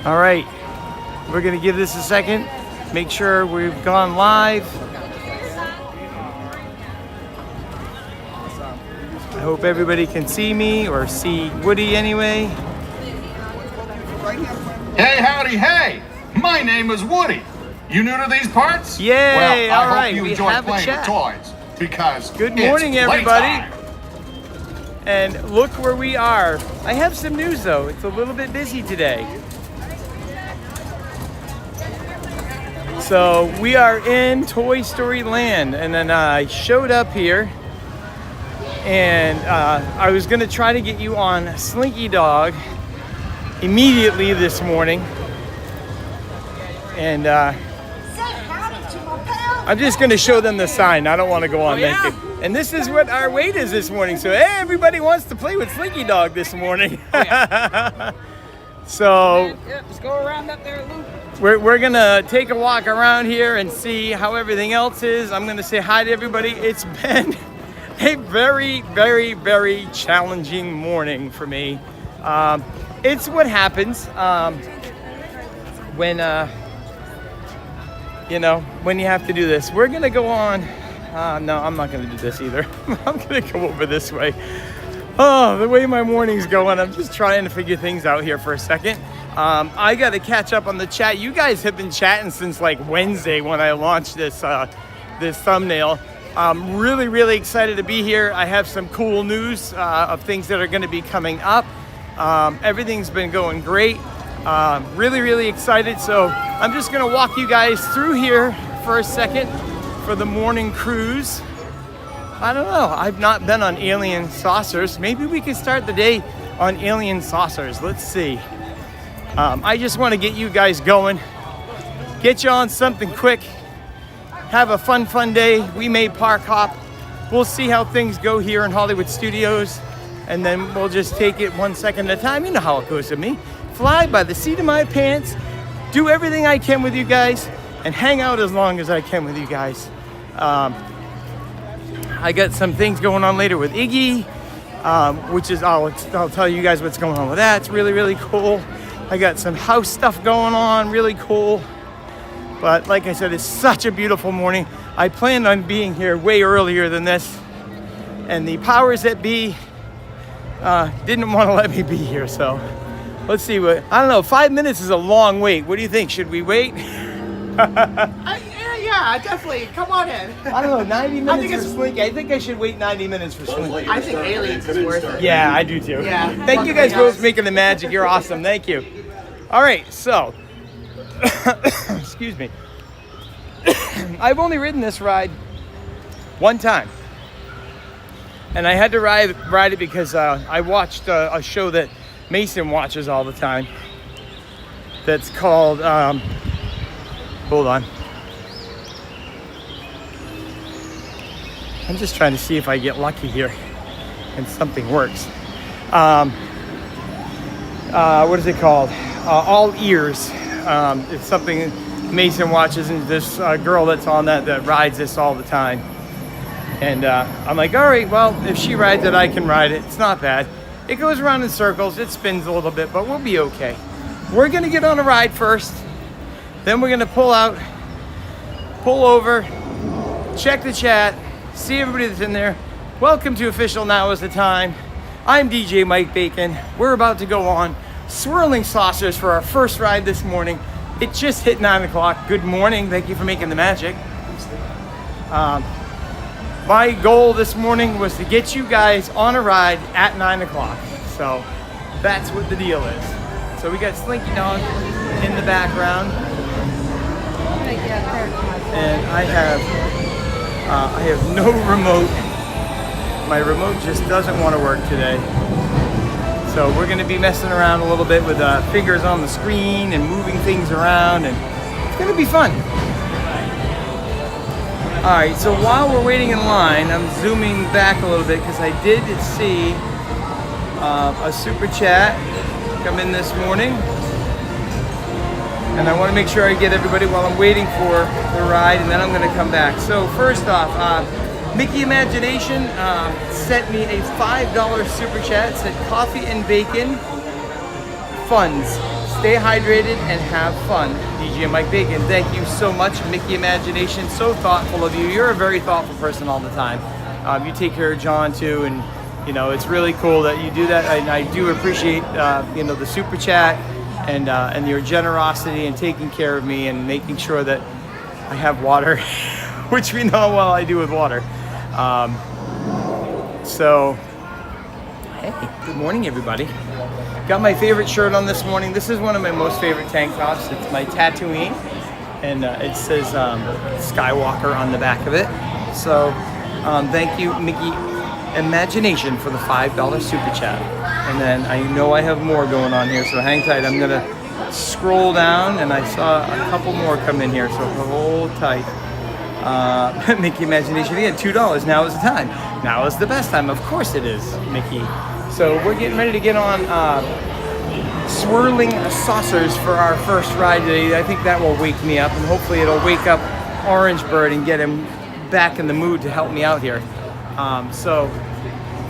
All right, we're gonna give this a second. Make sure we've gone live. I hope everybody can see me or see Woody anyway. Hey, howdy, hey! My name is Woody. You new to these parts? Yay! Well, all I right, hope you we enjoy have a playing chat. with toys because Good morning, it's everybody. playtime. And look where we are. I have some news though. It's a little bit busy today. So we are in Toy Story Land, and then I showed up here, and I was gonna try to get you on Slinky Dog immediately this morning, and I'm just gonna show them the sign. I don't want to go on naked. And this is what our wait is this morning. So hey, everybody wants to play with Slinky Dog this morning. So just go around up there, Luke. we're gonna take a walk around here and see how everything else is. I'm gonna say hi to everybody. It's been a very, very, very challenging morning for me. It's what happens when you know, when you have to do this. We're gonna go on. No, I'm not gonna do this either. I'm gonna go over this way. Oh, the way my morning's going, I'm just trying to figure things out here for a second. I got to catch up on the chat. You guys have been chatting since like Wednesday when I launched this this thumbnail. I'm really, really excited to be here. I have some cool news of things that are going to be coming up. Everything's been going great. Really, really excited. So I'm just going to walk you guys through here for a second for the morning cruise. I don't know. I've not been on alien saucers. Maybe we could start the day on alien saucers. Let's see. I just want to get you guys going. Get you on something quick. Have a fun day. We may park hop. We'll see how things go here in Hollywood Studios. And then we'll just take it 1 second at a time. You know how it goes with me. Fly by the seat of my pants. Do everything I can with you guys. And hang out as long as I can with you guys. I got some things going on later with Iggy, which is, I'll tell you guys what's going on with that. It's really, really cool. I got some house stuff going on, really cool. But like I said, it's such a beautiful morning. I planned on being here way earlier than this. And the powers that be didn't want to let me be here. So let's see what, I don't know, 5 minutes is a long wait. What do you think? Should we wait? Yeah, definitely. Come on in. I don't know, 90 minutes think for it's- Slinky. I think I should wait 90 minutes for Slinky. I think Aliens is worth it. Yeah, I do too. Yeah. Thank you guys both for making the magic. You're awesome. Thank you. All right, so, excuse me. I've only ridden this ride one time. And I had to ride it because I watched a show that Mason watches all the time. That's called, hold on. I'm just trying to see if I get lucky here and something works. What is it called? All Ears. It's something Mason watches, and this girl that's on that rides this all the time. And I'm like, all right, well, if she rides it, I can ride it. It's not bad. It goes around in circles. It spins a little bit, but we'll be okay. We're gonna get on a ride first. Then we're gonna pull over, check the chat, see everybody that's in there. Welcome to Official Now is the Time. I'm DJ Mike Bacon. We're about to go on Swirling Saucers for our first ride this morning. It just hit 9 o'clock. Good morning. Thank you for making the magic. My goal this morning was to get you guys on a ride at 9 o'clock. So that's what the deal is. So we got Slinky Dog in the background. And I have no remote. My remote just doesn't want to work today. So we're going to be messing around a little bit with fingers on the screen and moving things around, and it's going to be fun. All right, so while we're waiting in line, I'm zooming back a little bit because I did see a super chat come in this morning. And I want to make sure I get everybody while I'm waiting for the ride, and then I'm going to come back. So first off, Mickey Imagination sent me a $5 super chat. It said coffee and bacon funds. Stay hydrated and have fun. DJ Mike Bacon, thank you so much. Mickey Imagination, so thoughtful of you. You're a very thoughtful person all the time. You take care of John too, and you know, it's really cool that you do that. And I do appreciate you know, the super chat and your generosity and taking care of me and making sure that I have water, which we know how well I do with water. So, hey, good morning, everybody. Got my favorite shirt on this morning. This is one of my most favorite tank tops. It's my Tatooine, and it says Skywalker on the back of it. So, thank you, Mickey Imagination, for the $5 super chat. And then I know I have more going on here, so hang tight. I'm gonna scroll down, and I saw a couple more come in here, so hold tight. Mickey Imagination again, $2. Now is the time. Now is the best time. Of course it is, Mickey. So we're getting ready to get on swirling saucers for our first ride today. I think that will wake me up, and hopefully it'll wake up Orange Bird and get him back in the mood to help me out here. So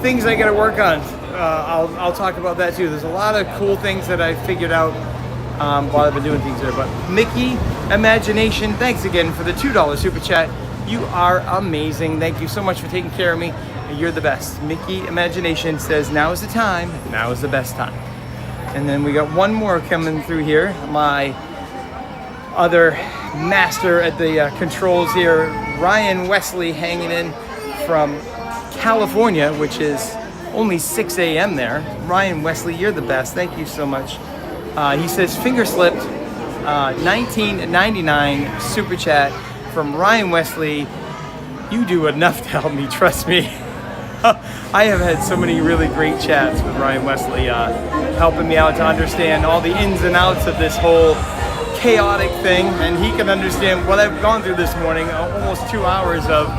things I got to work on. I'll talk about that too. There's a lot of cool things that I figured out while I've been doing things there. But Mickey Imagination, thanks again for the $2 super chat. You are amazing. Thank you so much for taking care of me. You're the best. Mickey Imagination says, now is the time. Now is the best time. And then we got one more coming through here. My other master at the controls here, Ryan Wesley, hanging in from California, which is only 6 a.m. there. Ryan Wesley, you're the best. Thank you so much. He says, finger slipped, $19.99 super chat from Ryan Wesley. You do enough to help me, trust me. I have had so many really great chats with Ryan Wesley, helping me out to understand all the ins and outs of this whole chaotic thing, and he can understand what I've gone through this morning, almost 2 hours of,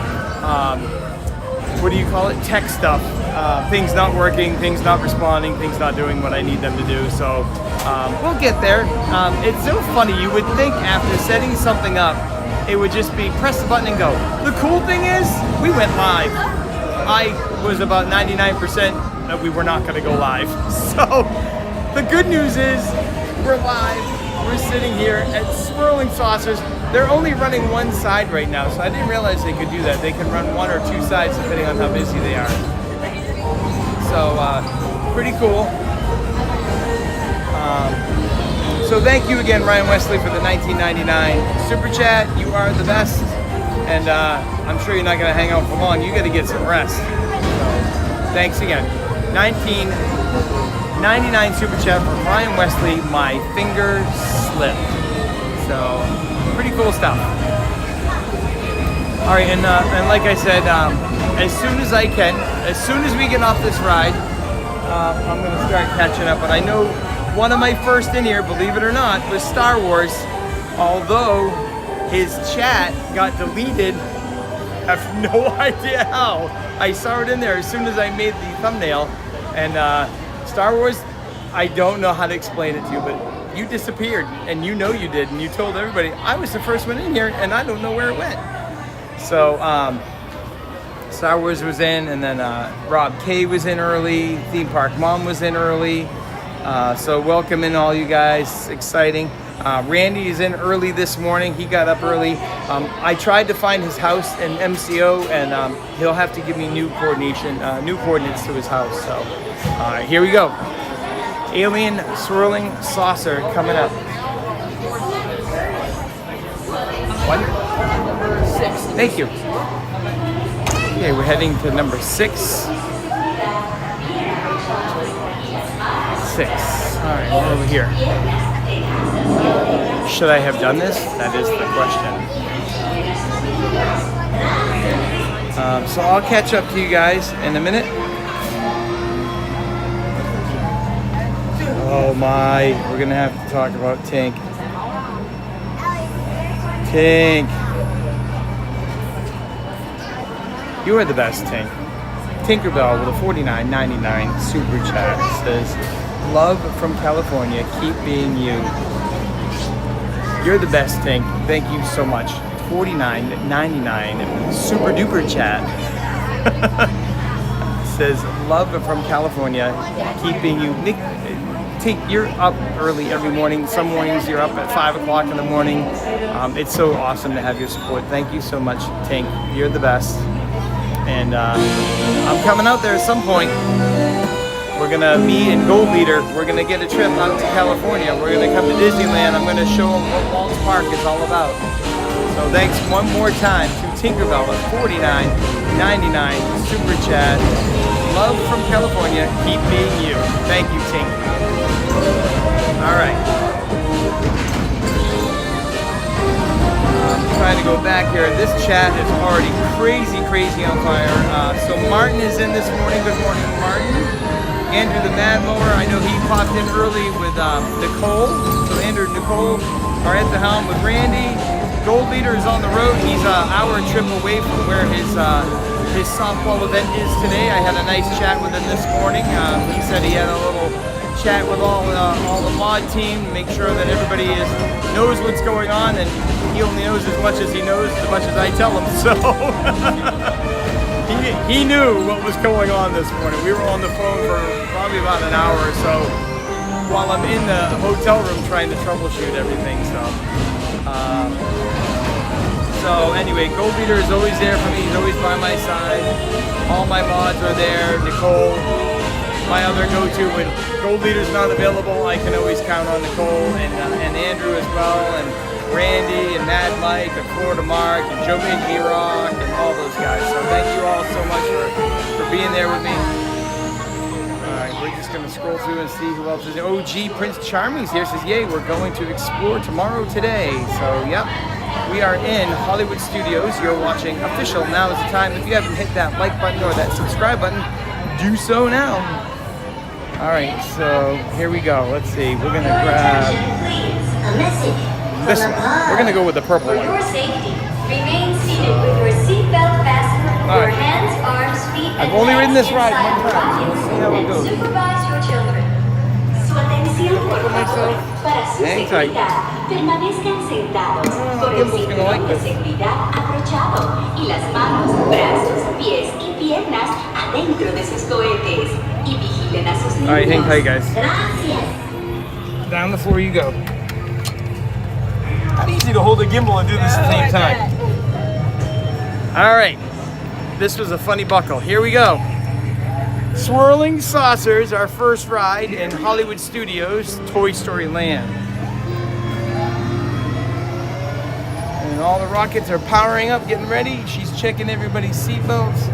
what do you call it, tech stuff. Things not working, things not responding, things not doing what I need them to do. So we'll get there. It's so funny. You would think after setting something up, it would just be press the button and go. The cool thing is, we went live. I was about 99% that we were not going to go live. So the good news is we're live. We're sitting here at Swirling Saucers. They're only running one side right now, so I didn't realize they could do that. They can run one or two sides depending on how busy they are. So pretty cool. So thank you again, Ryan Wesley, for the $19.99 super chat. You are the best, and I'm sure you're not going to hang out for long. You got to get some rest. So thanks again. $19.99 super chat from Ryan Wesley. My finger slipped. So pretty cool stuff. All right, and like I said, as soon as I can, as soon as we get off this ride, I'm going to start catching up. But I know one of my first in here, believe it or not, was Star Wars. Although his chat got deleted, I have no idea how. I saw it in there as soon as I made the thumbnail. And Star Wars, I don't know how to explain it to you, but you disappeared, and you know you did, and you told everybody, I was the first one in here, and I don't know where it went. So, Star Wars was in, and then Rob K was in early, Theme Park Mom was in early. So welcome in all you guys, exciting. Randy is in early this morning, he got up early. I tried to find his house in MCO, and he'll have to give me new coordinates to his house. So here we go. Alien Swirling Saucer coming up. What? Number 6. Thank you. Okay, we're heading to number 6. All right, we're over here. Should I have done this? That is the question. So I'll catch up to you guys in a minute. Oh my, we're gonna have to talk about Tink. Tink. You are the best, Tink. Tinkerbell with a $49.99 super chat says, love from California, keep being you. You're the best, Tink. Thank you so much. $49.99 super duper chat. Says, love from California, keep being you. Tink, you're up early every morning. Some mornings you're up at 5 o'clock in the morning. It's so awesome to have your support. Thank you so much, Tink. You're the best. And I'm coming out there at some point. Me and Gold Leader, we're gonna get a trip out to California. We're gonna come to Disneyland. I'm gonna show them what Walt's Park is all about. So thanks one more time to Tinkerbell at $49.99 Super Chat. Love from California. Keep being you. Thank you, Tink. All right. I'm trying to go back here. This chat is already crazy on fire. So Martin is in this morning. Good morning, Martin. Andrew the Mad Mower, I know he popped in early with Nicole. So Andrew and Nicole are at the helm with Randy. Gold Leader is on the road. He's an hour trip away from where his softball event is today. I had a nice chat with him this morning. He said he had a little chat with all the mod team, make sure that everybody knows what's going on, and he only knows as much as he knows, as much as I tell him. So he knew what was going on this morning. We were on the phone for probably about an hour or so while I'm in the hotel room trying to troubleshoot everything. So anyway, Gold Leader is always there for me. He's always by my side. All my mods are there. Nicole, my other go-to. When Gold Leader's not available, I can always count on Nicole and Andrew as well, and Randy and Mad Mike and Florida Mark and Joe G Rock and all those guys. So thank you all so much for being there with me. Alright, we're just gonna scroll through and see who else is there. OG Prince Charming's here, says, yay, we're going to explore tomorrow today. So yep, we are in Hollywood Studios. You're watching Official. Now is the time. If you haven't hit that like button or that subscribe button, do so now. Alright, so here we go. Let's see. We're gonna grab this one. We're gonna go with the purple one. For your safety, remain seated with your seatbelt fastened with your hands, arms, feet, and I've only ridden this ride inside one time. your Let's see how it and goes. supervise your children. Su atención, por favor. Para su Hang tight. seguridad, permanezcan sentados con el Gimble's gonna like cinturón de this. seguridad abrochado y las manos, brazos, pies y piernas adentro de sus cohetes. Y vigilen a sus niños. Alright, hang tight, guys. Gracias. Down the floor you go. Not easy to hold a gimbal and do this at the same time. Alright, this was a funny buckle. Here we go. Swirling Saucers, our first ride in Hollywood Studios, Toy Story Land. And all the rockets are powering up, getting ready. She's checking everybody's seatbelts.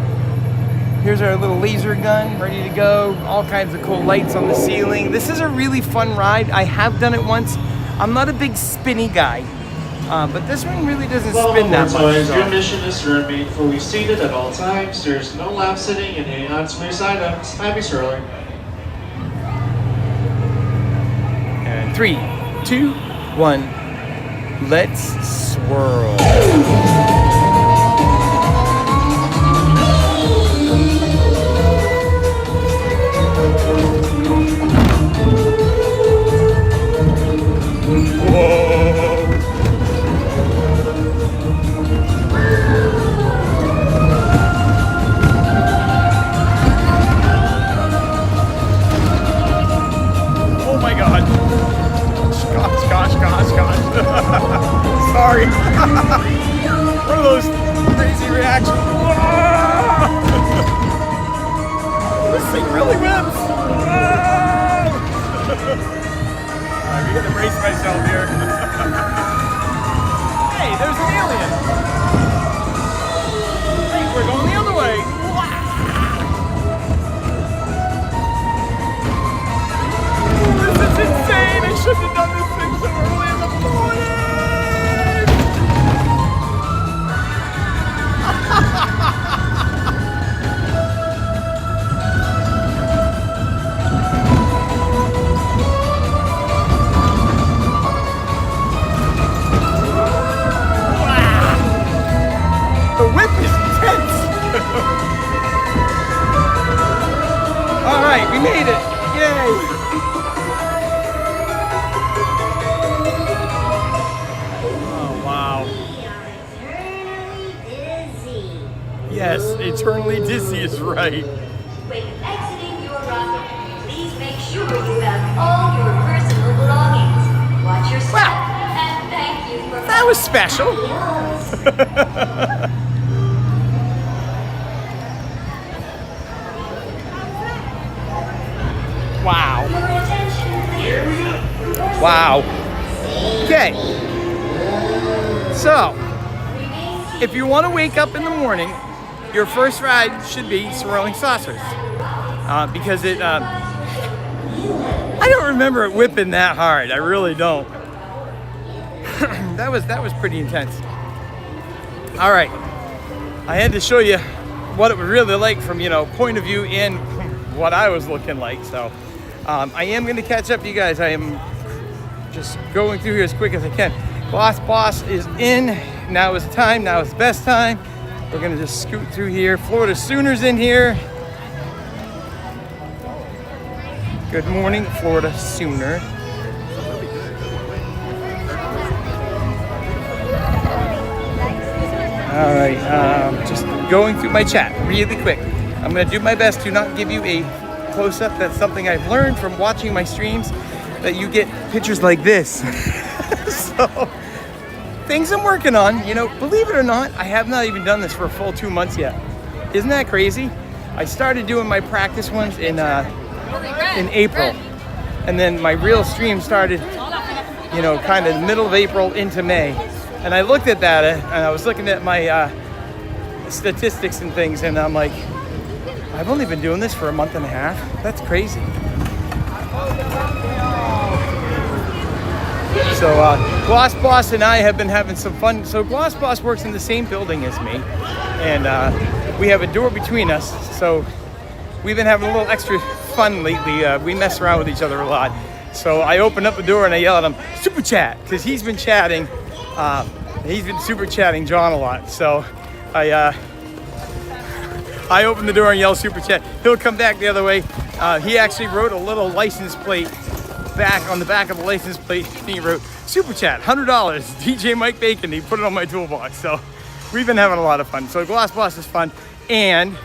Here's our little laser gun, ready to go. All kinds of cool lights on the ceiling. This is a really fun ride. I have done it once. I'm not a big spinny guy, but this one really doesn't spin that much. Your mission is to remain fully seated at all times. There's no lap sitting and hang on to loose items. Happy swirling. And 3, 2, 1, let's swirl. Sorry. One of those crazy reactions. This thing really whips. Alright, we gotta brace myself here. Hey, there's an alien. Hey, we're going the other way. This is insane. I shouldn't have done this thing so early in the morning. The whip is intense. All right, we made it. Yay. Oh, wow. Yes, eternally dizzy is right. When exiting your rocket, please make sure you have all your was special. Wow. Wow. Okay. So, if you want to wake up in the morning, your first ride should be Swirling Saucers. Because it, I don't remember it whipping that hard. I really don't. That was pretty intense. All right. I had to show you what it was really like from, point of view and what I was looking like. So, I am going to catch up to you guys. I am just going through here as quick as I can. Gloss Boss is in. Now is the time. Now is the best time. We're going to just scoot through here. Florida Sooners in here. Good morning, Florida Sooner. All right, just going through my chat really quick. I'm going to do my best to not give you a close-up. That's something I've learned from watching my streams, that you get pictures like this. So, things I'm working on. Believe it or not, I have not even done this for a full 2 months yet. Isn't that crazy? I started doing my practice ones in April, and then my real stream started, kind of the middle of April into May. And I looked at that, and I was looking at my statistics and things, and I'm like, I've only been doing this for a month and a half. That's crazy. So Gloss Boss and I have been having some fun. So Gloss Boss works in the same building as me, and we have a door between us. So we've been having a little extra fun lately. We mess around with each other a lot. So I open up the door and I yell at him, super chat, because he's been chatting. He's been super chatting John a lot. So I open the door and yell super chat. He'll come back the other way. He actually wrote a little license plate back on the back of the license plate. He wrote super chat, $100, DJ Mike Bacon. He put it on my toolbox. So we've been having a lot of fun. So Gloss Boss is fun. And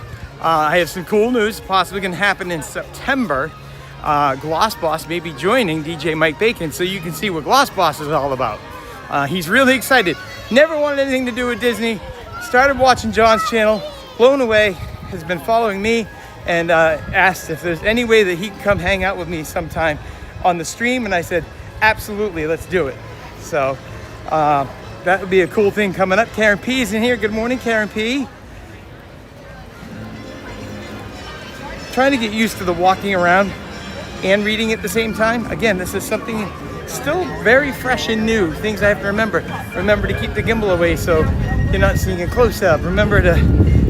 I have some cool news, possibly going to happen in September. Gloss Boss may be joining DJ Mike Bacon, so you can see what Gloss Boss is all about. He's really excited. Never wanted anything to do with Disney. Started watching John's channel, blown away, has been following me, and asked if there's any way that he can come hang out with me sometime on the stream, and I said, absolutely, let's do it. So that would be a cool thing coming up. Karen P is in here. Good morning, Karen P. Trying to get used to the walking around and reading at the same time. Again, this is something still very fresh and new. Things I have to remember. Remember to keep the gimbal away so you're not seeing a close-up. Remember to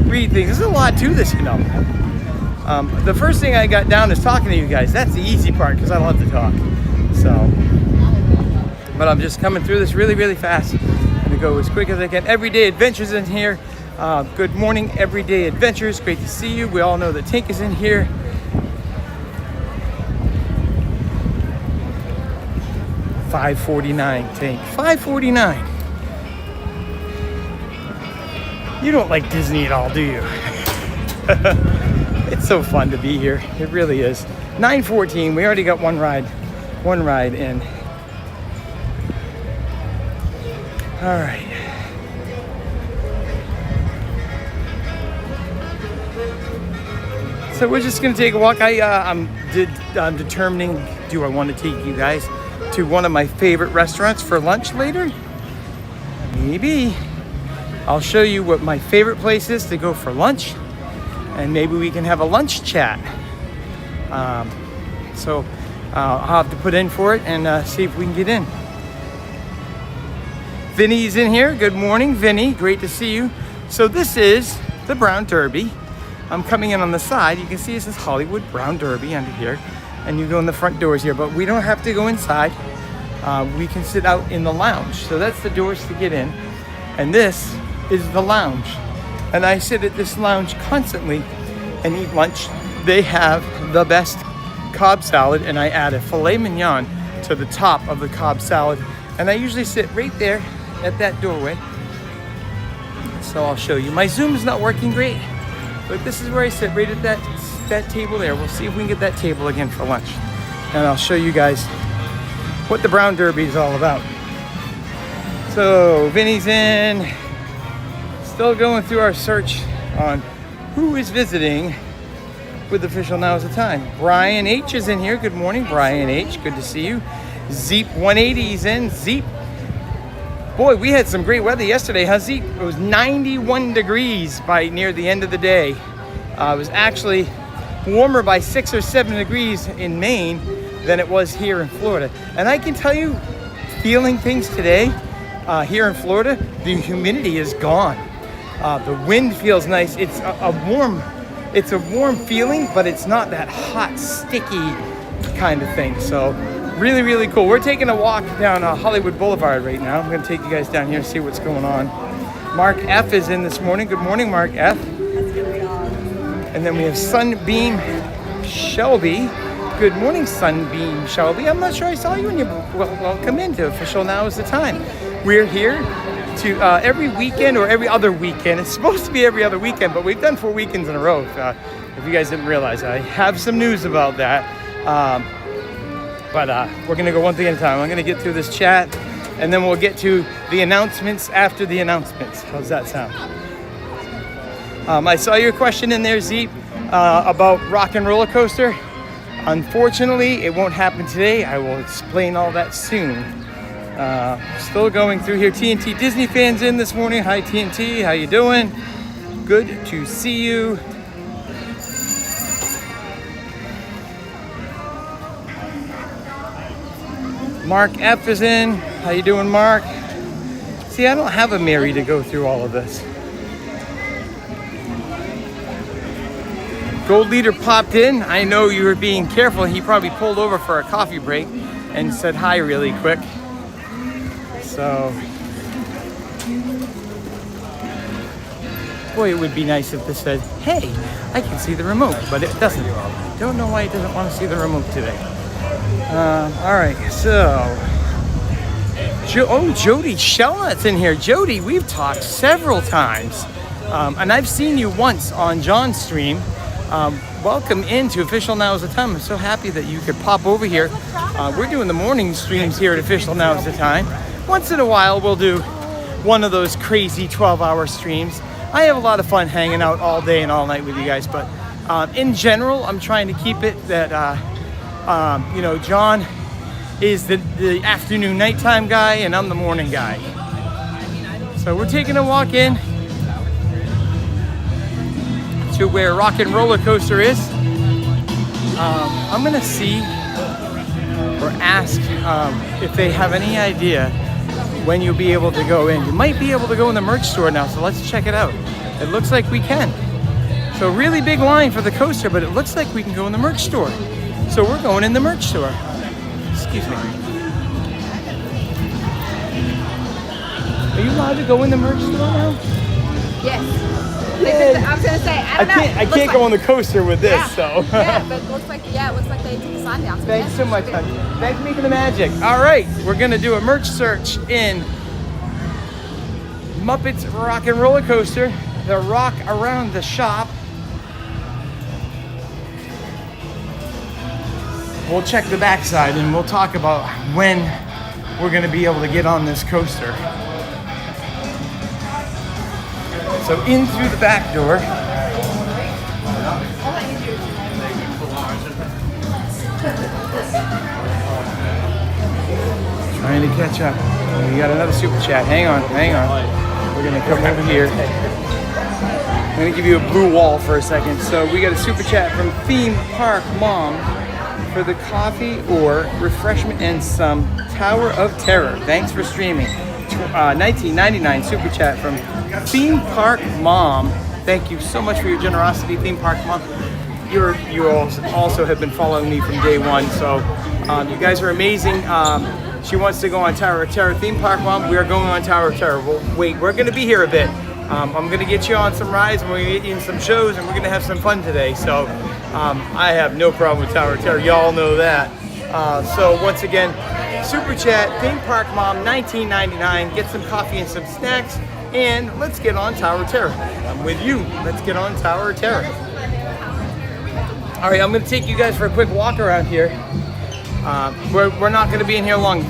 read things. There's a lot to this, The first thing I got down is talking to you guys. That's the easy part because I love to talk. So, but I'm just coming through this really, really fast. I'm going to go as quick as I can. Everyday Adventures in here. Good morning, Everyday Adventures. Great to see you. We all know that Tink is in here. $5.49, Tink. $5.49. You don't like Disney at all, do you? It's so fun to be here. It really is. 9:14. We already got one ride in. All right. So we're just gonna take a walk. I'm determining, do I want to take you guys to one of my favorite restaurants for lunch later? Maybe. I'll show you what my favorite place is to go for lunch, and maybe we can have a lunch chat. So I'll have to put in for it and see if we can get in. Vinny's in here. Good morning, Vinny. Great to see you. So this is the Brown Derby. I'm coming in on the side. You can see it says Hollywood Brown Derby under here, and you go in the front doors here, but we don't have to go inside. We can sit out in the lounge. So that's the doors to get in, and this is the lounge. And I sit at this lounge constantly and eat lunch. They have the best Cobb salad, and I add a filet mignon to the top of the Cobb salad. And I usually sit right there at that doorway. So I'll show you. My Zoom is not working great, but this is where I sit, right at that table there. We'll see if we can get that table again for lunch. And I'll show you guys what the Brown Derby is all about. So Vinny's in. Still going through our search on who is visiting with Official Now Is the Time. Brian H is in here. Good morning, Brian H. Good to see you. Zeep 180 is in. Zeep. Boy, we had some great weather yesterday, huh, Zeep? It was 91 degrees by near the end of the day. It was actually warmer by 6 or 7 degrees in Maine than it was here in Florida. And I can tell you, feeling things today here in Florida, the humidity is gone. The wind feels nice. It's a warm feeling, but it's not that hot, sticky kind of thing. So really, really cool. We're taking a walk down Hollywood Boulevard right now. I'm going to take you guys down here and see what's going on. Mark F is in this morning. Good morning, Mark F. And then we have Sunbeam Shelby. Good morning, Sunbeam Shelby. I'm not sure I saw you when you welcome into Official Now Is the Time. We're here to every weekend or every other weekend. It's supposed to be every other weekend, but we've done 4 weekends in a row. If you guys didn't realize, I have some news about that. But we're going to go one thing at a time. I'm going to get through this chat, and then we'll get to the announcements after the announcements. How's that sound? I saw your question in there, Zeep, about Rock and Roller Coaster. Unfortunately, it won't happen today. I will explain all that soon. Still going through here. TNT Disney fans in this morning. Hi, TNT. How you doing? Good to see you. Mark F is in. How you doing, Mark? See, I don't have a Mary to go through all of this. Gold Leader popped in. I know you were being careful. He probably pulled over for a coffee break and said hi really quick. So, boy, it would be nice if this said, hey, I can see the remote, but it doesn't. Don't know why it doesn't want to see the remote today. All right, so, Jody Shellnut's in here. Jody, we've talked several times, and I've seen you once on Jons' stream. Welcome into Official Now Is the Time. I'm so happy that you could pop over here. We're doing the morning streams here at Official Now Is the Time. Once in a while, we'll do one of those crazy 12-hour streams. I have a lot of fun hanging out all day and all night with you guys, but in general, I'm trying to keep it that, John is the afternoon, nighttime guy, and I'm the morning guy. So we're taking a walk in to where Rock and Roller Coaster is. I'm gonna see or ask if they have any idea when you'll be able to go in. You might be able to go in the merch store now, so let's check it out. It looks like we can. So really big line for the coaster, but it looks like we can go in the merch store. So we're going in the merch store. Excuse me. Are you allowed to go in the merch store now? Yes. I was gonna say, I don't know. I can't go on the coaster with this, so. Yeah, but it looks like they took the sign down. So Thanks so much, honey. Thanks for making the magic. All right, we're gonna do a merch search in Muppets Rock and Roller Coaster, the Rock Around the Shop. We'll check the backside and we'll talk about when we're gonna be able to get on this coaster. So in through the back door. Trying to catch up. We got another super chat. Hang on. We're gonna come over here. I'm gonna give you a blue wall for a second. So we got a super chat from Theme Park Mom for the coffee or refreshment and some Tower of Terror. Thanks for streaming. $19.99 super chat from Theme Park Mom. Thank you so much for your generosity, Theme Park Mom. You also have been following me from day one, so you guys are amazing. She wants to go on Tower of Terror. Theme Park Mom, we are going on Tower of Terror. Well, wait, we're going to be here a bit. I'm going to get you on some rides, and we're going to get you in some shows, and we're going to have some fun today. So I have no problem with Tower of Terror. Y'all know that. So once again, super chat, Theme Park Mom, $19.99. Get some coffee and some snacks, and let's get on Tower of Terror. I'm with you. Let's get on Tower of Terror. All right, I'm going to take you guys for a quick walk around here. We're not going to be in here long.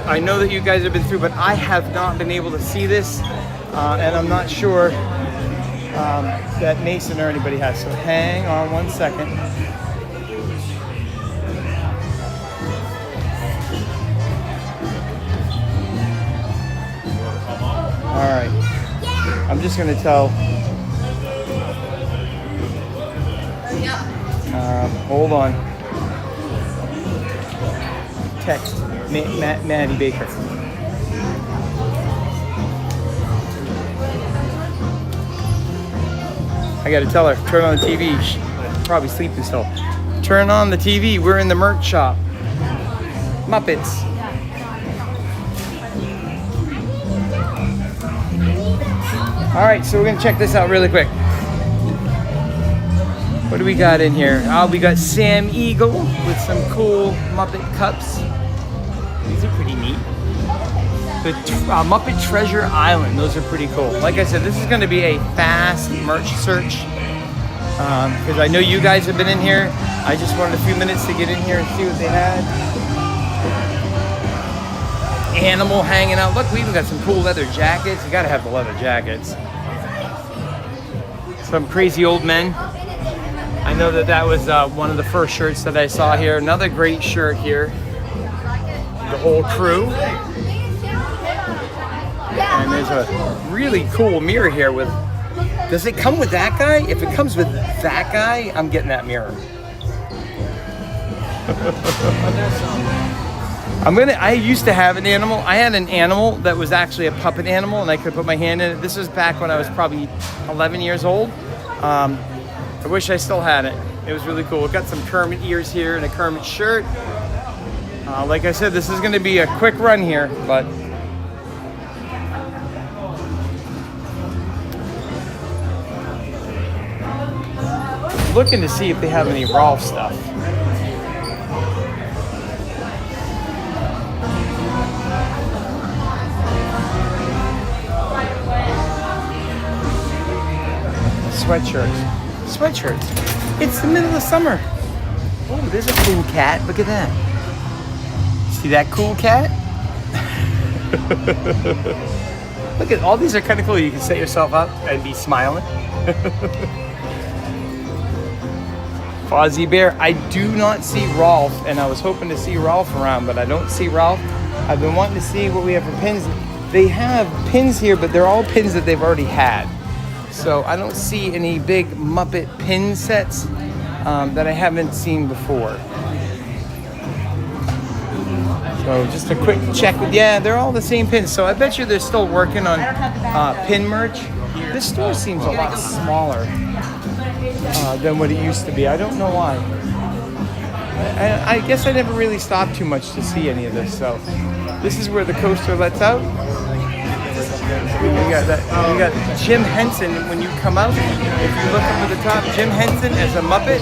I know that you guys have been through, but I have not been able to see this, and I'm not sure that Mason or anybody has. So hang on 1 second. All right, I'm just gonna tell. Hold on. Text Maddie Baker. I gotta tell her, turn on the TV. She's probably sleeping still. Turn on the TV. We're in the merch shop. Muppets. All right, so we're gonna check this out really quick. What do we got in here? We got Sam Eagle with some cool Muppet cups. These are pretty neat. The Muppet Treasure Island, those are pretty cool. Like I said, this is gonna be a fast merch search because I know you guys have been in here. I just wanted a few minutes to get in here and see what they had. Animal hanging out. Look, we even got some cool leather jackets. You gotta have the leather jackets. Some crazy old men. I know that was one of the first shirts that I saw here. Another great shirt here. The whole crew. And there's a really cool mirror here with, does it come with that guy? If it comes with that guy, I'm getting that mirror. I used to have an animal. I had an animal that was actually a puppet animal and I could put my hand in it. This was back when I was probably 11 years old. I wish I still had it. It was really cool. It got some Kermit ears here and a Kermit shirt. Like I said, this is going to be a quick run here, but looking to see if they have any Rolf stuff. Sweatshirts. It's the middle of summer. Oh, there's a cool cat. Look at that. See that cool cat? Look at all these are kind of cool. You can set yourself up and be smiling. Fozzie Bear. I do not see Rolf, and I was hoping to see Rolf around, but I don't see Rolf. I've been wanting to see what we have for pins. They have pins here, but they're all pins that they've already had. So I don't see any big Muppet pin sets that I haven't seen before. So just a quick check. Yeah, they're all the same pins. So I bet you they're still working on pin merch. This store seems a lot smaller than what it used to be. I don't know why. I guess I never really stopped too much to see any of this. So this is where the coaster lets out. We got Jim Henson when you come out. If you look up at the top, Jim Henson as a Muppet.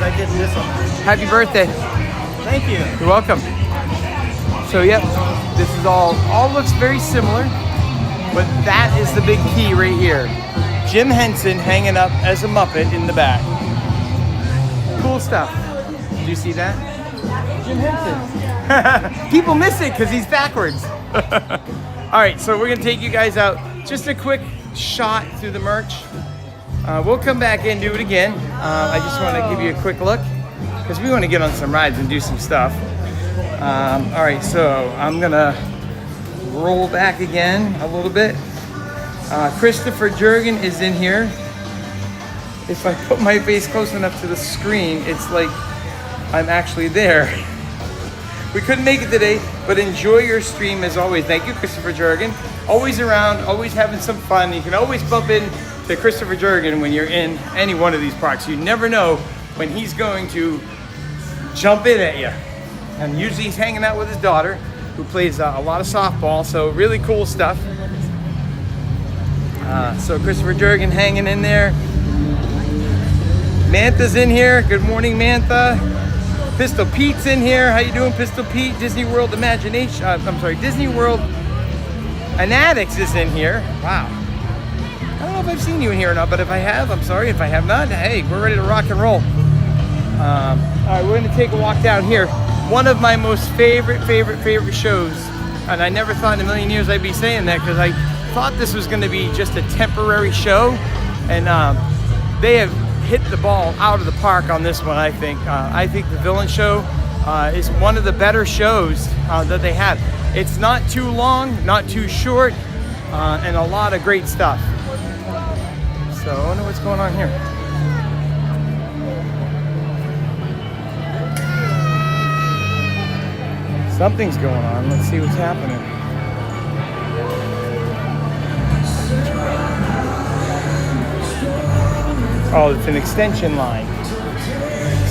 I did this one. Happy birthday. Thank you. You're welcome. So yep, this is all looks very similar, but that is the big key right here. Jim Henson hanging up as a Muppet in the back. Cool stuff. Did you see that? Jim Henson. People miss it because he's backwards. All right, so we're gonna take you guys out. Just a quick shot through the merch. We'll come back and do it again. I just want to give you a quick look because we want to get on some rides and do some stuff. All right, so I'm gonna roll back again a little bit. Christopher Jurgen is in here. If I put my face close enough to the screen, it's like I'm actually there. We couldn't make it today, but enjoy your stream as always. Thank you, Christopher Jurgen. Always around, always having some fun. You can always bump into Christopher Jurgen when you're in any one of these parks. You never know when he's going to jump in at you. And usually he's hanging out with his daughter, who plays a lot of softball, so really cool stuff. So Christopher Jurgen hanging in there. Mantha's in here. Good morning, Mantha. Pistol Pete's in here. How you doing, Pistol Pete? Disney World Imagination. Disney World Fanatics is in here. Wow. I don't know if I've seen you in here or not, but if I have, I'm sorry. If I have not, hey, we're ready to rock and roll. All right, we're going to take a walk down here. one of my most favorite shows. And I never thought in a million years I'd be saying that, because I thought this was going to be just a temporary show. And they have hit the ball out of the park on this one, I think. I think the villain show is one of the better shows that they have. It's not too long, not too short, and a lot of great stuff. So I wonder what's going on here. Something's going on. Let's see what's happening. Oh, it's an extension line.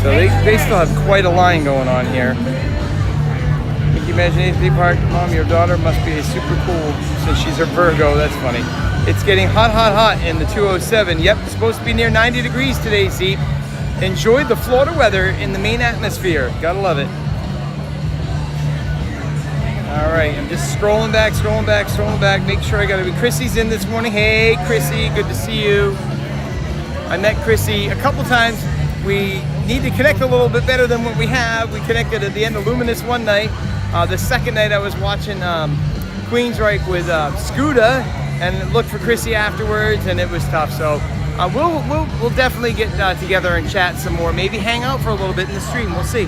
So they still have quite a line going on here. Can you imagine anything park? Mom, your daughter must be super cool since she's a Virgo. That's funny. It's getting hot in the 207. Yep, it's supposed to be near 90 degrees today, see? Enjoy the Florida weather in the main atmosphere. Gotta love it. All right, I'm just scrolling back. Make sure I got to be. Chrissy's in this morning. Hey, Chrissy, good to see you. I met Chrissy a couple times. We need to connect a little bit better than what we have. We connected at the end of Luminous one night. The second night I was watching Queensryche with Scooter, and looked for Chrissy afterwards, and it was tough. So we'll definitely get together and chat some more. Maybe hang out for a little bit in the stream. We'll see.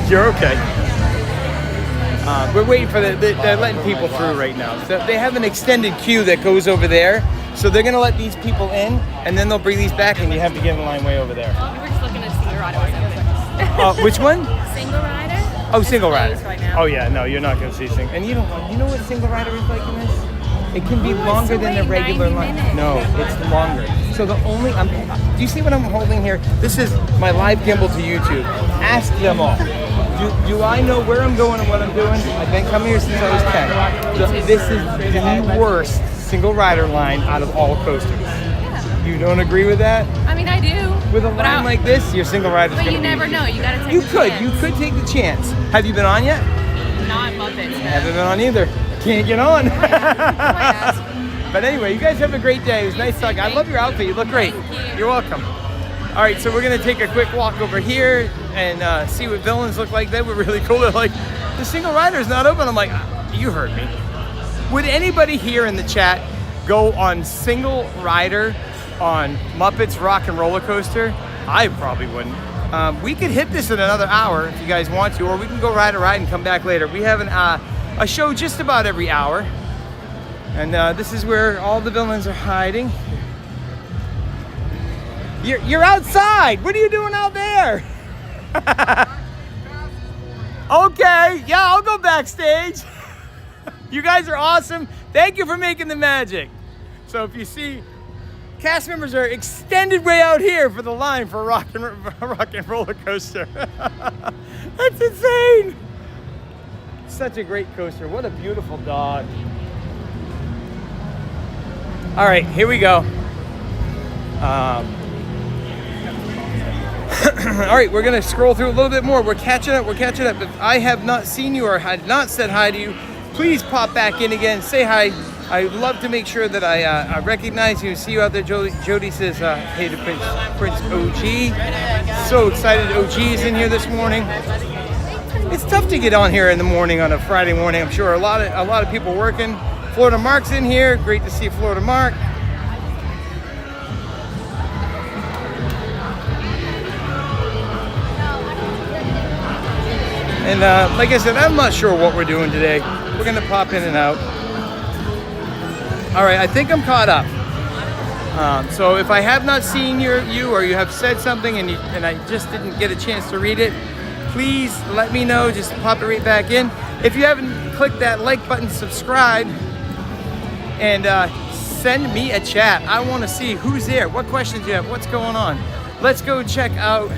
You're okay. We're waiting for they're letting people through right now. So they have an extended queue that goes over there. So they're gonna let these people in, and then they'll bring these back, and you have to get in line way over there. We were just looking at Single Rider or something. Which one? Single Rider? Oh, Single Rider. Right now. Oh yeah, no, you're not gonna see Single. And you know what Single Rider is like in this? It can be longer than the regular line. No, it's longer. So the only, do you see what I'm holding here? This is my live gimbal to YouTube. Ask them all. Do I know where I'm going and what I'm doing? I've been coming here since I was 10. This is the worst Single Rider line out of all coasters. Yeah. You don't agree with that? I mean, I do. With a line like this, your Single Rider's But gonna you never know. You gotta take You the could. chance. You could take the chance. Have you been on yet? Not Muppets. No. Haven't been on either. Can't get on. But anyway, you guys have a great day. It was nice talking. I love your outfit. You look great. Thank you. You're welcome. All right, so we're gonna take a quick walk over here and see what villains look like. They were really cool. They're like, the Single Rider's not open. I'm like, you heard me. Would anybody here in the chat go on Single Rider on Muppets Rock and Roller Coaster? I probably wouldn't. We could hit this in another hour if you guys want to, or we can go ride a ride and come back later. We have a show just about every hour. And this is where all the villains are hiding. You're outside. What are you doing out there? Okay, yeah, I'll go backstage. You guys are awesome. Thank you for making the magic. So if you see, cast members are extended way out here for the line for Rock and Roller Coaster. That's insane. Such a great coaster. What a beautiful dog. All right, here we go. All right, we're gonna scroll through a little bit more. We're catching up. If I have not seen you or had not said hi to you, please pop back in again, say hi. I'd love to make sure that I recognize you and see you out there. Jody says, hey to Prince OG. So excited OG is in here this morning. It's tough to get on here in the morning on a Friday morning. I'm sure a lot of people working. Florida Mark's in here. Great to see Florida Mark. And like I said, I'm not sure what we're doing today. We're gonna pop in and out. All right, I think I'm caught up. So if I have not seen you or you have said something and I just didn't get a chance to read it, please let me know. Just pop it right back in. If you haven't clicked that like button, subscribe, and send me a chat. I want to see who's there, what questions you have, what's going on. Let's go check out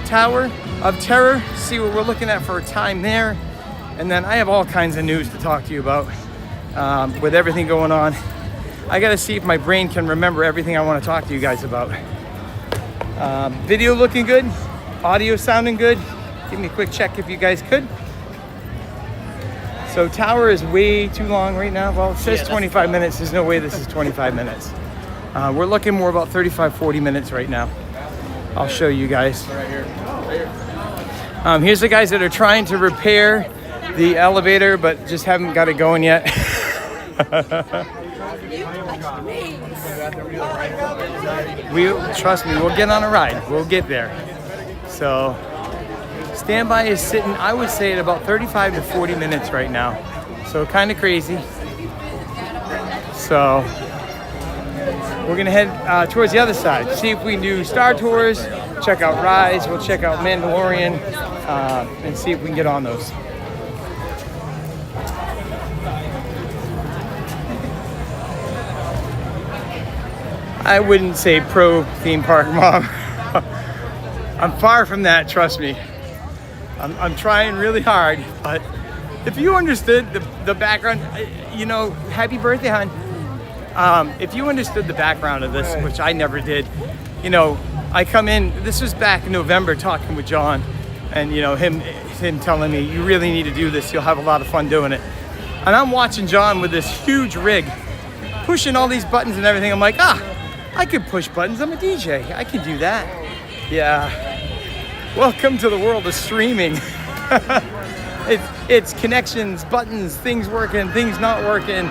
Tower of Terror, see what we're looking at for a time there. And then I have all kinds of news to talk to you about with everything going on. I gotta see if my brain can remember everything I want to talk to you guys about. Video looking good, audio sounding good. Give me a quick check if you guys could. So Tower is way too long right now. Well, it says 25 minutes. There's no way this is 25 minutes. We're looking more about 35, 40 minutes right now. I'll show you guys. Here's the guys that are trying to repair the elevator, but just haven't got it going yet. Trust me, we'll get on a ride. We'll get there. So standby is sitting, I would say, at about 35 to 40 minutes right now. So kind of crazy. So we're gonna head towards the other side, see if we can do Star Tours, check out rides, we'll check out Mandolorian, and see if we can get on those. I wouldn't say pro theme park mom. I'm far from that, trust me. I'm trying really hard, but if you understood the background, you know, happy birthday, hon. If you understood the background of this, which I never did, you know, I come in, this was back in November talking with John, and you know, him telling me, you really need to do this, you'll have a lot of fun doing it. And I'm watching John with this huge rig, pushing all these buttons and everything. I'm like, I could push buttons, I'm a DJ, I can do that. Yeah, welcome to the world of streaming. It's connections, buttons, things working, things not working,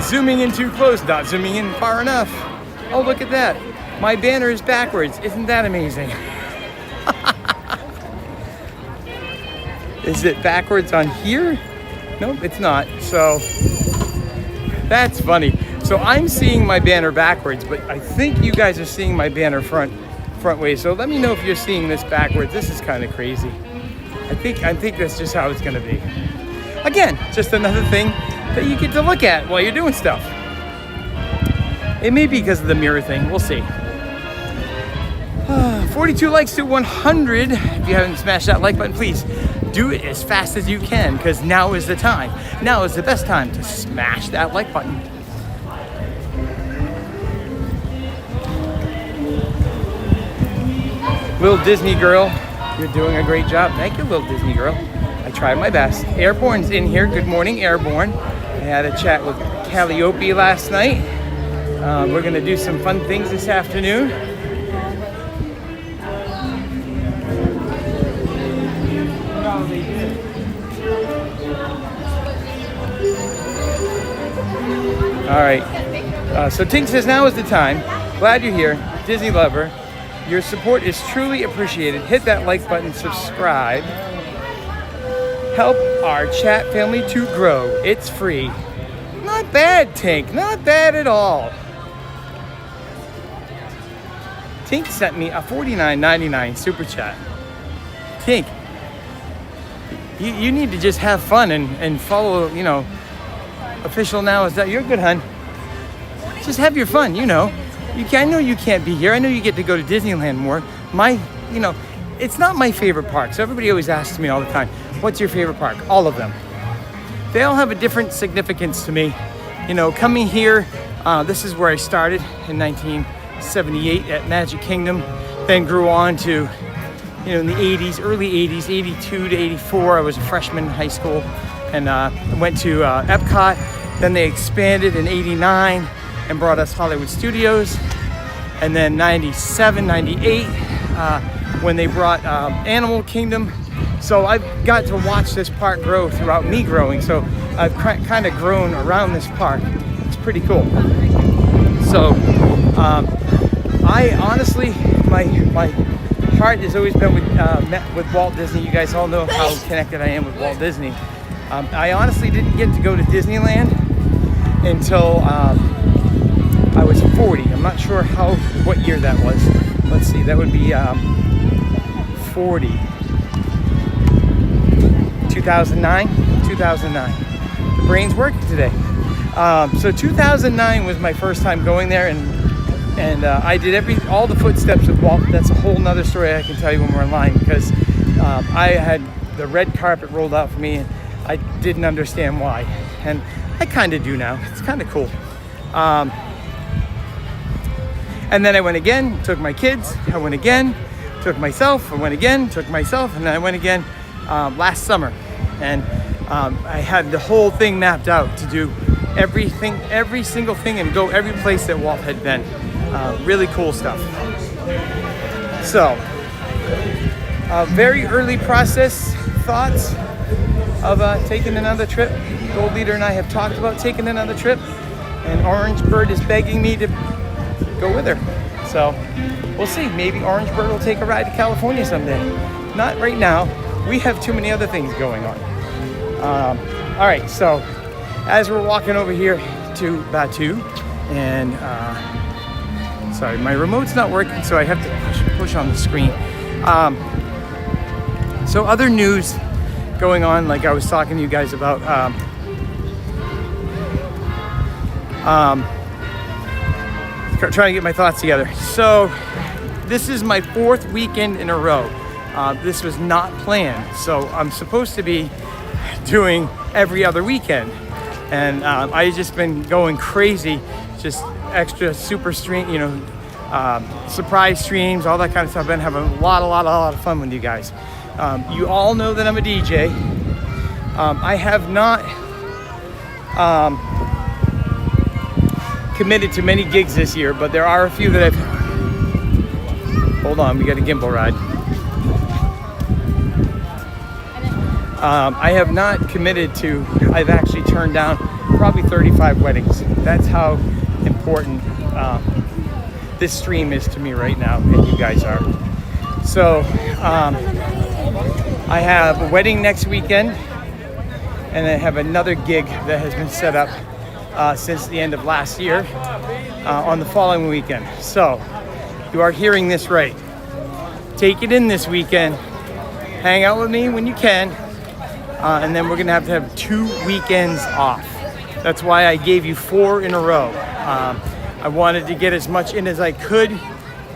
zooming in too close, not zooming in far enough. Oh, look at that. My banner is backwards. Isn't that amazing? Is it backwards on here? Nope, it's not. So that's funny. So I'm seeing my banner backwards, but I think you guys are seeing my banner front way. So let me know if you're seeing this backwards. This is kind of crazy. I think that's just how it's gonna be. Again, just another thing that you get to look at while you're doing stuff. It may be because of the mirror thing, we'll see. 42 likes to 100. If you haven't smashed that like button, please do it as fast as you can, because now is the time. Now is the best time to smash that like button. Little Disney girl, you're doing a great job. Thank you, little Disney girl. I tried my best. Airborne's in here. Good morning, Airborne. I had a chat with Calliope last night. We're gonna do some fun things this afternoon. All right. So Tink says now is the time. Glad you're here, Disney lover. Your support is truly appreciated. Hit that like button, subscribe. Help our chat family to grow. It's free. Not bad, Tink. Not bad at all. Tink sent me a $49.99 super chat. Tink, you need to just have fun and follow, you know, official now is that you're good, hun. Just have your fun, you know. I know you can't be here. I know you get to go to Disneyland more. You know, it's not my favorite park. So everybody always asks me all the time, what's your favorite park? All of them. They all have a different significance to me. You know, coming here, this is where I started in 1978 at Magic Kingdom, then grew on to, you know, in the 80s, early 80s, 82 to 84. I was a freshman in high school and went to Epcot. Then they expanded in 89 and brought us Hollywood Studios. And then 97, 98, when they brought Animal Kingdom. So I've got to watch this park grow throughout me growing. So I've kind of grown around this park. It's pretty cool. So I honestly, my heart has always been with Walt Disney. You guys all know how connected I am with Walt Disney. I honestly didn't get to go to Disneyland until I was 40. I'm not sure what year that was. Let's see, that would be 40. 2009? 2009. The brain's working today. So 2009 was my first time going there, and I did all the footsteps of Walt. That's a whole nother story I can tell you when we're online, because I had the red carpet rolled out for me, and I didn't understand why. And I kind of do now. It's kind of cool. And then I went again, took my kids. I went again, took myself. I went again, took myself, and then I went again last summer. And I had the whole thing mapped out to do everything, every single thing, and go every place that Walt had been. Really cool stuff. So, very early process thoughts of taking another trip. Gold Leader and I have talked about taking another trip, and Orange Bird is begging me to go with her. So we'll see. Maybe Orange Bird will take a ride to California someday. Not right now. We have too many other things going on. All right, so as we're walking over here to Batu, and sorry, my remote's not working, so I have to push on the screen. So other news going on, like I was talking to you guys about, trying to get my thoughts together. So this is my 4th weekend in a row. This was not planned, so I'm supposed to be doing every other weekend, and I've just been going crazy, just extra super stream, surprise streams, all that kind of stuff. I've been having a lot of fun with you guys. You all know that I'm a DJ. I have not committed to many gigs this year, but there are a few that I've... Hold on, we got a gimbal ride. I have not committed to... I've actually turned down probably 35 weddings. That's how important this stream is to me right now, and you guys are. So, I have a wedding next weekend, and I have another gig that has been set up since the end of last year on the following weekend. So, you are hearing this right. Take it in this weekend. Hang out with me when you can, and then we're gonna have to have 2 weekends off. That's why I gave you 4 in a row. I wanted to get as much in as I could,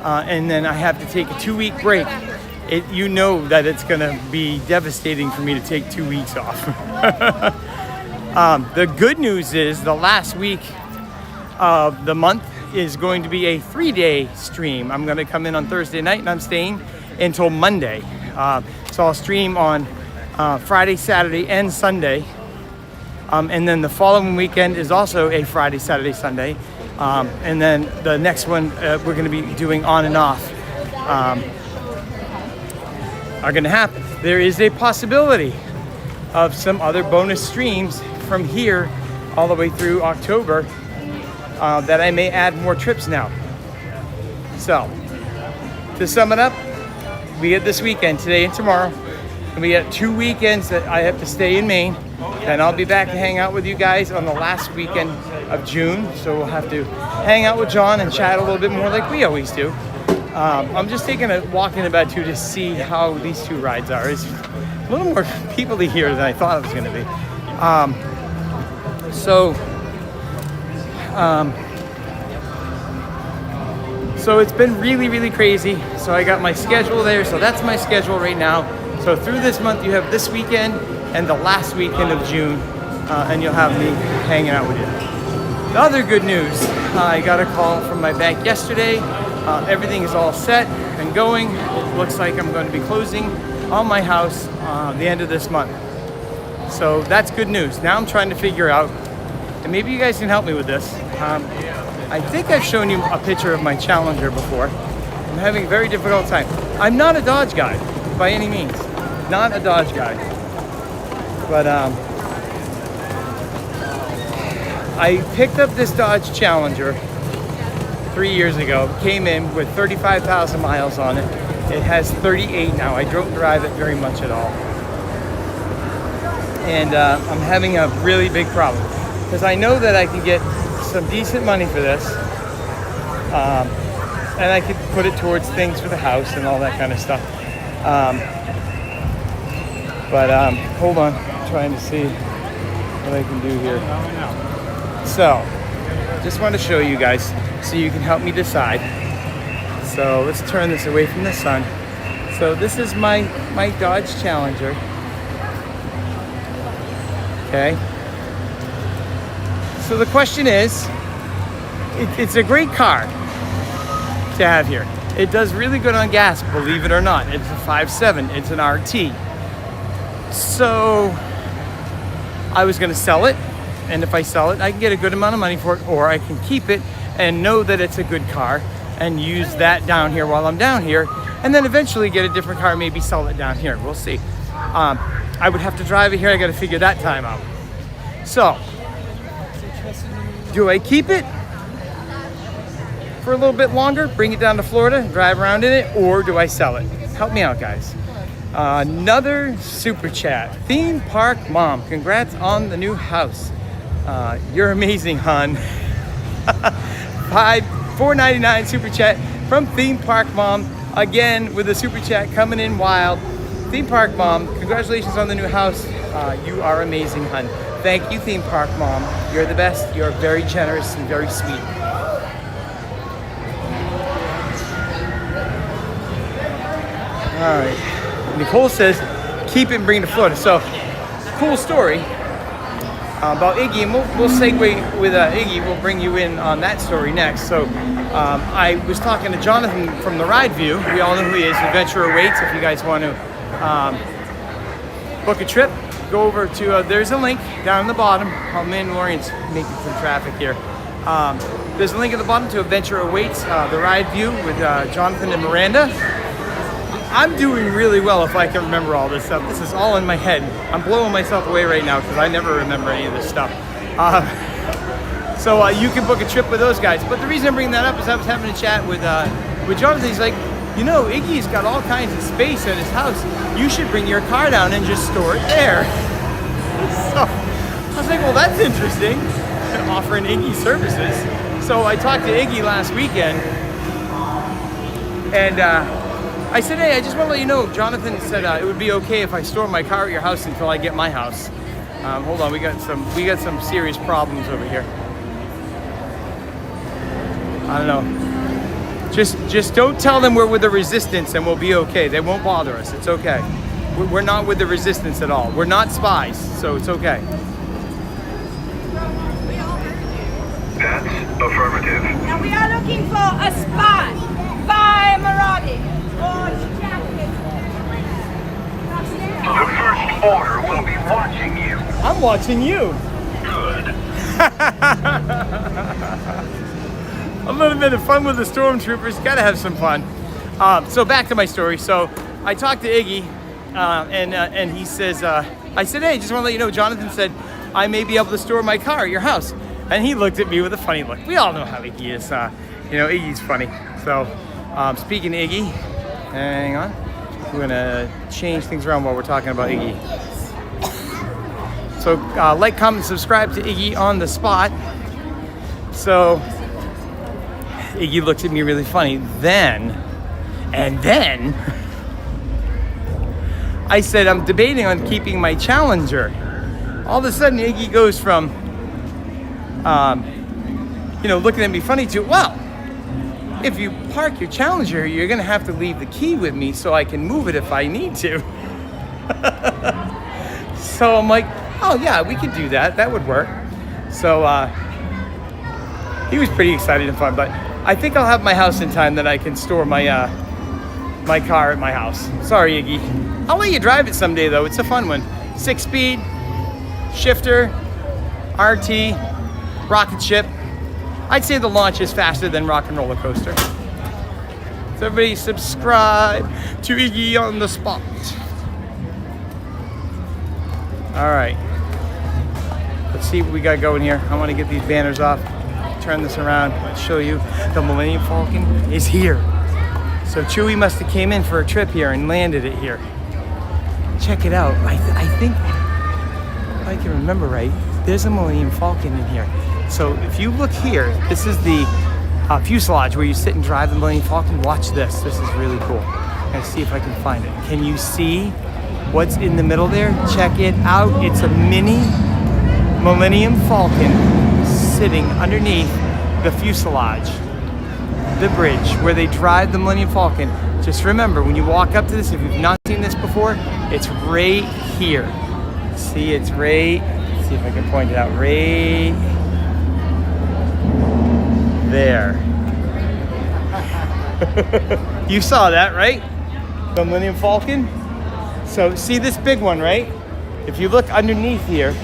and then I have to take a 2-week break. You know that it's gonna be devastating for me to take 2 weeks off. The good news is the last week of the month is going to be a 3-day stream. I'm gonna come in on Thursday night, and I'm staying until Monday. So I'll stream on Friday, Saturday, and Sunday. And then the following weekend is also a Friday, Saturday, Sunday. And then the next one we're going to be doing on and off are going to happen. There is a possibility of some other bonus streams from here all the way through October that I may add more trips now. So, to sum it up, we get this weekend, today and tomorrow. And we got 2 weekends that I have to stay in Maine. And I'll be back to hang out with you guys on the last weekend of June. So we'll have to hang out with John and chat a little bit more like we always do. I'm just taking a walk in Batu to see how these 2 rides are. It's a little more people-y here than I thought it was going to be. So it's been really crazy. So I got my schedule there. So that's my schedule right now. So through this month, you have this weekend and the last weekend of June, and you'll have me hanging out with you. The other good news, I got a call from my bank yesterday. Everything is all set and going. It looks like I'm going to be closing on my house the end of this month. So that's good news. Now I'm trying to figure out, and maybe you guys can help me with this. I think I've shown you a picture of my Challenger before. I'm having a very difficult time. I'm not a Dodge guy by any means. Not a Dodge guy. But I picked up this Dodge Challenger 3 years ago. Came in with 35,000 miles on it. It has 38 now. I don't drive it very much at all. And I'm having a really big problem. Because I know that I can get some decent money for this. And I could put it towards things for the house and all that kind of stuff. Hold on. I'm trying to see what I can do here. So, just want to show you guys so you can help me decide. So let's turn this away from the sun. So this is my Dodge Challenger. Okay. So the question is, it's a great car to have here. It does really good on gas, believe it or not. It's a 5.7, it's an RT. So I was gonna sell it, and if I sell it, I can get a good amount of money for it, or I can keep it and know that it's a good car and use that down here while I'm down here, and then eventually get a different car, maybe sell it down here. We'll see. I would have to drive it here. I got to figure that time out. So, do I keep it for a little bit longer, bring it down to Florida, drive around in it, or do I sell it? Help me out, guys. Another super chat. Theme Park Mom, congrats on the new house. You're amazing, hon. $4.99 super chat from Theme Park Mom. Again, with the super chat coming in wild. Theme Park Mom, congratulations on the new house. You are amazing, hun. Thank you, Theme Park Mom. You're the best. You're very generous and very sweet. All right. Nicole says, keep it and bring it to Florida. So, cool story about Iggy, and we'll segue with Iggy. We'll bring you in on that story next. So, I was talking to Jonathan from the Ride View. We all know who he is. Adventure Awaits. If you guys want to book a trip, go over to, there's a link down in the bottom. Oh, Mandalorian's making some traffic here. There's a link at the bottom to Adventure Awaits, the Ride View with Jonathan and Miranda. I'm doing really well if I can remember all this stuff. This is all in my head. I'm blowing myself away right now because I never remember any of this stuff. So you can book a trip with those guys. But the reason I'm bringing that up is I was having a chat with Jonathan. He's like, you know, Iggy's got all kinds of space at his house. You should bring your car down and just store it there. So I was like, well, that's interesting. Offering Iggy services. So I talked to Iggy last weekend, and I said, hey, I just want to let you know, Jonathan said it would be okay if I store my car at your house until I get my house. Hold on, we got some serious problems over here. I don't know. Just don't tell them we're with the resistance and we'll be okay. They won't bother us. It's okay. We're not with the resistance at all. We're not spies, so it's okay. That's affirmative. Now we are looking for a spy by Maradi. The First Order will be watching you. I'm watching you. Good. A little bit of fun with the stormtroopers. Gotta have some fun. So back to my story. So I talked to Iggy, and he says, I said, hey, just want to let you know, Jonathan said I may be able to store my car at your house. And he looked at me with a funny look. We all know how Iggy is. You know, Iggy's funny. So speaking of Iggy, hang on. We're gonna change things around while we're talking about Iggy. So like, comment, subscribe to Iggy on the spot. So Iggy looks at me really funny. Then I said I'm debating on keeping my Challenger. All of a sudden Iggy goes from you know, looking at me funny to, well, if you park your Challenger, you're gonna have to leave the key with me so I can move it if I need to. So I'm like, oh yeah, we could do that. That would work. So he was pretty excited and fun, but I think I'll have my house in time that I can store my my car at my house. Sorry, Iggy. I'll let you drive it someday though. It's a fun one. 6-speed, shifter, RT, rocket ship. I'd say the launch is faster than Rock and Roller Coaster. So everybody subscribe to Iggy on the spot. All right. Let's see what we got going here. I want to get these banners off. Turn this around. Let's show you the Millennium Falcon is here. So Chewie must have came in for a trip here and landed it here. Check it out. I think, if I can remember right, there's a Millennium Falcon in here. So if you look here, this is the fuselage where you sit and drive the Millennium Falcon. Watch this. This is really cool. I'm gonna see if I can find it. Can you see what's in the middle there? Check it out. It's a mini Millennium Falcon sitting underneath the fuselage, the bridge where they drive the Millennium Falcon. Just remember, when you walk up to this, if you've not seen this before, it's right here. See, it's right, let's see if I can point it out, right there. You saw that, right? The Millennium Falcon. So see this big one, right? If you look underneath here,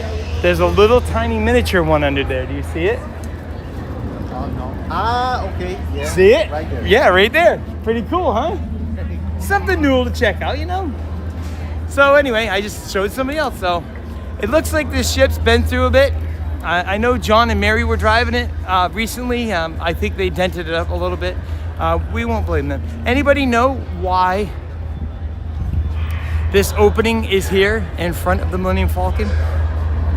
there's a little tiny miniature one under there. Do you see it? Ah, okay. Yeah. See it? Right there. Yeah, right there. Pretty cool, huh? Something new to check out, you know? So anyway, I just showed somebody else. So it looks like this ship's been through a bit. I know John and Mary were driving it recently. I think they dented it up a little bit. We won't blame them. Anybody know why this opening is here in front of the Millennium Falcon?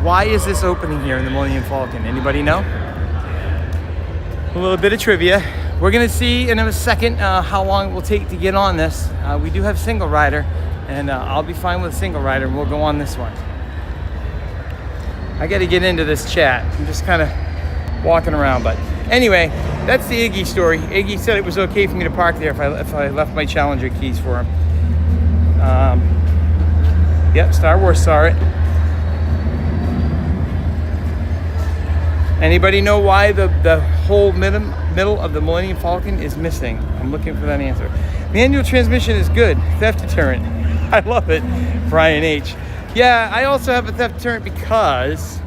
Why is this opening here in the Millennium Falcon? Anybody know? A little bit of trivia. We're gonna see in a second how long it will take to get on this. We do have single rider, and I'll be fine with single rider, and we'll go on this one. I gotta get into this chat. I'm just kind of walking around, but anyway, that's the Iggy story. Iggy said it was okay for me to park there if I left my Challenger keys for him. Yep, Star Wars saw it. Anybody know why the whole middle of the Millennium Falcon is missing? I'm looking for that answer. Manual transmission is good. Theft deterrent. I love it. Brian H. Yeah, I also have a theft deterrent because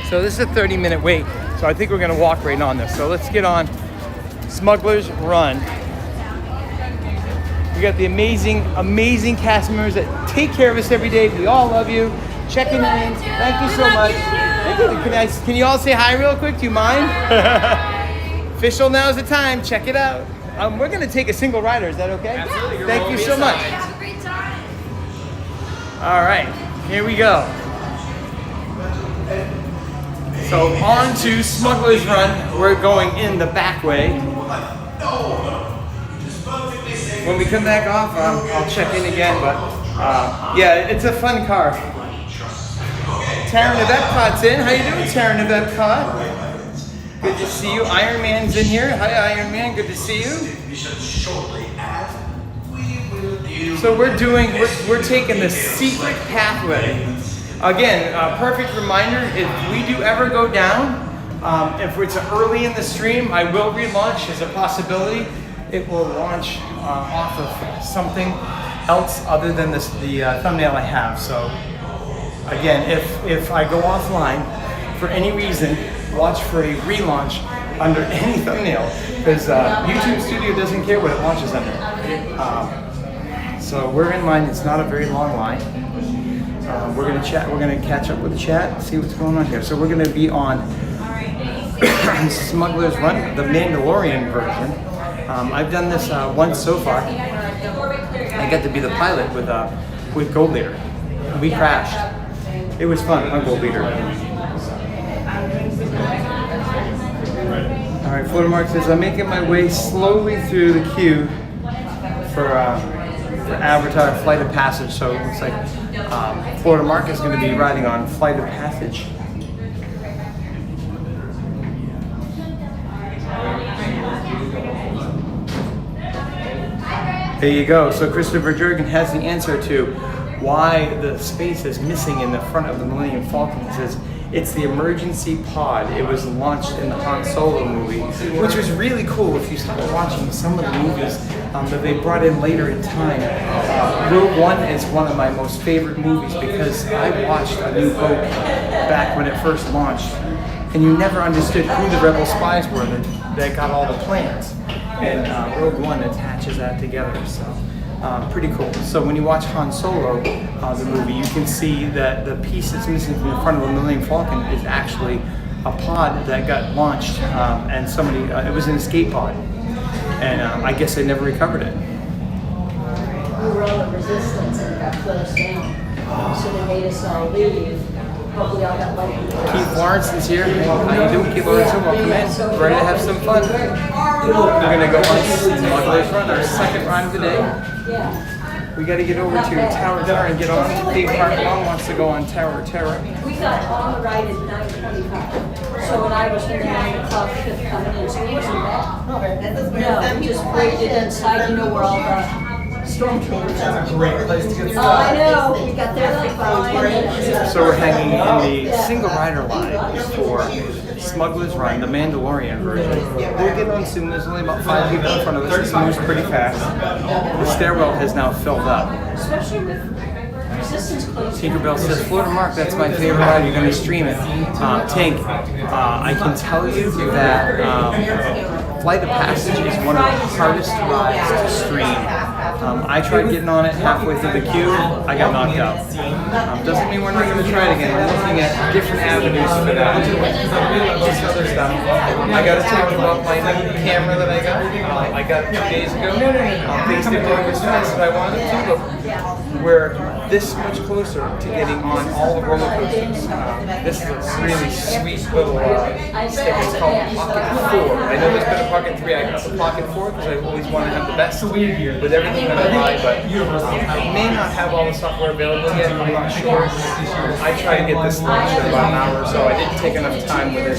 so this is a 30-minute wait. So I think we're gonna walk right on this. So let's get on Smugglers Run. We got the amazing cast members that take care of us every day. We all love you. Checking in. Thank you so much. Can you all say hi real quick? Do you mind? Official, now's the time. Check it out. We're going to take a single rider. Is that okay? Absolutely. Thank you so much. Have a great time. All right. Here we go. So on to Smugglers Run. We're going in the back way. When we come back off, I'll check in again. But yeah, it's a fun car. Taryn Epcot's in. How you doing, Taryn Epcot? Good to see you. Iron Man's in here. Hi, Iron Man. Good to see you. So we're taking the secret pathway. Again, a perfect reminder, if we do ever go down, if it's early in the stream, I will relaunch as a possibility. It will launch off of something else other than the thumbnail I have. So again, if I go offline for any reason, watch for a relaunch under any thumbnail, because YouTube Studio doesn't care what it launches under. So we're in line. It's not a very long line. We're gonna chat. We're gonna catch up with the chat, see what's going on here. So we're gonna be on Smugglers Run, the Mandolorian version. I've done this once so far. I got to be the pilot with Gold Leader. We crashed. It was fun on Gold Leader. All right, Florida Mark says, I'm making my way slowly through the queue for Avatar Flight of Passage. So it looks like Florida Mark is going to be riding on Flight of Passage. There you go. So Christopher Jurgen has the answer to why the space is missing in the front of the Millennium Falcon. He says it's the emergency pod. It was launched in the Han Solo movie, which was really cool. If you start watching some of the movies that they brought in later in time, Rogue One is one of my most favorite movies because I watched A New Hope back when it first launched, and you never understood who the rebel spies were that got all the plans. And Rogue One attaches that together, so pretty cool. So when you watch Han Solo, the movie, you can see that the piece that's missing from the front of the Millennium Falcon is actually a pod that got launched, and somebody, it was an escape pod, and I guess they never recovered it. We were on the resistance and got closed down, so they made us all leave. Hopefully all got lucky. Keith Lawrence is here. How you doing, Keith Lawrence? Welcome in. Ready to have some fun. We're gonna go on Smugglers Run, our second ride of the day. Yeah. We got to get over to Tower Terror and get on. Dave Park wants to go on Tower Terror. We got on the ride at 9:25. So when I was in the 9 o'clock shift coming in, so he wasn't back. No, he just waited inside, you know, where all the stormtroopers are. That's a great place to get Oh, I know. We got there for 5 minutes. So we're hanging in the single rider line for Smugglers Run, the Mandalorian version. We'll get on soon. There's only about 5 people in front of us. It moves pretty fast. The stairwell has now filled up. Especially with Tinkerbell says, Florida Mark, that's my favorite ride. You're going to stream it. Tink, I can tell you that Flight of Passage is one of the hardest rides to stream. I tried getting on it halfway through the queue. I got knocked out. Doesn't mean we're not going to try it again. We're looking at different avenues for that. Just other stuff. I got to talk about my new camera that I got. I got it 2 days ago. Things didn't go as fast as I wanted to, but we're this much closer to getting on all the roller coasters. This is a really sweet little stick. It's called Pocket 4. I know there's been a Pocket 3. I got the Pocket 4 because I always want to have the best with everything that I buy, but it may not have all the software available yet. I'm not sure. I tried to get this launched in about an hour or so. I didn't take enough time with it.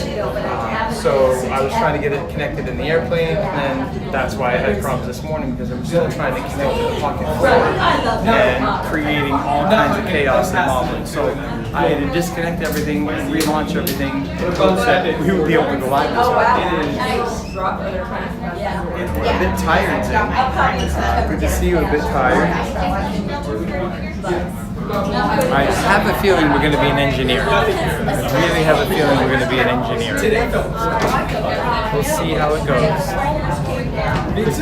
So I was trying to get it connected in the airplane, and that's why I had problems this morning because I was still trying to connect to the Pocket 4 and creating all kinds of chaos and modeling. So I had to disconnect everything and relaunch everything in hopes that we would be able to go live this week. We're a bit tired today. Good to see you a bit tired. I have a feeling we're going to be an engineer. I really have a feeling we're going to be an engineer. We'll see how it goes. Because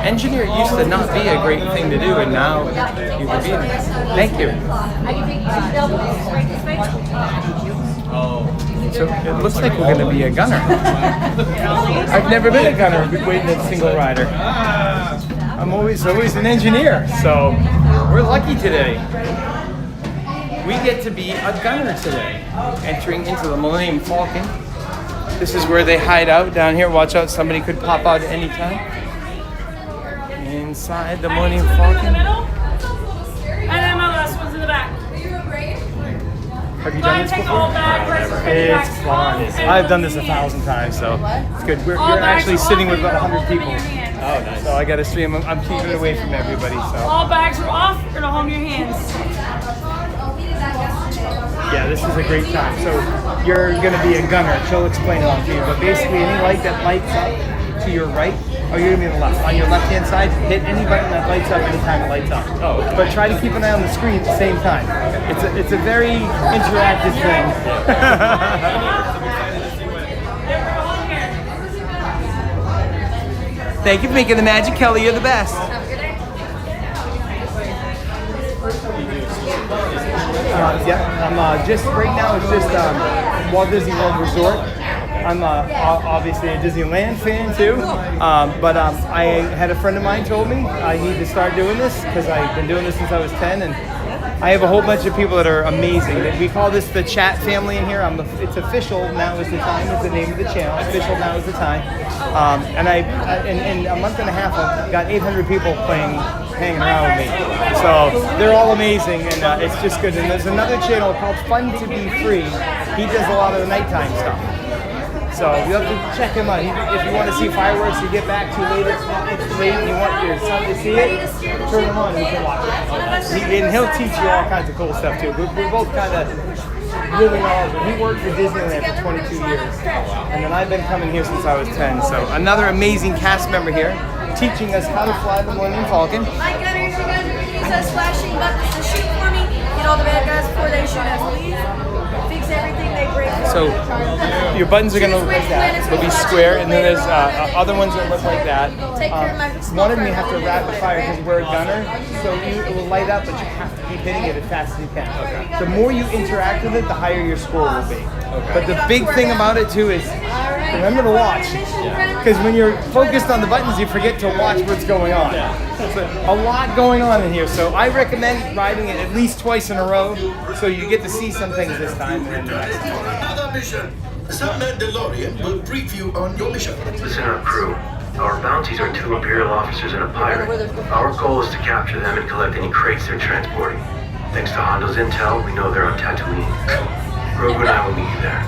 engineer used to not be a great thing to do, and now you can be it. Thank you. So it looks like we're going to be a gunner. I've never been a gunner waiting at single rider. I'm always an engineer, so we're lucky today. We get to be a gunner today, entering into the Millennium Falcon. This is where they hide out down here. Watch out, somebody could pop out at any time. Inside the Millennium Falcon. And then my last one's in the back. Have you done this before? It's fun. I've done this 1,000 times, so it's good. You're actually sitting with about 100 people. Oh, nice. So I got to stream. I'm keeping it away from everybody. So all bags are off. You're gonna hold your hands. Yeah, this is a great time. So you're gonna be a gunner. She'll explain it all to you. But basically, any light that lights up to your right, you're gonna be on the left. On your left-hand side, hit any button that lights up anytime it lights up. Oh, okay. But try to keep an eye on the screen at the same time. It's a very interactive thing. Thank you for making the magic, Kelly. You're the best. I'm just right now. It's just Walt Disney World Resort. I'm obviously a Disneyland fan too, but I had a friend of mine told me I need to start doing this because I've been doing this since I was 10, and I have a whole bunch of people that are amazing. We call this the chat family in here. It's official now is the time is the name of the channel. Official now is the time, and in a month and a half I've got 800 people hanging around with me. So they're all amazing, and it's just good. And there's another channel called Fun to Be Free. He does a lot of the nighttime stuff. So you have to check him out. If you want to see fireworks, you get back too late, it's late, and you want your son to see it, turn him on and you can watch it. And he'll teach you all kinds of cool stuff too. We're both kind of living ours. He worked for Disneyland for 22 years. And then I've been coming here since I was 10. So another amazing cast member here, teaching us how to fly the Millennium Falcon. My gunners, you guys are going to use those flashing buttons to shoot for me. Get all the bad guys before they shoot us, please. Fix everything they break. So your buttons are going to look like that. They'll be square, and then there's other ones that look like that. One of them you have to rapid fire because we're a gunner, so it will light up, but you have to keep hitting it as fast as you can. Okay. The more you interact with it, the higher your score will be. Okay. But the big thing about it too is remember to watch, because when you're focused on the buttons, you forget to watch what's going on. There's a lot going on in here, so I recommend riding it at least twice in a row, so you get to see some things this time and then the next time. Another mission. Some Mandolorian will brief you on your mission. Listen up, crew. Our bounties are 2 Imperial officers and a pirate. Our goal is to capture them and collect any crates they're transporting. Thanks to Hondo's intel, we know they're on Tatooine. Grogu and I will meet you there.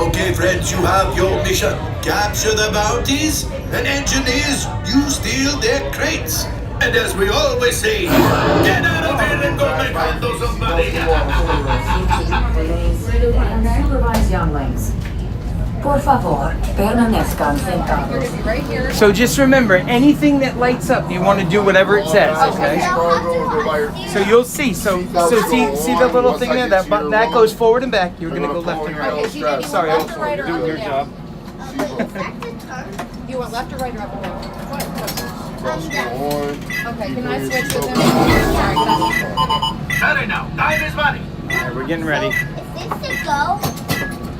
Okay, friends, you have your mission. Capture the bounties, and engineers, you steal their crates. And as we always say, get out of here and go make Hondo some money. Improvise younglings. Por favor, permanezcan sentados. Right here. So just remember, anything that lights up, you want to do whatever it says, okay? So you'll see. So see the little thing there? That goes forward and back. You're gonna go left and right. Sorry, I'm doing your job. You want left or right or up or down? Okay, can I Okay, switch with him? Sorry, Better now. Time is money. All right, we're getting ready. Is this to go?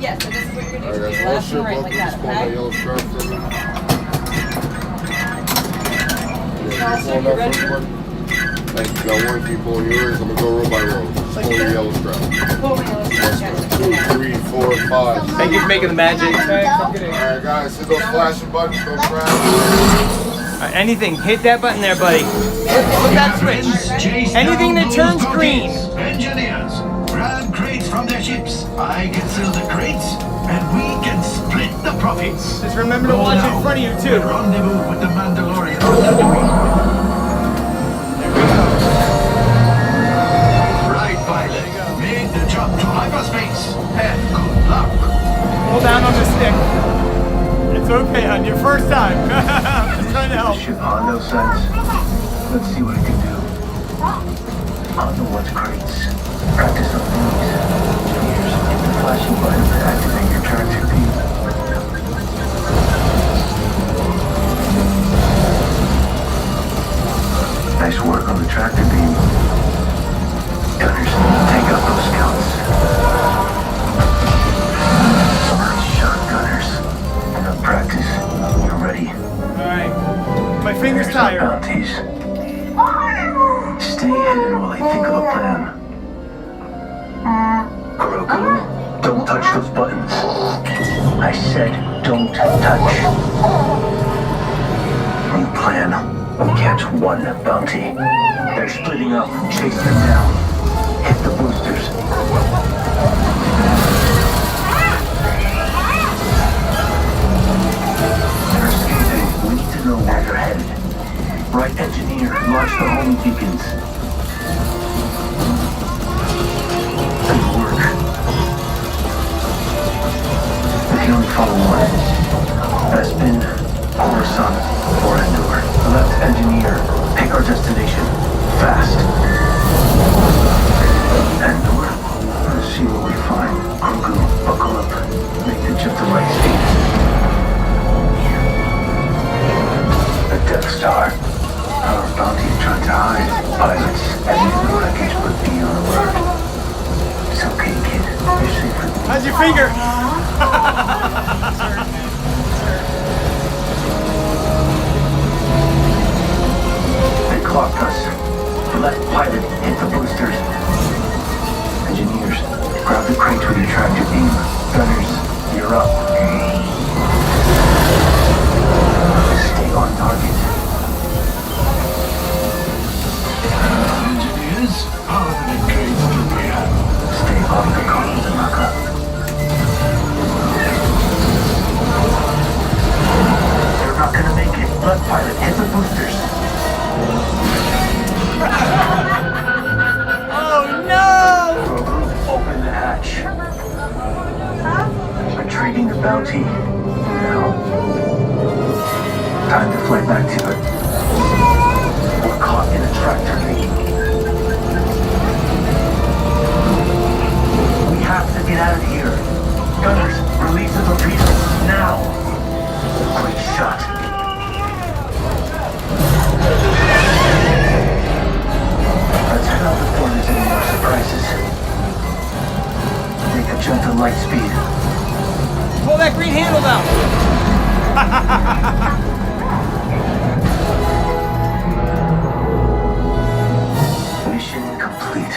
yes, so this is what you're gonna do. Alright, guys, Left and right pull like that, my okay? yellow scarf for me. Charleston, you ready? Thank you. Now one, keep pulling yours. I'm gonna go row by row. Just pull your yellow strap. Pull my yellow strap. 2, 3, 4, 5. Thank you for making the magic. Alright guys, hit those flashing buttons, go grab. Anything, hit that button there, buddy. Flip that switch. Anything that turns green. Engineers, grab crates from their ships. I can sell the crates, and we can split the profits. Just remember to watch in front of you too. Rendezvous with the Mandolorian on Tatooine. Right, pilot. Make the jump to hyperspace, and good luck. Hold down on the stick. It's okay, hon. Your first time. I'm just trying to help. Ship Hondo sends. Let's see what it can do. Hondo wants crates. Practice on these. Here's the flashing button to activate your tractor beam. Nice work on the tractor beam. Gunners, take out those scouts. Nice shot, gunners. Enough practice. You're ready. Alright. My finger's Here's our tired. bounties. Stay hidden while I think of a plan. Grogu, don't touch those buttons. I said don't touch. New plan. Catch one bounty. They're splitting up. Chase them down. Hit the boosters. They're escaping. We need to know where they're headed. Right, engineer. Launch the homing beacons. Good work. We can only follow one. Bespin, Coruscant, or Endor. Left, engineer. Pick our destination. Fast. Endor. Let's see what we find. Grogu, buckle up. Make the jump to light speed. The Death Star. Our bounty is trying to hide. Pilots, heading to the wreckage, but be on alert. It's okay, kid. You're safe with me. How's your finger? They clocked us. Left pilot, hit the boosters. Engineers, grab the crate with your tractor beam. Gunners, you're up. Stay on target. Engineers, how many crates do we have? Stay off the columns, Maka. They're not gonna make it. Left pilot, hit the boosters. Oh no! Grogu, open the hatch. Retrieving the bounty. Now. Time to fly back to it. We're caught in a tractor beam. We have to get out of here. Gunners, release the torpedoes now. Great shot. Let's head out before there's any more surprises. Make a jump to light speed. Pull that green handle down. Mission complete.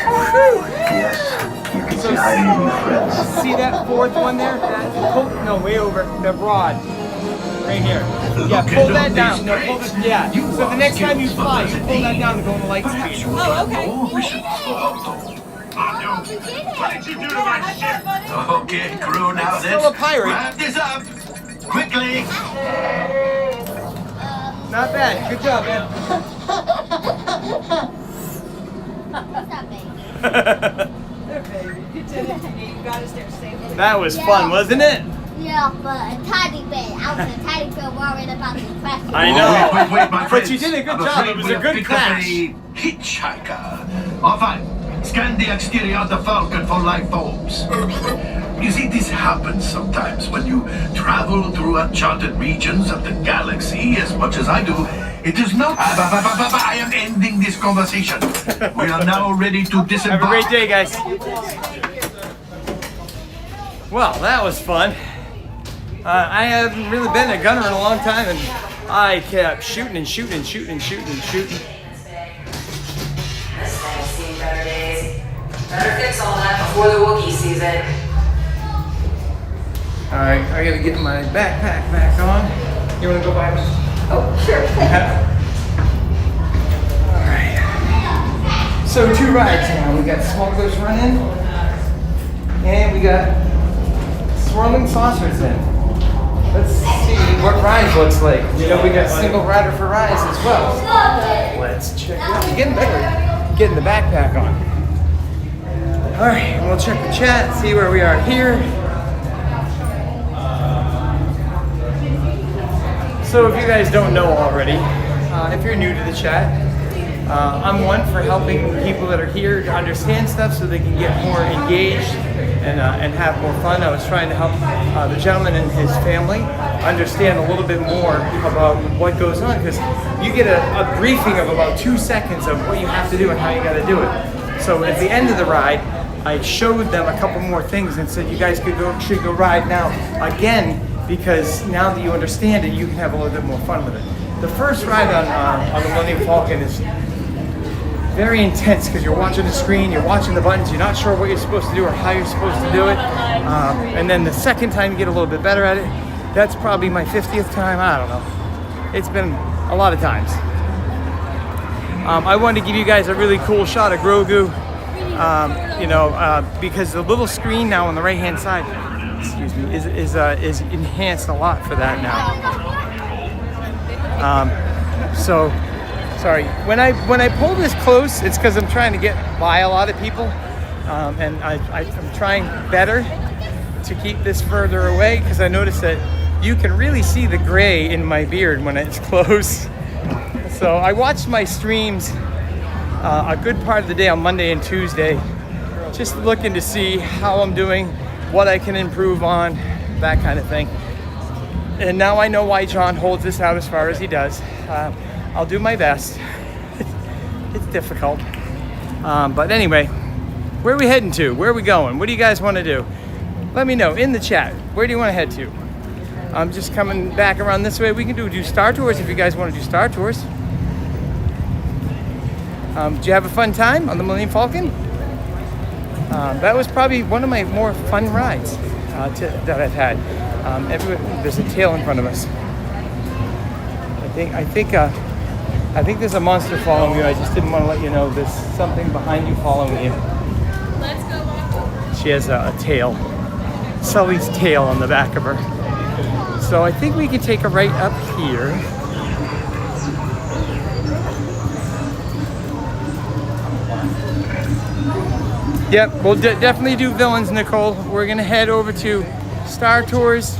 Yes, you can say hi to your new friends. See that fourth one there? No, way over. The broad. Right here. Yeah, pull that down. No, pull this. Yeah. So the next time you fly, you pull that down to go into light speed. Oh, okay. What did you do to my ship? Okay, crew, now then. Still a pirate. Wrap this up. Quickly. Not bad. Good job, man. There, baby. You did it. You got us there safely. That was fun, wasn't it? Yeah. off a tiny bit. I was a tiny bit worried about the crash. I know. Wait, my But friends. you did a good I'm job. afraid It was we a have good picked up crash. a hitchhiker. Oh, fine. Scan the exterior of the Falcon for light bulbs. You see, this happens sometimes when you travel through uncharted regions of the galaxy as much as I do. It is not. I am ending this conversation. We are now ready to disembark. Have a great day, guys. Well, that was fun. I haven't really been a gunner in a long time, and I kept shooting and shooting and shooting and shooting and shooting. This thing's seen better days. Better fix all that before the Wookiee season. All right, I gotta get my backpack back on. You wanna go by me? Oh, sure. All right. So 2 rides now. We got Smugglers running, and we got Swirling Saucers in. Let's see what Rise looks like. You know, we got single rider for Rise as well. Let's check it out. You're getting better. Getting the backpack on. All right, and we'll check the chat, see where we are here. So if you guys don't know already, if you're new to the chat, I'm one for helping people that are here to understand stuff so they can get more engaged and have more fun. I was trying to help the gentleman and his family understand a little bit more about what goes on, because you get a briefing of about 2 seconds of what you have to do and how you got to do it. So at the end of the ride, I showed them a couple more things and said, you guys should go ride now again, because now that you understand it, you can have a little bit more fun with it. The first ride on the Millennium Falcon is very intense because you're watching the screen, you're watching the buttons, you're not sure what you're supposed to do or how you're supposed to do it. And then the second time you get a little bit better at it. That's probably my 50th time, I don't know. It's been a lot of times. I wanted to give you guys a really cool shot of Grogu, because the little screen now on the right-hand side, excuse me, is enhanced a lot for that now. So, sorry. When I pull this close, it's because I'm trying to get by a lot of people, and I'm trying better to keep this further away, because I noticed that you can really see the gray in my beard when it's close. So I watched my streams a good part of the day on Monday and Tuesday, just looking to see how I'm doing, what I can improve on, that kind of thing. And now I know why John holds this out as far as he does. I'll do my best. It's difficult. But anyway, where are we heading to? Where are we going? What do you guys want to do? Let me know in the chat. Where do you want to head to? I'm just coming back around this way. We can do Star Tours if you guys want to do Star Tours. Did you have a fun time on the Millennium Falcon? That was probably one of my more fun rides that I've had. There's a tail in front of us. I think there's a monster following you. I just didn't want to let you know there's something behind you following you. Let's go. She has a tail. Sully's tail on the back of her. So I think we can take a right up here. Yep, we'll definitely do villains, Nicole. We're gonna head over to Star Tours.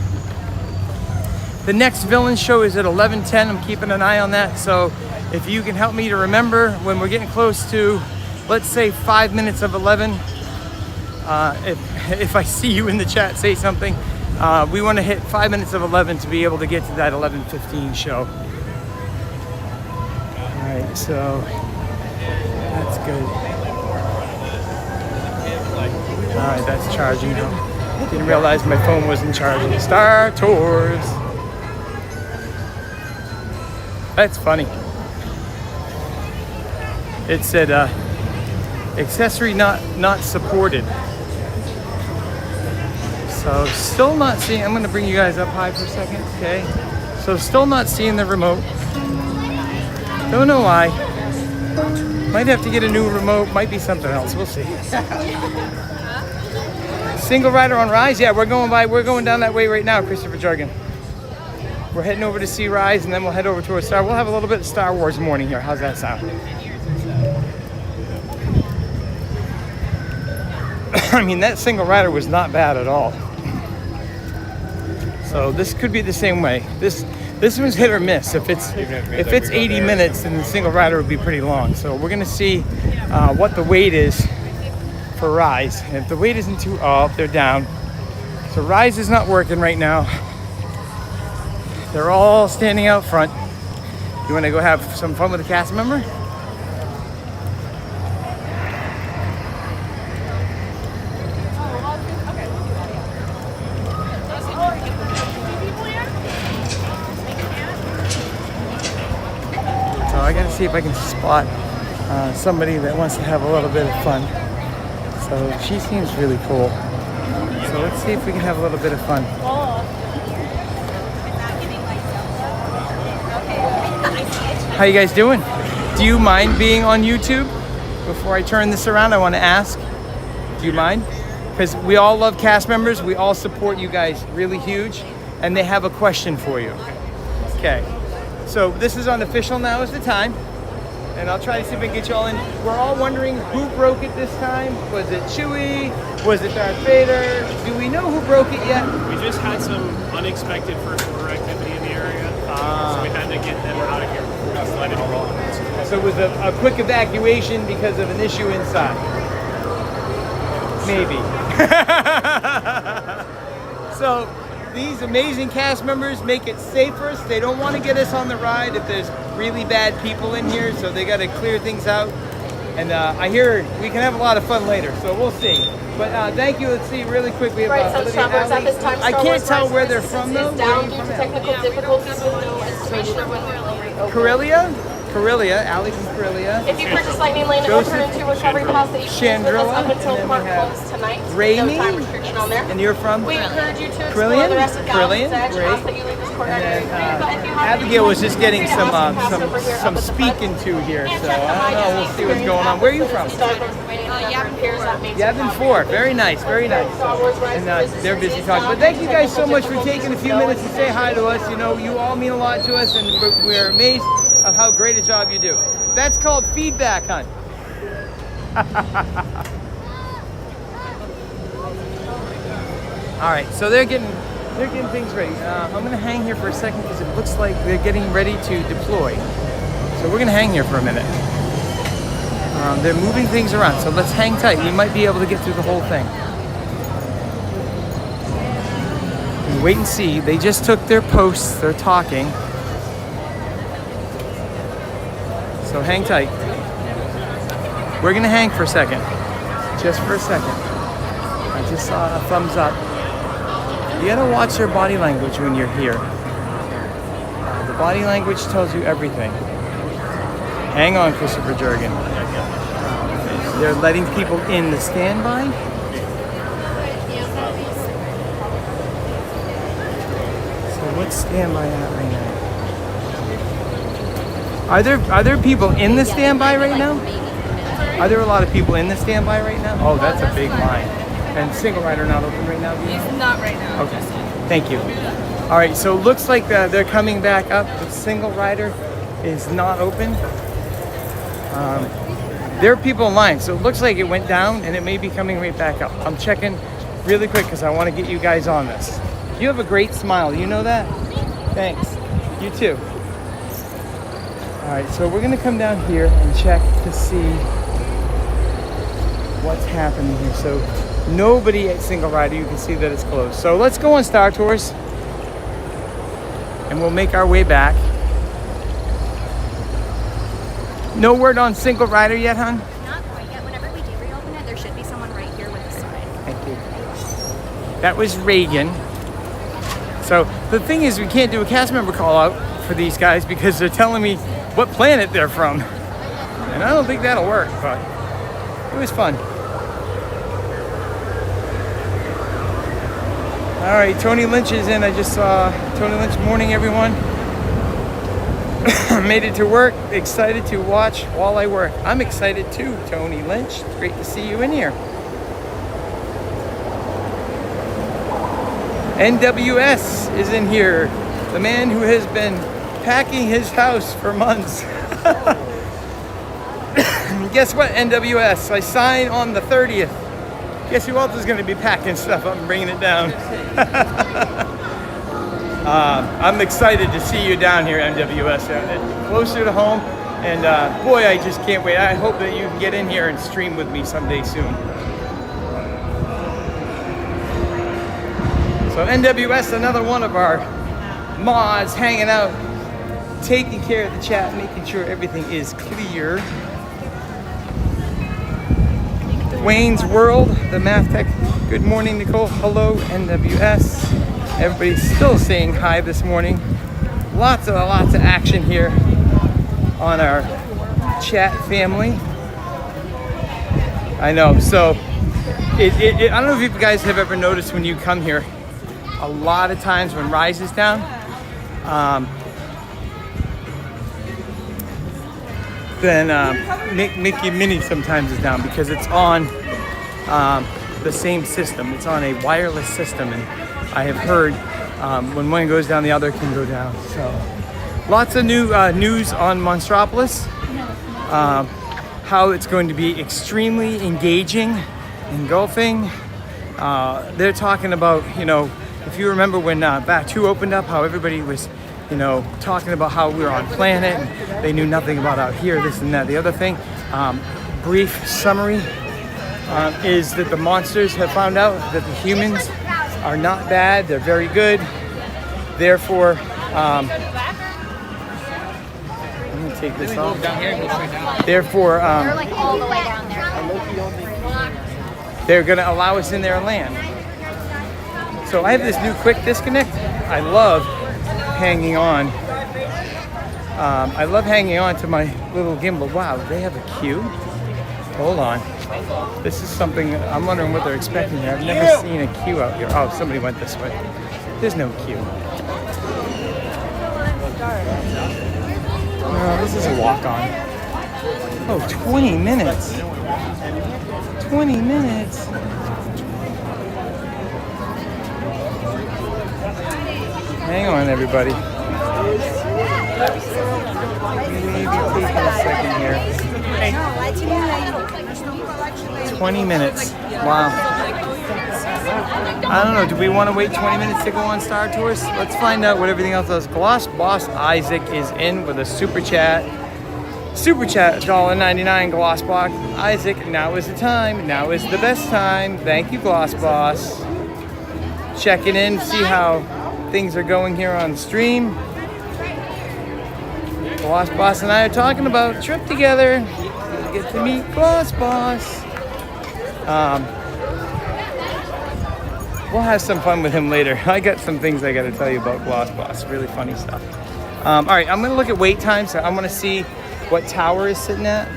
The next villain show is at 11:10. I'm keeping an eye on that. So if you can help me to remember when we're getting close to, let's say 5 minutes of 11, if I see you in the chat, say something. We want to hit 5 minutes of 11 to be able to get to that 11:15 show. All right, so that's good. All right, that's charging now. Didn't realize my phone wasn't charging. Star Tours. That's funny. It said accessory not supported. So still not seeing, I'm gonna bring you guys up high for a second, okay? So still not seeing the remote. Don't know why. Might have to get a new remote, might be something else, we'll see. Single rider on Rise? Yeah, we're going down that way right now, Christopher Jargon. We're heading over to see Rise, and then we'll head over to we'll have a little bit of Star Wars morning here. How's that sound? I mean, that single rider was not bad at all. So this could be the same way. This one's hit or miss. If it's 80 minutes, then the single rider would be pretty long. So we're gonna see what the wait is for Rise. And if the wait isn't too they're down. So Rise is not working right now. They're all standing out front. You wanna go have some fun with a cast member? So I gotta see if I can spot somebody that wants to have a little bit of fun. So she seems really cool. So let's see if we can have a little bit of fun. How you guys doing? Do you mind being on YouTube? Before I turn this around, I want to ask, do you mind? Because we all love cast members. We all support you guys really huge. And they have a question for you. Okay. So this is unofficial now is the time. And I'll try to see if I can get you all in. We're all wondering who broke it this time. Was it Chewie? Was it Darth Vader? Do we know who broke it yet? We just had some unexpected first order activity in the area. So we had to get them out of here. Just let it roll. So it was a quick evacuation because of an issue inside. Maybe. So these amazing cast members make it safer. They don't want to get us on the ride if there's really bad people in here, so they got to clear things out. And I hear we can have a lot of fun later, so we'll see. But thank you. Let's see really quick. We have Travelers at this time, I can't tell where they're from though. Down due to technical difficulties with no information of when we will reopen. Corellia, Allie from Corellia. If you purchase Lightning Lane, it will turn into a recovery pass that you can use with us up until park closed tonight. Rainy. No time restriction on there. And you're from? We encourage you to explore the rest of Galaxy's Edge. Ask that you leave this corner area free, but if you have Abigail was just getting some speaking to here, so I don't know. We'll see what's going on. Where are you from? Yavin 4. Very nice, very nice. And they're busy talking. But thank you guys so much for taking a few minutes to say hi to us. You know, you all mean a lot to us, and we're amazed of how great a job you do. That's called feedback, hon. All right, so they're getting things ready. I'm gonna hang here for a second because it looks like they're getting ready to deploy. So we're gonna hang here for a minute. They're moving things around, so let's hang tight. We might be able to get through the whole thing. And wait and see. They just took their posts. They're talking. So hang tight. We're gonna hang for a second. Just for a second. I just saw a thumbs up. You gotta watch their body language when you're here. The body language tells you everything. Hang on, Christopher Jurgen. They're letting people in the standby. So what's standby at right now? Are there people in the standby right now? Are there a lot of people in the standby right now? Oh, that's a big line. And single rider not open right now? He's not right now. Okay, thank you. All right, so it looks like they're coming back up. The single rider is not open. There are people in line, so it looks like it went down and it may be coming right back up. I'm checking really quick because I want to get you guys on this. You have a great smile, you know that? Thanks. You too. All right, so we're gonna come down here and check to see what's happening here. So nobody at single rider, you can see that it's closed. So let's go on Star Tours and we'll make our way back. No word on single rider yet, hon? Not quite yet. Whenever we do reopen it, there should be someone right here with the sign. Thank you. That was Reagan. So the thing is, we can't do a cast member call out for these guys because they're telling me what planet they're from. And I don't think that'll work, but it was fun. All right, Tony Lynch is in. I just saw Tony Lynch. Morning, everyone. Made it to work. Excited to watch while I work. I'm excited too, Tony Lynch. Great to see you in here. NWS is in here. The man who has been packing his house for months. Guess what, NWS? I sign on the 30th. Guess who else is going to be packing stuff up and bringing it down? I'm excited to see you down here, MWS, closer to home. And boy, I just can't wait. I hope that you can get in here and stream with me someday soon. So NWS, another one of our mods hanging out, taking care of the chat, making sure everything is clear. Wayne's World, the Math Tech. Good morning, Nicole. Hello, NWS. Everybody's still saying hi this morning. Lots of action here on our chat family. I know. So, I don't know if you guys have ever noticed when you come here, a lot of times when Rise is down, then Mickey Minnie sometimes is down because it's on the same system. It's on a wireless system, and I have heard when one goes down, the other can go down. So lots of new news on Monstropolis. How it's going to be extremely engaging, engulfing. They're talking about, if you remember when Batu opened up, how everybody was, talking about how we were on planet and they knew nothing about out here, this and that. The other thing, brief summary, is that the monsters have found out that the humans are not bad, they're very good. Therefore, I'm gonna take this off. Therefore, They're like all the way down there. they're gonna allow us in their land. So I have this new quick disconnect. I love hanging on. I love hanging on to my little gimbal. Wow, they have a queue. Hold on. This is something, I'm wondering what they're expecting here. I've never seen a queue out here. Oh, somebody went this way. There's no queue. No, this is a walk-on. Oh, 20 minutes. 20 minutes. Hang on, everybody. Maybe taking a second here. 20 minutes. Wow. I don't know. Do we want to wait 20 minutes to go on Star Tours? Let's find out what everything else does. Gloss Boss Isaac is in with a super chat. Super chat, $1.99. Gloss Boss Isaac. Now is the time. Now is the best time. Thank you, Gloss Boss. Checking in, see how things are going here on the stream. Gloss Boss and I are talking about a trip together. We get to meet Gloss Boss. We'll have some fun with him later. I got some things I got to tell you about Gloss Boss. Really funny stuff. All right, I'm going to look at wait times. So I'm going to see what tower is sitting at.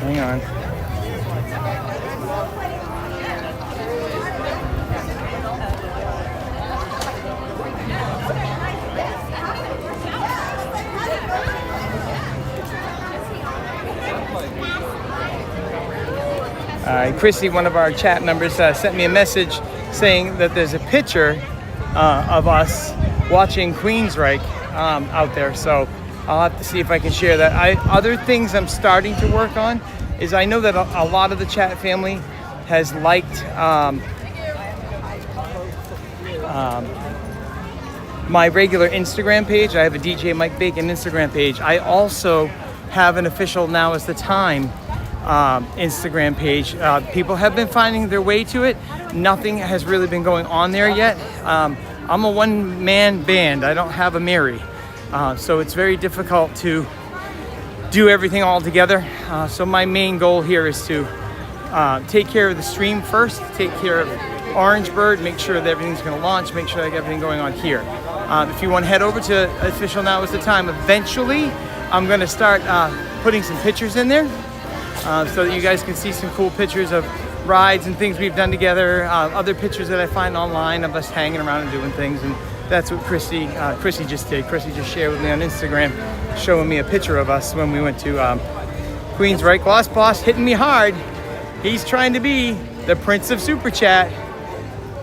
Hang on. Chrissy, one of our chat members, sent me a message saying that there's a picture of us watching Queensryche out there. So I'll have to see if I can share that. Other things I'm starting to work on is I know that a lot of the chat family has liked my regular Instagram page. I have a DJ Mike Bacon Instagram page. I also have an official Now Is the Time Instagram page. People have been finding their way to it. Nothing has really been going on there yet. I'm a one-man band. I don't have a Mary. So it's very difficult to do everything all together. So my main goal here is to take care of the stream first, take care of Orangebird, make sure that everything's going to launch, make sure I got everything going on here. If you want to head over to official Now Is the Time, eventually I'm going to start putting some pictures in there so that you guys can see some cool pictures of rides and things we've done together, other pictures that I find online of us hanging around and doing things. And that's what Chrissy just did. Chrissy just shared with me on Instagram, showing me a picture of us when we went to Queensryche. Gloss Boss hitting me hard. He's trying to be the Prince of Super Chat.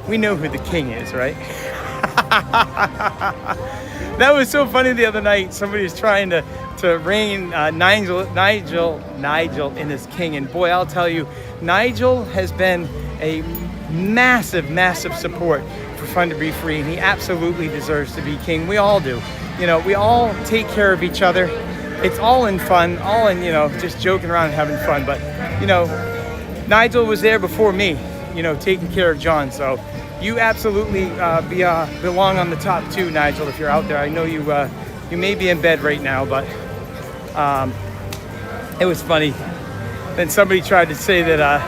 We know who the king is, right? That was so funny the other night. Somebody was trying to rein Nigel in as king, and boy, I'll tell you, Nigel has been a massive support for Fun to Be Free, and he absolutely deserves to be king. We all do. You know, we all take care of each other. It's all in fun, all in, you know, just joking around and having fun. But, you know, Nigel was there before me, you know, taking care of John. So you absolutely belong on the top 2, Nigel, if you're out there. I know you may be in bed right now, but it was funny. Then somebody tried to say that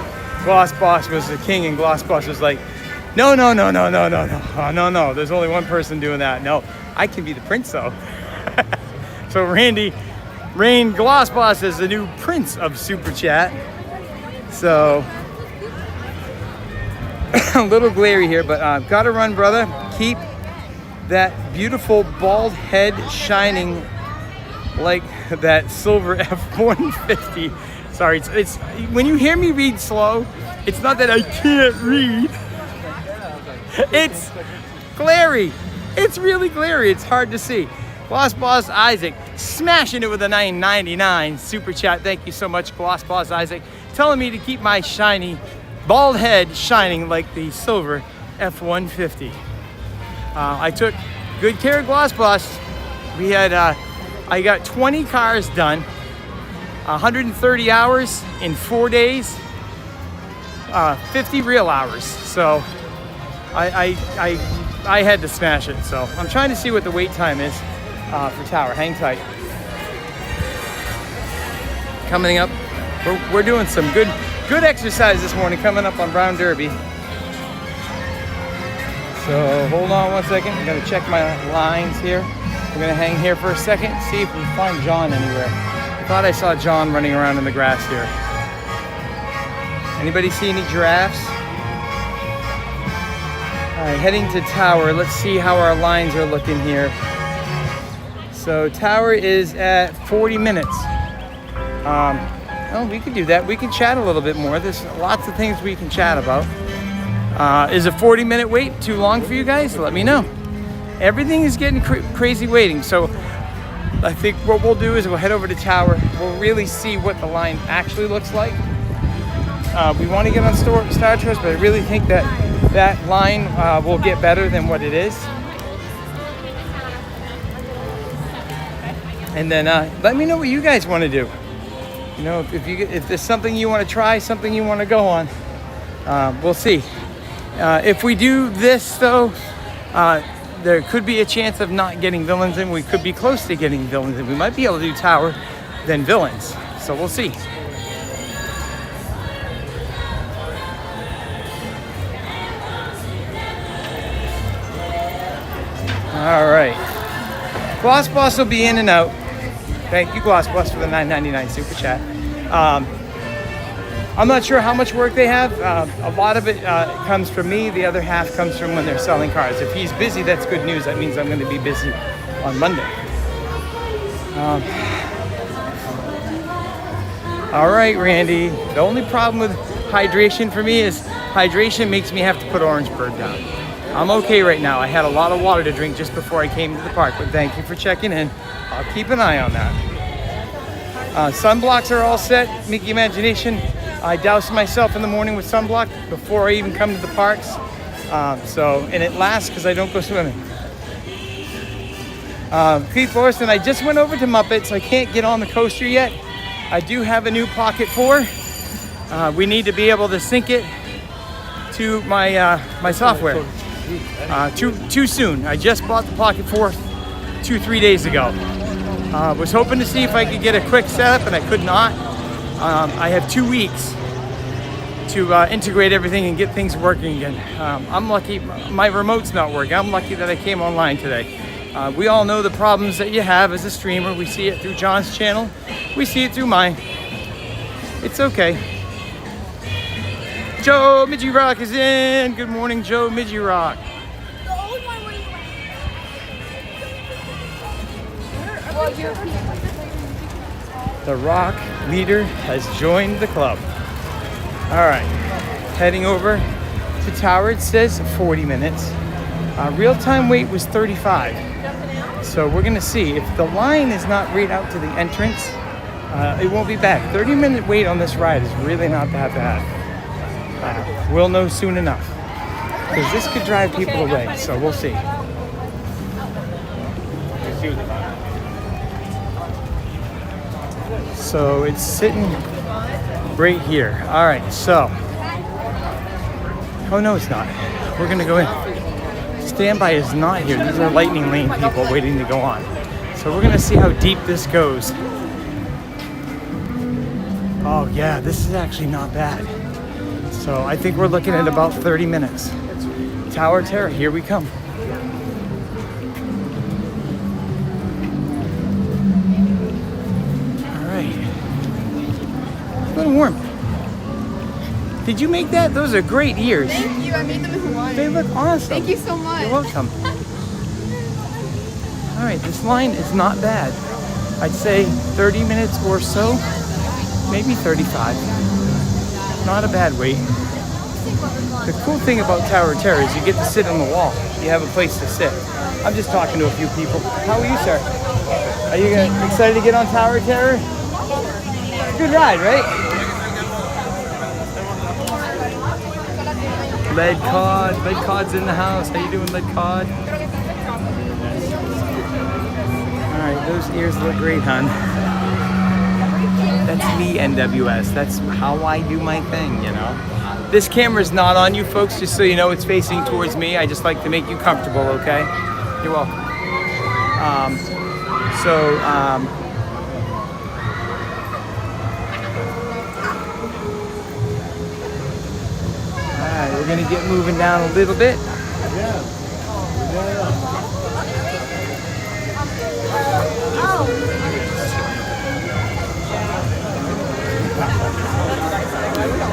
Gloss Boss was the king, and Gloss Boss was like, no. There's only one person doing that. No, I can be the prince, though. So Rain Gloss Boss is the new prince of Super Chat. So a little glary here, but gotta run, brother. Keep that beautiful bald head shining like that silver F-150. Sorry, it's when you hear me read slow, it's not that I can't read. It's glary. It's really glary. It's hard to see. Gloss Boss Isaac smashing it with a $9.99 super chat. Thank you so much, Gloss Boss Isaac, telling me to keep my shiny bald head shining like the silver F-150. I took good care of Gloss Boss. We had I got 20 cars done, 130 hours in 4 days, 50 real hours. So I had to smash it. So I'm trying to see what the wait time is for Tower. Hang tight. Coming up, we're doing some good exercise this morning coming up on Brown Derby. So hold on one second. I'm gonna check my lines here. We're gonna hang here for a second, see if we can find John anywhere. I thought I saw John running around in the grass here. Anybody see any giraffes? All right, heading to Tower. Let's see how our lines are looking here. So Tower is at 40 minutes. Oh, we could do that. We can chat a little bit more. There's lots of things we can chat about. Is a 40-minute wait too long for you guys? Let me know. Everything is getting crazy waiting. So I think what we'll do is we'll head over to Tower. We'll really see what the line actually looks like. We want to get on Star Tours, but I really think that line will get better than what it is. And then let me know what you guys want to do. You know, if there's something you want to try, something you want to go on, we'll see. If we do this, though, there could be a chance of not getting villains in. We could be close to getting villains in. We might be able to do Tower, then villains. So we'll see. All right. Gloss Boss will be in and out. Thank you, Gloss Boss, for the $9.99 super chat. I'm not sure how much work they have. A lot of it comes from me. The other half comes from when they're selling cars. If he's busy, that's good news. That means I'm going to be busy on Monday. All right, Randy. The only problem with hydration for me is hydration makes me have to put Orangeburg down. I'm okay right now. I had a lot of water to drink just before I came to the park, but thank you for checking in. I'll keep an eye on that. Sunblocks are all set. Mickey Imagination. I douse myself in the morning with sunblock before I even come to the parks. And it lasts because I don't go swimming. Keith Lawson, I just went over to Muppets. I can't get on the coaster yet. I do have a new Pocket 4. We need to be able to sync it to my my software. Too soon. I just bought the Pocket 4 2-3 days ago. Was hoping to see if I could get a quick setup, and I could not. I have 2 weeks to integrate everything and get things working again. I'm lucky my remote's not working. I'm lucky that I came online today. We all know the problems that you have as a streamer. We see it through John's channel. We see it through mine. It's okay. Joe Midgie Rock is in. Good morning, Joe Midgie Rock. The Rock leader has joined the club. All right, heading over to Tower. It says 40 minutes. Real-time wait was 35. So we're gonna see if the line is not right out to the entrance. It won't be bad. 30-minute wait on this ride is really not that bad. We'll know soon enough. Because this could drive people away, so we'll see. So it's sitting right here. All right, so. Oh no, it's not. We're gonna go in. Standby is not here. These are lightning lane people waiting to go on. So we're gonna see how deep this goes. Oh yeah, this is actually not bad. So I think we're looking at about 30 minutes. Tower of Terror, here we come. All right. A little warm. Did you make that? Those are great ears. Thank you. I made them in Hawaii. They look awesome. Thank you so much. You're welcome. All right, this line is not bad. I'd say 30 minutes or so, maybe 35. Not a bad wait. The cool thing about Tower of Terror is you get to sit on the wall. You have a place to sit. I'm just talking to a few people. How are you, sir? Are you excited to get on Tower of Terror? Good ride, right? Lead Cod's in the house. How you doing, Lead Cod? All right, those ears look great, hon. That's me, NWS. That's how I do my thing, you know. This camera's not on you folks, just so you know it's facing towards me. I just like to make you comfortable, okay? You're welcome. Alright, we're gonna get moving down a little bit.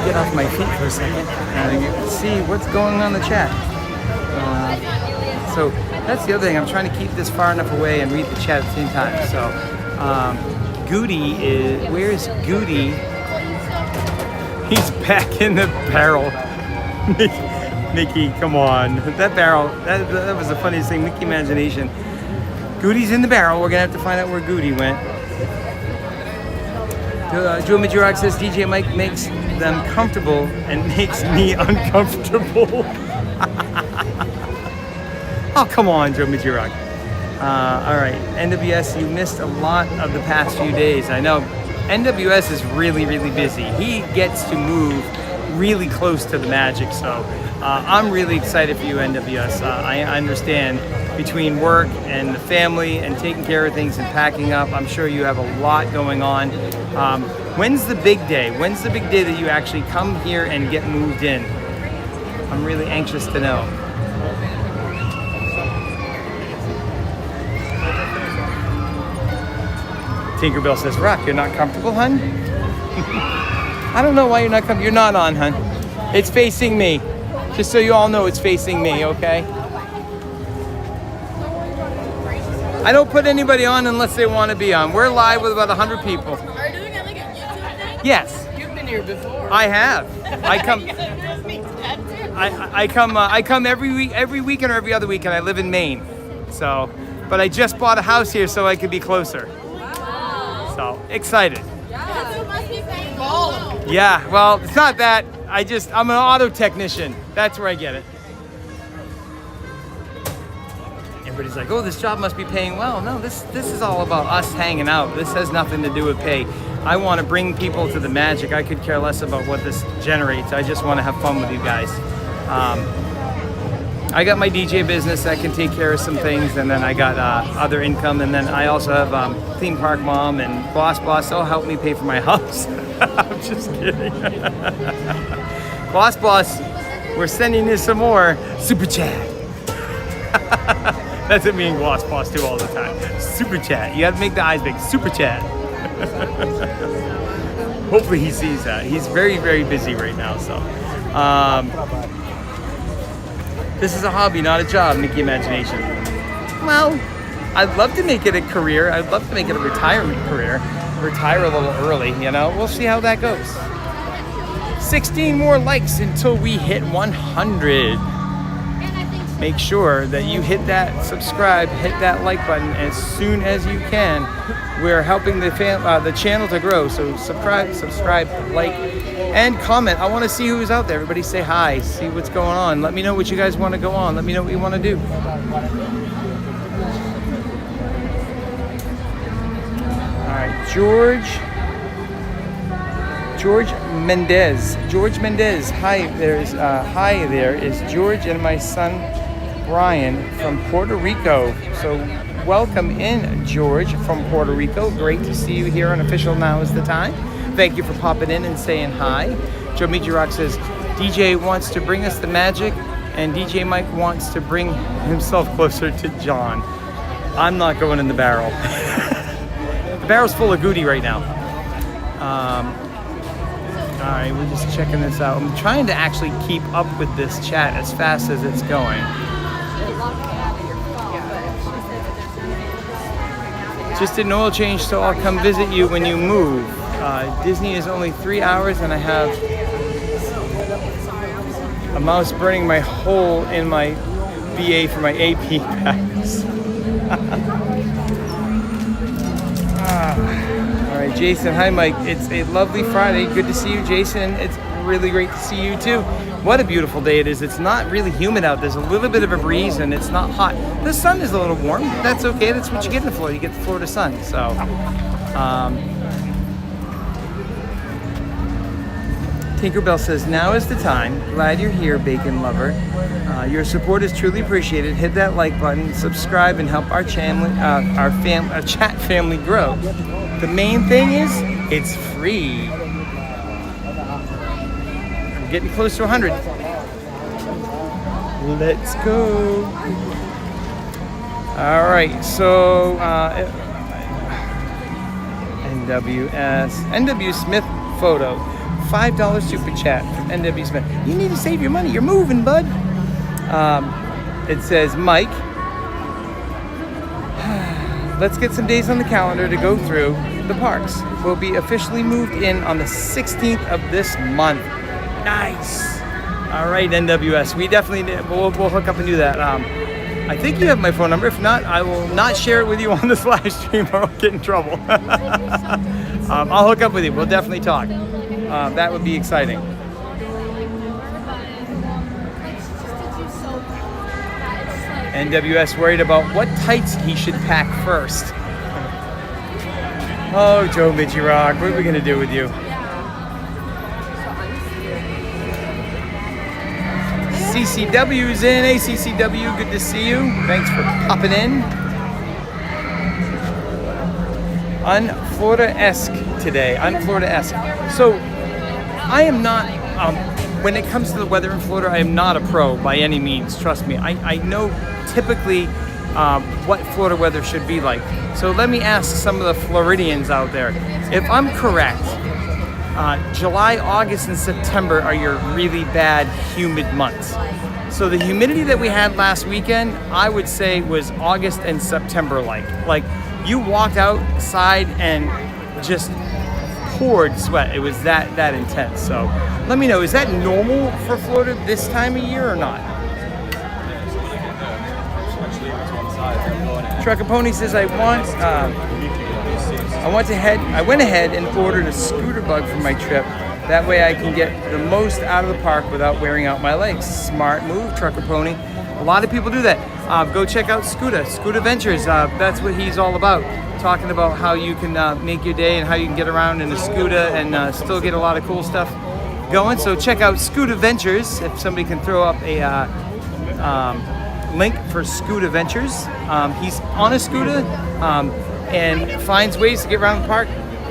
Get off my feet for a second and see what's going on in the chat. So that's the other thing. I'm trying to keep this far enough away and read the chat at the same time. So Goody is, where's Goody? He's back in the barrel. Mickey, come on. That barrel, that was the funniest thing. Mickey Imagination. Goody's in the barrel. We're gonna have to find out where Goody went. Joe Majorok says DJ Mike makes them comfortable and makes me uncomfortable. Oh, come on, Joe Majorok. All right, NWS, you missed a lot of the past few days. I know NWS is really, really busy. He gets to move really close to the magic, so I'm really excited for you, NWS. I understand between work and the family and taking care of things and packing up, I'm sure you have a lot going on. When's the big day? When's the big day that you actually come here and get moved in? I'm really anxious to know. Tinkerbell says, Rock, you're not comfortable, hun? I don't know why you're not comfortable. You're not on, hun. It's facing me. Just so you all know, it's facing me, okay? I don't put anybody on unless they want to be on. We're live with about 100 people. Are you doing it like a YouTube thing? Yes. You've been here before. I have. I come every weekend or every other weekend. I live in Maine. So, but I just bought a house here so I could be closer. So, excited. Yeah, well, it's not that. I'm an auto technician. That's where I get it. Everybody's like, oh, this job must be paying well. No, this is all about us hanging out. This has nothing to do with pay. I want to bring people to the magic. I could care less about what this generates. I just want to have fun with you guys. I got my DJ business that can take care of some things, and then I got other income, and then I also have Theme Park Mom and Boss. They'll help me pay for my house. I'm just kidding. Boss, we're sending you some more super chat. That's what me and Boss do all the time. Super chat. You have to make the eyes big. Super chat. Hopefully he sees that. He's very, very busy right now. So, this is a hobby, not a job. Mickey Imagination. Well, I'd love to make it a career. I'd love to make it a retirement career. Retire a little early, you know. We'll see how that goes. 16 more likes until we hit 100. Make sure that you hit that subscribe, hit that like button as soon as you can. We're helping the channel to grow, so subscribe, like, And comment. I want to see who's out there. Everybody say hi. See what's going on. Let me know what you guys want to go on. Let me know what you want to do. All right, George Mendez. George Mendez. Hi there is George and my son Brian from Puerto Rico. So welcome in, George from Puerto Rico. Great to see you here on Official Now Is the Time. Thank you for popping in and saying hi. Joe Meiji Rock says DJ wants to bring us the magic, and DJ Mike wants to bring himself closer to John. I'm not going in the barrel. The barrel's full of goodie right now. All right, we're just checking this out. I'm trying to actually keep up with this chat as fast as it's going. Just did an oil change, so I'll come visit you when you move. Disney is only 3 hours, and I have a mouse burning my hole in my BA for my AP packs. All right, Jason. Hi, Mike. It's a lovely Friday. Good to see you, Jason. It's really great to see you, too. What a beautiful day it is. It's not really humid out. There's a little bit of a breeze, and it's not hot. The sun is a little warm. That's okay. That's what you get in Florida. You get the Florida sun. So, Tinkerbell says, now is the time. Glad you're here, Bacon Lover. Your support is truly appreciated. Hit that like button, subscribe, and help our our chat family grow. The main thing is, it's free. We're getting close to 100. Let's go. All right, so NW Smith photo. $5 super chat from NW Smith. You need to save your money. You're moving, bud. It says, Mike, let's get some days on the calendar to go through the parks. We'll be officially moved in on the 16th of this month. Nice. All right, NWS. We definitely we'll hook up and do that. I think you have my phone number. If not, I will not share it with you on this live stream or I'll get in trouble. I'll hook up with you. We'll definitely talk. That would be exciting. NWS worried about what tights he should pack first. Oh, Joe Meiji Rock, what are we going to do with you? CCW's in. Hey, CCW, good to see you. Thanks for popping in. Un-Florida-esque today. Un-Florida-esque. So, I am not, when it comes to the weather in Florida, I am not a pro by any means. Trust me. I know typically what Florida weather should be like. So let me ask some of the Floridians out there. If I'm correct, July, August, and September are your really bad humid months. So the humidity that we had last weekend, I would say was August and September like. Like you walked outside and just poured sweat. It was that intense. So let me know, is that normal for Florida this time of year or not? Trucker Pony says I went ahead and ordered a scooter bug for my trip. That way I can get the most out of the park without wearing out my legs. Smart move, Trucker Pony. A lot of people do that. Go check out Scooter Ventures. That's what he's all about. Talking about how you can make your day and how you can get around in a scooter and still get a lot of cool stuff going. So check out Scooter Ventures. If somebody can throw up a link for Scooter Ventures. He's on a scooter and finds ways to get around the park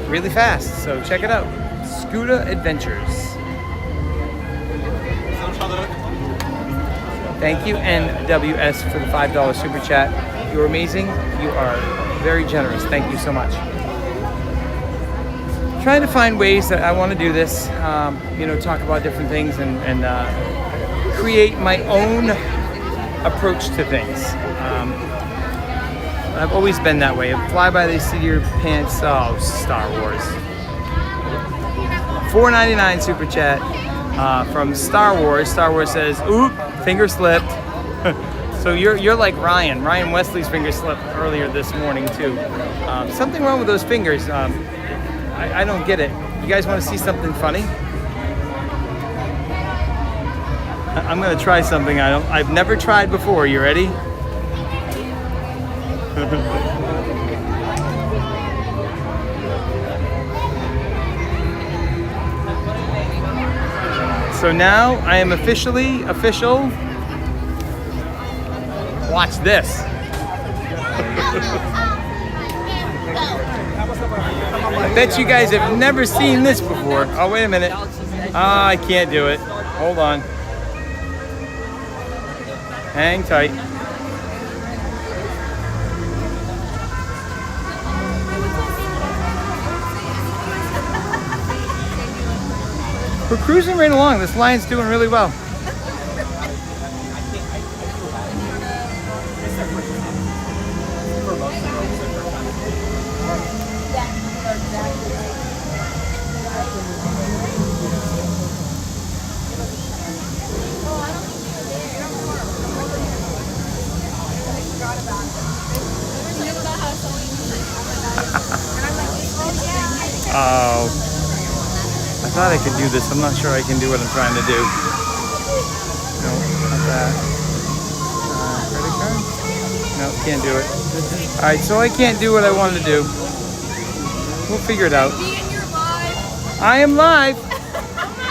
really fast. So check it out. Scooter Adventures. Thank you, NWS, for the $5 super chat. You're amazing. You are very generous. Thank you so much. Trying to find ways that I want to do this, talk about different things and create my own approach to things. I've always been that way. Fly by the seat of your pants. Oh, Star Wars. $4.99 super chat from Star Wars. Star Wars says, "Oop, finger slipped." So you're like Ryan. Ryan Wesley's finger slipped earlier this morning too. Something wrong with those fingers. I don't get it. You guys want to see something funny? I'm gonna try something I've never tried before. You ready? So now I am official. Watch this. I bet you guys have never seen this before. Oh, wait a minute. I can't do it. Hold on. Hang tight. We're cruising right along. This lion's doing really well. Oh, I thought I could do this. I'm not sure I can do what I'm trying to do. No, not that. Credit card? No, can't do it. All right, so I can't do what I wanted to do. We'll figure it out. I am live.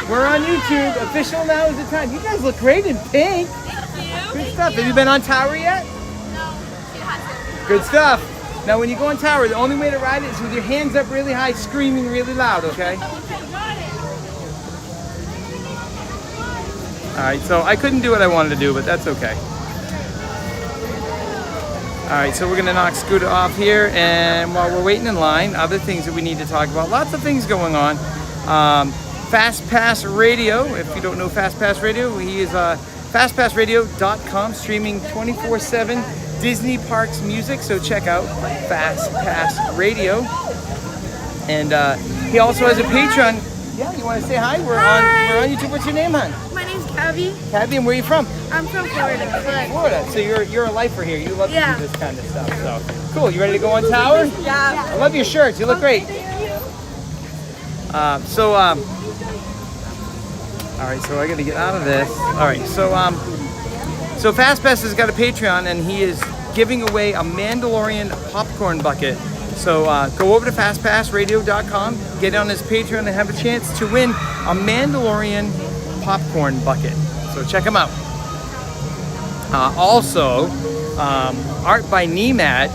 We're on YouTube. Official now is the time. You guys look great in pink. Thank you. Good stuff. Have you been on Tower yet? No. Good stuff. Now, when you go on Tower, the only way to ride it is with your hands up really high, screaming really loud, okay? All right, so I couldn't do what I wanted to do, but that's okay. All right, so we're gonna knock Scooter off here, and while we're waiting in line, other things that we need to talk about, lots of things going on. Fast Pass Radio, if you don't know Fast Pass Radio, he is fastpassradio.com, streaming 24/7 Disney Parks music, so check out Fast Pass Radio. And he also has a Patreon. Yeah, you want to say hi? We're on YouTube. What's your name, hon? My name's Cabby. Cabby, and where are you from? I'm from Florida. Florida. So you're a lifer here. You love to do this kind of stuff. So cool. You ready to go on Tower? Yeah. I love your shirts. You look great. All right. So I got to get out of this. All right. So Fast Pass has got a Patreon, and he is giving away a Mandolorian popcorn bucket. So go over to fastpassradio.com, get on his Patreon, and have a chance to win a Mandalorian popcorn bucket. So check him out. Also, Art by Neimad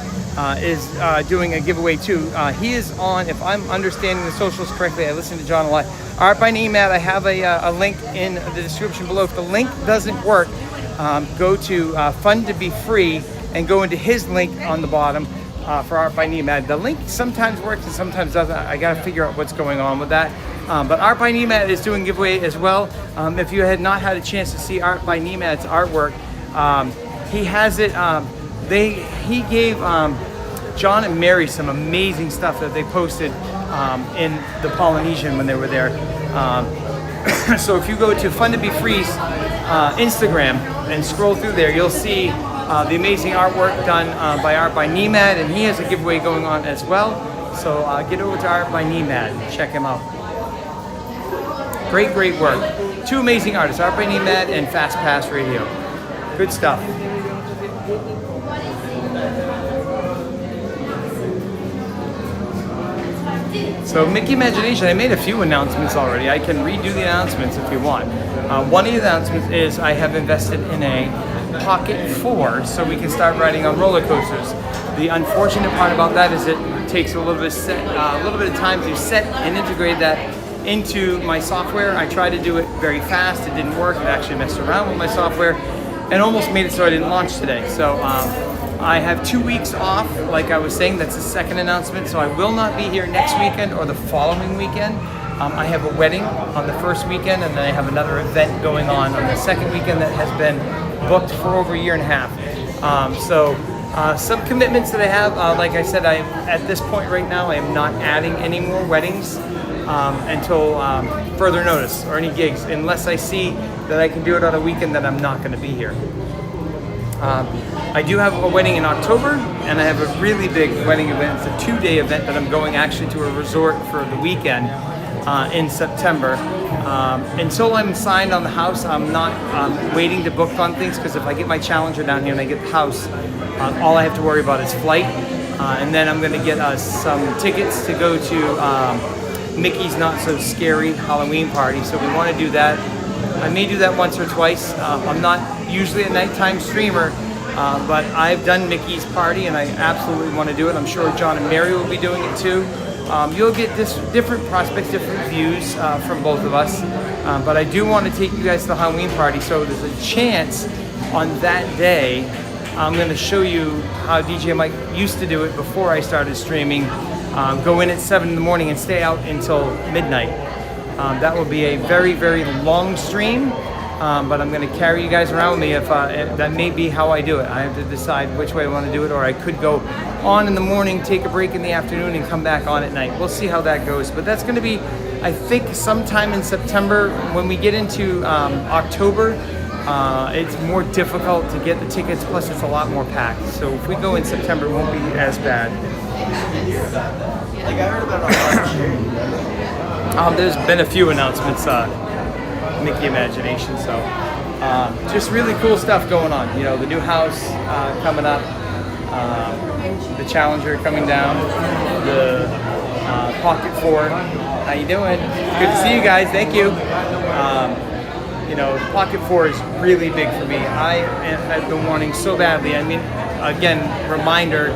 is doing a giveaway too. He is on, if I'm understanding the socials correctly, I listen to John a lot. Art by Neimad, I have a link in the description below. If the link doesn't work, go to Fun to Be Free and go into his link on the bottom for Art by Neimad. The link sometimes works and sometimes doesn't. I gotta figure out what's going on with that. But Art by Neimad is doing giveaway as well. If you had not had a chance to see Art by Neimad's artwork, he has it. He gave John and Mary some amazing stuff that they posted in the Polynesian when they were there. So if you go to Fun to Be Free's Instagram and scroll through there, you'll see the amazing artwork done by Art by Neimad, and he has a giveaway going on as well. So get over to Art by Neimad and check him out. Great work. Two amazing artists, Art by Neimad and Fast Pass Radio. Good stuff. So Mickey Imagination, I made a few announcements already. I can redo the announcements if you want. One of the announcements is I have invested in a Pocket 4 so we can start riding on roller coasters. The unfortunate part about that is it takes a little bit of time to set and integrate that into my software. I tried to do it very fast. It didn't work. It actually messed around with my software and almost made it so I didn't launch today. So I have 2 weeks off, like I was saying. That's the second announcement. So I will not be here next weekend or the following weekend. I have a wedding on the first weekend, and then I have another event going on the second weekend that has been booked for over a year and a half. Some commitments that I have, like I said, at this point right now, I am not adding any more weddings until further notice, or any gigs, unless I see that I can do it on a weekend that I'm not going to be here. I do have a wedding in October, and I have a really big wedding event. It's a 2-day event that I'm going actually to a resort for the weekend. in September. Until I'm signed on the house, I'm not waiting to book on things, because if I get my Challenger down here and I get the house, all I have to worry about is flight. And then I'm going to get some tickets to go to Mickey's Not So Scary Halloween party. So we want to do that. I may do that once or twice. I'm not usually a nighttime streamer, but I've done Mickey's party and I absolutely want to do it. I'm sure John and Mary will be doing it too. You'll get different prospects, different views from both of us. But I do want to take you guys to the Halloween party, so there's a chance on that day I'm going to show you how DJ Mike used to do it before I started streaming. Go in at 7 in the morning and stay out until midnight. That will be a very, very long stream, but I'm going to carry you guys around with me. If that may be how I do it. I have to decide which way I want to do it, or I could go on in the morning, take a break in the afternoon, and come back on at night. We'll see how that goes. But that's going to be, I think, sometime in September. When we get into October, it's more difficult to get the tickets, plus it's a lot more packed. So if we go in September, it won't be as bad. Like I heard about there's been a few announcements, Mickey Imagination, so just really cool stuff going on. You know, the new house coming up, the Challenger coming down, the Pocket 4. How you doing? Good to see you guys. Thank you. You know, Pocket 4 is really big for me. I have been wanting so badly. I mean, again, reminder,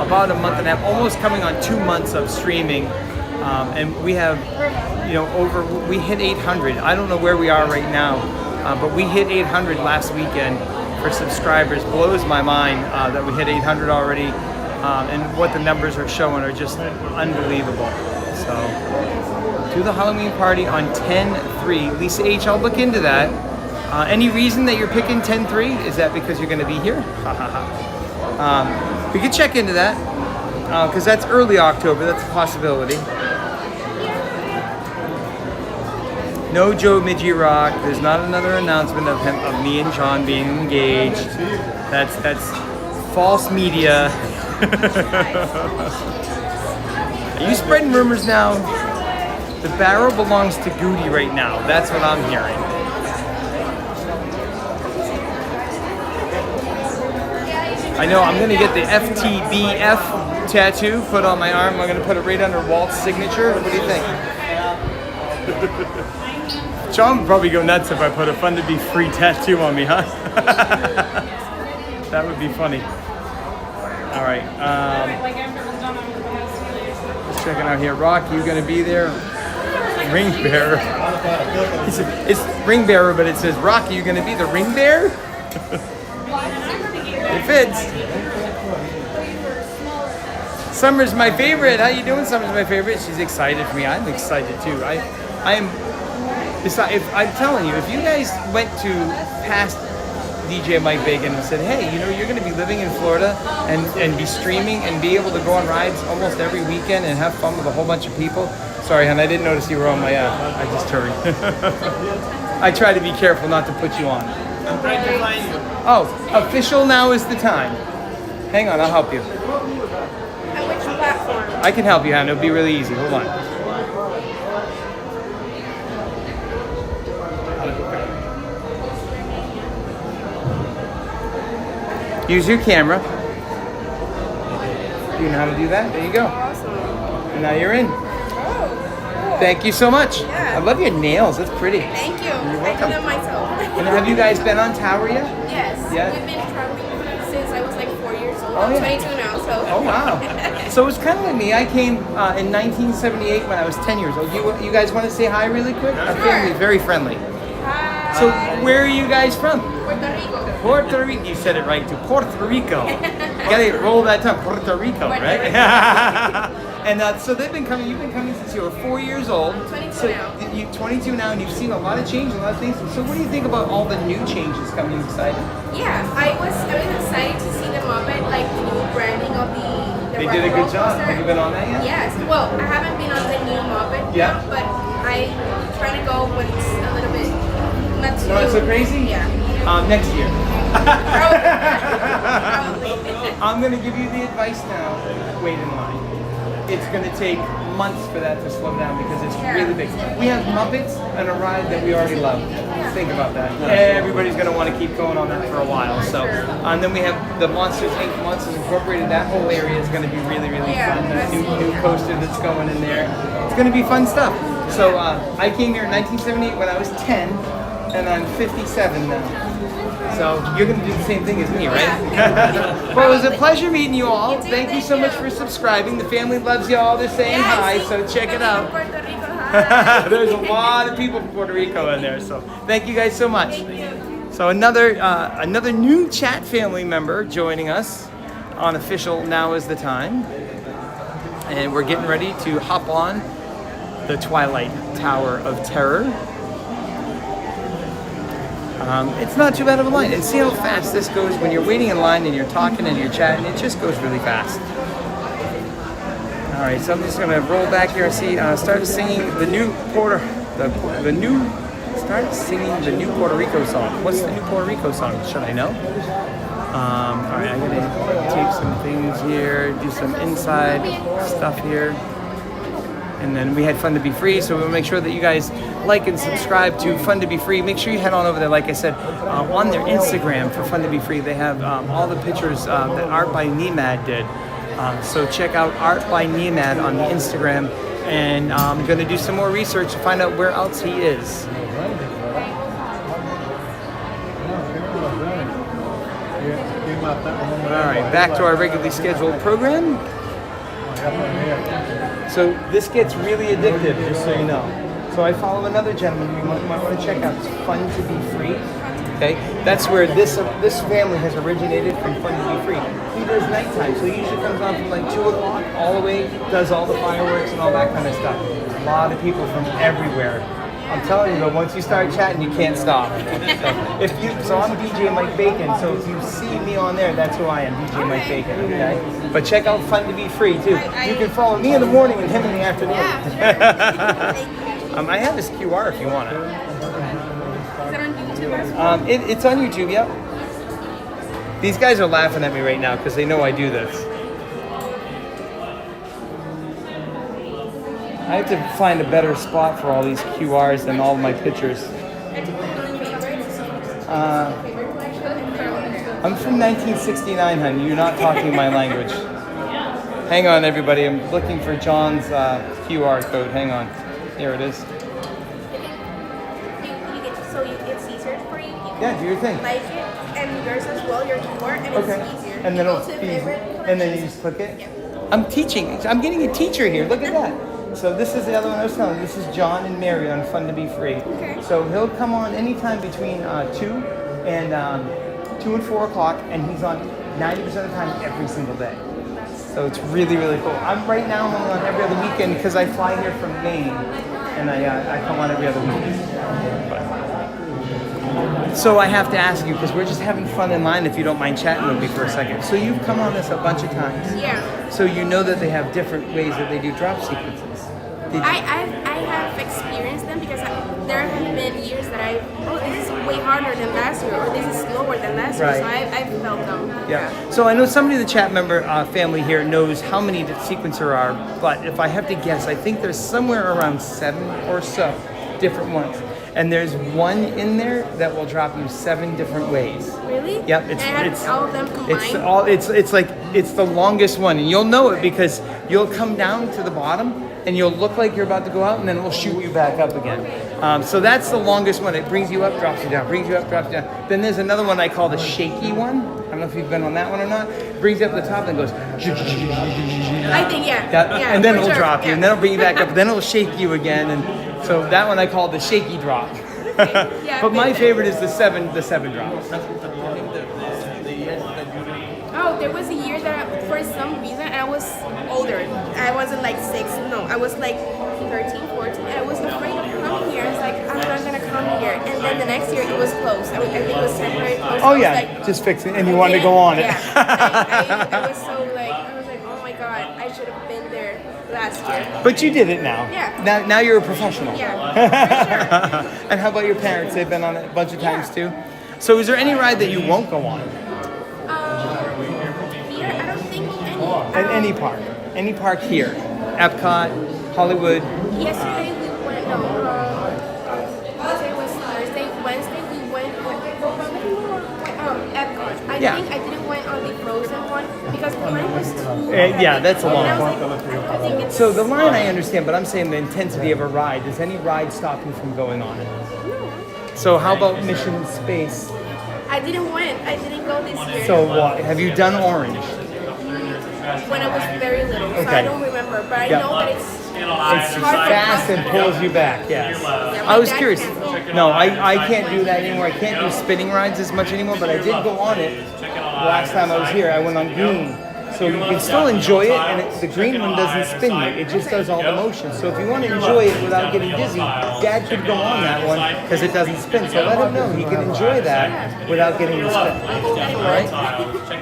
about a month and a half, almost coming on 2 months of streaming, and we have, you know, we hit 800. I don't know where we are right now, but we hit 800 last weekend for subscribers. Blows my mind that we hit 800 already, and what the numbers are showing are just unbelievable. So, to the Halloween party on 10/3. Lisa H, I'll look into that. Any reason that you're picking 10/3? Is that because you're going to be here? We could check into that, because that's early October. That's a possibility. No Joe Midgie Rock. There's not another announcement of me and John being engaged. That's false media. Are you spreading rumors now? The barrel belongs to Goody right now. That's what I'm hearing. I know I'm going to get the FTBF tattoo put on my arm. I'm going to put it right under Walt's signature. What do you think? John would probably go nuts if I put a Fun to Be Free tattoo on me, huh? That would be funny. All right. Just checking out here. Rock, you going to be there? Ring bearer. It's ring bearer, but it says, Rock, you going to be the ring bearer? It fits. Summer's my favorite. How you doing? Summer's my favorite. She's excited for me. I'm excited too. I'm telling you, if you guys went to past DJ Mike Bacon and said, hey, you know, you're going to be living in Florida and be streaming and be able to go on rides almost every weekend and have fun with a whole bunch of people. Sorry, hon, I didn't notice you were on my I just turned. I try to be careful not to put you on. I'm trying to find you. Oh, official now is the time. Hang on, I'll help you. On which platform? I can help you, hon. It'll be really easy. Hold on. Use your camera. You know how to do that? There you go. Awesome. And now you're in. Oh, cool. Thank you so much. Yeah. I love your nails. That's pretty. Thank you. You're welcome. I do them myself. And have you guys been on tower yet? Yes. Yeah. We've been traveling since I was like 4 years old. Oh, I'm yeah. 22 now, so. Oh, wow. So it's kind of like me. I came in 1978 when I was 10 years old. You guys want to say hi really quick? Our family is very friendly. Hi. So where are you guys from? Puerto Rico. Puerto Rico. You said it right, too. Puerto Rico. You gotta roll that tongue. Puerto Rico, right? And so they've been coming. You've been coming since you were 4 years old. 22 so now. You're 22 now, and you've seen a lot of change, a lot of things. So what do you think about all the new changes coming? You excited? Yeah, I was excited to see the Muppet, like the new branding of the They did a good job. Coaster. Have you been on that yet? Yes. Well, I haven't been on the new Muppet Yeah. yet, but I try to go when it's a little bit not too. Not so crazy? Yeah. Next year. Probably. I'm gonna give you the advice now. Wait in line. It's gonna take months for that to slow down because it's really big. We have Muppets and a ride that we already love. Think about that. Everybody's going to want to keep going on that for a while. So, and then we have the Monsters Inc. Monsters Incorporated. That whole area is going to be really, really fun. That new coaster that's going in there. It's going to be fun stuff. So I came here in 1978 when I was 10, and I'm 57 now. So you're going to do the same thing as me, right? Well, it was a pleasure meeting you all. Thank you so much for subscribing. The family loves you all. They're saying hi, so check it out. There's a lot of people from Puerto Rico in there, so thank you guys so much. So another new chat family member joining us on official Now Is the Time. And we're getting ready to hop on the Twilight Tower of Terror. It's not too bad of a line. And see how fast this goes when you're waiting in line and you're talking and you're chatting. It just goes really fast. All right, so I'm just gonna roll back here and see. Start singing the new Puerto Rico song. What's the new Puerto Rico song? Should I know? All right, I'm gonna take some things here, do some inside stuff here. And then we had Fun to Be Free, so we'll make sure that you guys like and subscribe to Fun to Be Free. Make sure you head on over there, like I said, on their Instagram for Fun to Be Free. They have all the pictures that Art by Neimad did. So check out Art by Neimad on the Instagram. And I'm going to do some more research to find out where else he is. All right, back to our regularly scheduled program. So this gets really addictive, just so you know. So I follow another gentleman you might want to check out. It's Fun to Be Free. Okay, that's where this family has originated, from Fun to Be Free. He does nighttime, so he usually comes on from like 2 o'clock all the way, does all the fireworks and all that kind of stuff. A lot of people from everywhere. I'm telling you, but once you start chatting, you can't stop. So I'm DJ Mike Bacon. So if you see me on there, that's who I am, DJ Mike Bacon. Okay. But check out Fun to Be Free too. You can follow me in the morning and him in the afternoon. I have his QR if you want it. Is it on YouTube as well? It's on YouTube. Yep. These guys are laughing at me right now because they know I do this. I have to find a better spot for all these QRs than all of my pictures. I'm from 1969, honey. You're not talking my language. Hang on, everybody. I'm looking for John's QR code. Hang on. Here it is. So it's easier for you? Yeah, do your thing. Like it, and yours as well, your keyboard, and it's easier. And then it'll be easy. And then you just click it? Yeah. I'm teaching. I'm getting a teacher here. Look at that. So this is the other one I was telling you. This is John and Mary on Fun to Be Free. Okay. So he'll come on anytime between 2 and 4 o'clock, and he's on 90% of the time every single day. So it's really, really cool. I'm right now only on every other weekend because I fly here from Maine, and I come on every other weekend. So I have to ask you, because we're just having fun in line, if you don't mind chatting with me for a second. So you've come on this a bunch of times. Yeah. So you know that they have different ways that they do drop sequences. I have experienced them because there have been years that this is way harder than last year, or this is slower than last year, so I've felt them. Yeah. So I know somebody in the chat member family here knows how many sequences there are, but if I have to guess, I think there's somewhere around 7 or so different ones. And there's one in there that will drop you 7 different ways. Really? Yep. It's all of them combined? It's the longest one, and you'll know it because you'll come down to the bottom and you'll look like you're about to go out, and then it will shoot you back up again. So that's the longest one. It brings you up, drops you down, brings you up, drops you down. Then there's another one I call the shaky one. I don't know if you've been on that one or not. It brings you up to the top and goes. I think, yeah. And then it'll drop you, and then it'll bring you back up, then it'll shake you again, and so that one I call the shaky drop. But my favorite is the seven drops. Oh, there was a year that for some reason I was older. I wasn't like 6, no, I was like 13, 14, and I was afraid of coming here. I was like, I'm not gonna come here. And then the next year it was closed. I think it was temporary closed. Oh yeah, just fix it, and you wanted to go on it. Yeah, I was so like, oh my god, I should have been there last year. But you did it now. Yeah. Now you're a professional. Yeah, for sure. And how about your parents? They've been on it a bunch of times too. So is there any ride that you won't go on? Here, I don't think any. At any park here, Epcot, Hollywood. Yesterday we went, no, yesterday was Thursday. Wednesday we went, Epcot. I think I didn't went on the Frozen one because the line was too Yeah, that's a long and I one. was like, I think it's... So the line I understand, but I'm saying the intensity of a ride. Does any ride stop you from going on it? No. So how about Mission Space? I didn't win. I didn't go this year. So what? Have you done Orange? When I was very little, so Okay. I don't remember. But I know that it's It's hard fast and pulls you back, yes. I was curious. No, I can't do that anymore. I can't do spinning rides as much anymore, but I did go on it. Last time I was here, I went on Green. So you can still enjoy it, and the green one doesn't spin you. It just does all the motion. So if you want to enjoy it without getting dizzy, Dad could go on that one because it doesn't spin. So let him know he can enjoy that without getting the spin. All right?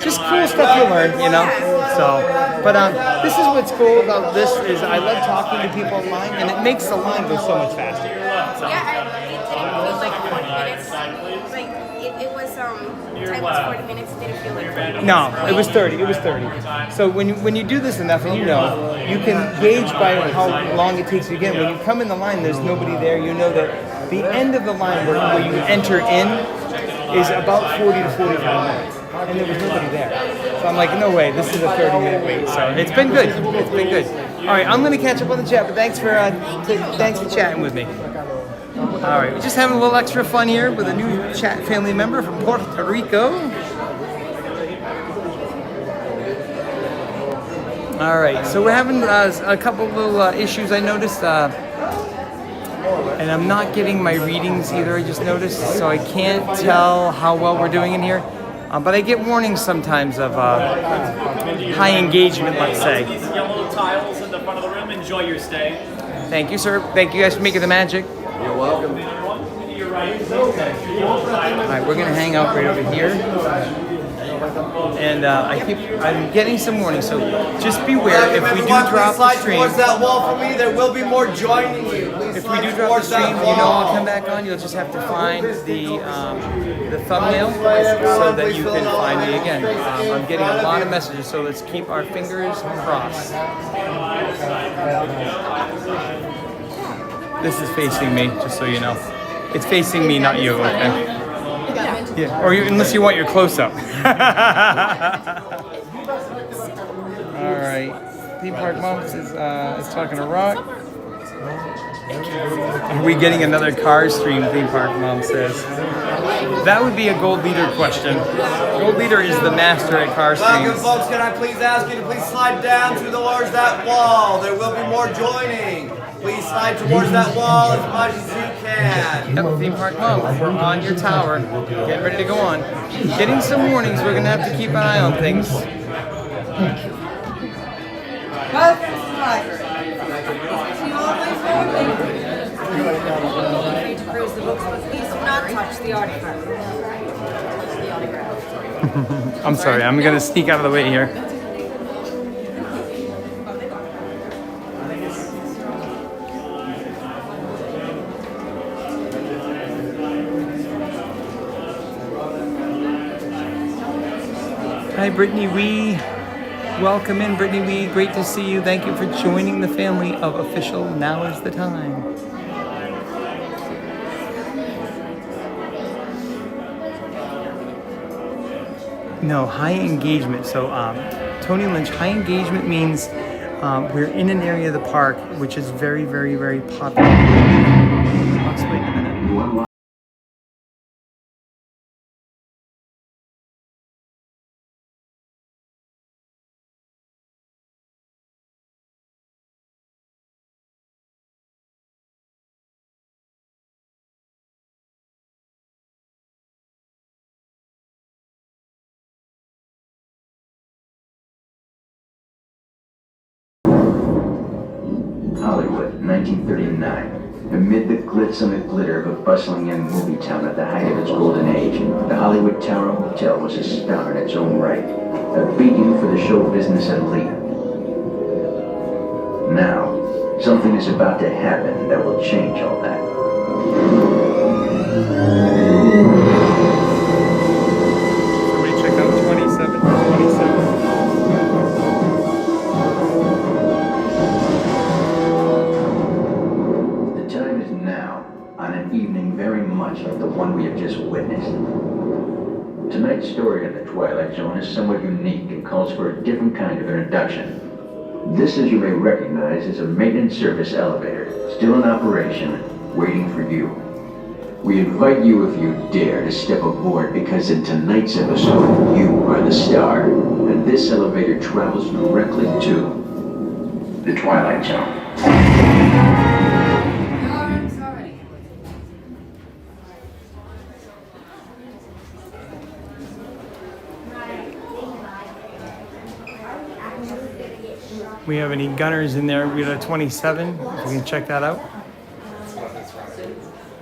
Just cool stuff you learn, you know? So, but this is what's cool about this is I love talking to people online, and it makes the line go so much faster. Yeah, it didn't feel like 40 minutes. Like it was time was 40 minutes. It didn't feel like 40 minutes. No, it was 30. It was 30. So when you do this enough, and you know, you can gauge by how long it takes you to get in. When you come in the line, there's nobody there. You know that the end of the line where you enter in is about 40 to 45 minutes, and there was nobody there. So I'm like, no way, this is a 30-minute wait. So it's been good. It's been good. All right, I'm gonna catch up on the chat, but thanks for chatting with me. All right, we're just having a little extra fun here with a new chat family member from Puerto Rico. All right, so we're having a couple little issues I noticed, and I'm not getting my readings either, I just noticed, so I can't tell how well we're doing in here. But I get warnings sometimes of high engagement, let's say. These yellow tiles in the front of the room. Enjoy your stay. Thank you, sir. Thank you guys for making the magic. You're welcome. You're right. All right, we're gonna hang out right over here. And I'm getting some warnings, so just beware if we do drop the stream. Towards that wall for me, there will be more joining you. Please If we do drop the stream, you know I'll come back on. You'll just have to find the thumbnail so that you can find me again. I'm getting a lot of messages, so let's keep our fingers crossed. This is facing me, just so you know. It's facing me, not you, okay? Yeah, or unless you want your close-up. All right. Theme Park Moms is talking to Rock. Are we getting another car stream, Theme Park Mom says? That would be a gold leader question. Gold leader is the master at car streams. Welcome, folks. Can I please ask you to please slide down towards that wall? There will be more joining. Please slide towards that wall as much as you can. Yep, Theme Park Mom, we're on your tower. Getting ready to go on. Getting some warnings. We're gonna have to keep an eye on things. Please do not touch the artifact. I'm sorry, I'm gonna sneak out of the way here. Hi, Brittany Wee. Welcome in, Brittany Wee. Great to see you. Thank you for joining the family of Official Now Is the Time. No, high engagement. So, Tony Lynch, high engagement means we're in an area of the park which is very, very, very popular. Let's wait a minute. Hollywood, 1939. Amid the glitz and the glitter of a bustling young movie town at the height of its golden age, the Hollywood Tower Hotel was a star in its own right, a beacon for the show business elite. Now, something is about to happen that will change all that. Somebody check out 27. story in the Twilight Zone is somewhat unique and calls for a different kind of introduction. This, as you may recognize, is a maintenance service elevator, still in operation, waiting for you. We invite you, if you dare, to step aboard because in tonight's episode, you are the star, and this elevator travels directly to the Twilight Zone. We have any gunners in there? We got a 27. If you can check that out.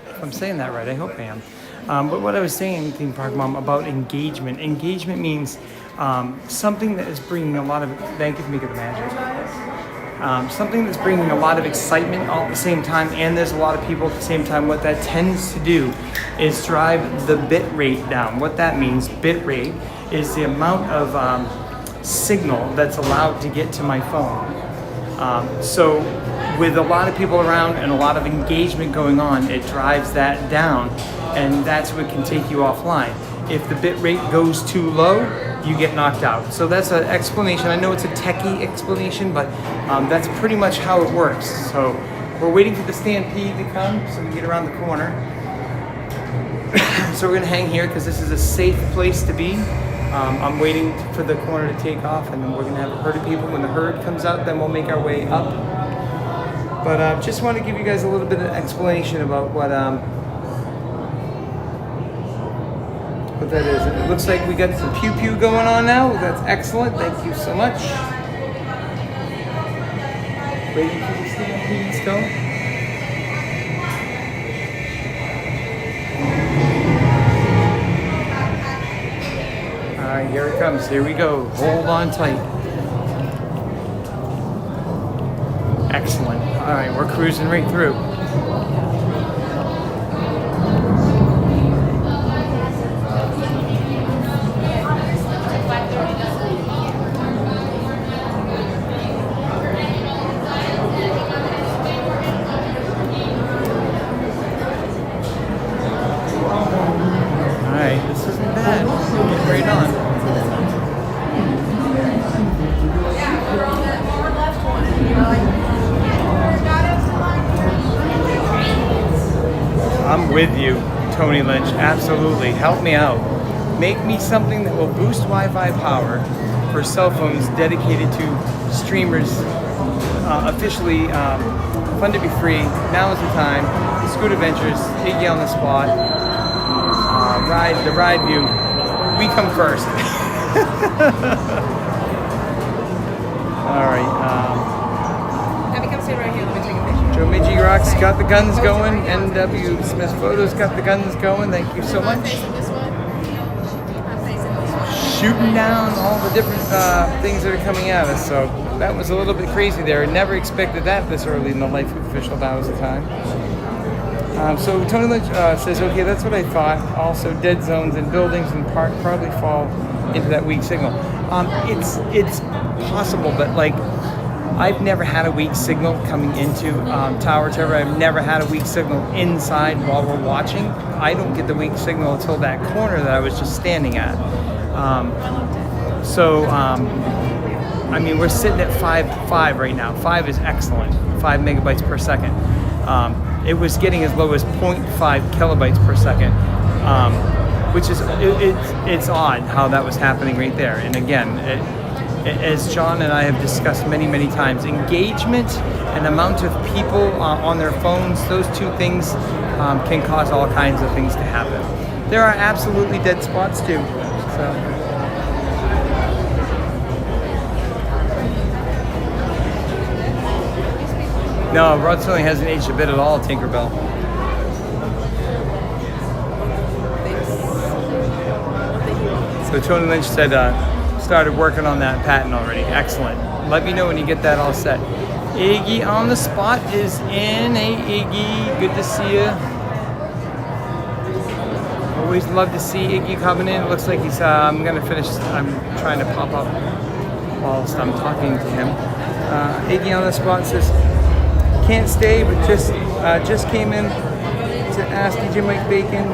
If I'm saying that right, I hope I am. But what I was saying, Theme Park Mom, about engagement. Engagement means something that is bringing a lot of, thank you for making the magic. Something that's bringing a lot of excitement all at the same time, and there's a lot of people at the same time. What that tends to do is drive the bit rate down. What that means, bit rate, is the amount of signal that's allowed to get to my phone. So with a lot of people around and a lot of engagement going on, it drives that down, and that's what can take you offline. If the bit rate goes too low, you get knocked out. So that's an explanation. I know it's a techie explanation, but that's pretty much how it works. So we're waiting for the stampede to come so we can get around the corner. So we're gonna hang here because this is a safe place to be. I'm waiting for the corner to take off, and then we're gonna have a herd of people. When the herd comes out, then we'll make our way up. But just want to give you guys a little bit of explanation about what that is. It looks like we got some pew pew going on now. That's excellent. Thank you so much. Waiting for the stampede still. Alright, here it comes. Here we go. Hold on tight. Excellent. Alright, we're cruising right through. Alright, this isn't bad. Get right on. I'm with you, Tony Lynch. Absolutely. Help me out. Make me something that will boost Wi-Fi power for cell phones dedicated to streamers. Officially fun to be free. Now is the time. Scoot Adventures. Iggy on the spot. The ride view. We come first. All right. Have you come sit right here? Let me take a picture. Joe Midgie Rocks got the guns going. NW Smith Photos got the guns going. Thank you so much. Shooting down all the different things that are coming at us. So that was a little bit crazy there. Never expected that this early in the life of official. That was the time. So Tony Lynch says, okay, that's what I thought. Also, dead zones and buildings and park probably fall into that weak signal. It's possible, but like, I've never had a weak signal coming into Tower Terror. I've never had a weak signal inside while we're watching. I don't get the weak signal until that corner that I was just standing at. I mean, we're sitting at 5 right now. 5 is excellent, 5 megabytes per second. It was getting as low as 0.5 kilobytes per second, which is, it's odd how that was happening right there. And again, as John and I have discussed many, many times, engagement and amount of people on their phones, those two things can cause all kinds of things to happen. There are absolutely dead spots too. So. No, Rod Sterling hasn't aged a bit at all, Tinkerbell. So Tony Lynch said, started working on that patent already. Excellent. Let me know when you get that all set. Iggy on the spot is in. Hey, Iggy, good to see you. Always love to see Iggy coming in. It looks like he's, I'm trying to pop up whilst I'm talking to him. Iggy on the spot says, can't stay, but just came in to ask DJ Mike Bacon.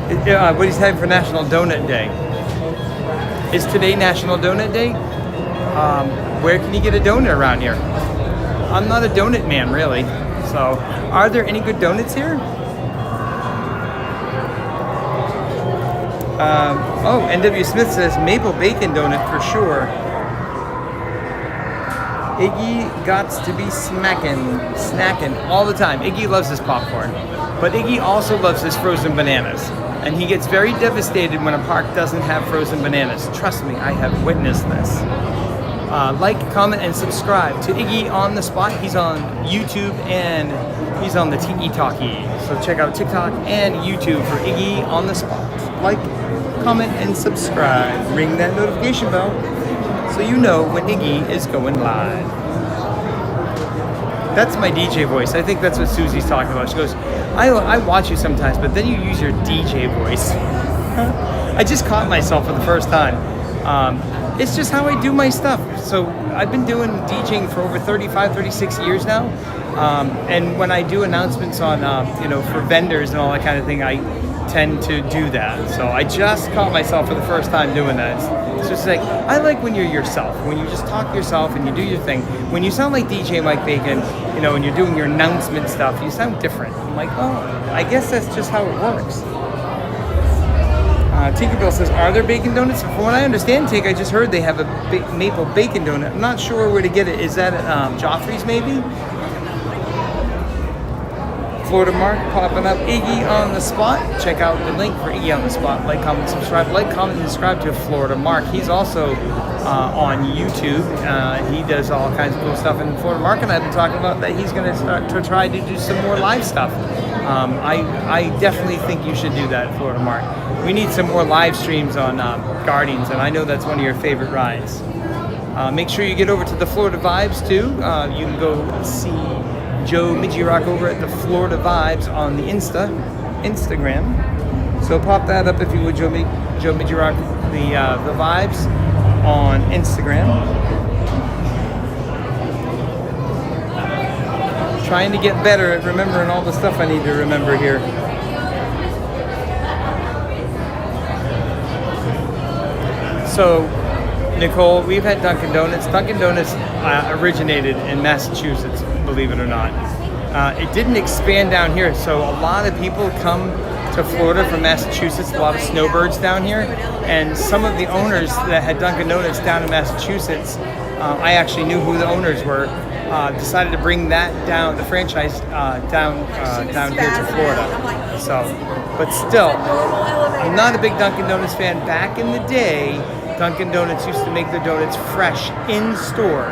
What he's having for National Donut Day. Is today National Donut Day? Where can you get a donut around here? I'm not a donut man, really. So, are there any good donuts here? NW Smith says maple bacon donut for sure. Iggy gots to be snacking all the time. Iggy loves his popcorn, but Iggy also loves his frozen bananas. And he gets very devastated when a park doesn't have frozen bananas. Trust me, I have witnessed this. Like, comment, and subscribe to Iggy on the Spot. He's on YouTube and he's on the Tiki Talkie. So check out TikTok and YouTube for Iggy on the Spot. Like, comment, and subscribe. Ring that notification bell so you know when Iggy is going live. That's my DJ voice. I think that's what Susie's talking about. She goes, I watch you sometimes, but then you use your DJ voice. I just caught myself for the first time. It's just how I do my stuff. So I've been doing DJing for over 35, 36 years now. And when I do announcements on, for vendors and all that kind of thing, I tend to do that. So I just caught myself for the first time doing that. It's just like, I like when you're yourself, when you just talk yourself and you do your thing. When you sound like DJ Mike Bacon, and you're doing your announcement stuff, you sound different. I'm like, oh, I guess that's just how it works. Tinkerbell says, are there bacon donuts? From what I understand, I just heard they have a maple bacon donut. I'm not sure where to get it. Is that at Joffrey's maybe? Florida Mark popping up. Iggy on the Spot. Check out the link for Iggy on the Spot. Like, comment, subscribe. Like, comment, and subscribe to Florida Mark. He's also on YouTube. He does all kinds of cool stuff. And Florida Mark and I have been talking about that he's going to start to try to do some more live stuff. I definitely think you should do that, Florida Mark. We need some more live streams on Guardians, and I know that's one of your favorite rides. Make sure you get over to the Florida Vibes too. You can go see Joe Midgirock over at the Florida Vibes on the Instagram. So pop that up if you would, Joe Midgirock, the Vibes on Instagram. Trying to get better at remembering all the stuff I need to remember here. So, Nicole, we've had Dunkin' Donuts. Dunkin' Donuts originated in Massachusetts, believe it or not. It didn't expand down here, so a lot of people come to Florida from Massachusetts, a lot of snowbirds down here, and some of the owners that had Dunkin' Donuts down in Massachusetts, I actually knew who the owners were, decided to bring that down, the franchise down here to Florida. So, but still, I'm not a big Dunkin' Donuts fan. Back in the day, Dunkin' Donuts used to make their donuts fresh in store,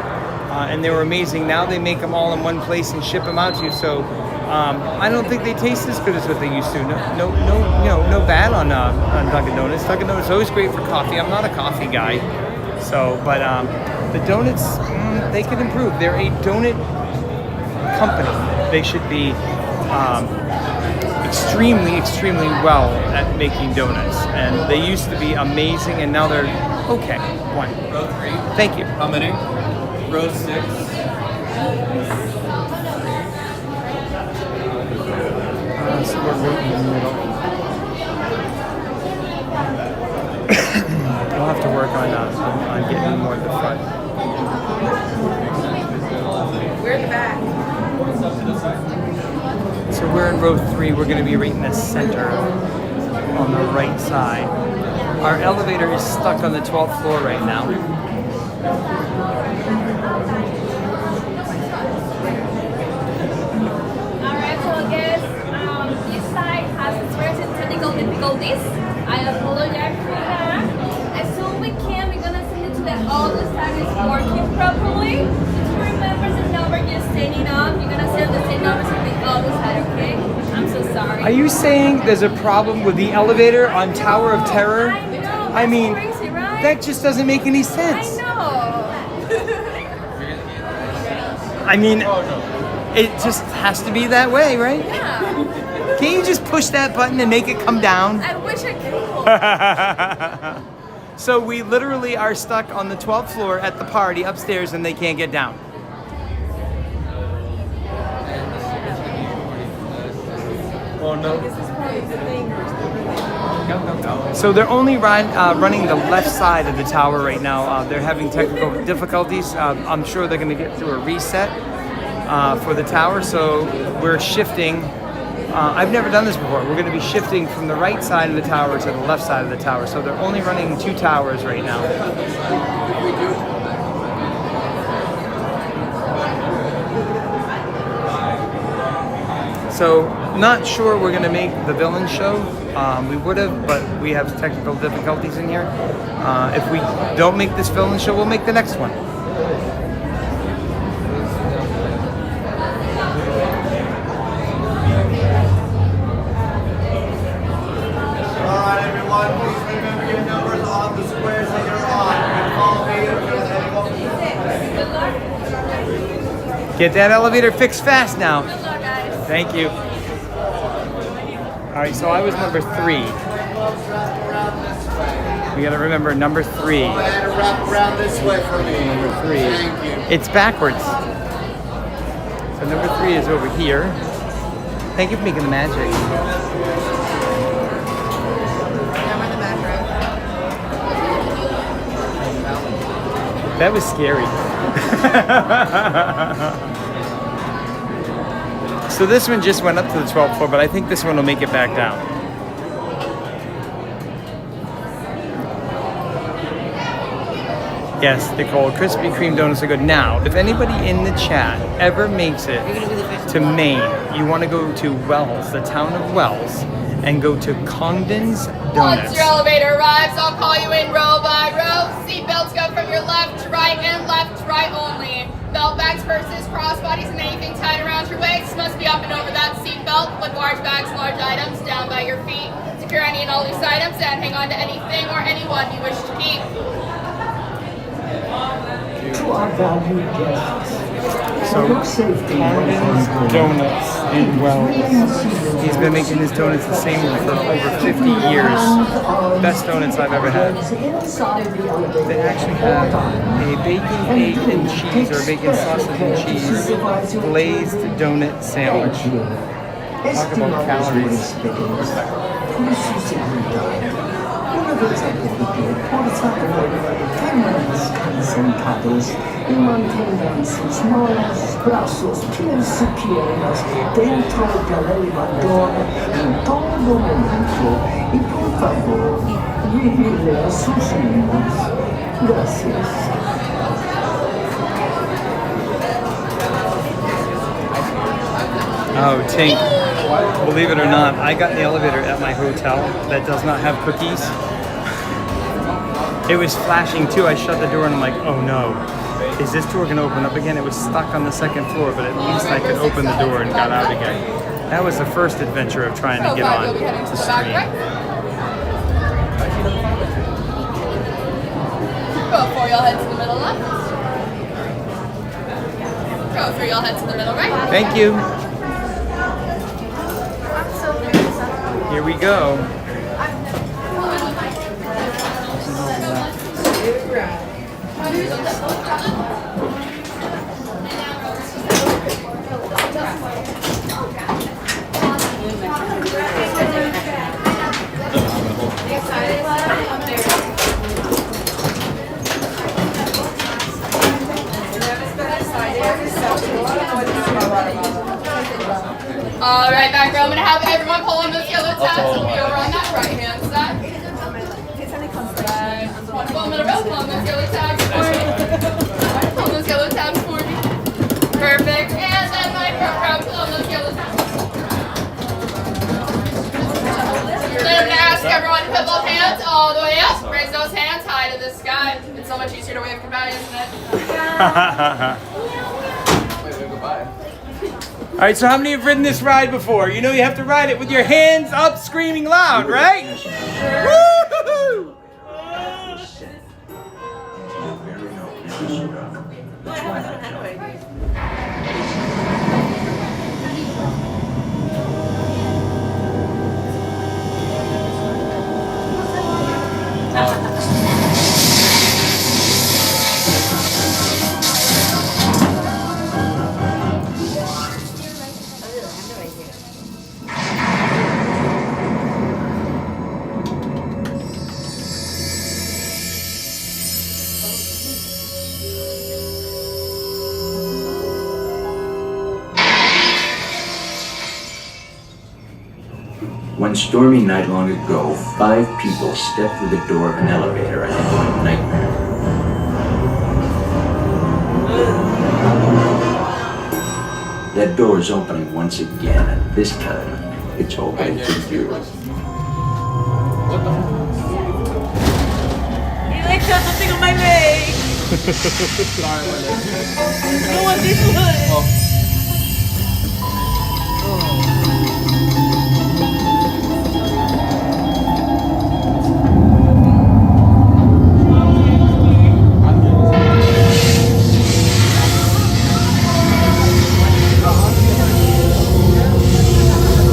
and they were amazing. Now they make them all in one place and ship them out to you. So I don't think they taste as good as what they used to. No bad on Dunkin' Donuts. Dunkin' Donuts is always great for coffee. I'm not a coffee guy, so but the donuts they can improve. They're a donut company. They should be extremely well at making donuts, and they used to be amazing, and now they're okay. One. Row 3. Thank you. How many? Row 6. So we're right in the middle. We'll have to work on getting more at the front. We're in the back. So we're in row 3. We're going to be right in the center on the right side. Our elevator is stuck on the 12th floor right now. Alright, so I guess this side has certain technical difficulties. I apologize for that. As soon as we can, we're going to send it to the all the side is working properly. Just remember the number you're standing on. You're going to send the same numbers to the other side, okay? I'm so sorry. Are you saying there's a problem with the elevator on Tower of Terror? I mean, crazy, right? that just doesn't make any sense. I know. I mean, it just has to be that way, right? Yeah. Can't you just push that button and make it come down? I wish I could. So we literally are stuck on the 12th floor at the party upstairs, and they can't get down. Oh no. So they're only running the left side of the tower right now. They're having technical difficulties. I'm sure they're going to get through a reset for the tower. So we're shifting. I've never done this before. We're going to be shifting from the right side of the tower to the left side of the tower. So they're only running 2 towers right now. So not sure we're going to make the villain show. We would have, but we have technical difficulties in here. If we don't make this villain show, we'll make the next one. Alright everyone, please remember your numbers on the squares that you're on. You can follow me. Get that elevator fixed fast now. Thank you. All right, so I was number 3. We got to remember number 3. Wrap around this way for me. Number 3. Thank you. It's backwards. So number 3 is over here. Thank you for making the magic. That was scary. So this one just went up to the 12th floor, but I think this one will make it back down. Yes, Nicole, Krispy Kreme donuts are good. Now, if anybody in the chat ever makes it to Maine, you want to go to Wells, the town of Wells, and go to Congdon's Donuts. Once your elevator arrives, I'll call you in row by row. Seatbelts go from your left to right and left to right only. Belt bags, purses, crossbodies, and anything tied around your waist must be up and over that seatbelt. Put large bags and large items down by your feet. Secure any and all loose items and hang on to anything or anyone you wish to keep. To our valued guests, So, Congdon's Donuts in Wells. He's been making his donuts the same way for over 50 years. Best donuts I've ever had. They actually have a bacon, egg, and cheese, or bacon sausage and cheese glazed donut sandwich. Talk about calories. Concentrados y manténganse sus manos, brazos, pies y piernas dentro del elevador en todo momento y por favor vigile a sus niños. Gracias. Oh, Tink, believe it or not, I got in the elevator at my hotel that does not have cookies. It was flashing too. I shut the door and I'm like, oh no, is this door gonna open up again? It was stuck on the 2nd floor, but at least I could open the door and got out again. That was the first adventure of trying to get on the screen. Go 4, y'all head to the middle left. Go 3, y'all head to the middle right. Thank you. Here we go. All right, back row. I'm gonna have everyone pull on those yellow tabs. It'll be over on that right-hand side. Right. Pull them in a row. Pull on those yellow tabs for me. Pull those yellow tabs for me. Perfect. And then my front row. Pull on those yellow tabs. Then I'm gonna ask everyone to put both hands all the way up. Raise those hands high to the sky. It's so much easier to wave goodbye, isn't it? All right, so how many have ridden this ride before? You know you have to ride it with your hands up, screaming loud, right? Woo-hoo-hoo! stormy night long ago, 5 people stepped through the door of an elevator and into a nightmare. That door is opening once again, and this time, it's opening for you. He like got something on my leg. Sorry, my leg. I want this one.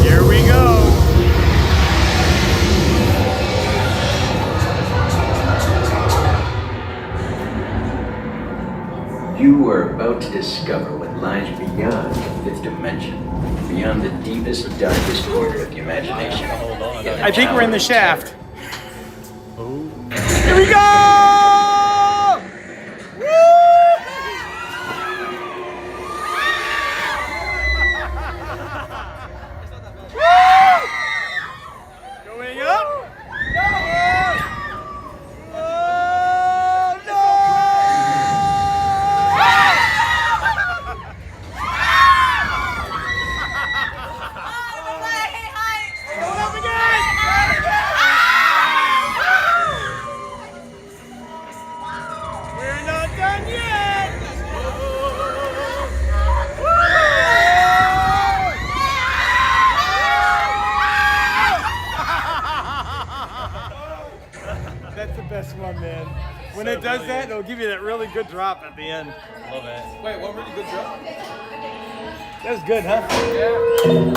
Here we go. You are about to discover what lies beyond the 5th dimension, beyond the deepest, darkest corner of the imagination. I think we're in the shaft. Here we go! Going up. We're not done yet! That's the best one, man. When it does that, it'll give you that really good drop at the end. Love it. Wait, what really good drop? That was good, huh? Yeah.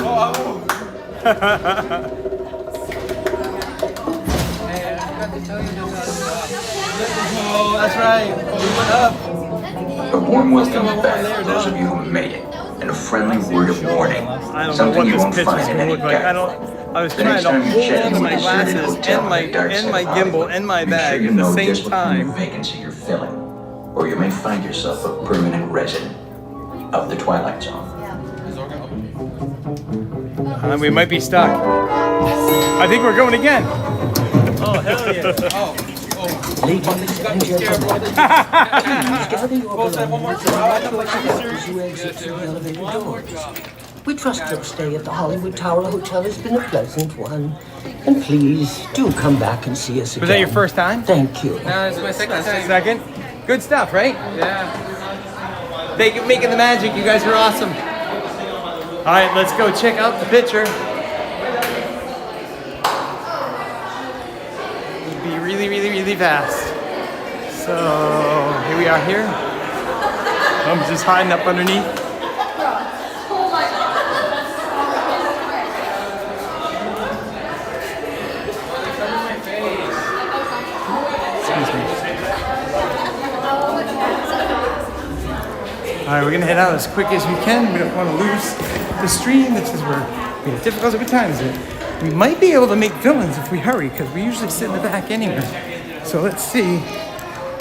Oh. Oh, that's right. We went up. A warm welcome back for those of you who made it, and a friendly word of warning. I don't know Something what you this won't picture's find in gonna any look like. I was The trying next to time you hold check on to into my a deserted glasses hotel on the dark and side my of gimbal Hollywood, and my be bag sure you at the know same this will be time. a vacancy you're filling, or you may find yourself a permanent resident of the Twilight Zone. We might be stuck. I think we're going again. Oh, hell yeah. Ladies and gentlemen, please gather your belongings and evacuate as you exit through the elevator doors. We trust your stay at the Hollywood Tower Hotel has been a pleasant one. And please, do come back and see us again. Was that your first time? Thank you. No, it's my second time. Second? Good stuff, right? Yeah. Thank you for making the magic. You guys are awesome. All right, let's go check out the picture. It'll be really, really, really fast. So here we are here. I'm just hiding up underneath. All right, we're gonna head out as quick as we can. We don't want to lose the stream. This is where we have difficulty. What time is it? We might be able to make villains if we hurry, because we usually sit in the back anyway. So let's see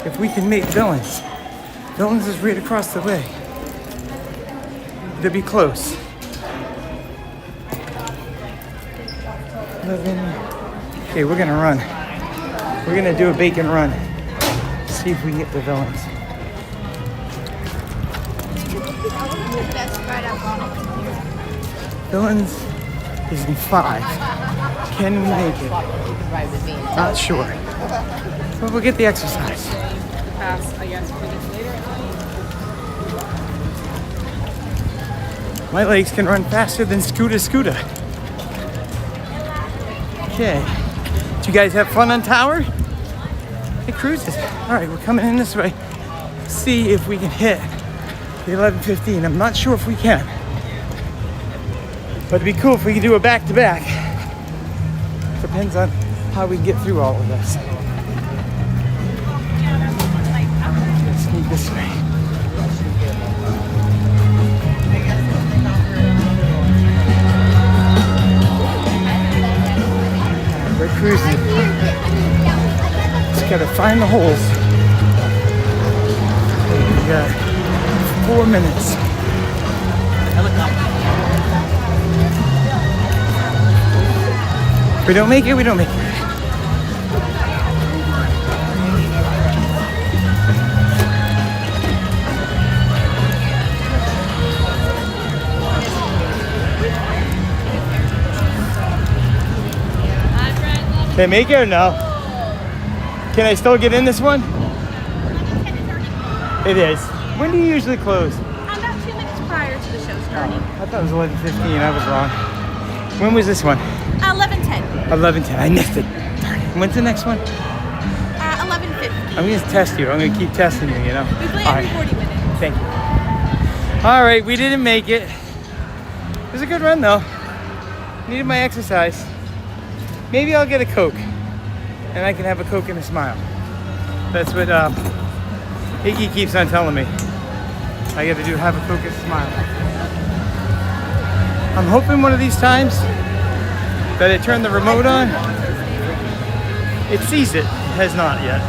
if we can make villains. Villains is right across the way. They'll be close. 11. Okay, we're gonna run. We're gonna do a bacon run. See if we can get the villains. Villains is in 5. Can we make it? Not sure. But we'll get the exercise. Pass, I guess, for this later. My legs can run faster than Scooter. Okay. Did you guys have fun on Tower? It cruises. All right, we're coming in this way. See if we can hit the 11:15. I'm not sure if we can. But it'd be cool if we could do a back-to-back. Depends on how we get through all of this. Let's sneak this way. We're cruising. Just gotta find the holes. We got 4 minutes. We don't make it, we don't make it. Can I make it or no? Can I still get in this one? It is. When do you usually close? About 2 minutes prior to the show starting. I thought it was 11:15. I was wrong. When was this one? 11:10. 11:10. I missed it. Darn it. When's the next one? 11:50. I'm going to test you. I'm going to keep testing you, you know? We play All every right. 40 minutes. Thank you. All right, we didn't make it. It was a good run, though. Needed my exercise. Maybe I'll get a Coke, and I can have a Coke and a smile. That's what Iggy keeps on telling me. I got to have a Coke and a smile. I'm hoping one of these times that I turn the remote on. It sees it. It has not yet.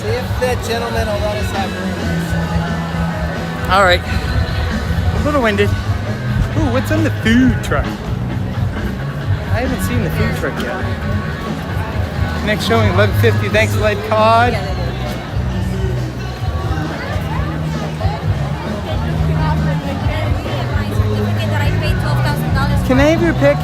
See if that gentleman will let us have room. All right. A little winded. Ooh, what's on the food truck? I haven't seen the food truck yet. Next showing, 11:50. Thanks, Light Cod. Can I have your pick?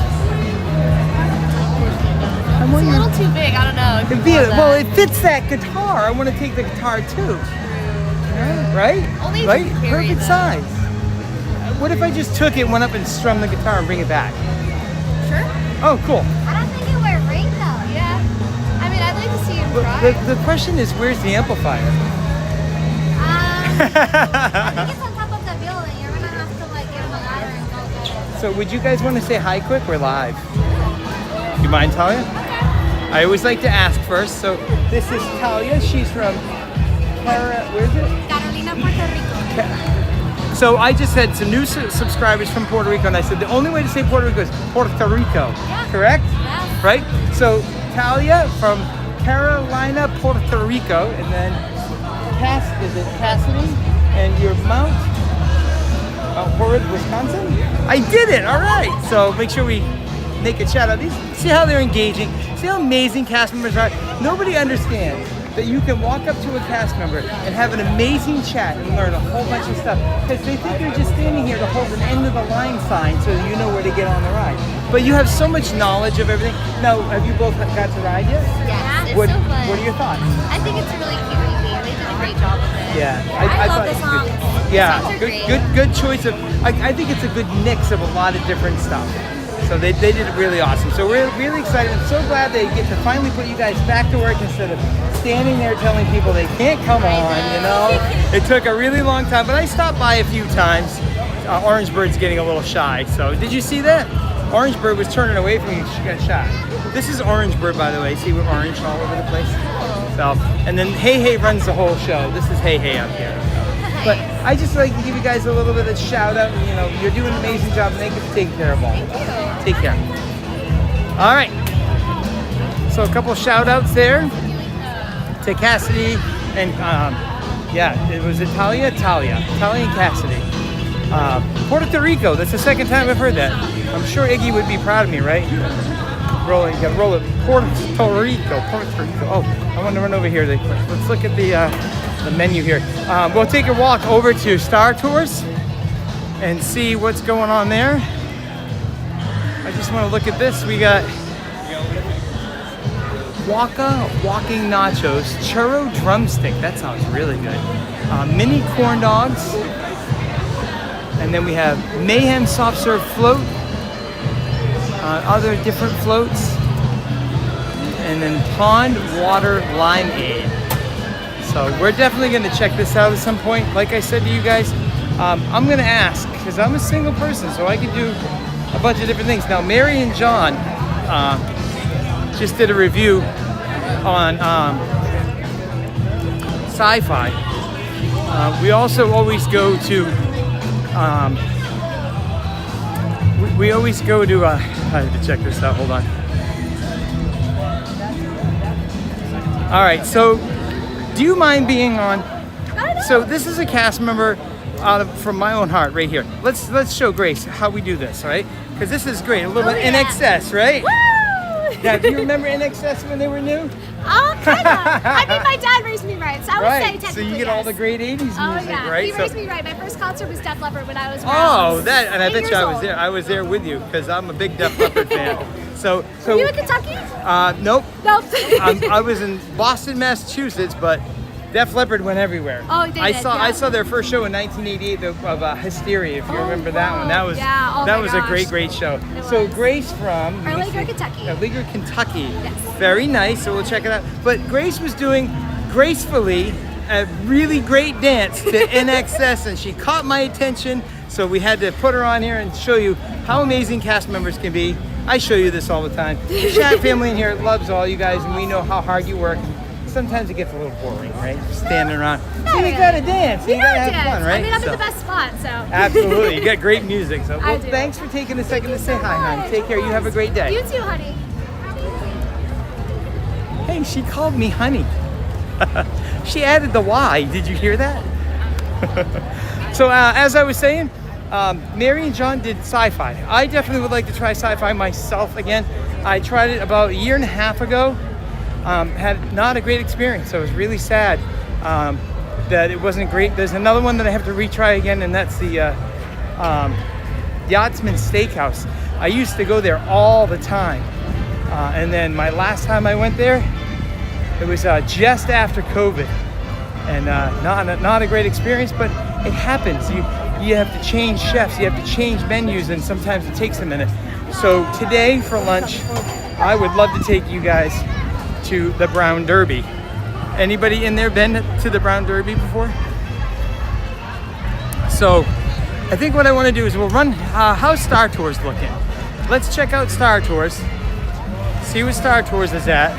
It's a little too big. I don't know. if you want Well, that. it fits that guitar. I want to take the guitar too. Right? Only if Right? you can carry Perfect it, size. What if I just took it, went up and strummed the guitar and bring it back? Sure. Oh, cool. I don't think you wear a ring though. Yeah. I mean, I'd like to see him But try. the question is, where's the amplifier? I think it's on top of the building. You're gonna have to like get on the ladder and go get it. So would you guys want to say hi quick? We're live. You mind, Talia? I always like to ask first. So this is Talia. She's from where is it? Carolina, Puerto Rico. So I just had some new subscribers from Puerto Rico, and I said the only way to say Puerto Rico is Puerto Rico. Yeah. Correct? Yeah. Right? So Talia from Carolina, Puerto Rico, and then is it Cassidy? And your Mount Horrid, Wisconsin? I did it! All right. So make sure we make a shout out. See how they're engaging. See how amazing cast members are. Nobody understands that you can walk up to a cast member and have an amazing chat and learn a whole bunch of stuff, because they think you're just standing here to hold an end of the line sign so you know where to get on the ride. But you have so much knowledge of everything. Now, have you both got to ride yet? Yeah, it's What so fun. are your thoughts? I think it's really cute. They did a great job with it. Yeah, I love thought the it was good. songs. Yeah, The songs are great. good choice of. I think it's a good mix of a lot of different stuff. So they did it really awesome. So we're really excited. I'm so glad they get to finally put you guys back to work instead of standing there telling people they can't come on. You know, it took a really long time, but I stopped by a few times. Orange Bird's getting a little shy. So did you see that? Orange Bird was turning away from you. She got shy. This is Orange Bird, by the way. See, we're orange all over the place. So, and then Hey Hey runs the whole show. This is Hey Hey up here. But I just like to give you guys a little bit of shout out. You know, you're doing an amazing job. Thank you for taking care of all. Take care. All right. So a couple shout outs there to Cassidy and yeah, it was Talia and Cassidy. Puerto Rico. That's the second time I've heard that. I'm sure Iggy would be proud of me, right? Roll it. Puerto Rico. Oh, I want to run over here. Let's look at the menu here. We'll take a walk over to Star Tours and see what's going on there. I just want to look at this. We got walking nachos, churro drumstick. That sounds really good. Mini corn dogs. And then we have Mayhem soft serve float. Other different floats. And then pond water limeade. So we're definitely going to check this out at some point. Like I said to you guys, I'm going to ask, because I'm a single person, so I can do a bunch of different things. Now, Mary and John just did a review on Sci-Fi. We also always go to, we always go to, I have to check this out, hold on. All right, so do you mind being on? So this is a cast member from my own heart right here. Let's show Grace how we do this, right? Because this is great, a little bit in excess, right? Yeah, do you remember NXS when they were new? Oh, kind of. I mean, my dad raised me right, so I would say Right, technically so you get yes. all the great 80s music, Oh yeah, right? he So- raised me right. My first concert was Def Leppard when I was Oh, around that, and I 8 bet you years I was old. there. I was there with you because I'm a big Def Leppard fan. So, Were you in Kentucky? nope. Nope. I was in Boston, Massachusetts, but Def Leppard went everywhere. Oh, they I did, saw yeah. I saw their first show in 1988 of Hysteria, if you remember that one. That was Yeah, oh that my was gosh. a great show. It So was. Grace from Earlier, Kentucky. Earlier, Kentucky. Yes. Very nice. So we'll check it out. But Grace was doing gracefully a really great dance to NXS, and she caught my attention. So we had to put her on here and show you how amazing cast members can be. I show you this all the time. The chat family in here loves all you guys, and we know how hard you work. Sometimes it gets a little boring, right? Just standing around. So you gotta dance. You gotta have fun, right? I mean, I'm So- in the best spot, so. Absolutely. You got great music. So I well, do. thanks for taking a second to say hi, hon. Take care. You have a great day. You too, honey. Hey, she called me honey. She added the Y. Did you hear that? So as I was saying, Mary and John did sci-fi. I definitely would like to try sci-fi myself again. I tried it about a year and a half ago. Had not a great experience. I was really sad that it wasn't great. There's another one that I have to retry again, and that's the Yachtsman Steakhouse. I used to go there all the time. And then my last time I went there, it was just after COVID, and not a great experience, but it happens. You have to change chefs, you have to change menus, and sometimes it takes a minute. So today for lunch, I would love to take you guys to the Brown Derby. Anybody in there been to the Brown Derby before? So I think what I want to do is we'll run, how's Star Tours looking? Let's check out Star Tours, see what Star Tours is at,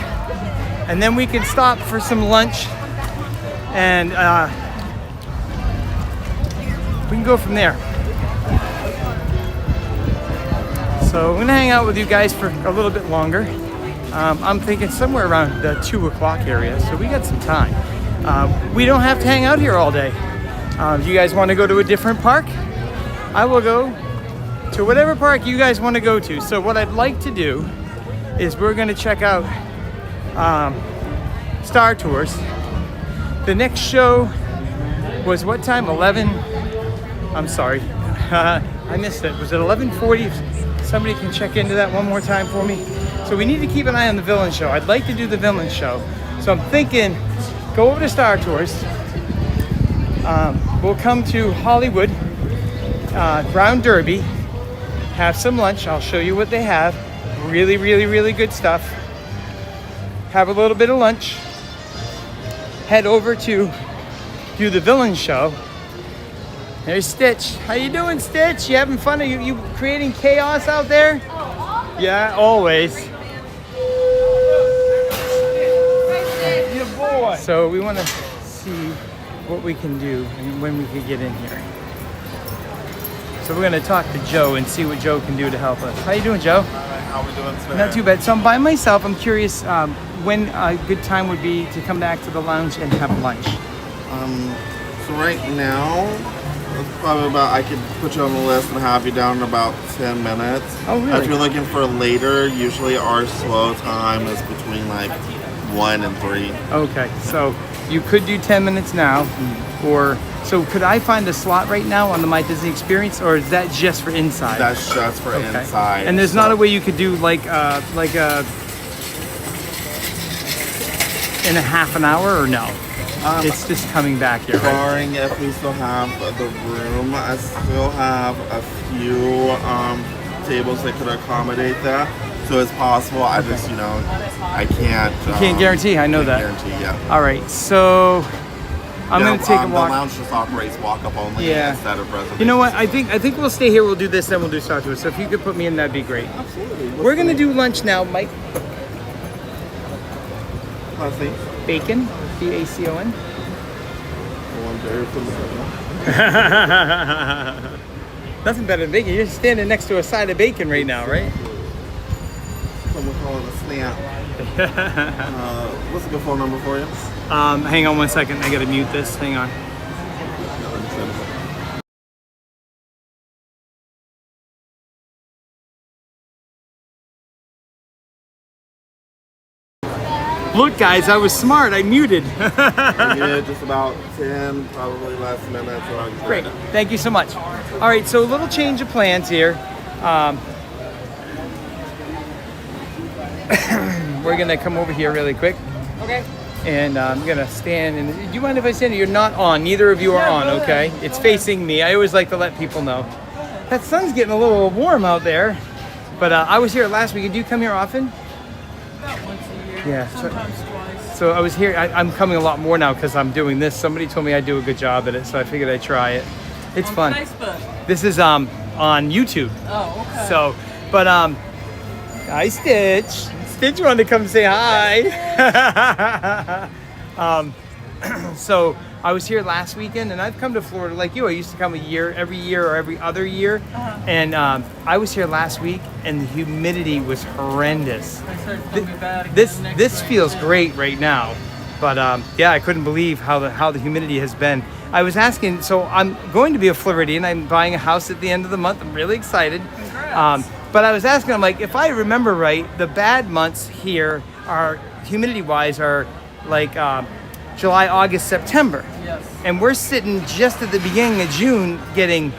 and then we can stop for some lunch, and we can go from there. So I'm gonna hang out with you guys for a little bit longer. I'm thinking somewhere around the 2 o'clock area, so we got some time. We don't have to hang out here all day. If you guys want to go to a different park, I will go to whatever park you guys want to go to. So what I'd like to do is we're going to check out Star Tours. The next show was what time? 11? I'm sorry. I missed it. Was it 11:40? Somebody can check into that one more time for me. So we need to keep an eye on the villain show. I'd like to do the villain show. So I'm thinking, go over to Star Tours. We'll come to Hollywood, Brown Derby, have some lunch. I'll show you what they have. Really, really, really good stuff. Have a little bit of lunch. Head over to do the villain show. There's Stitch. How you doing, Stitch? You having fun? Are you creating chaos out there? Yeah, always. Your boy. So we want to see what we can do and when we can get in here. So we're going to talk to Joe and see what Joe can do to help us. How you doing, Joe? How we doing today? Not too bad. So I'm by myself. I'm curious when a good time would be to come back to the lounge and have lunch. So right now, it's probably about, I could put you on the list and have you down in about 10 minutes. Oh, really? If you're looking for later, usually our slow time is between like 1 and 3. Okay, so you could do 10 minutes now, or so could I find a slot right now on the My Disney Experience, or is that just for inside? That's just for inside. And there's not a way you could do like a in a half an hour, or no? It's just coming back here, right? Barring if we still have the room, I still have a few tables that could accommodate that. So it's possible. I just, I can't. You can't guarantee. I know that. Guarantee, yeah. All right, so I'm gonna take a walk. The lounge just operates walk-up only instead of reservation. You know what? I think we'll stay here. We'll do this, then we'll do Star Tours. So if you could put me in, that'd be great. Absolutely. We're gonna do lunch now, Mike. Let's see. Bacon, BACON. Nothing better than bacon. You're standing next to a side of bacon right now, right? Someone call it a snap. What's a good phone number for you? Hang on one second. I gotta mute this. Hang on. Look, guys, I was smart. I muted. I did just about 10, probably less minutes. Great. Thank you so much. All right, so a little change of plans here. We're gonna come over here really quick. Okay. And I'm gonna stand. And do you mind if I stand? You're not on. Neither of you are on. Okay. It's facing me. I always like to let people know. That sun's getting a little warm out there. But I was here last week. Do you come here often? About once a year. Yeah. Sometimes twice. So I was here. I'm coming a lot more now because I'm doing this. Somebody told me I do a good job at it, so I figured I'd try it. It's on fun. Facebook. This is on YouTube. Oh, okay. So, but hi Stitch. Stitch wanted to come say hi. So I was here last weekend, and I've come to Florida like you. I used to come every year or every other year, and I was here last week, and the humidity was horrendous. This feels great right now, but yeah, I couldn't believe how the humidity has been. I was asking, so I'm going to be a Floridian. I'm buying a house at the end of the month. I'm really excited. But I was asking, I'm like, if I remember right, the bad months here are humidity-wise are like July, August, September. Yes. And we're sitting just at the beginning of June getting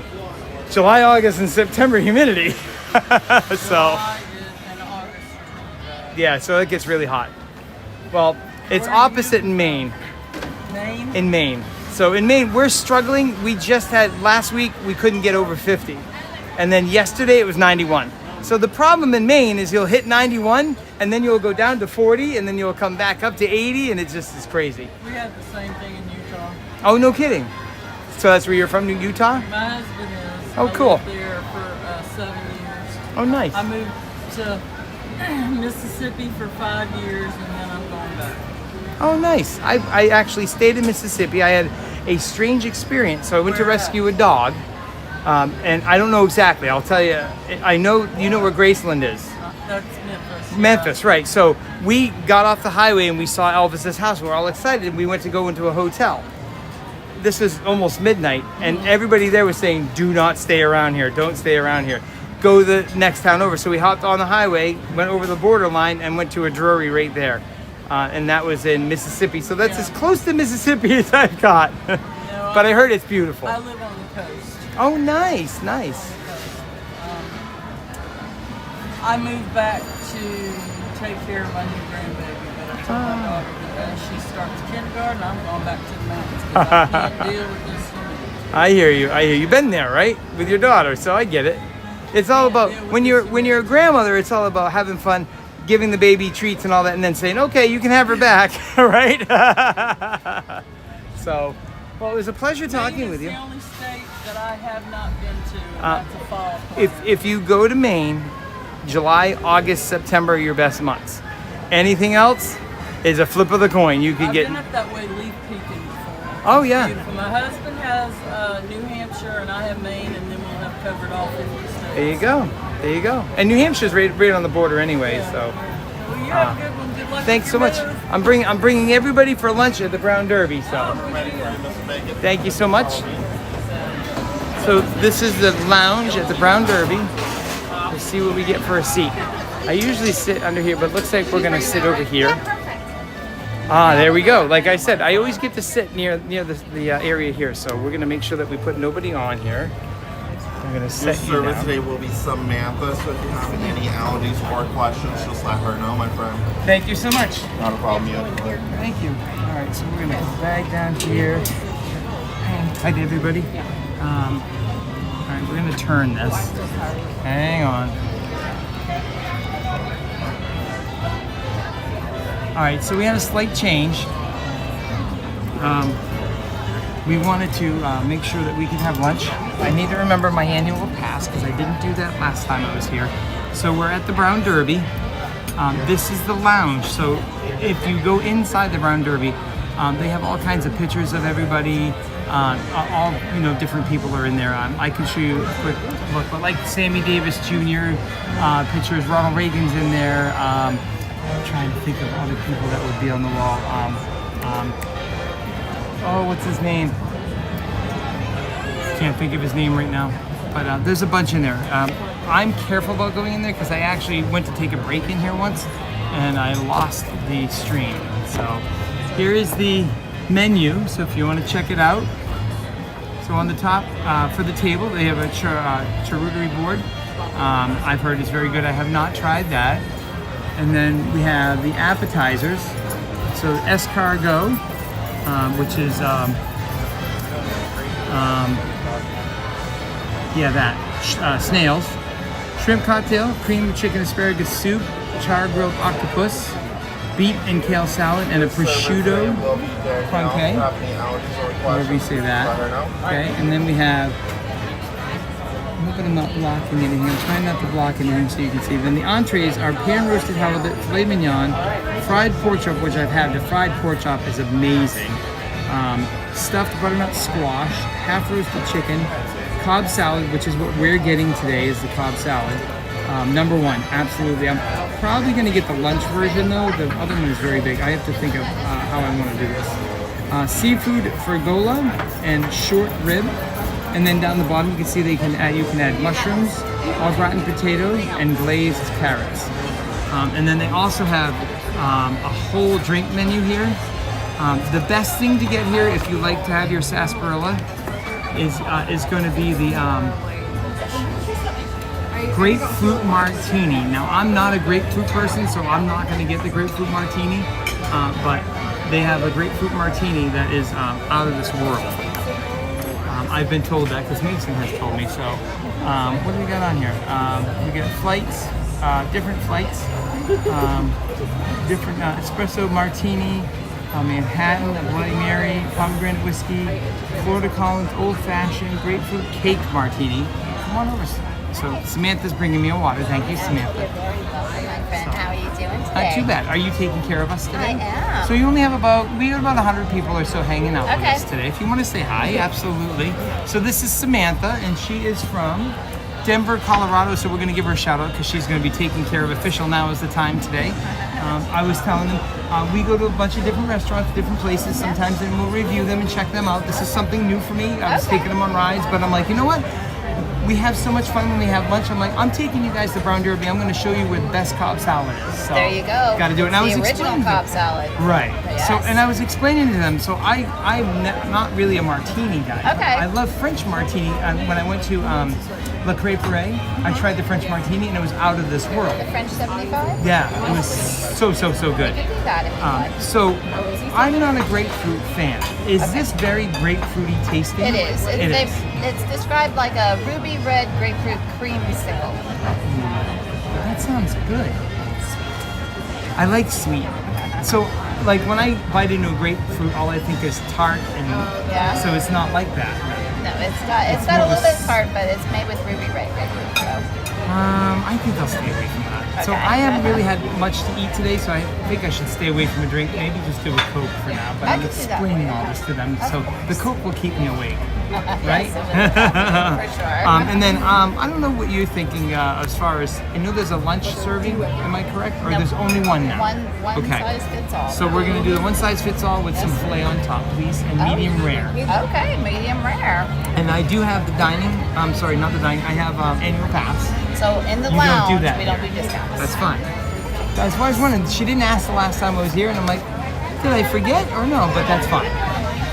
July, August, and September humidity. So, yeah, so it gets really hot. Well, it's opposite in Maine. Maine? In Maine. So in Maine, we're struggling. We just had, last week, we couldn't get over 50. And then yesterday, it was 91. So the problem in Maine is you'll hit 91, and then you'll go down to 40, and then you'll come back up to 80, and it just is crazy. We had the same thing in Utah. Oh, no kidding. So that's where you're from, Utah? My husband is. Oh, cool. I lived there for 7 years. Oh, nice. I moved to Mississippi for 5 years, and then I'm going back. Oh, nice. I actually stayed in Mississippi. I had a strange experience. So I went to rescue a dog. And I don't know exactly. I'll tell you. I know you know where Graceland is. That's Memphis. Memphis, right. So we got off the highway and we saw Elvis's house. We were all excited. And we went to go into a hotel. This was almost midnight. And everybody there was saying, do not stay around here. Don't stay around here. Go the next town over. So we hopped on the highway, went over the borderline, and went to a Drury right there. And that was in Mississippi. So that's as close to Mississippi as I've got. But I heard it's beautiful. I live on the coast. Oh, nice, nice. I moved back to take care of my new grandbaby, but I told my daughter that as she starts kindergarten, I'm going back to the mountains because I can't deal with this humidity. I hear you. I hear you. You've been there, right, with your daughter, so I get it. It's all about when you're a grandmother. It's all about having fun, giving the baby treats and all that, and then saying, "Okay, you can have her back," right? So, well, it was a pleasure talking with you. Maine is the only state that I have not been to, and that's a fall place. If you go to Maine, July, August, September are your best months. Anything else is a flip of the coin. You could get. I've been up that way leaf peeking before. Oh yeah. Beautiful. My husband has New Hampshire, and I have Maine, and then we'll have covered all 50 states. There you go. There you go. And New Hampshire's right on the border anyway, so. Well, you have a good one. Good luck. Thanks so much. I'm bringing everybody for lunch at the Brown Derby, so. Thank you so much. So this is the lounge at the Brown Derby. Let's see what we get for a seat. I usually sit under here, but it looks like we're gonna sit over here. Ah, there we go. Like I said, I always get to sit near the area here, so we're gonna make sure that we put nobody on here. I'm gonna set you service down. today will be Samantha, so if you have any allergies or questions, just let her know, my friend. Thank you so much. Not a problem, Thank you. All right, so we're gonna put the bag down here. Hi to everybody. All right, we're gonna turn this. Hang on. All right, so we had a slight change. We wanted to make sure that we could have lunch. I need to remember my annual pass because I didn't do that last time I was here. So we're at the Brown Derby. This is the lounge. So if you go inside the Brown Derby, they have all kinds of pictures of everybody. All different people are in there. I can show you a quick look, but like Sammy Davis Jr. Pictures. Ronald Reagan's in there. I'm trying to think of other people that would be on the wall. Oh, what's his name? Can't think of his name right now. But there's a bunch in there. I'm careful about going in there because I actually went to take a break in here once, and I lost the stream. So here is the menu. So if you want to check it out. So on the top, for the table, they have a charcuterie board. I've heard it's very good. I have not tried that. And then we have the appetizers. So escargot, which is, snails. Shrimp cocktail, cream chicken asparagus soup, char-grilled octopus, beet and kale salad, and a prosciutto conque, however you say that. Okay, and then we have, I'm hoping I'm not blocking anything. I'm trying not to block anything so you can see. Then the entrees are pan-roasted halibut, filet mignon, fried pork chop, which I've had. The fried pork chop is amazing. Stuffed butternut squash, half-roasted chicken, Cobb salad, which is what we're getting today, is the Cobb salad. Number one, absolutely. I'm probably going to get the lunch version though. The other one is very big. I have to think of how I want to do this. Seafood fergola and short rib. And then down the bottom you can see you can add mushrooms, au gratin potato, and glazed carrots. And then they also have a whole drink menu here. The best thing to get here if you like to have your sarsaparilla is going to be the grapefruit martini. Now I'm not a grapefruit person, so I'm not going to get the grapefruit martini, but they have a grapefruit martini that is out of this world. I've been told that because Mason has told me. So what do we got on here? We got flights, different flights, different espresso martini, Manhattan, a Bloody Mary, pomegranate whiskey, Florida Collins, old fashioned, grapefruit cake martini. Come on over. So Samantha's bringing me a water. Thank you, Samantha. You're very welcome, my friend. How are you doing today? Not too bad. Are you taking care of us today? I am. So you only have we have about 100 people or so hanging out with Okay. us today. If you want to say hi, absolutely. So this is Samantha, and she is from Denver, Colorado. So we're going to give her a shout out because she's going to be taking care of official now is the time today. I was telling them we go to a bunch of different restaurants, different places sometimes, and we'll review them and check them out. This is something new for me. I was taking them on rides, but I'm like, you know what? We have so much fun when we have lunch. I'm like, I'm taking you guys to Brown Derby. I'm going to show you where the best Cobb salad is. So, there you go. Got to do it. And I was the original Cobb salad. Right. Yes. So, and I was explaining to them. So I'm not really a martini guy. Okay. I love French martini. When I went to La Crêperie, I tried the French martini, and it was out of this world. The French 75? Yeah, it was so good. You could do that if you like. So I'm not a grapefruit fan. Is this very grapefruity tasting? It is. It's described like a ruby red grapefruit creamsicle. That sounds good. I like sweet. So, like when I bite into a grapefruit, all I think is tart, and so it's not like that. No, it's got a little bit of tart, but it's made with ruby red grapefruit. So. I think I'll stay away from that. So I haven't really had much to eat today, so I think I should stay away from a drink. Maybe just do a Coke for now. But I'm explaining all this to them, so the Coke will keep me awake, right? Yes, for sure. And then I don't know what you're thinking as far as, I know there's a lunch serving, am I correct? Or there's only one now? One size fits all. So we're going to do the one size fits all with some filet on top, please, and medium rare. Okay, medium rare. And I do have the dining, sorry, not the dining, I have annual pass. So in the lounge, we don't do discounts. That's fine. As far as wondering, she didn't ask the last time I was here, and I'm like, did I forget or no? But that's fine.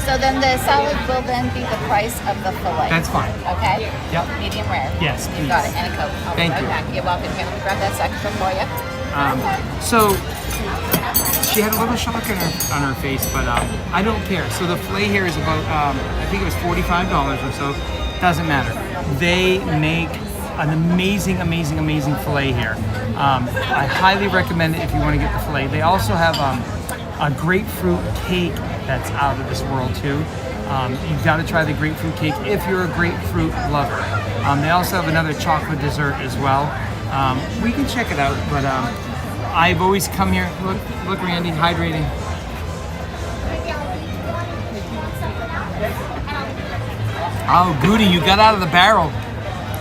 So then the salad will then be the price of the fillet. That's fine. Okay? Yep. Medium rare. Yes, You got it, and a Coke. I'll be Thank right you. back. You're welcome. Here, let me grab that extra for you. So she had a little shock on her face, but I don't care. So the fillet here is about, I think it was $45 or so. Doesn't matter. They make an amazing fillet here. I highly recommend it if you want to get the fillet. They also have a grapefruit cake that's out of this world too. You've got to try the grapefruit cake if you're a grapefruit lover. They also have another chocolate dessert as well. We can check it out, but I've always come here. Look, Randy, hydrating. Oh, Goody, you got out of the barrel.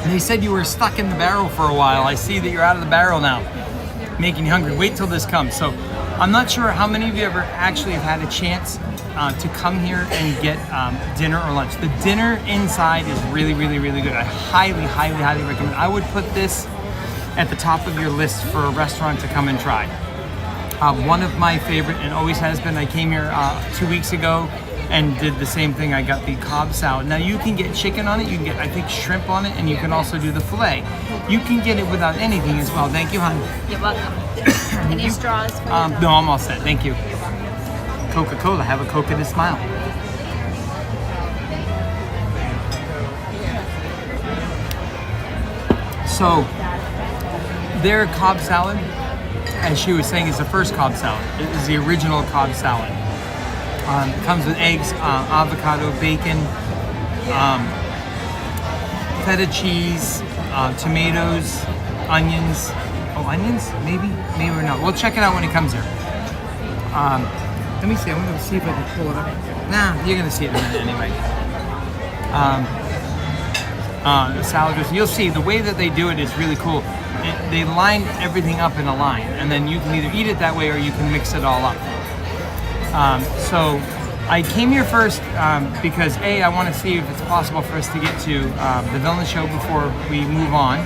They said you were stuck in the barrel for a while. I see that you're out of the barrel now, making you hungry. Wait till this comes. So I'm not sure how many of you ever actually have had a chance to come here and get dinner or lunch. The dinner inside is really good. I highly recommend it. I would put this at the top of your list for a restaurant to come and try. One of my favorite, and always has been, I came here 2 weeks ago and did the same thing. I got the Cobb salad. Now you can get chicken on it, you can get, I think, shrimp on it, and you can also do the filet. You can get it without anything as well. Thank you, hon. You're welcome. Any straws for you? No, I'm all set. Thank you. Coca-Cola, have a Coke and a smile. So, their Cobb salad, as she was saying, is the first Cobb salad. It is the original Cobb salad. It comes with eggs, avocado, bacon, feta cheese, tomatoes, onions. Oh, onions? Maybe or not. We'll check it out when it comes here. Let me see. I'm going to see if I can pull it up. Nah, you're going to see it in a minute anyway. The salad dressing. You'll see the way that they do it is really cool. They line everything up in a line, and then you can either eat it that way or you can mix it all up. So I came here first because I want to see if it's possible for us to get to the villain show before we move on.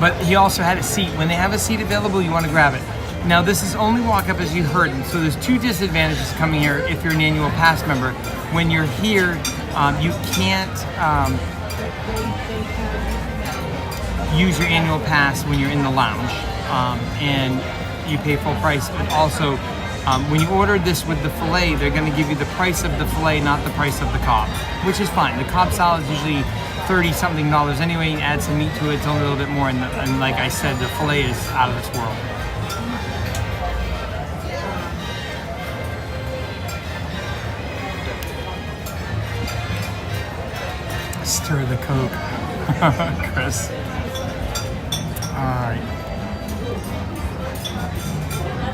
But he also had a seat. When they have a seat available, you want to grab it. Now this is only walk up, as you heard, so there's two disadvantages coming here if you're an annual pass member. When you're here, you can't use your annual pass when you're in the lounge, and you pay full price. But also, when you order this with the filet, they're going to give you the price of the filet, not the price of the Cobb, which is fine. The Cobb salad is usually $30-something anyway. You add some meat to it, it's only a little bit more, and like I said, the filet is out of this world. Stir the Coke, Chris.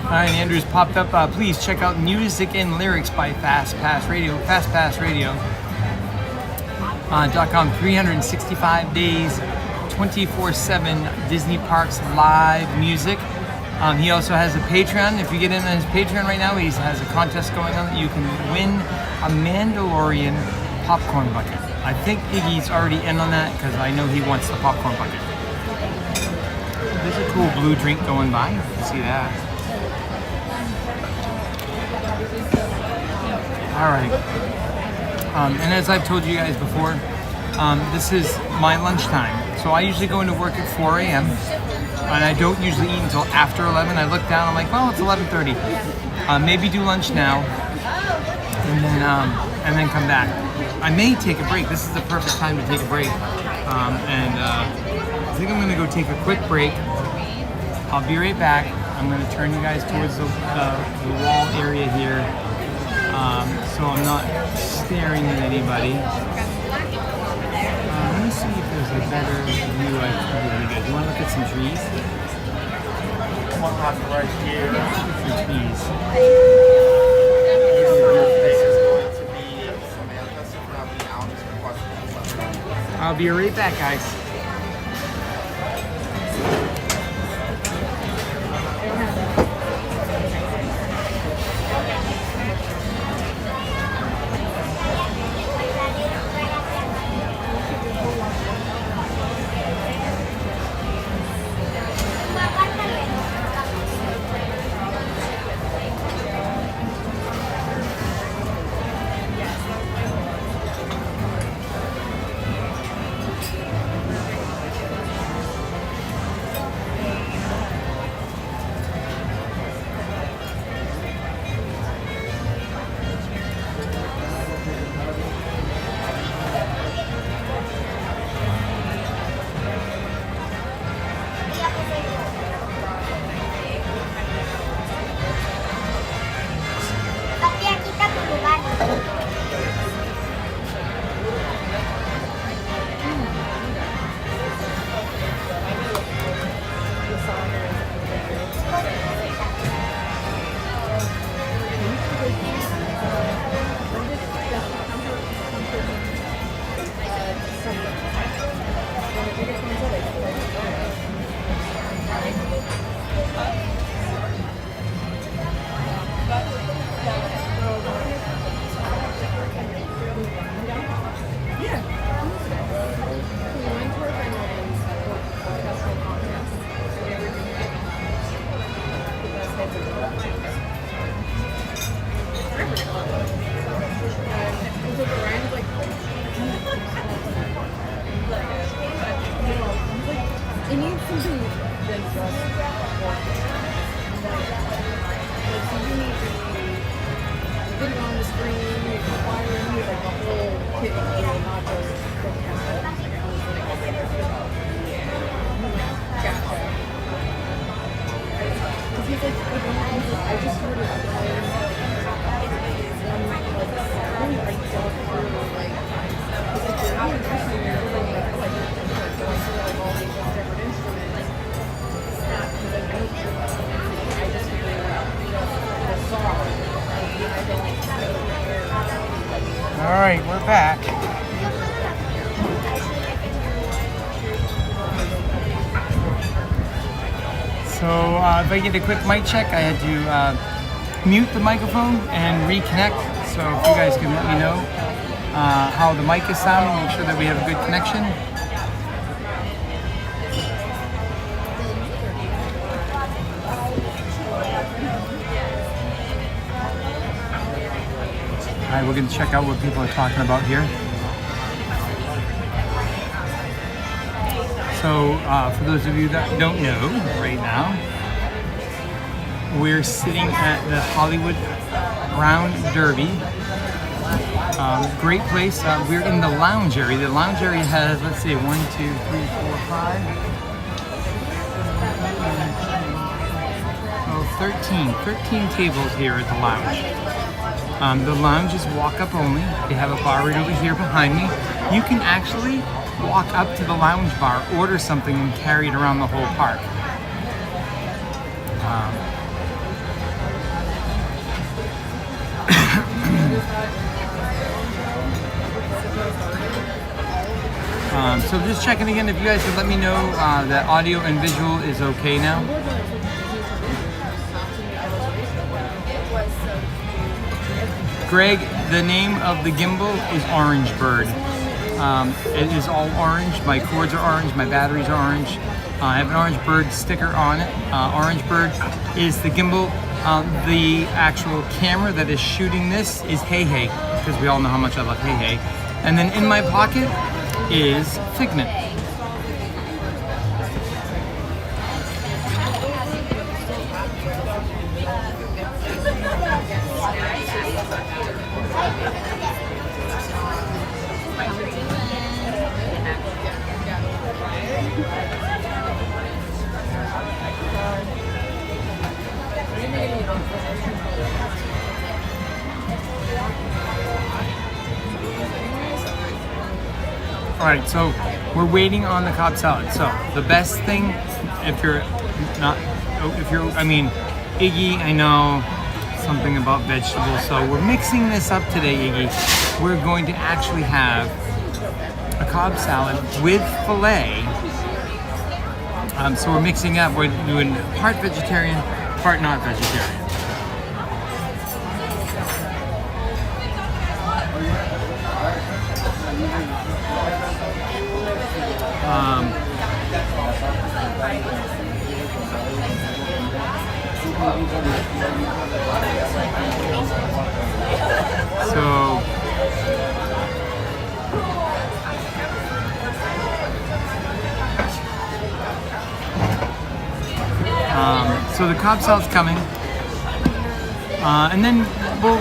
Alright, Andrew's popped up. Please check out Music and Lyrics by Fastpass Radio. Fastpassradio.com. 365 days, 24/7 Disney Parks live music. He also has a Patreon. If you get in on his Patreon right now, he has a contest going on that you can win a Mandolorian popcorn bucket. I think Iggy's already in on that because I know he wants the popcorn bucket. There's a cool blue drink going by. You can see that. Alright. And as I've told you guys before, this is my lunchtime. So I usually go into work at 4 a.m. and I don't usually eat until after 11. I look down, I'm like, well, it's 11:30. Maybe do lunch now and then come back. I may take a break. This is the perfect time to take a break. I think I'm gonna go take a quick break. I'll be right back. I'm gonna turn you guys towards the wall area here, so I'm not staring at anybody. Let me see if there's a better view I can give you guys. You wanna look at some trees? One right here. Some trees. I'll be right back, guys. All right, we're back. So if I get a quick mic check, I had to mute the microphone and reconnect. So if you guys can let me know how the mic is sounding, make sure that we have a good connection. All right, we're going to check out what people are talking about here. So, for those of you that don't know, right now, we're sitting at the Hollywood Round Derby. Great place. We're in the lounge area. The lounge area has, let's see, 1, 2, 3, 4, 5. 13 tables here at the lounge. The lounge is walk-up only. They have a bar right over here behind me. You can actually walk up to the lounge bar, order something, and carry it around the whole park. So just checking again, if you guys could let me know that audio and visual is okay now. Greg, the name of the gimbal is Orange Bird. It is all orange. My cords are orange. My batteries are orange. I have an Orange Bird sticker on it. Orange Bird is the gimbal. The actual camera that is shooting this is Hey Hey, because we all know how much I love Hey Hey. And then in my pocket is Figment. All right, so we're waiting on the Cobb salad. So the best thing, Iggy, I know something about vegetables. So we're mixing this up today, Iggy. We're going to actually have a Cobb salad with filet. So we're mixing up. We're doing part vegetarian, part not vegetarian. So the Cobb salad's coming, and then we'll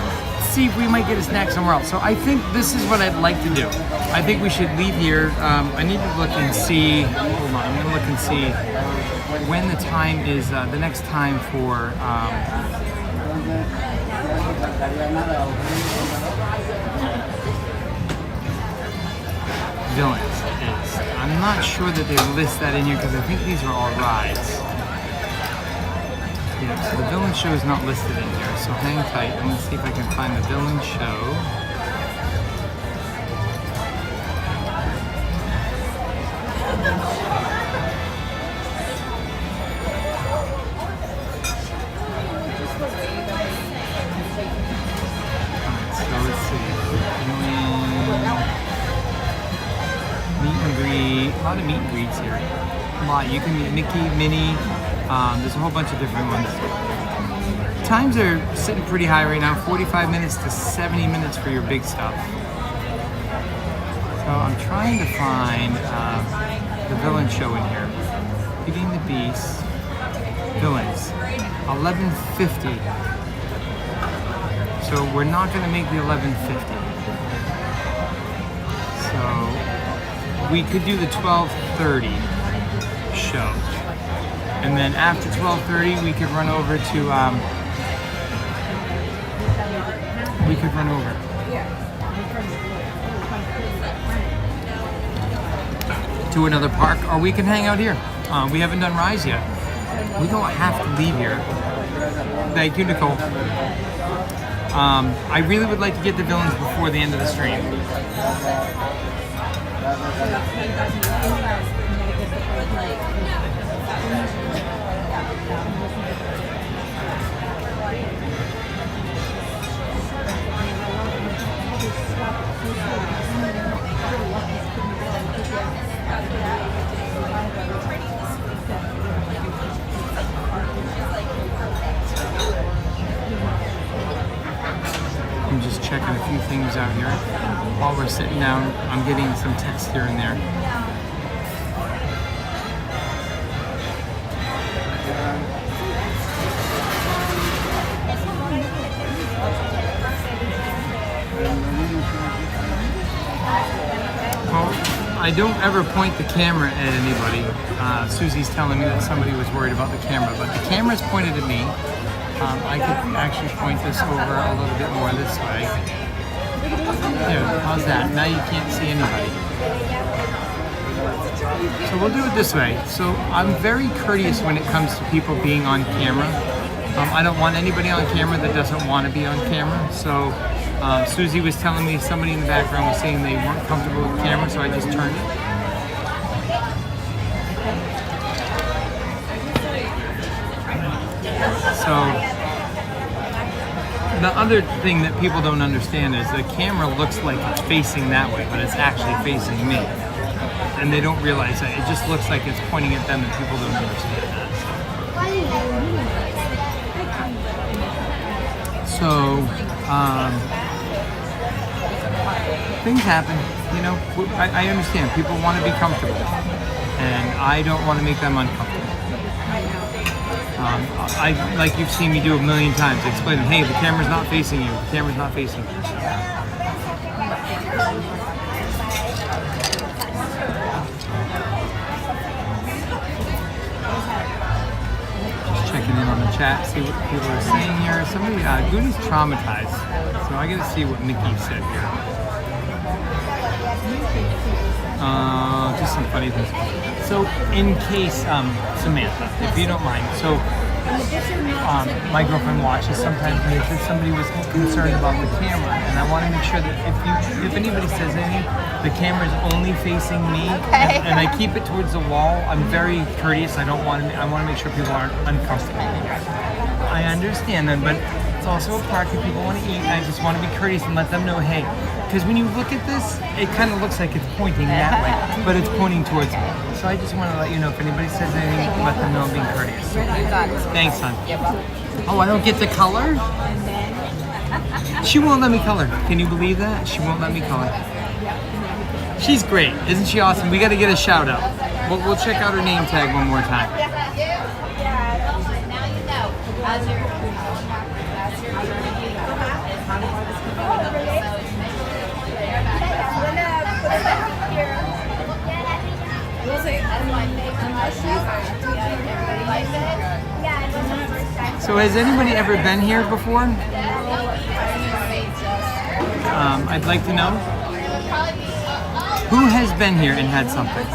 see if we might get a snack somewhere else. So I think this is what I'd like to do. I think we should leave here. I need to look and see. Hold on, I'm gonna look and see when the time is. The next time for. Villains is. I'm not sure that they list that in here because I think these are all rides. Yeah, so the villain show is not listed in here, so hang tight. I'm gonna see if I can find the villain show. Alright, so let's see. Meet and greet. A lot of meet and greets here. A lot. You can meet Mickey, Minnie. There's a whole bunch of different ones. Times are sitting pretty high right now, 45 minutes to 70 minutes for your big stuff. So I'm trying to find the villain show in here. Feeding the Beast. Villains. 11:50. So we're not going to make the 11:50. we could do the 12:30 show. And then after 12:30, we could run over to, to another park, or we can hang out here. We haven't done Rise yet. We don't have to leave here. Thank you, Nicole. I really would like to get the villains before the end of the stream. I'm just checking a few things out here. While we're sitting down, I'm getting some text here and there. Well, I don't ever point the camera at anybody. Susie's telling me that somebody was worried about the camera, but the camera's pointed at me. I could actually point this over a little bit more this way. There, how's that? Now you can't see anybody. So we'll do it this way. So I'm very courteous when it comes to people being on camera. I don't want anybody on camera that doesn't want to be on camera. So Susie was telling me somebody in the background was saying they weren't comfortable with the camera, so I just turned it. So the other thing that people don't understand is the camera looks like it's facing that way, but it's actually facing me. And they don't realize that. It just looks like it's pointing at them, and people don't understand that. So things happen, you know. I understand. People want to be comfortable, and I don't want to make them uncomfortable. Like you've seen me do a million times, explaining, hey, the camera's not facing you, the camera's not facing you. Just checking in on the chat, see what people are saying here. Somebody, Goody's traumatized, so I gotta see what Mickey said here. Just some funny things. So in case, Samantha, if you don't mind, so my girlfriend watches sometimes, and if somebody was concerned about the camera, and I want to make sure that if anybody says anything, the camera's only facing me, and I keep it towards the wall. I'm very courteous. I want to make sure people aren't uncomfortable. I understand them, but it's also a park and people want to eat, and I just want to be courteous and let them know, hey, because when you look at this, it kind of looks like it's pointing that way, but it's pointing towards me. So I just want to let you know, if anybody says anything, let them know I'm being courteous. Thanks, hon. Oh, I don't get the color? She won't let me color. Can you believe that? She won't let me color. She's great. Isn't she awesome? We got to get a shout out. We'll check out her name tag one more time. Now you know. As your So has anybody ever been here before? I'd like to know. Who has been here and had something?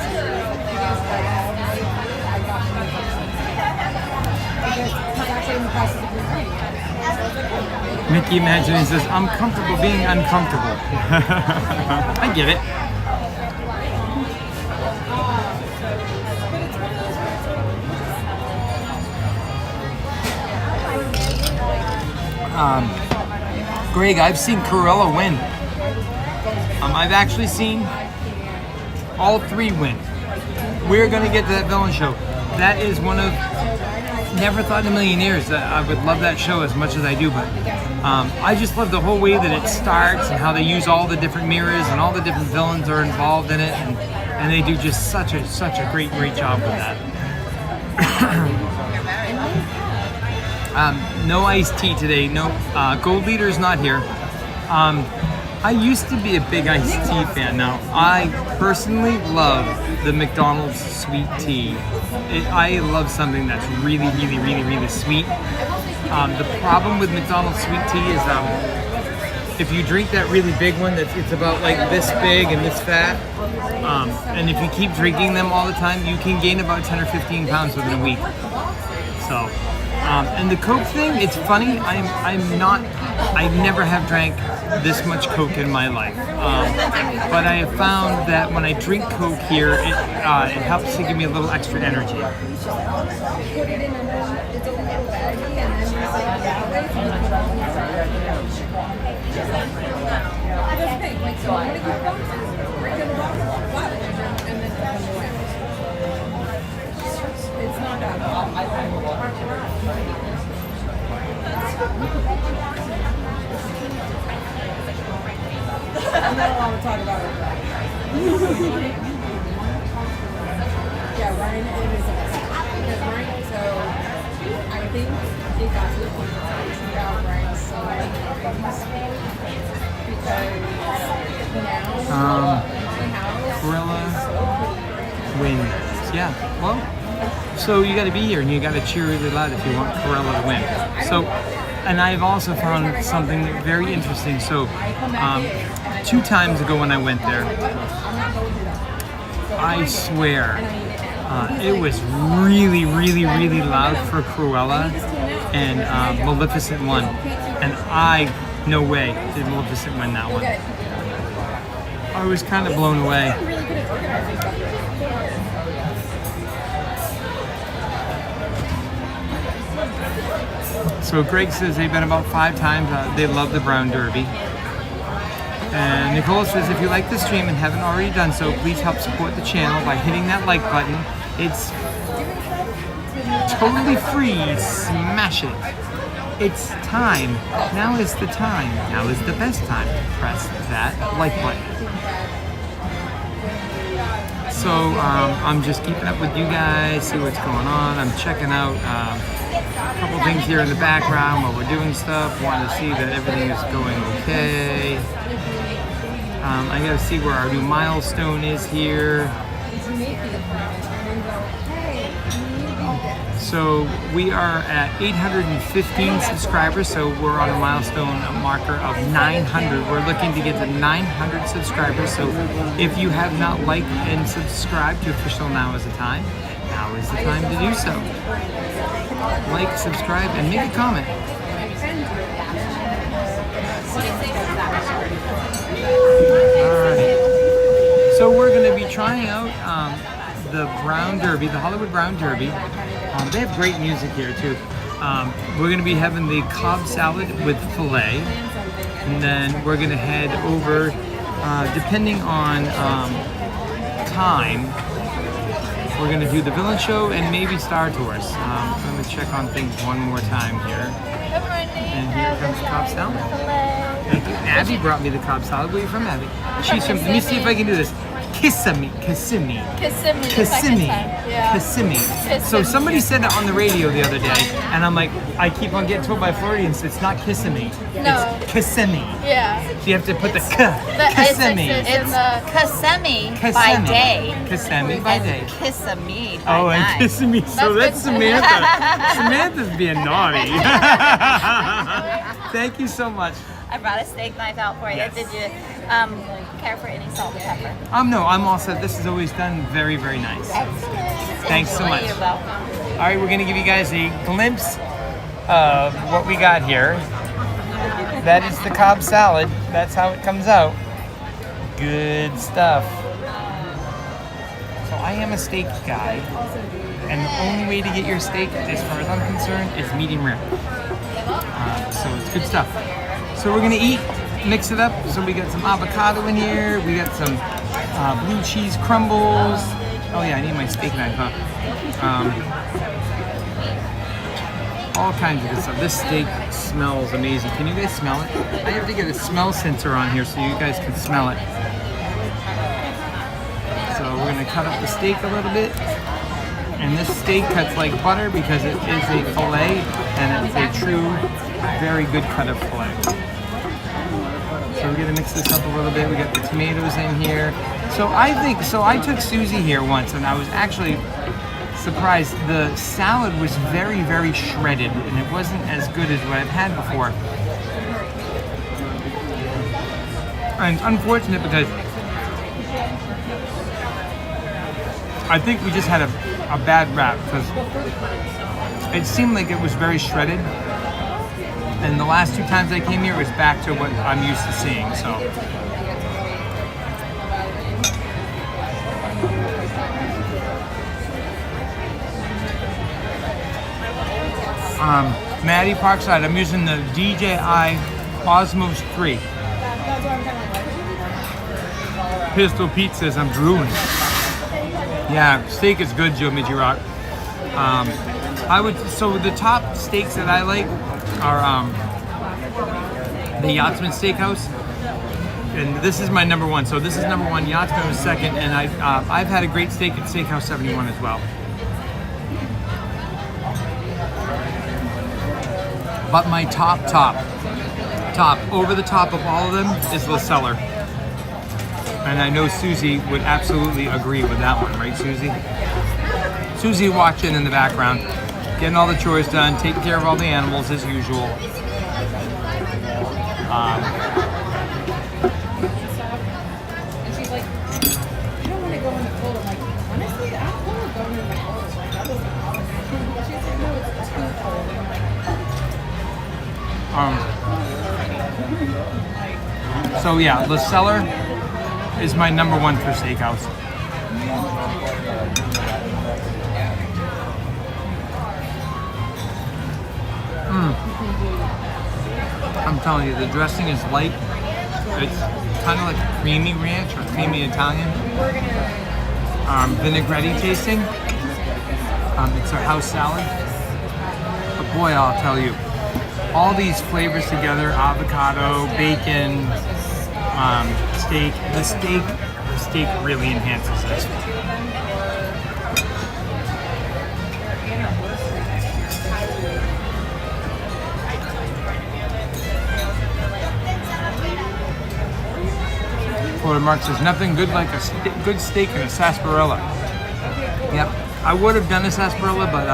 Mickey Imagining says, I'm comfortable being uncomfortable. I get it. Greg, I've seen Cruella win. I've actually seen all three win. We're gonna get to that villain show. That is one of, never thought in a million years that I would love that show as much as I do, but I just love the whole way that it starts and how they use all the different mirrors and all the different villains are involved in it, and they do just such a great job with that. No iced tea today. No, Gold Leader's not here. I I used to be a big iced tea fan. Now, I personally love the McDonald's sweet tea. I love something that's really, really, really, really sweet. The problem with McDonald's sweet tea is if you drink that really big one, it's about like this big and this fat, and if you keep drinking them all the time, you can gain about 10 or 15 pounds within a week. So, and the Coke thing, it's funny. I never have drank this much Coke in my life, but I have found that when I drink Coke here, it helps to give me a little extra energy. I'm not allowed to talk about it. Yeah, Ryan is because Ryan, so I think it got to the point where I tweeted out Ryan's so many things because now Corella win. Yeah, well, so you got to be here and you got to cheer really loud if you want Corella to win. So, and I've also found something very interesting. So, 2 times ago when I went there, I swear, it was really, really, really loud for Cruella, and Maleficent won. And no way did Maleficent win that one. I was kind of blown away. So Greg says they've been about 5 times. They love the Brown Derby. And Nicole says, if you like the stream and haven't already done so, please help support the channel by hitting that like button. It's totally free. Smash it. It's time. Now is the time. Now is the best time to press that like button. So I'm just keeping up with you guys, see what's going on. I'm checking out a couple things here in the background while we're doing stuff. Want to see that everything is going okay. I gotta see where our new milestone is here. So we are at 815 subscribers, so we're on a milestone marker of 900. We're looking to get to 900 subscribers, so if you have not liked and subscribed to Official Now is the Time, now is the time to do so. Like, subscribe, and make a comment. Alright, so we're going to be trying out the Brown Derby, the Hollywood Brown Derby. They have great music here too. We're going to be having the Cobb salad with filet, and then we're going to head over, depending on time, we're going to do the Villain Show and maybe Star Tours. I'm going to check on things one more time here. And here comes the Cobb salad. Thank you. Abby brought me the Cobb salad. Where are you from, Abby? She's from, let me see if I can do this. Kissimmee. So somebody said that on the radio the other day, and I'm like, I keep on getting told by Floridians, it's not Kissimmee. No. It's Kissimmee. Yeah. So you have to put the Kissimmee. It's Kissimmee by day. Kissimmee by day. Kissimmee by Oh, night. and Kissimmee. So that's Samantha. Samantha's being naughty. Thank you so much. I brought a steak knife out for you. Yes. Did you care for any salt and pepper? No, I'm all set. This is always done very, very nice. Excellent. Thanks so much. You're welcome. All right, we're going to give you guys a glimpse of what we got here. That is the Cobb salad. That's how it comes out. Good stuff. So I am a steak guy, and the only way to get your steak, as far as I'm concerned, is medium rare. So it's good stuff. So we're gonna eat, mix it up. So we got some avocado in here. We got some blue cheese crumbles. Oh yeah, I need my steak knife, huh? All kinds of good stuff. This steak smells amazing. Can you guys smell it? I have to get a smell sensor on here so you guys can smell it. So we're gonna cut up the steak a little bit. And this steak cuts like butter because it is a filet, and it's a true, very good cut of filet. So So we're gonna mix this up a little bit. We got the tomatoes in here. So I took Susie here once, and I was actually surprised. The salad was very, very shredded, and it wasn't as good as what I've had before. And it's unfortunate because I think we just had a bad rap because it seemed like it was very shredded. And the last 2 times I came here, it was back to what I'm used to seeing, so. Maddie Parkside, I'm using the DJI Osmos 3. Pistol Pete says I'm drooling. Yeah, steak is good, Joe Midgy Rock. So the top steaks that I like are the Yachtsman Steakhouse, and this is my number 1. So this is number 1. Yachtsman was second, and I've had a great steak at Steakhouse 71 as well. But my top, over the top of all of them is Le Cellar. And I know Susie would absolutely agree with that one, right, Susie? Susie watching in the background, getting all the chores done, taking care of all the animals as usual. And she's like, I don't want to go in the cold. I'm like, honestly, I don't want to go in the cold. Like, that doesn't bother me. She's like, no, it's too cold. And I'm like, So yeah, Le Cellar is my number 1 for steakhouse. I'm telling you, the dressing is light. It's kind of like creamy ranch or creamy Italian. Vinaigrette tasting. It's our house salad. But boy, I'll tell you, all these flavors together, avocado, bacon, steak. The steak really enhances this. Florida Mark says, nothing good like a good steak and a sarsaparilla. Yep, I would have done a sarsaparilla, but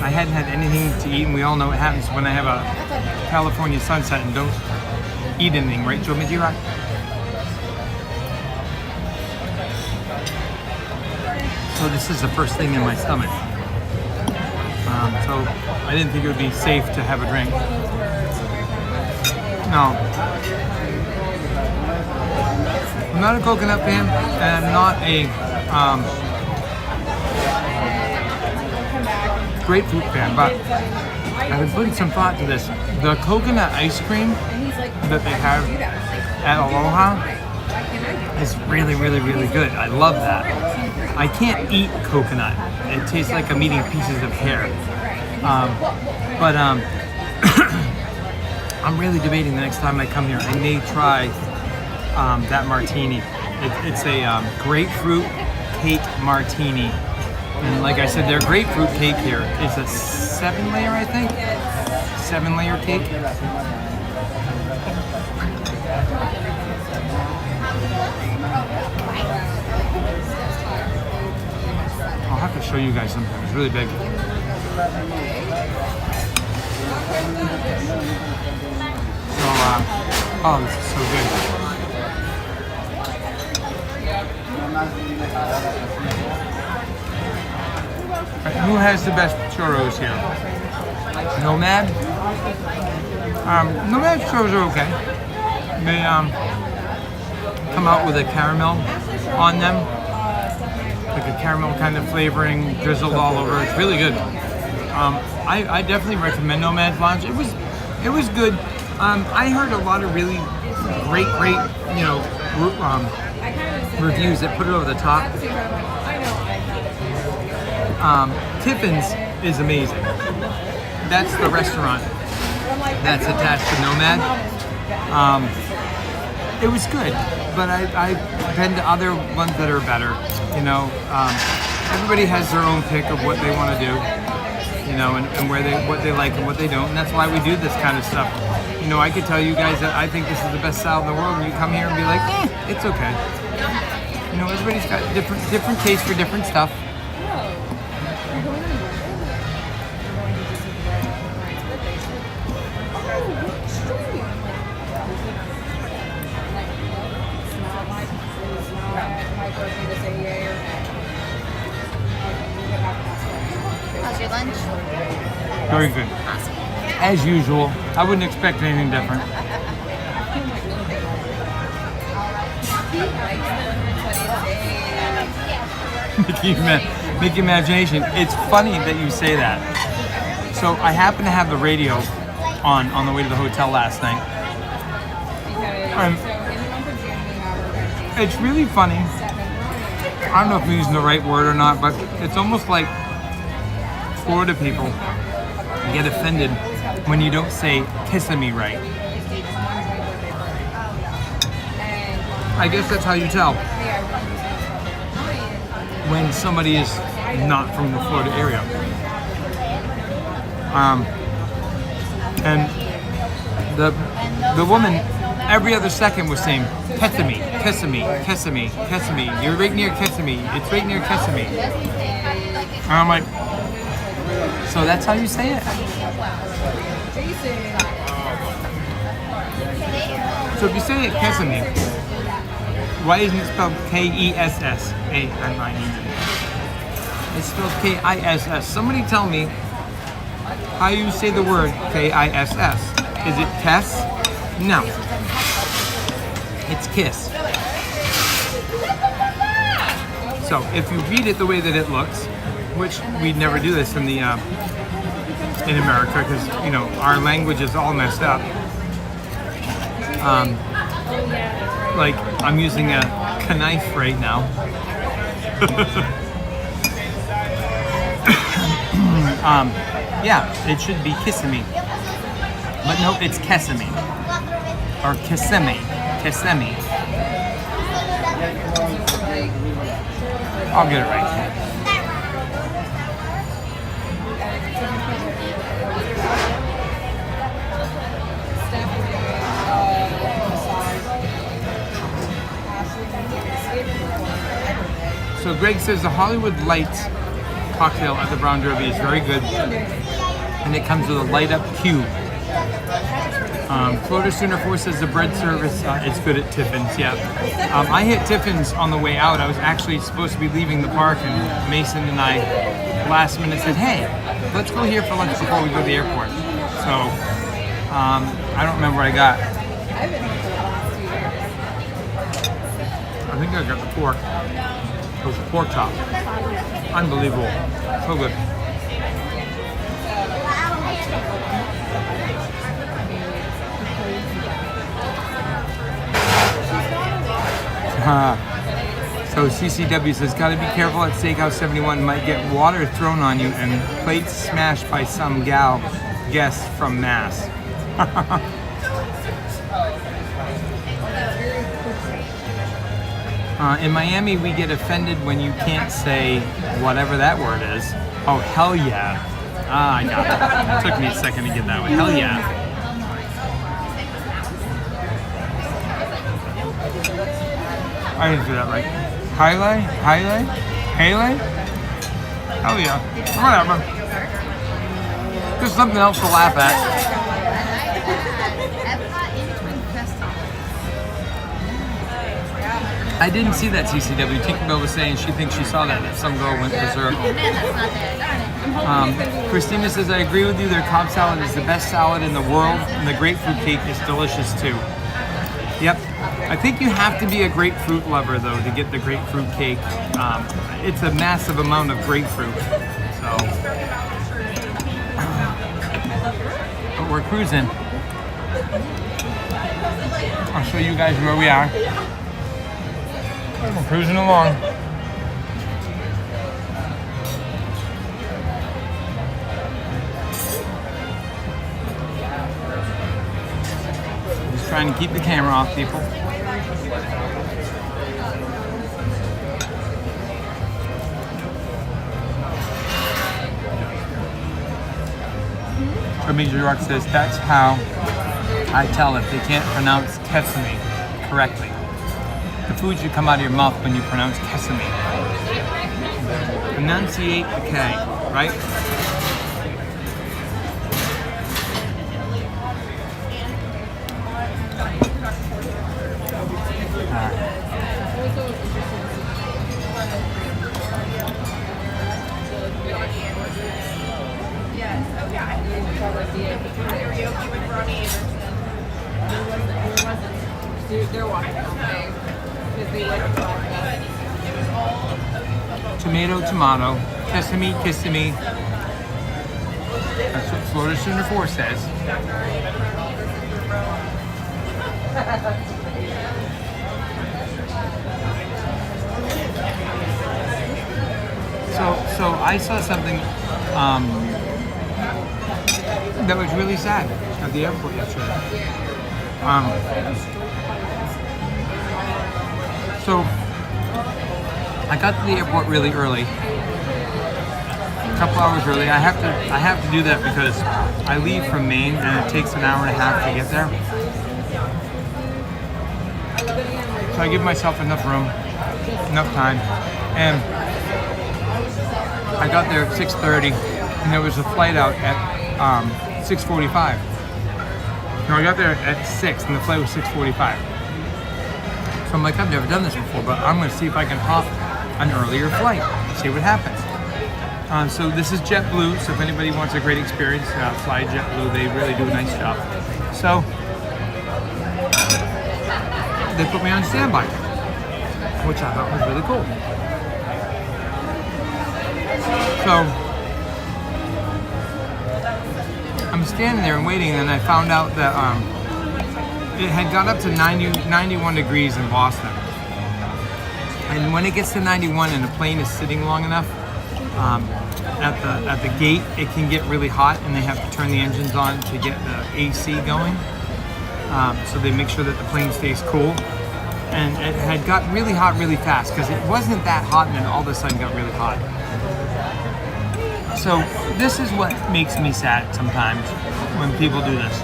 I hadn't had anything to eat, and we all know what happens when I have a California sunset and don't eat anything, right, Joe Midgy Rock? So this is the first thing in my stomach. So I didn't think it would be safe to have a drink. No. I'm not a coconut fan, and I'm not a grapefruit fan, but I've been putting some thought to this. The coconut ice cream that they have at Aloha is really, really, really good. I love that. I can't eat coconut. It tastes like I'm eating pieces of hair. I'm really debating the next time I come here. I may try that martini. It's a grapefruit cake martini. And like I said, their grapefruit cake here is a 7-layer, I think. 7-layer cake. I'll have to show you guys something. It's really big. So, oh, this is so good. Right, who has the best churros here? Nomad? Nomad churros are okay. They come out with a caramel on them. Like a caramel kind of flavoring drizzled all over. It's really good. I definitely recommend Nomad's Lounge. It was good. I heard a lot of really great, reviews that put it over the top. Tiffin's is amazing. That's the restaurant that's attached to Nomad. It was good, but I've been to other ones that are better. You know, everybody has their own pick of what they want to do. you know, and what they like and what they don't, and that's why we do this kind of stuff. You know, I could tell you guys that I think this is the best salad in the world, and you come here and be like, it's okay. You know, everybody's got different tastes for different stuff. How's your lunch? Very good. As usual. I wouldn't expect anything different. Mickey Imagination. It's funny that you say that. So I happened to have the radio on the way to the hotel last night. It's really funny. I don't know if I'm using the right word or not, but it's almost like Florida people get offended when you don't say Kissimmee right. I guess that's how you tell when somebody is not from the Florida area. And the woman every other second was saying Kissimmee, Kissimmee, Kissimmee, Kissimmee. You're right near Kissimmee. It's right near Kissimmee. And I'm like, so that's how you say it? So if you say it Kissimmee, why isn't it spelled K-E-S-S-A-M-I-E? It's spelled K-I-S-S. Somebody tell me how you say the word K-I-S-S. Is it Kess? No. It's kiss. So if you read it the way that it looks, which we'd never do this in the in America because you know our language is all messed up. Like I'm using a knife right now. Yeah, it should be Kissimmee, but no, it's Kissimmee or Kissimmee. Kissimmee. I'll get it right. So Greg says the Hollywood Lights cocktail at the Brown Derby is very good, and it comes with a light up cube. Florida Sooner 4 says the bread service is good at Tiffin's. Yeah, I hit Tiffin's on the way out. I was actually supposed to be leaving the park, and Mason and I last minute said, "Hey, let's go here for lunch before we go to the airport." So I don't remember what I got. I think I got the pork. It was a pork chop. Unbelievable. So good. So CCW says, gotta be careful at Steakhouse 71. Might get water thrown on you and plates smashed by some gal guest from Mass. In Miami, we get offended when you can't say whatever that word is. Oh, hell yeah. Ah, I got it. It took me a second to get that one. Hell yeah. I didn't do that right. Highlight? Highlight? Haley? Hell yeah. Whatever. Just something else to laugh at. I didn't see that CCW. Tinkerbell was saying she thinks she saw that some girl went berserk. Christina says, I agree with you. Their Cobb salad is the best salad in the world, and the grapefruit cake is delicious too. Yep. I think you have to be a grapefruit lover, though, to get the grapefruit cake. It's a massive amount of grapefruit. So, but we're cruising. I'll show you guys where we are. We're cruising along. Just trying to keep the camera off, people. from New York says that's how I tell if they can't pronounce Kesame correctly. The food should come out of your mouth when you pronounce Kesame. Enunciate the K, right? Tomato, tomato, Kesame, Kesame. That's what Florida Sooner 4 says. So I saw something that was really sad at the airport yesterday. So I got to the airport really early, a couple hours early. I have to do that because I leave from Maine and it takes an hour and a half to get there. So I give myself enough room, enough time, and I got there at 6:30, and there was a flight out at 6:45. No, I got there at 6, and the flight was 6:45. So I'm like, I've never done this before, but I'm going to see if I can hop an earlier flight, see what happens. So this is JetBlue, so if anybody wants a great experience, fly JetBlue. They really do a nice job. So they put me on standby, which I thought was really cool. So I'm standing there and waiting, and I found out that it had got up to 91 degrees in Boston. And when it gets to 91 and the plane is sitting long enough, at the gate, it can get really hot, and they have to turn the engines on to get the AC going. So they make sure that the plane stays cool. And it had got really hot really fast because it wasn't that hot, and then all of a sudden got really hot. So this is what makes me sad sometimes when people do this.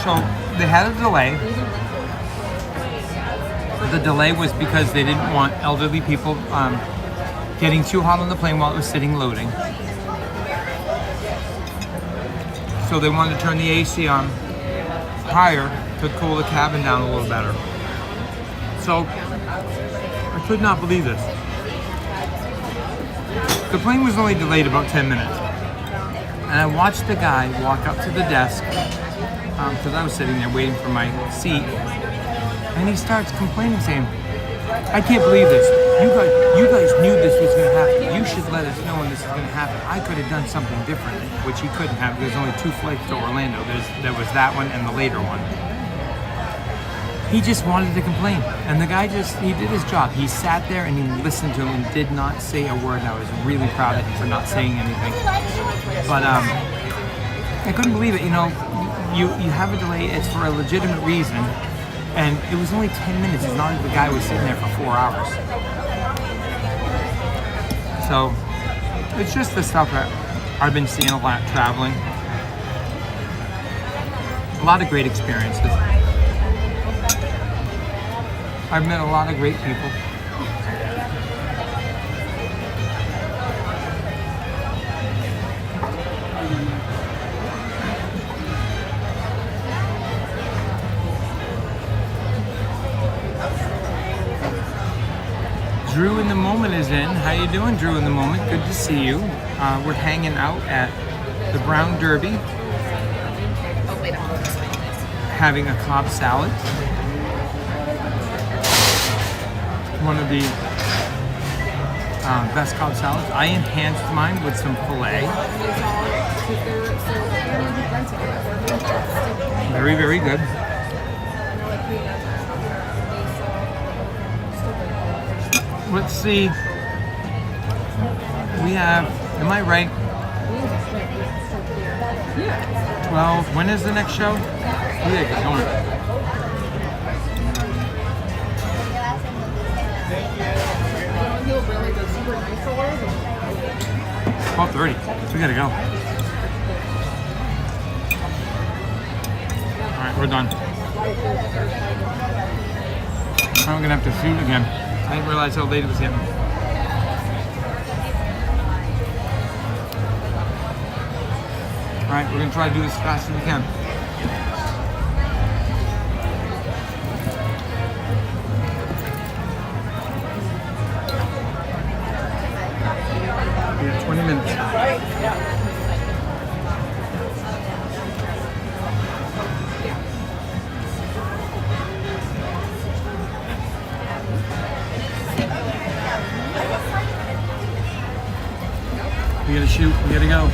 So they had a delay. The delay was because they didn't want elderly people getting too hot on the plane while it was sitting loading. So they wanted to turn the AC on higher to cool the cabin down a little better. So I could not believe this. The plane was only delayed about 10 minutes. And I watched the guy walk up to the desk, because I was sitting there waiting for my seat, and he starts complaining, saying, I can't believe this. You guys knew this was going to happen. You should let us know when this is going to happen. I could have done something different, which he couldn't have. There's only 2 flights to Orlando. There was that one and the later one. He just wanted to complain. And the guy he did his job. He sat there and he listened to him and did not say a word. And I was really proud of him for not saying anything. But I couldn't believe it. You know, you have a delay. It's for a legitimate reason. And it was only 10 minutes. It's not like the guy was sitting there for 4 hours. So it's just the stuff that I've been seeing a lot traveling. A lot of great experiences. I've met a lot of great people. Drew in the Moment is in. How you doing, Drew in the Moment? Good to see you. We're hanging out at the Brown Derby, having a Cobb salad. One of the best Cobb salads. I enhanced mine with some filet. Very, very good. Let's see. We have, am I right? 12. When is the next show? We gotta get going. $12:30. So we gotta go. We're done. I'm gonna have to shoot again. I didn't realize how late it was getting. All right, we're gonna try to do this as fast as we can. We have 20 minutes. We gotta shoot, we gotta go.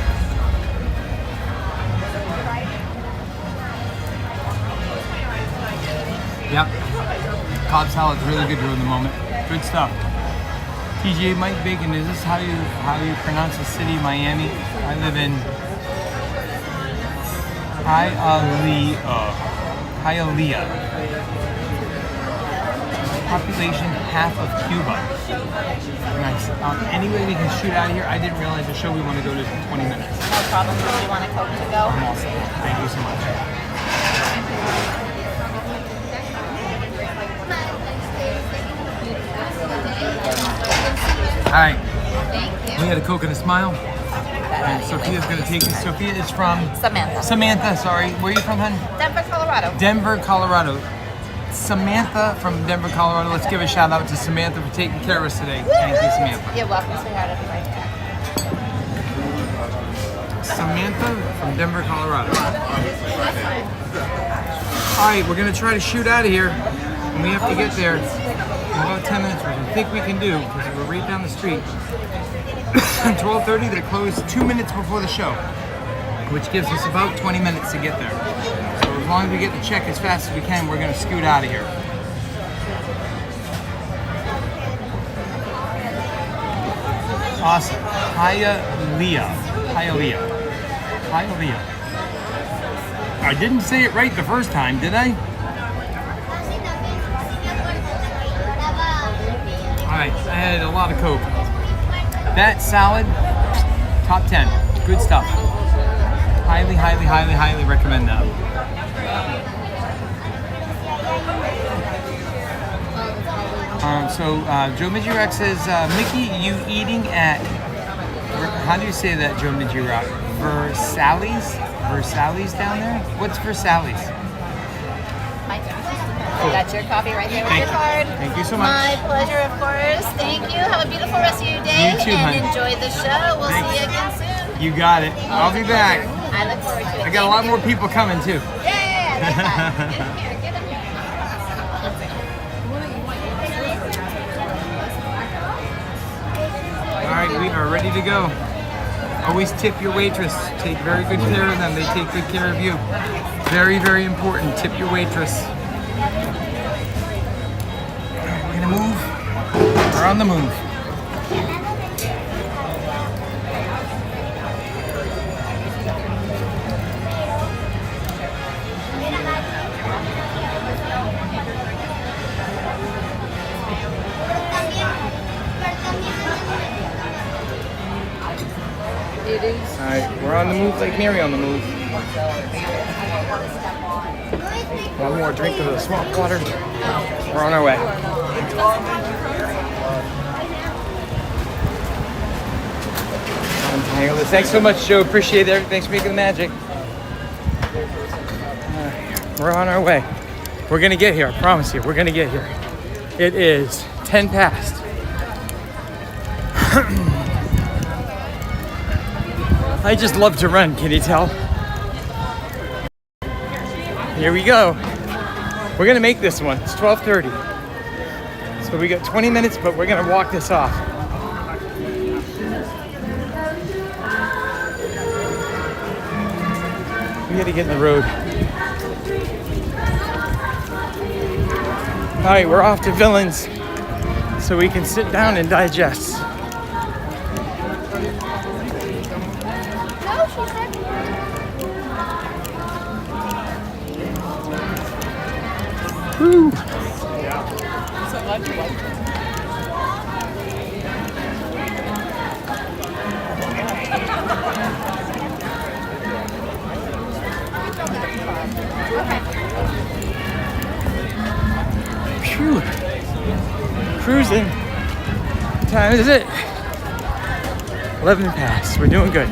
Yep. Cobb salad's really good during the moment. Good stuff. TGA Mike Bacon, is this how you pronounce the city, Miami? I live in Hialeah. Population half of Cuba. Nice. Anyway, we can shoot out of here. I didn't realize the show we want to go to 20 minutes. No problem. Do you want a Coke to go? I'm all set. Thank you so much. All right. We had a Coke and a smile. And Sophia's going to take us. Sophia is from? Samantha. Samantha, sorry. Where are you from, hon? Denver, Colorado. Denver, Colorado. Samantha from Denver, Colorado. Let's give a shout out to Samantha for taking care of us today. Thank you, Samantha. You're welcome, sweetheart. I'll be right back. Samantha from Denver, Colorado. All right, we're going to try to shoot out of here. And we have to get there in about 10 minutes, which I think we can do because we're right down the street. 12:30, they're closed 2 minutes before the show, which gives us about 20 minutes to get there. So as long as we get the check as fast as we can, we're going to scoot out of here. Awesome. Hialeah. I didn't say it right the first time, did I? Alright, I had a lot of Coke. That salad, top 10. Good stuff. Highly, highly, highly, highly recommend that. Joe Midgerock says, Mickey, you eating at, how do you say that, Joe Midgerock? Versalles? Versalles down there? What's Versalles? Cool. Got your coffee right there with your card. Thank you so much. My pleasure, of course. Thank you. Have a beautiful rest of your day. You too, and honey. enjoy the show. We'll see you again soon. You got it. I'll be back. I look forward to it. I got a lot more people coming too. Yeah, that's fine. Get in here. Get in here. All right, we are ready to go. Always tip your waitress. Take very good care of them. They take good care of you. Very, very important. Tip your waitress. We're gonna move. We're on the move. All right, we're on the move like Mary on the move. One more drink of the swamp water. We're on our way. Thanks so much, Joe. Appreciate it. Thanks for making the magic. We're on our way. We're gonna get here. I promise you, we're gonna get here. It is 10 past. I just love to run, can you tell? Here we go. We're gonna make this one. It's 12:30. So we got 20 minutes, but we're gonna walk this off. We gotta get in the road. All right, we're off to Villains so we can sit down and digest. Woo. So glad you liked it. Okay. Phew. Cruising. What time is it? 11 past. We're doing good.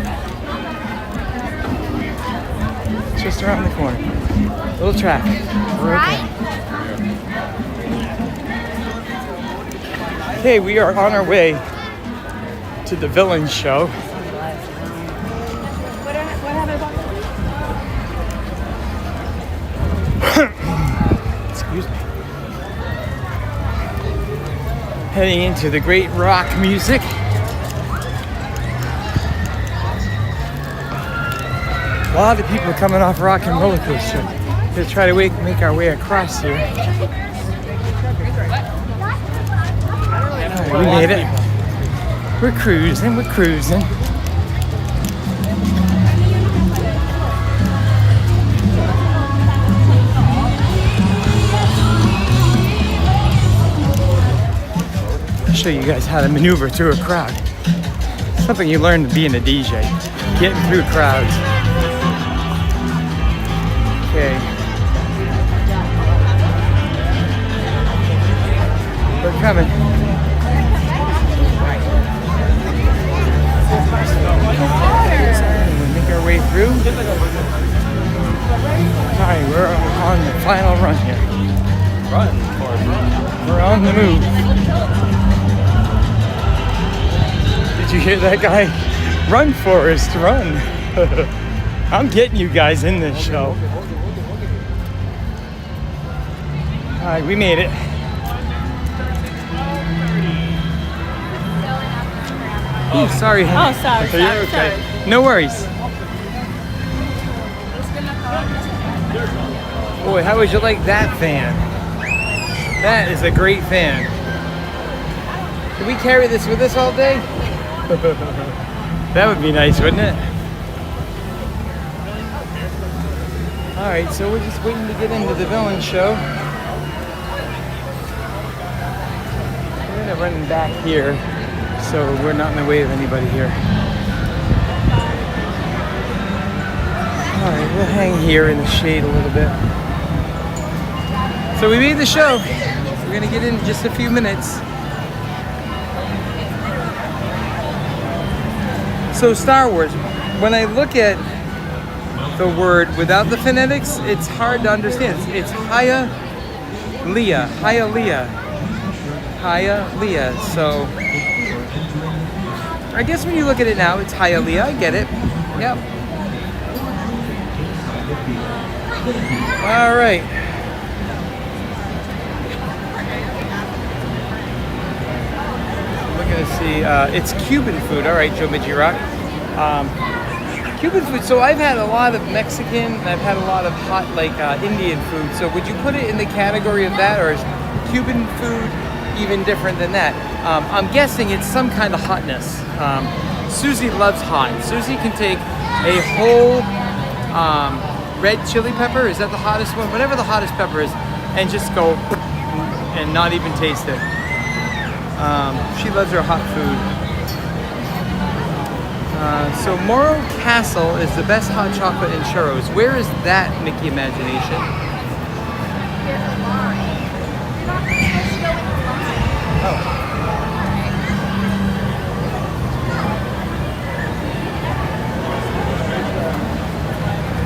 It's just around the corner. Little traffic. We're okay. Okay, we are on our way to the villain show. Excuse me. Heading into the great rock music. A lot of people coming off Rock and Roller Coaster to try to make our way across here. Right, we made it. We're cruising, we're cruising. I'll show you guys how to maneuver through a crowd. Something you learn being a DJ, getting through crowds. Okay. We're coming. We'll make our way through. Alright, we're on the final run here. We're on the move. Did you hear that guy? Run, Forrest, run. I'm getting you guys in this show. Alright, we made it. Oh, sorry. Oh, sorry. You're okay. No worries. Boy, how would you like that fan? That is a great fan. Can we carry this with us all day? That would be nice, wouldn't it? Alright, so we're just waiting to get into the villain show. We're gonna run back here, so we're not in the way of anybody here. Alright, we'll hang here in the shade a little bit. So we made the show. We're gonna get in just a few minutes. So Star Wars, when I look at the word without the phonetics, it's hard to understand. It's Hialeah, Hialeah, Hialeah. So I guess when you look at it now, it's Hialeah. I get it. Yep. All right. We're gonna see. It's Cuban food. All right, Joe Midgirock. Cuban food. So I've had a lot of Mexican, and I've had a lot of hot, like Indian food. So would you put it in the category of that, or is Cuban food even different than that? I'm guessing it's some kind of hotness. Susie loves hot. Susie can take a whole red chili pepper. Is that the hottest one? Whatever the hottest pepper is, and just go and not even taste it. She loves her hot food. So Morro Castle is the best hot chocolate in churros. Where is that, Mickey Imagination? Oh.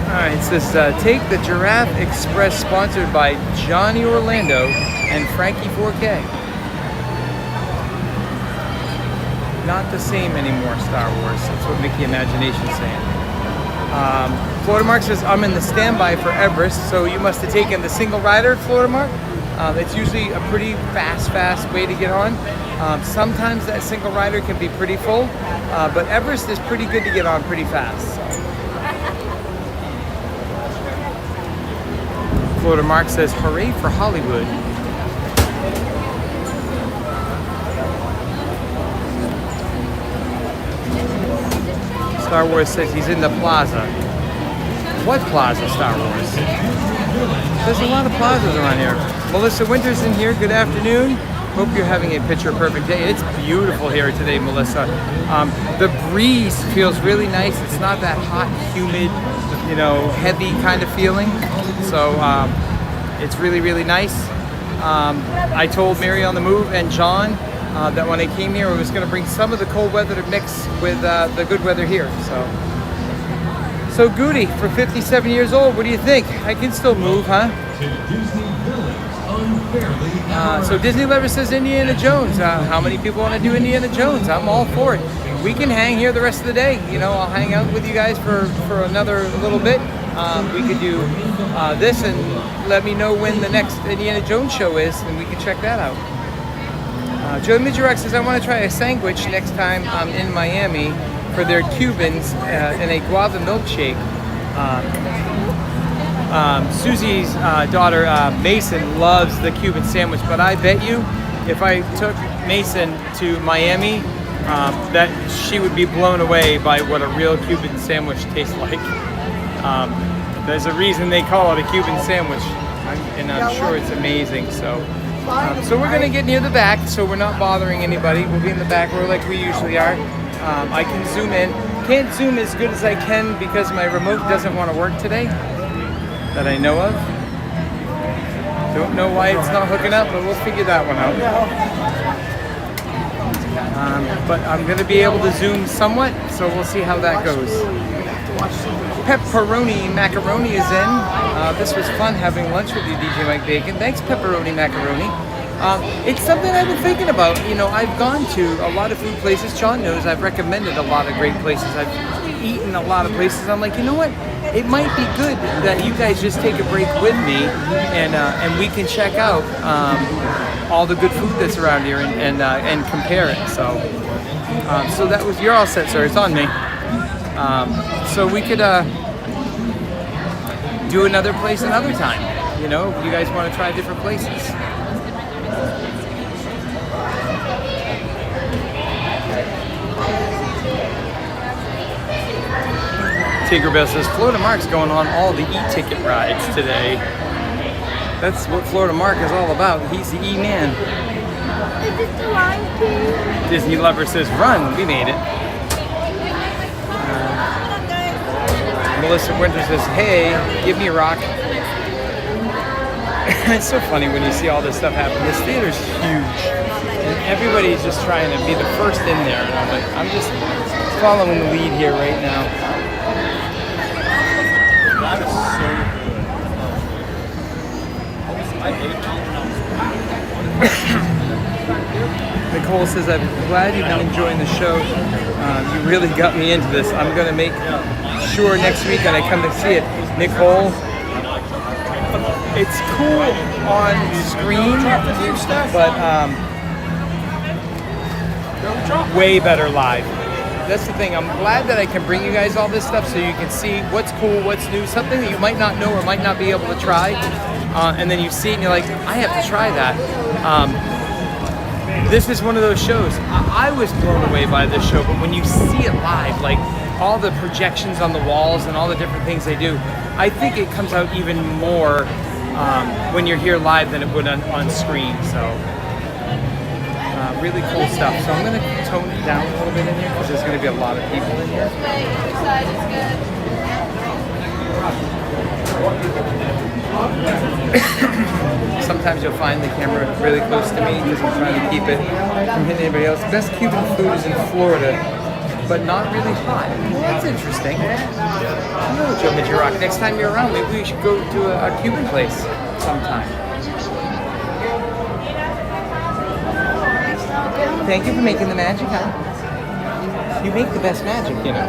Alright, it says take the Giraffe Express, sponsored by Johnny Orlando and Frankie 4K. Not the same anymore, Star Wars. That's what Mickey Imagination's saying. Florida Mark says, I'm in the standby for Everest, so you must have taken the single rider, Florida Mark. It's usually a pretty fast way to get on. Sometimes that single rider can be pretty full, but Everest is pretty good to get on pretty fast. So. Florida Mark says, hooray for Hollywood. Star Wars says he's in the plaza. What plaza, Star Wars? There's a lot of plazas around here. Melissa Winter's in here. Good afternoon. Hope you're having a picture perfect day. It's beautiful here today, Melissa. The breeze feels really nice. It's not that hot, humid you know, heavy kind of feeling. So it's really, really nice. I told Mary on the Move and John that when I came here, I was going to bring some of the cold weather to mix with the good weather here. So Goody, for 57 years old, what do you think? I can still move, huh? So Disney Lover says Indiana Jones. How many people want to do Indiana Jones? I'm all for it. We can hang here the rest of the day. You know, I'll hang out with you guys for another little bit. We could do this and let me know when the next Indiana Jones show is, and we can check that out. Joe Midgerock says, I want to try a sandwich next time I'm in Miami for their Cubans and a guava milkshake. Susie's daughter, Mason, loves the Cuban sandwich, but I bet you if I took Mason to Miami, that she would be blown away by what a real Cuban sandwich tastes like. There's a reason they call it a Cuban sandwich, and I'm sure it's amazing. So we're gonna get near the back, so we're not bothering anybody. We'll be in the back row like we usually are. I can zoom in. Can't zoom as good as I can because my remote doesn't want to work today, that I know of. Don't know why it's not hooking up, but we'll figure that one out. But I'm gonna be able to zoom somewhat, so we'll see how that goes. Pepperoni Macaroni is in. This was fun having lunch with you, DJ Mike Bacon. Thanks, Pepperoni Macaroni. It's something I've been thinking about. You know, I've gone to a lot of food places. John knows I've recommended a lot of great places. I've eaten a lot of places. I'm like, you know what? It might be good that you guys just take a break with me, and we can check out all the good food that's around here and compare it. So that was, you're all set, sir. It's on me. So we could do another place another time. You know, if you guys want to try different places. Tinkerbell says Florida Mark's going on all the e-ticket rides today. That's what Florida Mark is all about. He's the E-man. Is this the Lion King? Disney Lover says run. We made it. Melissa Winter says, hey, give me a rock. It's so funny when you see all this stuff happen. This theater's huge. And everybody's just trying to be the first in there. And I'm like, I'm just following the lead here right now. That is so good. I hate Nicole says, I'm glad you've been enjoying the show. You really got me into this. I'm going to make sure next week when I come to see it. Nicole, it's cool on screen, but way better live. That's the thing. I'm glad that I can bring you guys all this stuff so you can see what's cool, what's new, something that you might not know or might not be able to try. And then you see it and you're like, I have to try that. This is one of those shows. I was blown away by this show, but when you see it live, like all the projections on the walls and all the different things they do, I think it comes out even more when you're here live than it would on screen. So really cool stuff. So I'm going to tone it down a little bit in here because there's going to be a lot of people in here. Sometimes you'll find the camera really close to me because I'm trying to keep it from hitting anybody else. Best Cuban food is in Florida, but not really hot. Well, that's interesting. I know, Joe Midgerock. Next time you're around, maybe we should go to a Cuban place sometime. Thank you for making the magic, huh? You make the best magic, you know.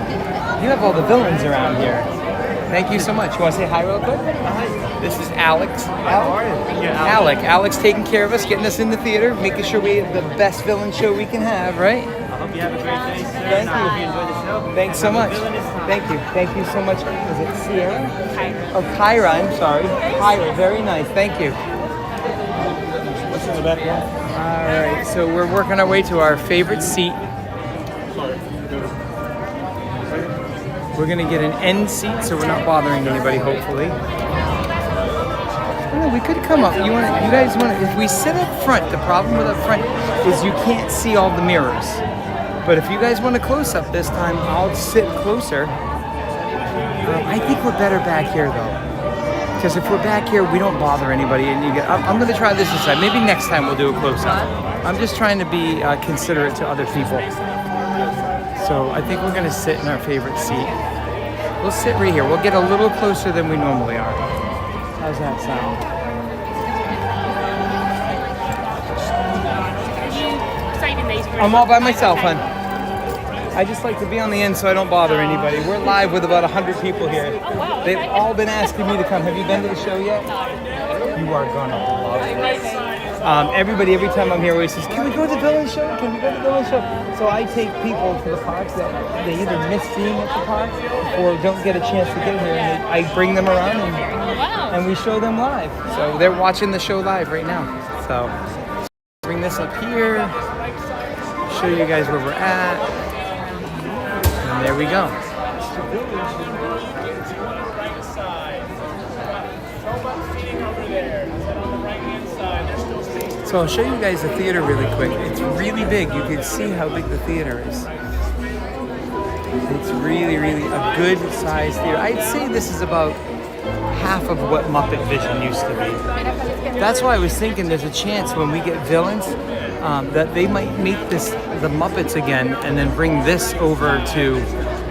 You have all the villains around here. Thank you so much. You want to say hi real quick? This is Alex. Alex taking care of us, getting us in the theater, making sure we have the best villain show we can have, right? I hope you have a great day, sir. Thank I you. hope you enjoy the show. Thanks so much. Thank you. Thank you so much. Is it Sierra? Kyra. Oh, Kyra. I'm sorry. Kyra. Very nice. Thank you. What's in the back wall? All right. So we're working our way to our favorite seat. We're going to get an end seat, so we're not bothering anybody, hopefully. Oh, we could come up. You guys want to, if we sit up front, the problem with up front is you can't see all the mirrors. But if you guys want a close-up this time, I'll sit closer. I think we're better back here though. Because if we're back here, we don't bother anybody. And I'm going to try this side. Maybe next time we'll do a close-up. I'm just trying to be considerate to other people. So I think we're going to sit in our favorite seat. We'll sit right here. We'll get a little closer than we normally are. How's that sound? I'm all by myself, hon. I just like to be on the end so I don't bother anybody. We're live with about 100 people here. They've all been asking me to come. Have you been to the show yet? You are gonna love this. Everybody, every time I'm here, always says, "Can we go to the villain show? Can we go to the villain show?" So I take people to the parks that they either miss seeing at the park or don't get a chance to get here, and I bring them around and we show them live. So they're watching the show live right now. So bring this up here, show you guys where we're at. And there we go. So I'll show you guys the theater really quick. It's really big. You can see how big the theater is. It's really, really a good sized theater. I'd say this is about half of what Muppet Vision used to be. That's why I was thinking there's a chance when we get villains that they might make this the Muppets again and then bring this over to,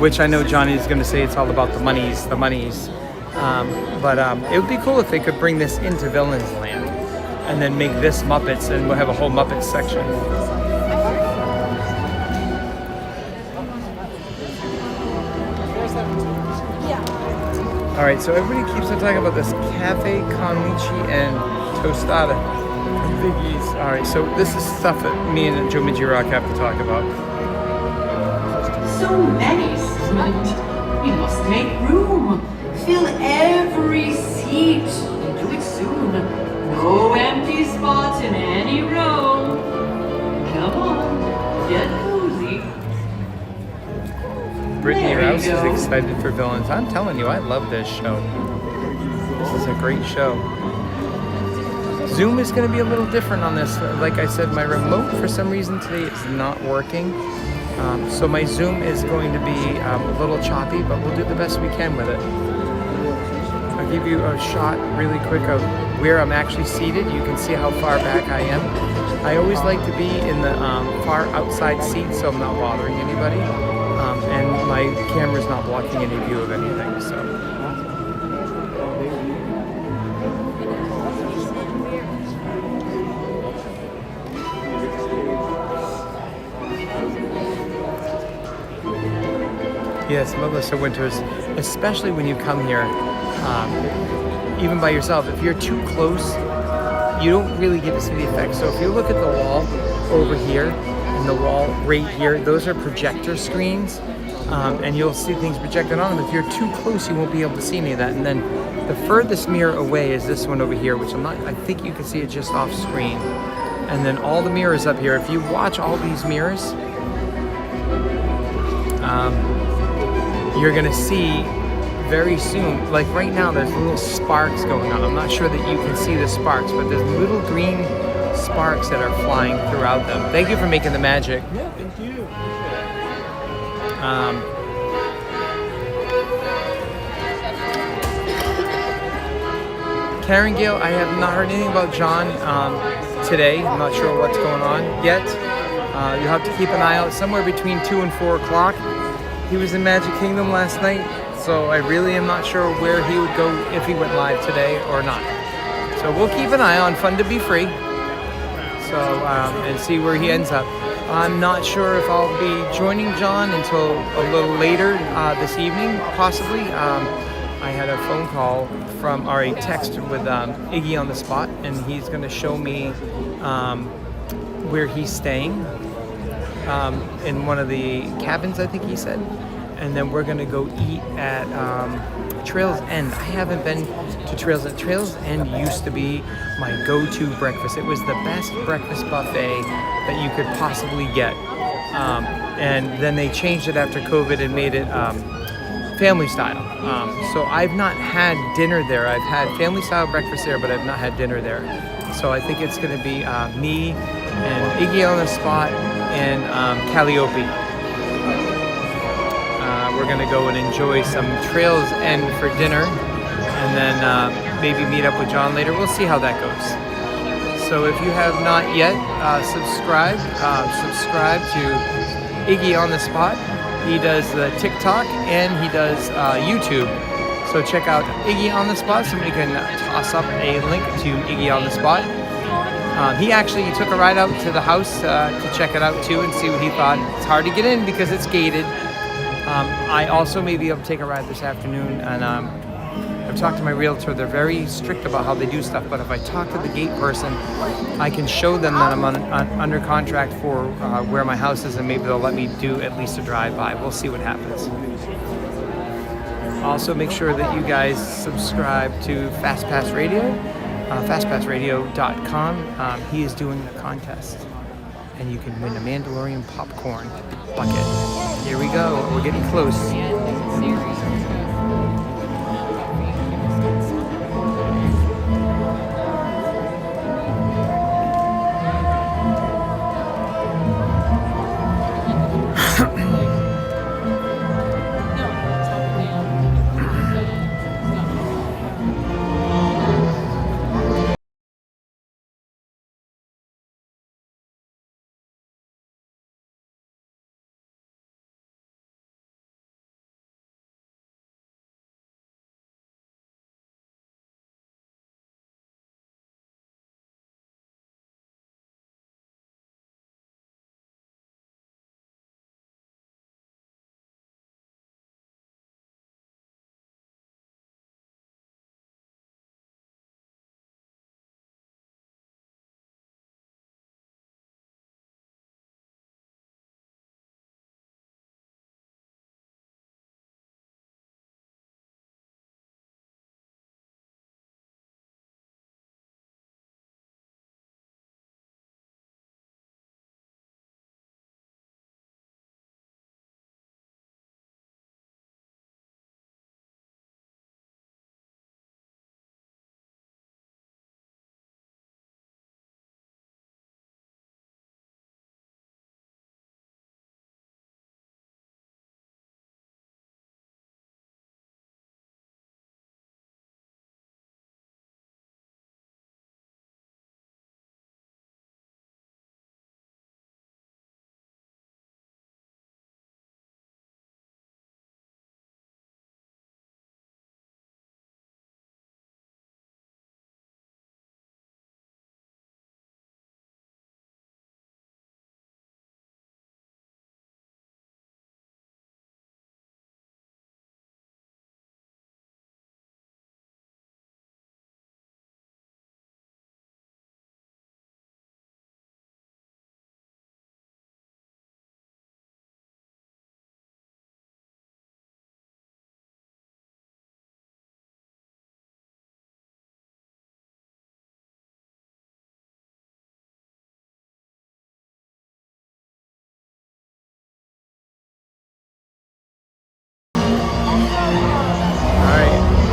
which I know Johnny's going to say it's all about the monies. But it would be cool if they could bring this into Villains Land and then make this Muppets, and we'll have a whole Muppets section. All right, so everybody keeps on talking about this cafe con leche and tostada. Biggies. All right, so this is stuff that me and Joe Midgerock have to talk about. So many, Stunt. We must make room. Fill every seat. And do it soon. No empty spots in any row. Come on, get cozy. Brittany Rouse is excited for Villains. I'm telling you, I love this show. This is a great show. Zoom is going to be a little different on this. Like I said, my remote for some reason today is not working. So my Zoom is going to be a little choppy, but we'll do the best we can with it. I'll give you a shot really quick of where I'm actually seated. You can see how far back I am. I always like to be in the far outside seat so I'm not bothering anybody. And my camera's not blocking any view of anything, so. Yes, Melissa Winters, especially when you come here, even by yourself, if you're too close, you don't really get to see the effects. So if you look at the wall over here and the wall right here, those are projector screens, and you'll see things projected on them. If you're too close, you won't be able to see any of that. And then the furthest mirror away is this one over here, which I think you can see it just off screen. And then all the mirrors up here, if you watch all these mirrors, you're gonna see very soon, like right now there's little sparks going on. I'm not sure that you can see the sparks, but there's little green sparks that are flying throughout them. Thank you for making the magic. Yeah, thank you. Karen Gill, I have not heard anything about John today. I'm not sure what's going on yet. You'll have to keep an eye out somewhere between 2 and 4 o'clock. He was in Magic Kingdom last night, so I really am not sure where he would go if he went live today or not. So we'll keep an eye on Fun to Be Free, so and see where he ends up. I'm not sure if I'll be joining John until a little later this evening, possibly. I had a phone call from, or a text with Iggy on the spot, and he's going to show me where he's staying. In one of the cabins, I think he said. And then we're gonna go eat at Trails End. I haven't been to Trails End. Trails End used to be my go-to breakfast. It was the best breakfast buffet that you could possibly get. And then they changed it after COVID and made it family style. So I've not had dinner there. I've had family style breakfast there, but I've not had dinner there. So I think it's gonna be me and Iggy on the spot and Calliope. We're we're gonna go and enjoy some Trails End for dinner, and then maybe meet up with John later. We'll see how that goes. So if you have not yet subscribed to Iggy on the Spot. He does the TikTok and he does YouTube. So check out Iggy on the Spot. Somebody can toss up a link to Iggy on the Spot. He actually took a ride out to the house to check it out too and see what he thought. It's hard to get in because it's gated. I also may be able to take a ride this afternoon, and I've talked to my realtor. They're very strict about how they do stuff, but if I talk to the gate person, I can show them that I'm under contract for where my house is, and maybe they'll let me do at least a drive-by. We'll see what happens. Also, make sure that you guys subscribe to FastPass Radio, fastpassradio.com. He is doing a contest, and you can win a Mandalorian popcorn bucket. Here we go. We're getting close.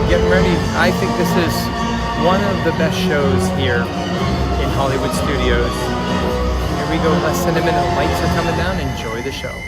Getting ready. I think this is one of the best shows here in Hollywood Studios. Here we go, less than a minute. Lights are coming down. Enjoy the show.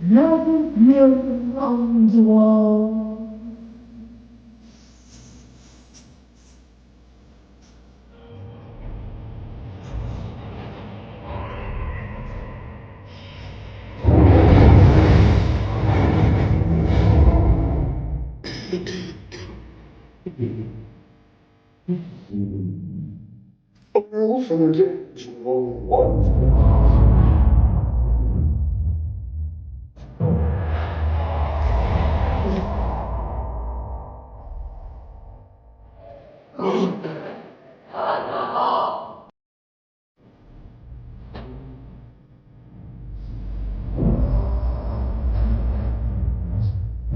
Nothing new on the wall. Oh, forget what.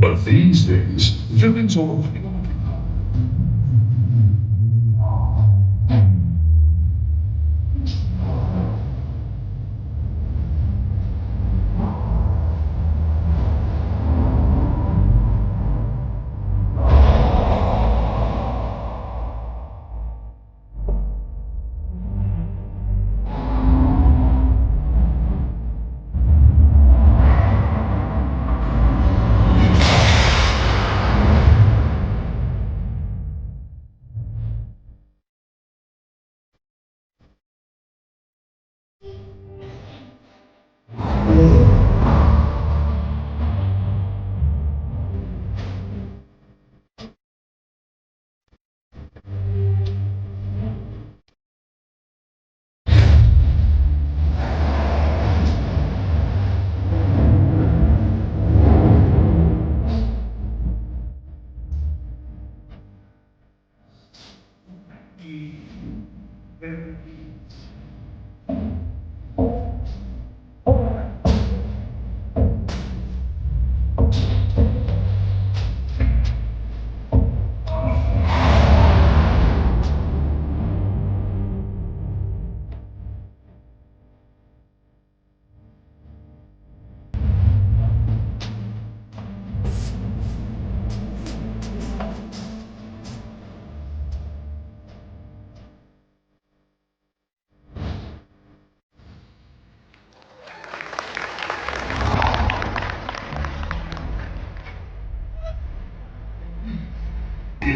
But these days, villains are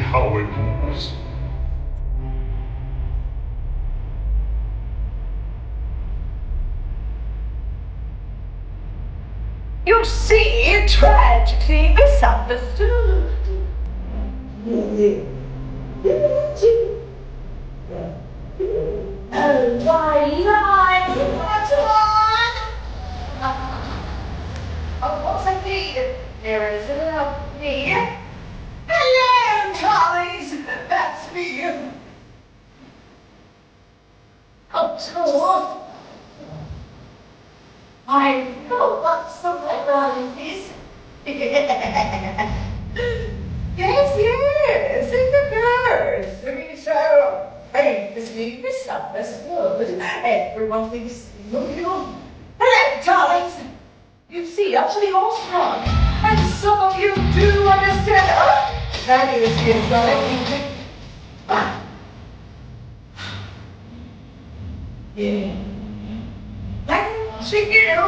how it was. You see, tragedy misunderstood. Oh, why oh, what's I need? There is enough me. Hello, Charlies. That's me. Oh, so I know what's something about this. Yes, it occurs. I mean, so famously misunderstood. Everyone thinks you. Hello, darlings. You see, up to the horse front. And some of you do understand. Oh, that is his darling. Yeah. Thank you.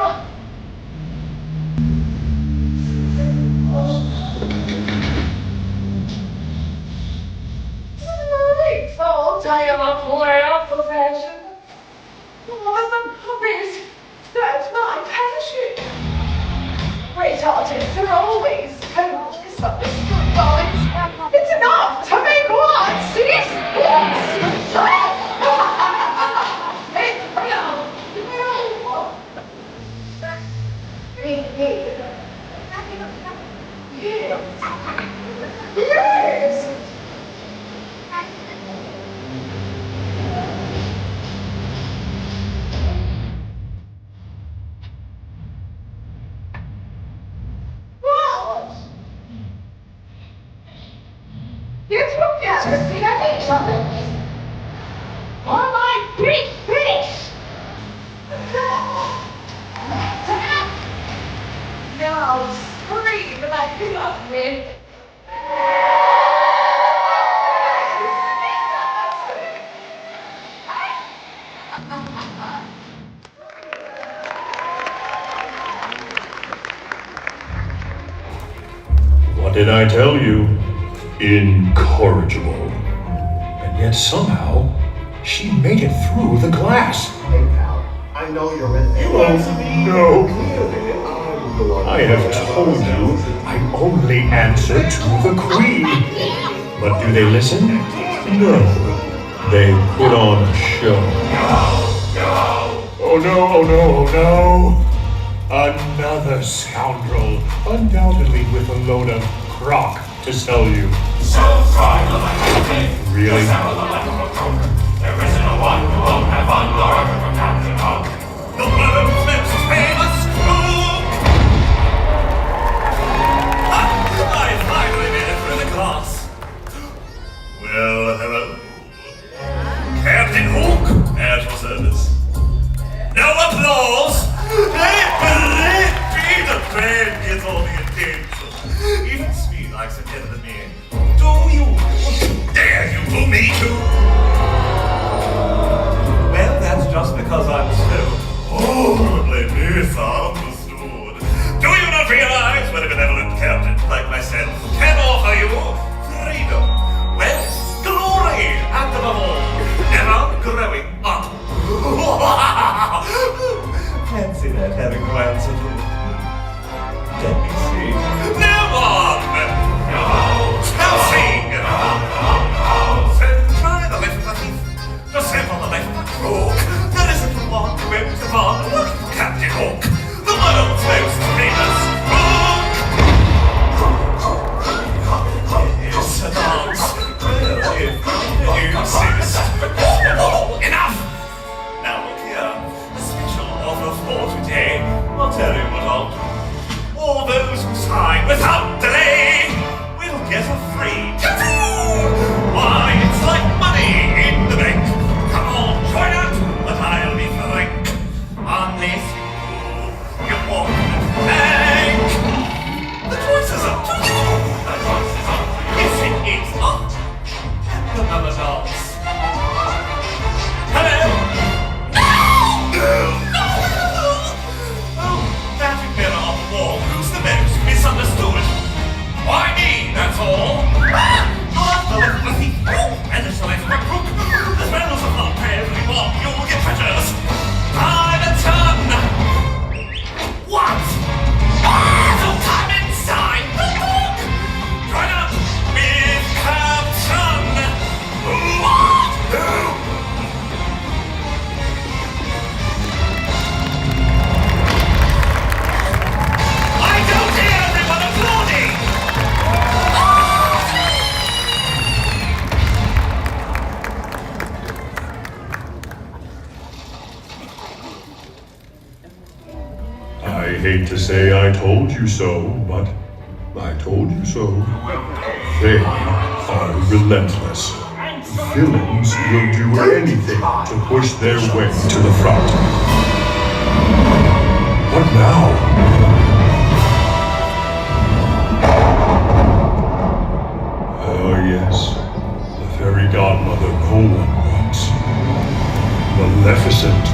All day I'm play up for fashion. Oh, the puppies. That's my passion. Great artists are always totally misunderstood, darlings. It's enough to make one see Yes. What? You took the other thing I need something. Or my big fish. Now scream like you love me. What did I tell you? Incorrigible. And yet somehow, she made it through the glass. Hey, pal, I know you're in there. Oh, no. I have told you I only answer to the Queen. But do they listen? No. They put on a show. Oh no, oh no, oh no. Another scoundrel, undoubtedly with a load of crock to sell you. So try the light. Really? There isn't a one who won't have fun or from Captain Hook. The Blue Clips famous cook. nicer than me. Do you? Dare you fool me too? Well, that's just because I'm so horribly misunderstood. Do you not realize what a benevolent captain like myself can offer you? Freedom, wealth, glory, and above all, never growing up. Fancy that having no answer to. Let me see. Now on! Now sing! Then try the life of a thief. Resemble the life of a crook. There isn't a one to empty on working for Captain Hook, the world's most famous crook! Yes, a dance. Well, if you insist. Enough! Now look here. A special offer for today. I'll tell you what I'll do. All those who sign without delay will get a free tattoo. Why, it's like money in the bank. Come on, join up, but I'll be frank. Unless you walk the plank. The choice is up to you. The choice is up to you. If it is not, get another dance. Hello? No! Oh, that mirror on the wall. Who's the most misunderstood? Why me, that's all. The life of a thief, and it's the life of a crook. As well as a not pay everyone, you'll get treasures. I'm a ton. What? No time inside the book. Join up with Captain. What? I don't hear everyone applauding! I hate to say I told you so, but I told you so. They are relentless. Villains will do anything to push their way to the front. What now? Oh yes, the fairy godmother no one wants. Maleficent.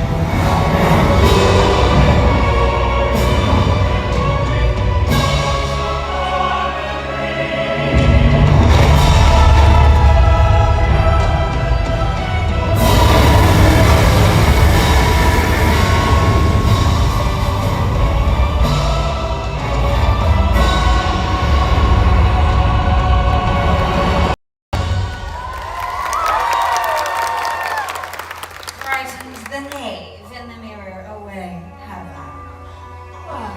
Frightened the knave in the mirror away, have I? Why,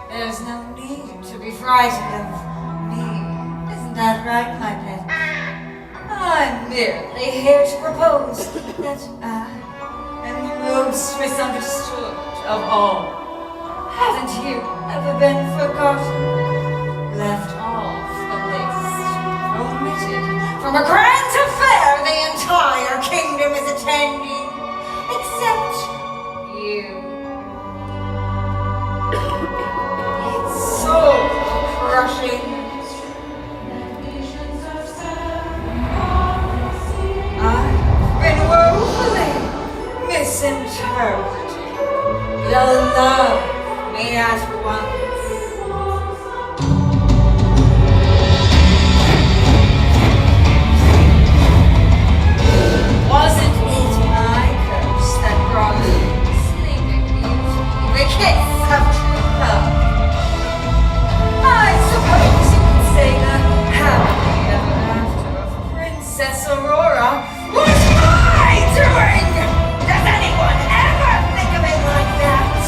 there's no need to be frightened of me. Isn't that right, my pet? I'm merely here to propose that I am the most misunderstood of all. Haven't you ever been forgotten? Left off the list? Omitted from a grand affair the entire kingdom is attending? Except you. It's so crushing. I've been woefully misinterpreted. You'll love me at once. Wasn't it my curse that brought Sleeping Beauty the kiss of true love? I suppose you could say the happily ever after of Princess Aurora was my doing! Does anyone ever think of it like that?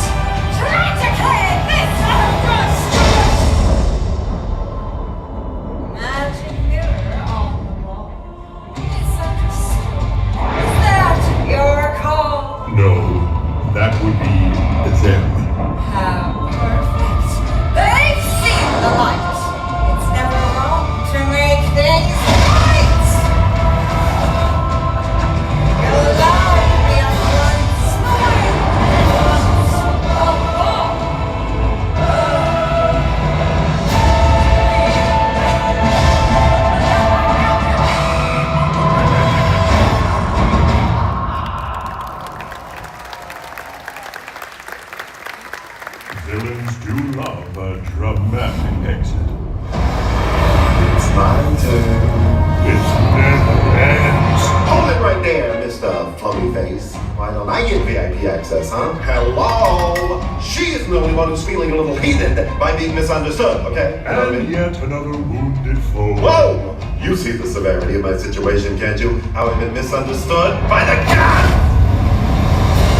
Try to claim this voice, huh? Hello! She isn't the only one who's feeling a little heated by being misunderstood, okay? You know what I mean? Yet another wounded foe. Whoa! You see the severity of my situation, can't you? How I've been misunderstood by the cat!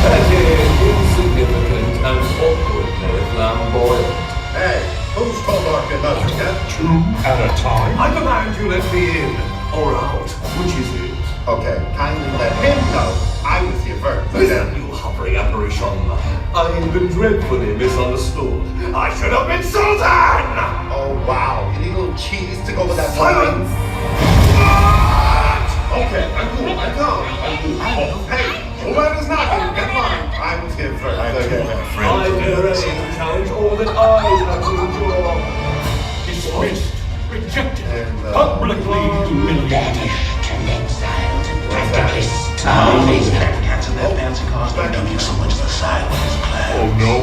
That is insignificant and awkwardly flamboyant. Hey, who's talking about the cat? Two at a time? I command you let me in, or out. Which is it? Okay, kindly let him know I was here first. Listen, you hovering apparition. I've been dreadfully misunderstood. I should have been Sultan! Oh, wow. You need a little cheese to go with that line? Okay, I'm cool. I'm calm. I'm cool. Hey, whoever's knocking, get mine. I was here first. I'm ready to challenge all that I have to endure. Dismissed, rejected, publicly humiliated. Cats in their fancy cars don't donate so much as the side of his class. Oh no,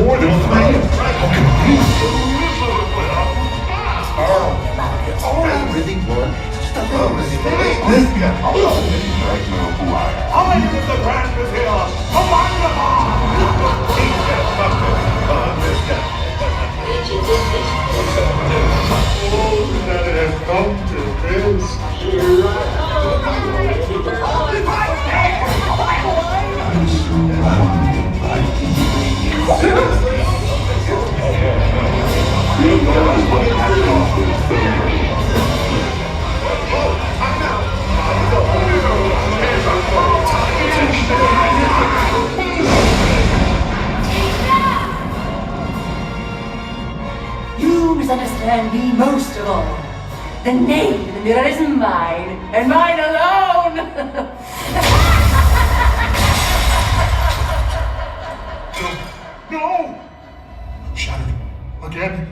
more than three. All I really want is just a little respect. This guy. I am the Grand Vizier, Commander Oh, that it has come to this. You misunderstand me most of all. The knave in the mirror is mine, and mine alone! No! Shattered. Again.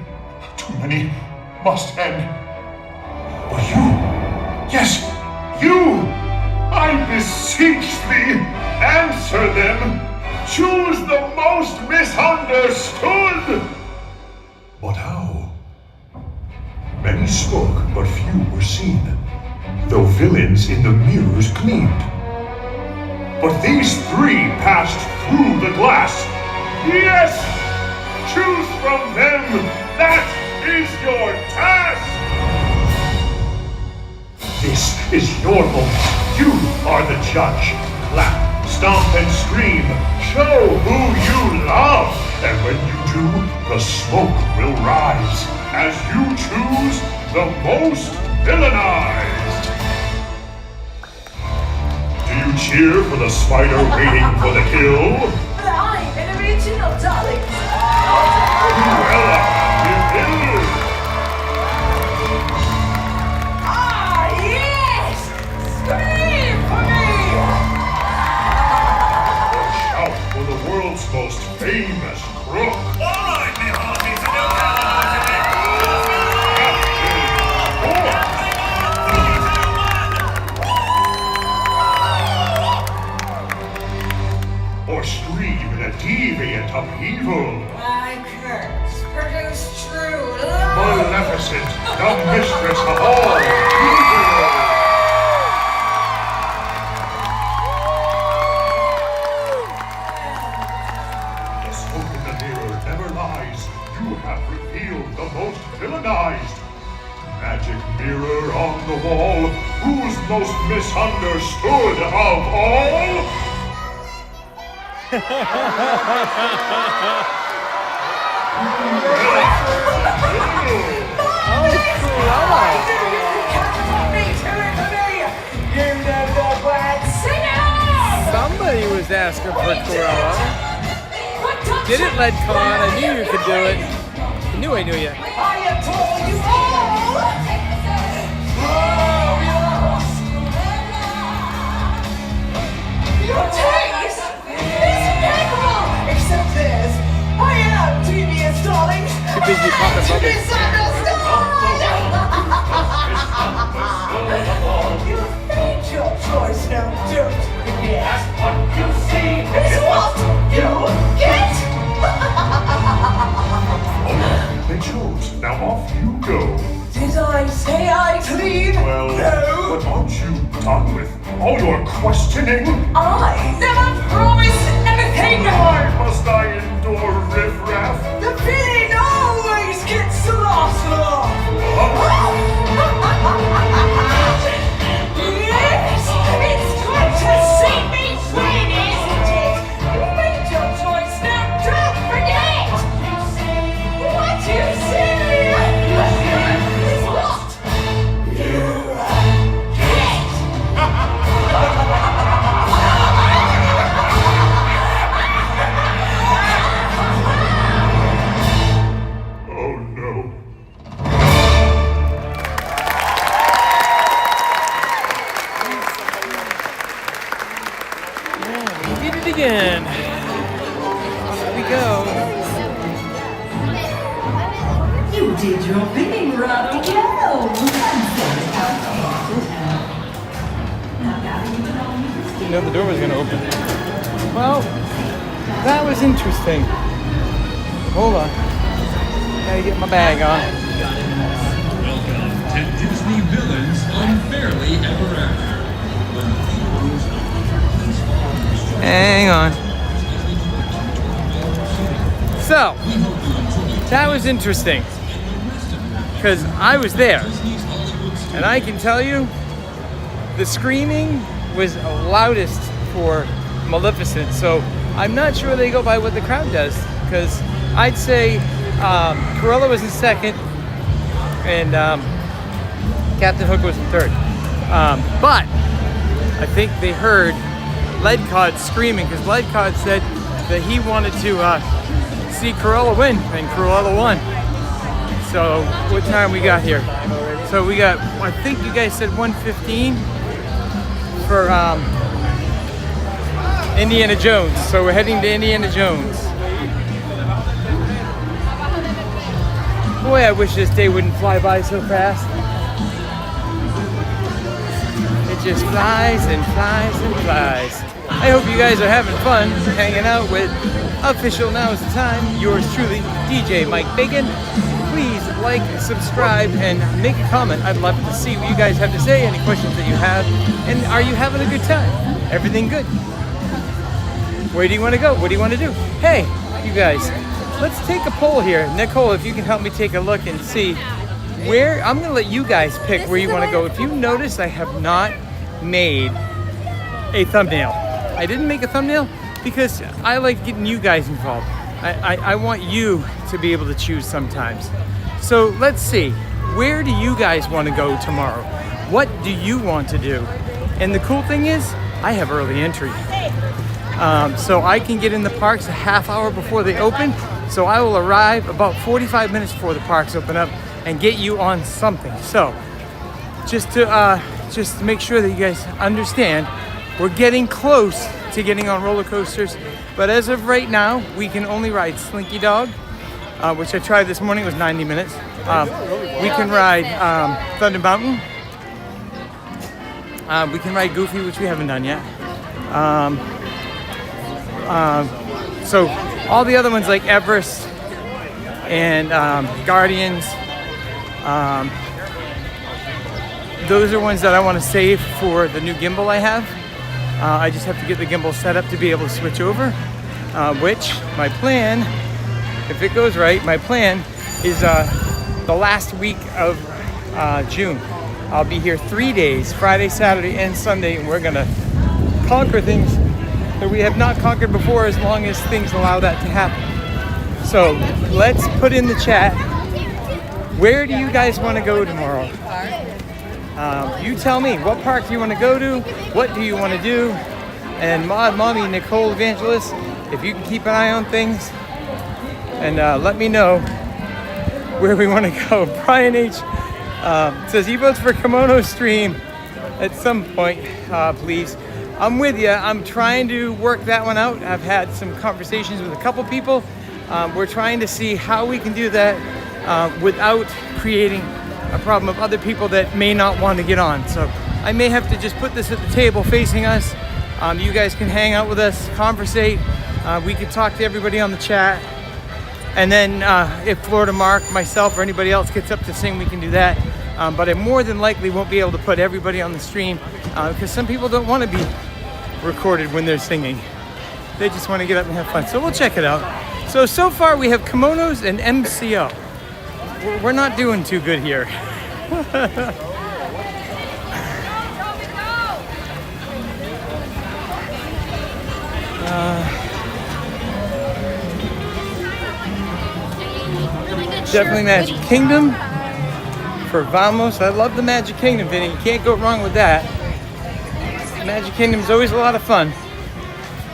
Too many. Must end. But you. Yes, you! I beseech thee, answer them. Choose the most misunderstood. But how? Many spoke, but few were seen, though villains in the mirrors gleamed. But these three passed through the glass. Yes! Choose from them! That is your task! This is your moment. You are the judge. Clap, stomp, and scream. Show who you love. And when you do, the smoke will rise as you choose the most villainized. Do you cheer for the spider waiting for the kill? But I'm an original, darling. Cruella, you Ah, yes! Scream for me! Shout for the world's most famous crook. All right, me hearties, and no allies in it. Or scream in a deviant upheaval. My curse produce true love. Maleficent, the mistress of all evil. The smoke in the mirror never lies. You have revealed the most villainized. Magic mirror on the wall, who's most misunderstood of all? Somebody was asking for Cruella. Did it, Led Con? I knew you could do it. I knew you. I adore you all! Your taste is impeccable! Except this. I am devious, darling. Too busy popping bubbles. You made your choice, now don't forget. What you see is what you get! They chose. Now off you go. Did I say I'd leave? Well, No. but aren't you done with all your questioning? I never promised anything! Why must I endure riffraff? The feeling always gets the last laugh. Yes, it's good to see me win, isn't it? You made your choice, now don't forget. What you say is what you get. Oh no. We did it again. Here we go. You did your bidding rather well. Didn't know the door was going to open. Well, that was interesting. Hold on. Gotta get my bag on. Welcome to Disney Villains Unfairly Ever After. Hang on. So, that was interesting. Because I was there. And I can tell you, the screaming was loudest for Maleficent. So, I'm not sure they go by what the crowd does. Because I'd say Cruella was in second. And Captain Hook was in third. But I think they heard Leadcod screaming, because Leadcod said that he wanted to see Cruella win, and Cruella won. So what time we got here? So we got, I think you guys said 1:15 for Indiana Jones. So we're heading to Indiana Jones. Boy, I wish this day wouldn't fly by so fast. It just flies and flies and flies. I hope you guys are having fun hanging out with Official Now is the Time. Yours truly, DJ Mike Bacon. Please like, subscribe, and make a comment. I'd love to see what you guys have to say, any questions that you have. And are you having a good time? Everything good? Where do you want to go? What do you want to do? Hey, you guys, let's take a poll here. Nicole, if you can help me take a look and see where, I'm going to let you guys pick where you want to go. If you notice, I have not made a thumbnail. I didn't make a thumbnail because I like getting you guys involved. I want you to be able to choose sometimes. So let's see, where do you guys want to go tomorrow? What do you want to do? And the cool thing is, I have early entry. So I can get in the parks a half hour before they open. So I will arrive about 45 minutes before the parks open up and get you on something. So just to make sure that you guys understand, we're getting close to getting on roller coasters, but as of right now, we can only ride Slinky Dog, which I tried this morning. It was 90 minutes. We can ride Thunder Mountain. We can ride Goofy, which we haven't done yet. So all the other ones like Everest and Guardians, those are ones that I want to save for the new gimbal I have. I just have to get the gimbal set up to be able to switch over, which my plan, if it goes right, my plan is the last week of June. I'll be here 3 days, Friday, Saturday, and Sunday, and we're gonna conquer things that we have not conquered before, as long as things allow that to happen. So let's put in the chat, where do you guys want to go tomorrow? You tell me, what park do you want to go to? What do you want to do? And Mommy Nicole Evangelist, if you can keep an eye on things and let me know where we want to go. Brian H says he votes for Kimono Stream at some point, please. I'm with you. I'm trying to work that one out. I've had some conversations with a couple people. We're trying to see how we can do that without creating a problem of other people that may not want to get on. So I may have to just put this at the table facing us. You guys can hang out with us, conversate. We can talk to everybody on the chat. And then if Florida Mark, myself, or anybody else gets up to sing, we can do that. But I more than likely won't be able to put everybody on the stream because some people don't want to be recorded when they're singing. They just want to get up and have fun. So we'll check it out. So far we have kimonos and MCO. We're not doing too good here. Definitely Magic Kingdom for Vamos. I love the Magic Kingdom, Vinny. You can't go wrong with that. Magic Kingdom is always a lot of fun.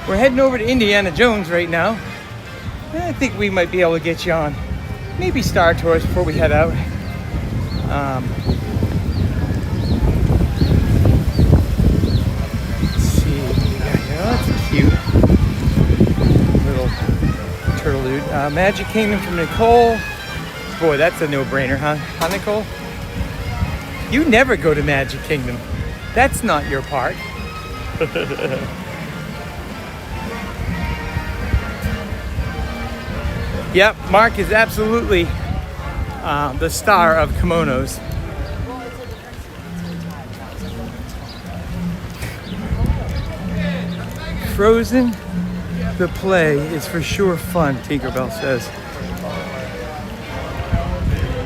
We're heading over to Indiana Jones right now. I think we might be able to get you on maybe Star Tours before we head out. Let's see. Yeah, that's cute. Little turtledude. Magic Kingdom from Nicole. Boy, that's a no-brainer, huh? Huh, Nicole? You never go to Magic Kingdom. That's not your park. Yep, Mark is absolutely the star of kimonos. Frozen, the play is for sure fun, Tinkerbell says.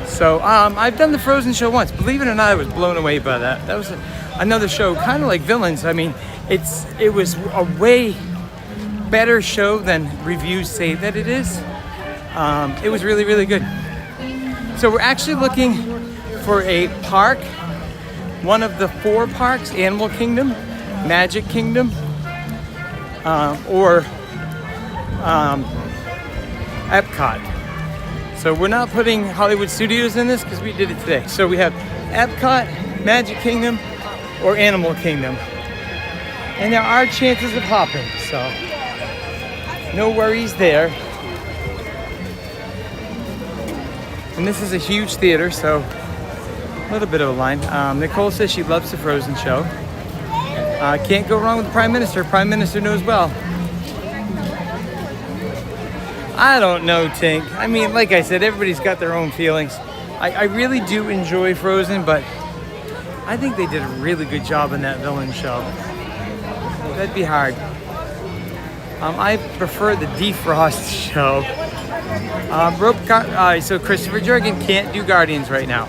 So I've done the Frozen show once. Believe it or not, I was blown away by that. That was another show, kind of like Villains. I mean, it was a way better show than reviews say that it is. It was really, really good. So we're actually looking for a park, one of the 4 parks, Animal Kingdom, Magic Kingdom, or Epcot. So we're not putting Hollywood Studios in this because we did it today. So we have Epcot, Magic Kingdom, or Animal Kingdom. And there are chances of hopping, so no worries there. And this is a huge theater, so a little bit of a line. Nicole says she loves the Frozen show. Can't go wrong with the Prime Minister. Prime Minister knows well. I don't know, Tink. I mean, like I said, everybody's got their own feelings. I really do enjoy Frozen, but I think they did a really good job in that villain show. That'd be hard. I prefer the Defrost show. So Christopher Jurgen can't do Guardians right now.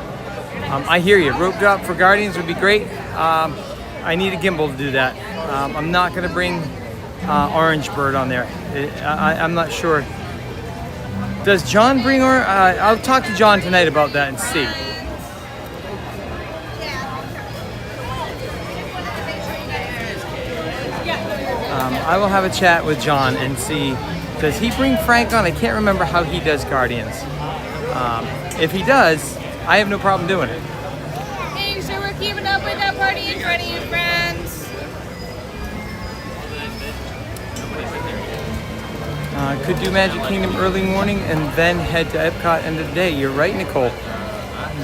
I hear you. Rope drop for Guardians would be great. I need a gimbal to do that. I'm not going to bring Orange Bird on there. I'm not sure. Does John bring or I'll talk to John tonight about that and see. I will have a chat with John and see. Does he bring Frank on? I can't remember how he does Guardians. If he does, I have no problem doing it. Hey, so we're keeping up with that party in front of you, friends. Could do Magic Kingdom early morning and then head to Epcot end of the day. You're right, Nicole.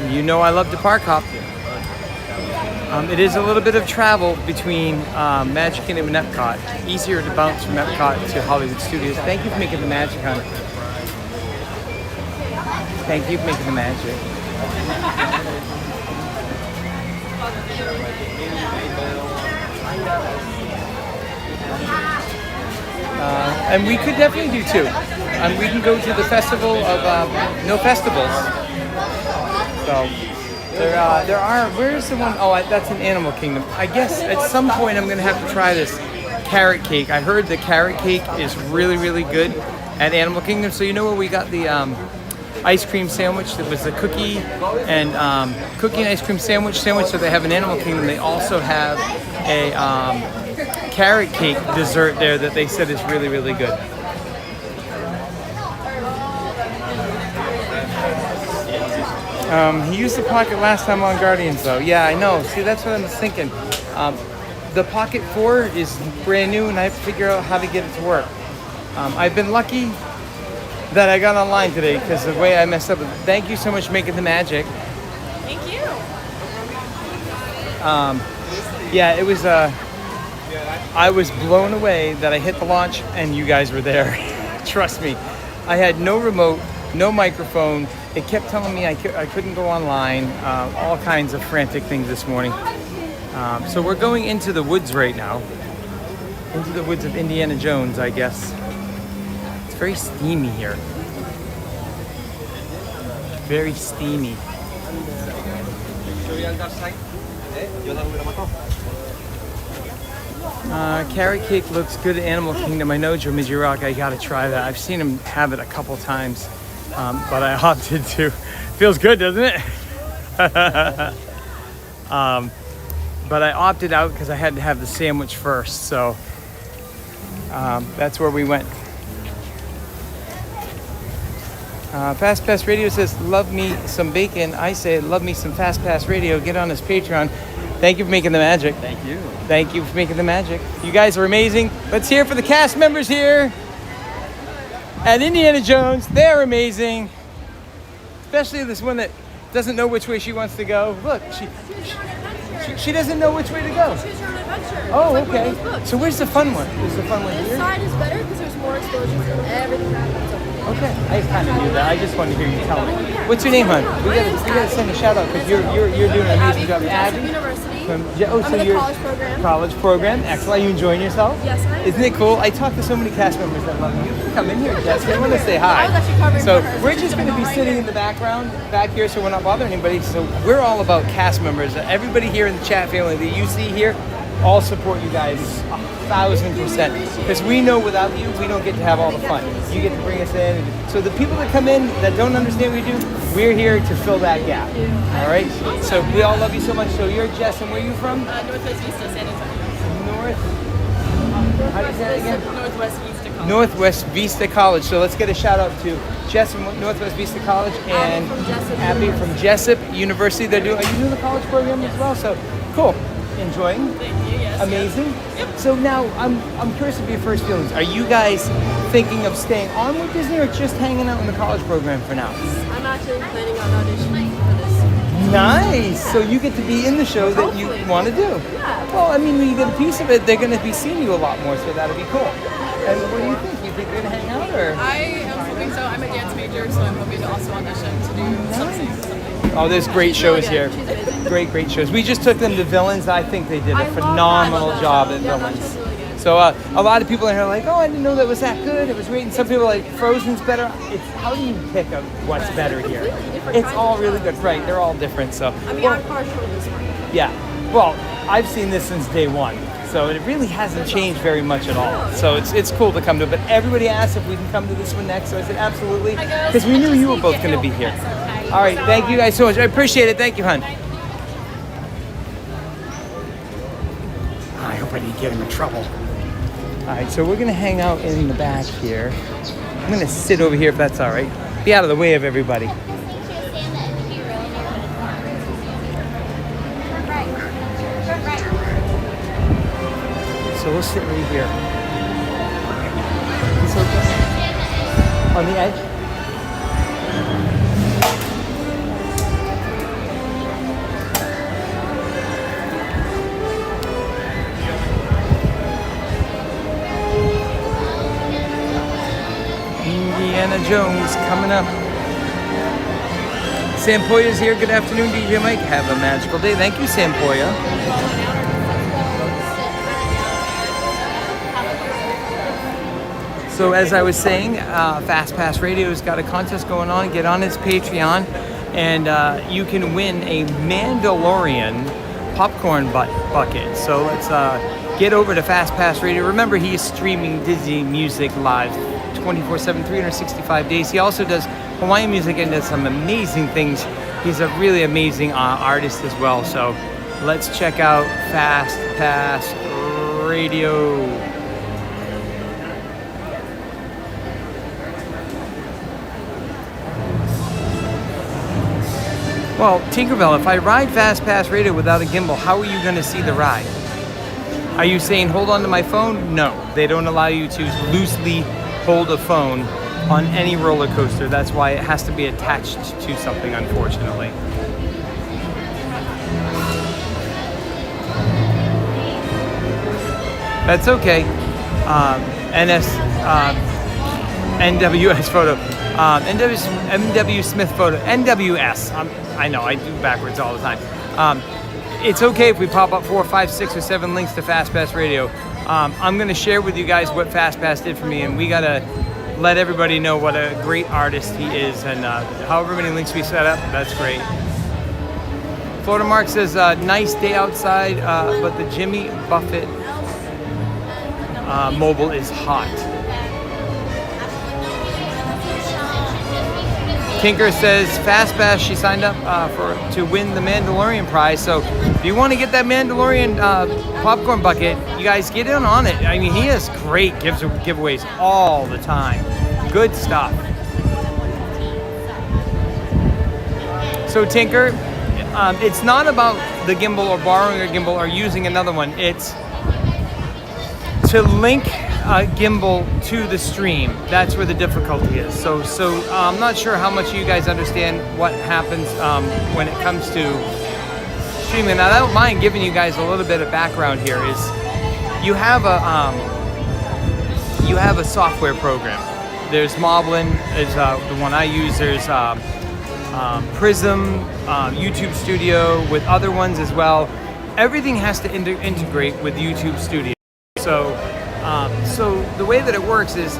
You know I love to park hop. It is a little bit of travel between Magic Kingdom and Epcot. Easier to bounce from Epcot to Hollywood Studios. Thank you for making the magic, honey. Thank you for making the magic. And we could definitely do 2. We can go to the festival of no festivals. So there are. Where's the one? Oh, that's in Animal Kingdom. I guess at some point I'm gonna have to try this carrot cake. I heard the carrot cake is really, really good at Animal Kingdom. So you know where we got the ice cream sandwich? That was a cookie and ice cream sandwich that they have in Animal Kingdom. They also have a carrot cake dessert there that they said is really, really good. He used the pocket last time on Guardians though. Yeah, I know. See, that's what I was thinking. The Pocket 4 is brand new and I have to figure out how to get it to work. I've been lucky that I got online today because the way I messed up. Thank you so much for making the magic. Thank you. Yeah, it was I was blown away that I hit the launch and you guys were there. Trust me. I had no remote, no microphone. It kept telling me I couldn't go online. All kinds of frantic things this morning. So we're going into the woods right now. Into the woods of Indiana Jones, I guess. It's very steamy here. Very steamy. Carrot cake looks good at Animal Kingdom. I know Jimmy Rock, I gotta try that. I've seen him have it a couple times, but I opted to. Feels good, doesn't it? But I opted out because I had to have the sandwich first, so that's where we went. Fast Pass Radio says, love me some bacon. I say, love me some Fast Pass Radio. Get on his Patreon. Thank you for making the magic. Thank you. Thank you for making the magic. You guys are amazing. Let's hear it for the cast members here at Indiana Jones. They're amazing. Especially this one that doesn't know which way she wants to go. Look, she doesn't know which way to go. Choose your own adventure. Oh, It's like okay. one of those books. So where's the fun one? Is the fun one This here? side is better because there's more exposure to everything that happens over there. Okay, I kind of knew that. I just wanted to hear you tell me. What's your name, hon? We gotta send a shout out because you're doing an amazing job. Abby. University. So I'm in the you're college program. College program. Excellent. Are you enjoying yourself? Yes, I am. Isn't it cool? I talk to so many cast members that love you. Come in here, Jess. I want to say hi. I was actually covering So for her, so we're she's just gonna going to be go right sitting here. in the background back here, so we're not bothering anybody. So we're all about cast members. Everybody here in the chat family that you see here, all support you guys 1,000%. Because we know without you, we don't get to have all the fun. You get to bring us in. So the people that come in that don't understand what we do, we're here to fill that gap. All right? So we all love you so much. So you're Jess, and where are you from? Northwest Vista, San Antonio. How do you say that again? Northwest Vista College. Northwest Vista College. So let's get a shout out to Jess from Northwest Vista College and Abby from Jessup University. Are you doing the college program as well? So cool. Enjoying? Thank you, yes. Amazing. Yep. So now I'm curious of your first feelings. Are you guys thinking of staying on with Disney or just hanging out in the college program for now? I'm actually planning on auditioning for this. Nice. So you get to be in the show that you want to do. Yeah. Well, I mean, when you get a piece of it, they're going to be seeing you a lot more, so that'll be cool. And what do you think? You think you're going to hang out, or? I am hoping so. I'm a dance major, so I'm hoping to also audition to do something. Oh, there's great shows here. Great shows. We just took them to Villains. I think they did a phenomenal job at Villains. So a lot of people in here are like, oh, I didn't know that was that good. It was great. And some people are like, Frozen's better. It's how do you pick up what's better here? It's all really good. Right, they're all different. So I mean, I'm partial to this one. yeah. Well, I've seen this since day one. So it really hasn't changed very much at all. So it's cool to come to it. But everybody asked if we can come to this one next. So I said, absolutely. Because we knew you were both going to be here. All right. Thank you guys so much. I appreciate it. Thank you, hon. I hope I didn't get him in trouble. All right. So we're going to hang out in the back here. I'm going to sit over here if that's all right. Be out of the way of everybody. So we'll sit right here. It's okay. On the edge? Indiana Jones coming up. Sampoya's here. Good afternoon, DJ Mike. Have a magical day. Thank you, Sampoya. So as I was saying, Fast Pass Radio's got a contest going on. Get on its Patreon, and you can win a Mandolorian popcorn bucket. So let's get over to Fast Pass Radio. Remember, he is streaming Disney music live 24/7, 365 days. He also does Hawaiian music and does some amazing things. He's a really amazing artist as well. So let's check out Fast Pass Radio. Well, Tinkerbell, if I ride Fast Pass Radio without a gimbal, how are you going to see the ride? Are you saying hold on to my phone? No, they don't allow you to loosely hold a phone on any roller coaster. That's why it has to be attached to something, unfortunately. That's okay. NWS photo. NW Smith photo. NWS. I know, I do backwards all the time. It's okay if we pop up 4, 5, 6, or 7 links to Fast Pass Radio. I'm gonna share with you guys what FastPass did for me, and we gotta let everybody know what a great artist he is, and however many links we set up, that's great. Florida Mark says, nice day outside, but the Jimmy Buffett mobile is hot. Tinker says, FastPass, she signed up to win the Mandalorian prize. So if you want to get that Mandalorian popcorn bucket, you guys get in on it. I mean, he has great giveaways all the time. Good stuff. So Tinker, it's not about the gimbal or borrowing a gimbal or using another one. It's to link a gimbal to the stream. That's where the difficulty is. So I'm not sure how much you guys understand what happens when it comes to streaming. And I don't mind giving you guys a little bit of background here. Is you have a software program. There's Moblin is the one I use. There's Prism, YouTube Studio, with other ones as well. Everything has to integrate with YouTube Studio. So the way that it works is,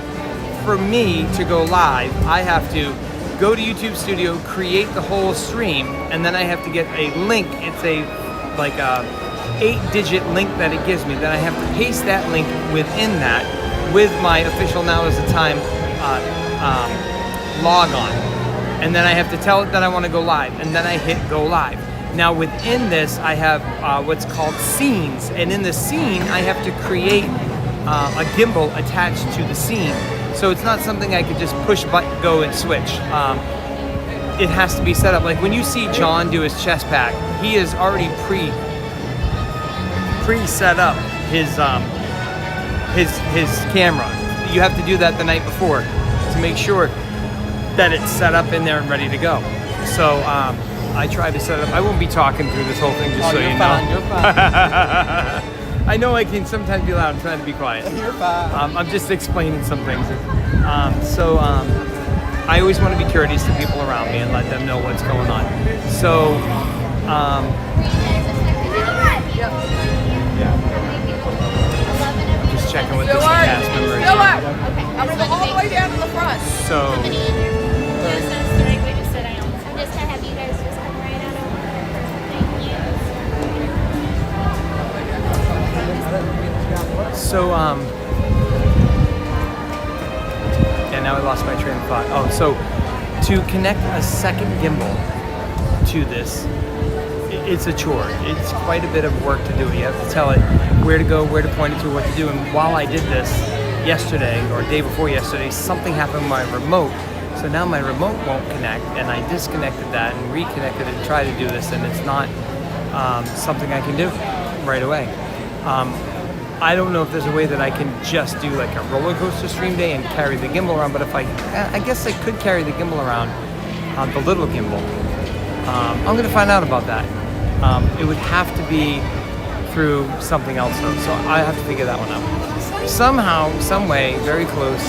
for me to go live, I have to go to YouTube Studio, create the whole stream, and then I have to get a link. It's a 8-digit link that it gives me. Then I have to paste that link within that with my official Now Is the Time log on. And then I have to tell it that I want to go live, and then I hit go live. Now within this, I have what's called scenes, and in the scene, I have to create a gimbal attached to the scene. So it's not something I could just push button, go and switch. It has to be set up. Like when you see John do his chest pack, he is already pre-set up his camera. You have to do that the night before to make sure that it's set up in there and ready to go. So I try to set it up. I won't be talking through this whole thing, just so you know. You're fine. I know I can sometimes be loud. I'm trying to be quiet. You're fine. I'm just explaining some things. I always want to be courteous to people around me and let them know what's going on. So, just checking with this cast member. I'm gonna go all the way down to the front. So. So, yeah, now I lost my train of thought. Oh, so to connect a second gimbal to this, it's a chore. It's quite a bit of work to do. You have to tell it where to go, where to point it to, what to do. And while I did this yesterday, or day before yesterday, something happened with my remote. So now my remote won't connect, and I disconnected that and reconnected it and tried to do this, and it's not something I can do right away. I don't know if there's a way that I can just do like a roller coaster stream day and carry the gimbal around, but if I guess I could carry the gimbal around, the little gimbal. I'm gonna find out about that. It would have to be through something else though, so I have to figure that one out. Somehow, some way, very close,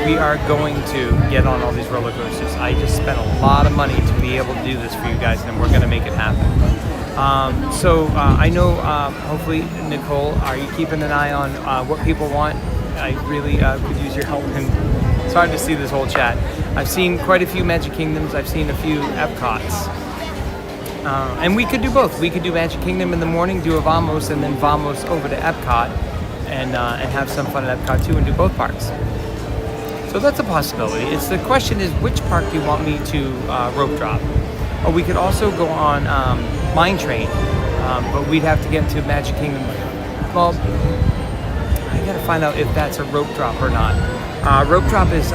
we are going to get on all these roller coasters. I just spent a lot of money to be able to do this for you guys, and we're gonna make it happen. I know, hopefully, Nicole, are you keeping an eye on what people want? I really could use your help, and it's hard to see this whole chat. I've seen quite a few Magic Kingdoms. I've seen a few Epcots. And we could do both. We could do Magic Kingdom in the morning, do a Vamos, and then Vamos over to Epcot, and have some fun at Epcot too, and do both parks. So that's a possibility. The question is, which park do you want me to rope drop? Or we could also go on Mine Train, but we'd have to get to Magic Kingdom. Well, I gotta find out if that's a rope drop or not. Rope drop is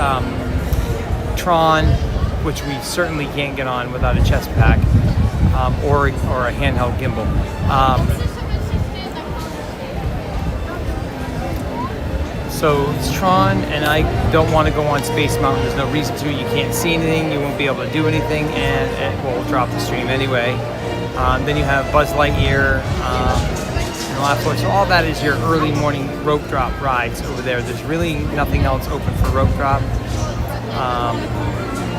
Tron, which we certainly can't get on without a chest pack, or a handheld gimbal. So it's Tron, and I don't want to go on Space Mountain. There's no reason to. You can't see anything. You won't be able to do anything, and it will drop the stream anyway. Then you have Buzz Lightyear, and a lot of so all that is your early morning rope drop rides over there. There's really nothing else open for rope drop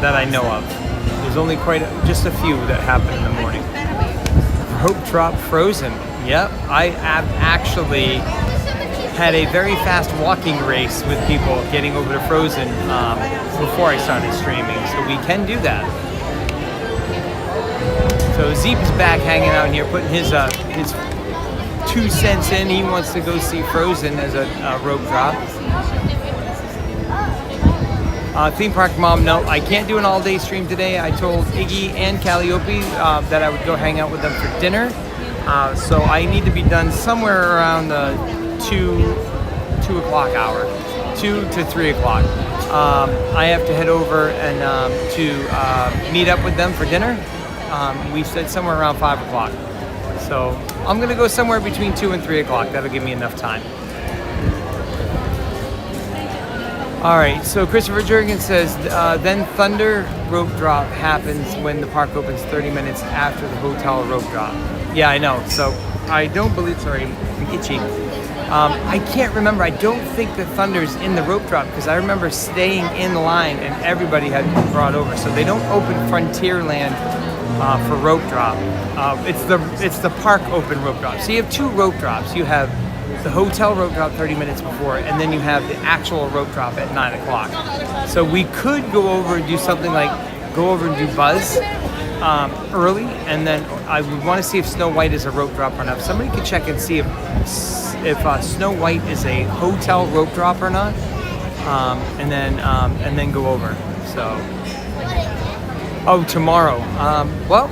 that I know of. There's only just a few that happen in the morning. Rope drop Frozen. Yep, I actually had a very fast walking race with people getting over to Frozen before I started streaming, so we can do that. So Zeep is back hanging out here, putting his 2 cents in. He wants to go see Frozen as a rope drop. Theme Park Mom, no, I can't do an all-day stream today. I told Iggy and Calliope that I would go hang out with them for dinner. So I need to be done somewhere around the 2 o'clock hour, 2 to 3 o'clock. I have to head over and to meet up with them for dinner. We said somewhere around 5 o'clock. So I'm gonna go somewhere between 2 and 3 o'clock. That'll give me enough time. All right, so Christopher Jurgen says, then Thunder rope drop happens when the park opens 30 minutes after the hotel rope drop. Yeah, I know. So I don't believe, sorry, I'm itchy. I can't remember. I don't think that Thunder's in the rope drop because I remember staying in line and everybody had been brought over. So they don't open Frontierland for rope drop. It's the park open rope drop. So you have 2 rope drops. You have the hotel rope drop 30 minutes before, and then you have the actual rope drop at 9 o'clock. So we could go over and do something like go over and do Buzz early, and then I would want to see if Snow White is a rope drop or not. Somebody could check and see if Snow White is a hotel rope drop or not, and then go over. So, tomorrow. Well,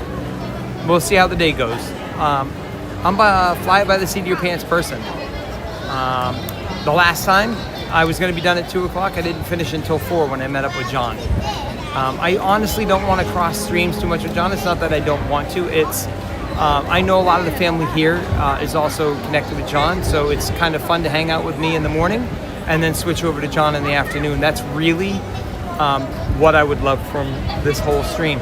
we'll see how the day goes. I'm a fly by the seat of your pants person. The last time I was going to be done at 2 o'clock, I didn't finish until 4 when I met up with John. I honestly don't want to cross streams too much with John. It's not that I don't want to. It's I know a lot of the family here is also connected with John, so it's kind of fun to hang out with me in the morning and then switch over to John in the afternoon. That's really what I would love from this whole stream,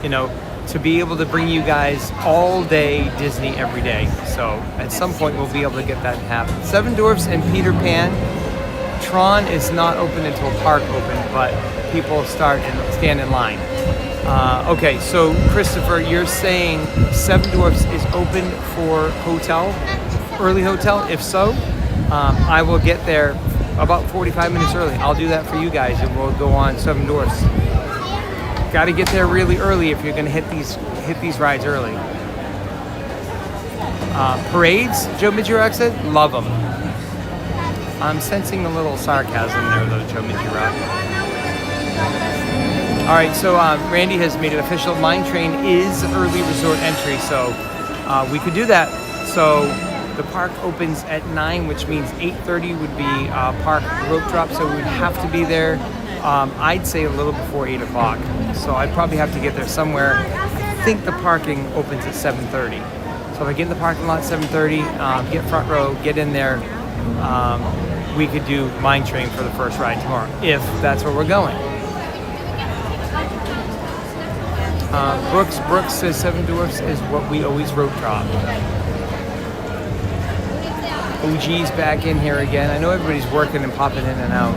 to be able to bring you guys all day Disney every day. So at some point we'll be able to get that to happen. Seven Dwarfs and Peter Pan. Tron is not open until park open, but people start and stand in line. Okay, so Christopher, you're saying Seven Dwarfs is open for hotel, early hotel? If so, I will get there about 45 minutes early. I'll do that for you guys and we'll go on Seven Dwarfs. Got to get there really early if you're going to hit these rides early. Parades, Joe Midgerock said, love them. I'm sensing a little sarcasm there though, Joe Midgerock. All right, so Randy has made it official. Mine Train is early resort entry, so we could do that. So the park opens at 9, which means 8:30 would be park rope drop, so we'd have to be there, I'd say a little before 8 o'clock. So I'd probably have to get there somewhere. I think the parking opens at 7:30. So if I get in the parking lot at 7:30, get front row, get in there, we could do Mine Train for the first ride tomorrow, if that's where we're going. Brooks says Seven Dwarfs is what we always rope drop. OG's back in here again. I know everybody's working and popping in and out.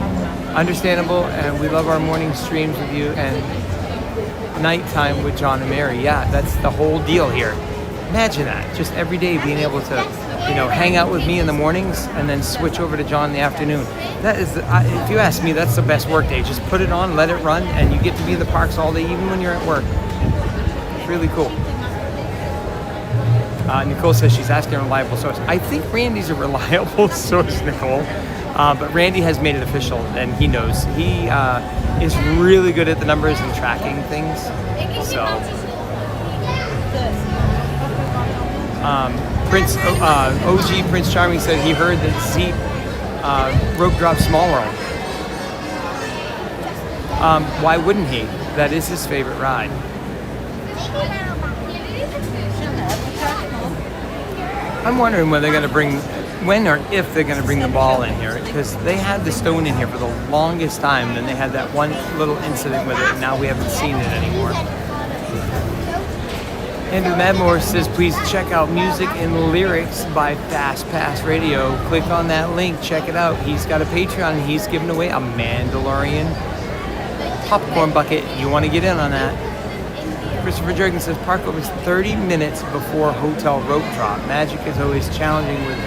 Understandable, and we love our morning streams with you and nighttime with John and Mary. Yeah, that's the whole deal here. Imagine that, just every day being able to, hang out with me in the mornings and then switch over to John in the afternoon. That is, if you ask me, that's the best work day. Just put it on, let it run, and you get to be in the parks all day, even when you're at work. It's really cool. Nicole says she's asking a reliable source. I think Randy's a reliable source, Nicole. But Randy has made it official, and he knows. He is really good at the numbers and tracking things. So, OG Prince Charming said he heard that Zeep rope drop Small World. Why wouldn't he? That is his favorite ride. I'm wondering when they're going to bring, when or if they're going to bring the ball in here, because they had the stone in here for the longest time. Then they had that one little incident with it, and now we haven't seen it anymore. Andrew Madmore says, please check out Music and Lyrics by Fast Pass Radio. Click on that link, check it out. He's got a Patreon, and he's giving away a Mandalorian popcorn bucket. You want to get in on that. Christopher Jurgen says, park opens 30 minutes before hotel rope drop. Magic is always challenging with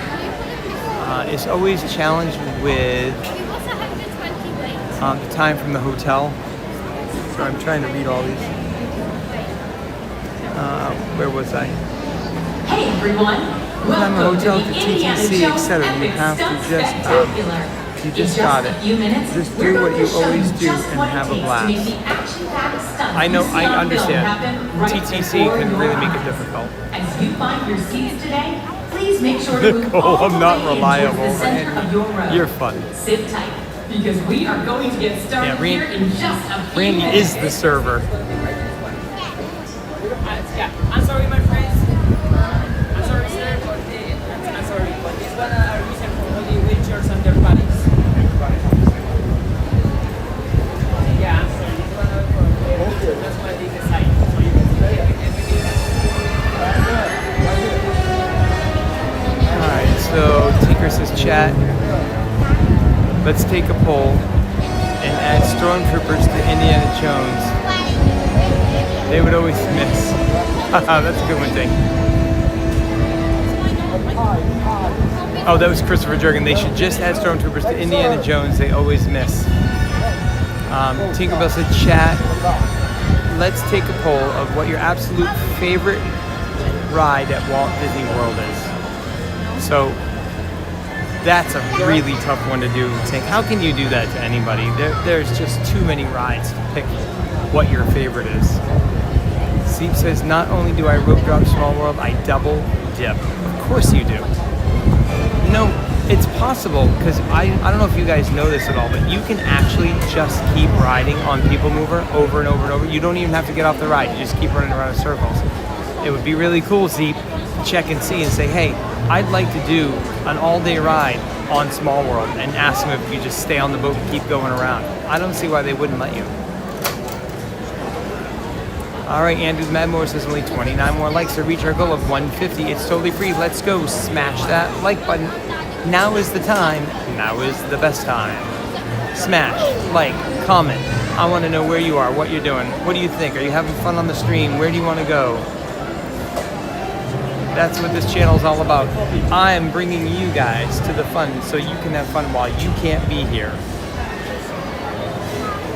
is always challenged with the time from the hotel. So I'm trying to read all these. Where was I? Hey everyone! From the Welcome hotel to to the Indiana TTC, Jones etc. You Epic have Stunt to just you just In got a it. few minutes, Just we're do what going you to show always do just and what it have a takes to blast. make the action-packed stunts I know, you see I on film understand. happen right TTC before can your really make it eyes. difficult. As you find your seats today, please make sure to move Nicole, all I'm the not way in reliable, towards the center Randy. of your row. You're fun. Sit tight, because we are going to get started here in just a few Randy minutes. is the server. Yeah, I'm sorry, my friends. I'm sorry, sir, but I'm sorry, but this one are reason for only wheelchairs and their bodies. Yeah, I'm sorry. This one are for that's why they decide. So you can see everything. Alright, so Tinker says chat. Let's take a poll and add stormtroopers to Indiana Jones. They would always miss. That's a good one, Ding. Oh, that was Christopher Jurgen. They should just add stormtroopers to Indiana Jones. They always miss. Tinkerbell said, chat, let's take a poll of what your absolute favorite ride at Walt Disney World is. So, that's a really tough one to do, Tink. How can you do that to anybody? There's just too many rides to pick what your favorite is. Seep says, not only do I rope drop Small World, I double dip. Of course you do. You know, it's possible, because I don't know if you guys know this at all, but you can actually just keep riding on People Mover over and over and over. You don't even have to get off the ride. You just keep running around in circles. It would be really cool, Seep, to check and see and say, hey, I'd like to do an all-day ride on Small World, and ask them if you just stay on the boat and keep going around. I don't see why they wouldn't let you. All right, Andrew Madmore says only 29 more likes to reach our goal of 150. It's totally free. Let's go. Smash that like button. Now is the time. Now is the best time. Smash, like, comment. I want to know where you are, what you're doing. What do you think? Are you having fun on the stream? Where do you want to go? That's what this channel is all about. I am bringing you guys to the fun so you can have fun while you can't be here.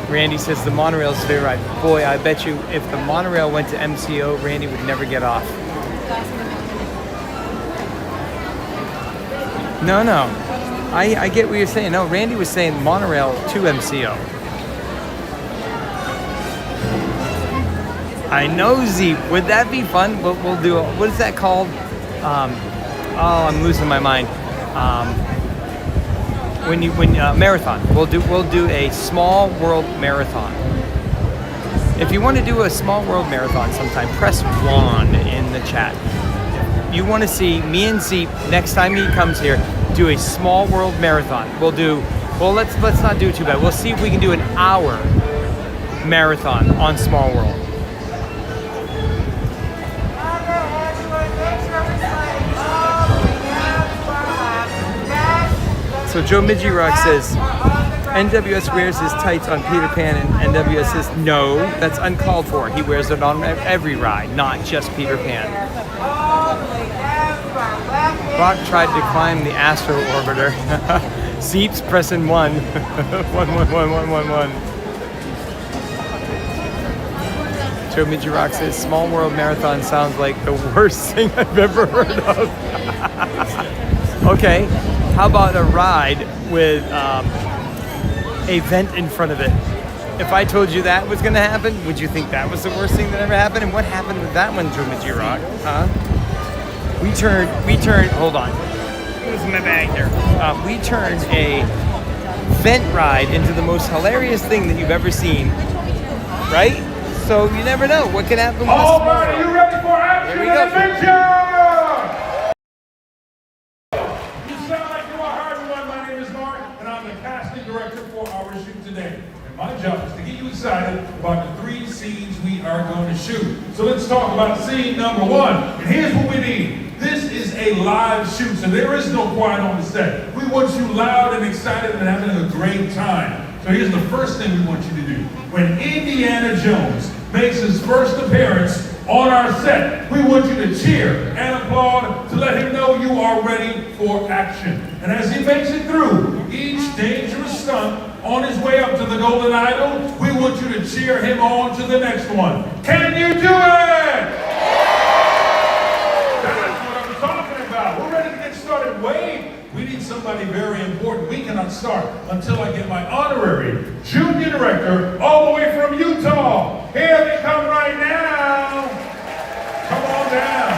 Randy says the monorail is very right. Boy, I bet you if the monorail went to MCO, Randy would never get off. No. I get what you're saying. No, Randy was saying monorail to MCO. I know, Zeep. Would that be fun? We'll do, what is that called? Oh, I'm losing my mind. Marathon. We'll do a Small World Marathon. If you want to do a Small World Marathon sometime, press 1 in the chat. You want to see me and Zeep next time he comes here do a Small World Marathon. Let's not do too bad. We'll see if we can do an hour marathon on Small World. So Joe Midgy-Rock says, NWS wears his tights on Peter Pan, and NWS says, no, that's uncalled for. He wears it on every ride, not just Peter Pan. Brock tried to climb the Astro Orbiter. Zeep's pressing 1. 1. Joe Midgy-Rock says, Small World Marathon sounds like the worst thing I've ever heard of. Okay. How about a ride with a vent in front of it? If I told you that was going to happen, would you think that was the worst thing that ever happened? And what happened with that one, Joe Midgy-Rock? Huh? We turned, hold on. Where's my bag here? We turned a vent ride into the most hilarious thing that you've ever seen. Right? So you never know what can happen with All right, are you ready for action and adventure? My job is to get you excited about the 3 scenes we are going to shoot. So let's talk about scene number 1. And here's what we need. This is a live shoot, so there is no quiet on the set. We want you loud and excited and having a great time. So here's the first thing we want you to do. When Indiana Jones makes his first appearance on our set. We want you to cheer and applaud to let him know you are ready for action. And as he makes it through each dangerous stunt on his way up to the Golden Idol, we want you to cheer him on to the next one. Can you do it? That's what I'm talking about. We're ready to get started. Wait, we need somebody very important. We cannot start until I get my honorary junior director all the way from Utah. Here they come right now. Come on down.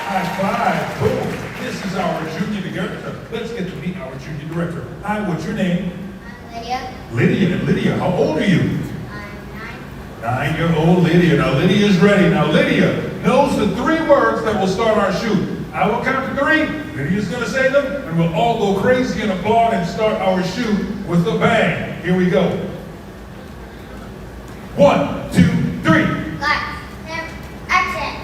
High five. Boom. This is our junior director. Let's get to meet our junior director. Hi, what's your name? Lydia. Lydia. Lydia, how old are you? I'm 9. 9-year-old Lydia. Now Lydia is ready. Now Lydia knows the 3 words that will start our shoot. I will count to 3. Lydia's gonna say them, and we'll all go crazy and applaud and start our shoot with a bang. Here we go. 1, 2, 3. Lights, camera, action.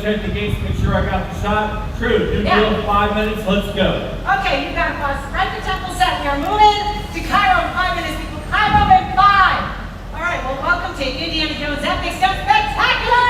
check the gates, make sure I got the shot. True, new Yeah. deal, 5 minutes, let's go. Okay, you got us right to Temple Set. We are moving to Cairo in 5 minutes. People, Cairo in 5. All right, well, welcome to Indiana Jones Epic Stunt Spectacular!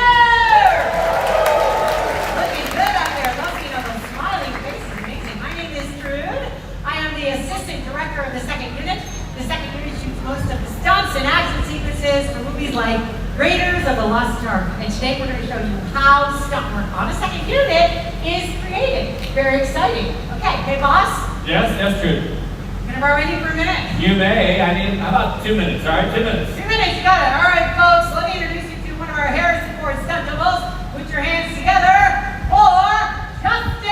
Looking good out there. Love seeing all those smiling faces. Amazing. My name is Trude. I am the assistant director of the second unit. The second unit shoots most of the stunts and action sequences for movies like Raiders of the Lost Ark. And today we're going to show you how stunt work on a second unit is created. Very exciting. Okay, hey boss. Yes, that's true. Can I borrow you for a minute? You may, I mean, how about 2 minutes, all right? 2 minutes. 2 minutes, you got it. All right, folks, let me introduce you to one of our Harrison Ford stunt doubles. Put your hands together for Justin!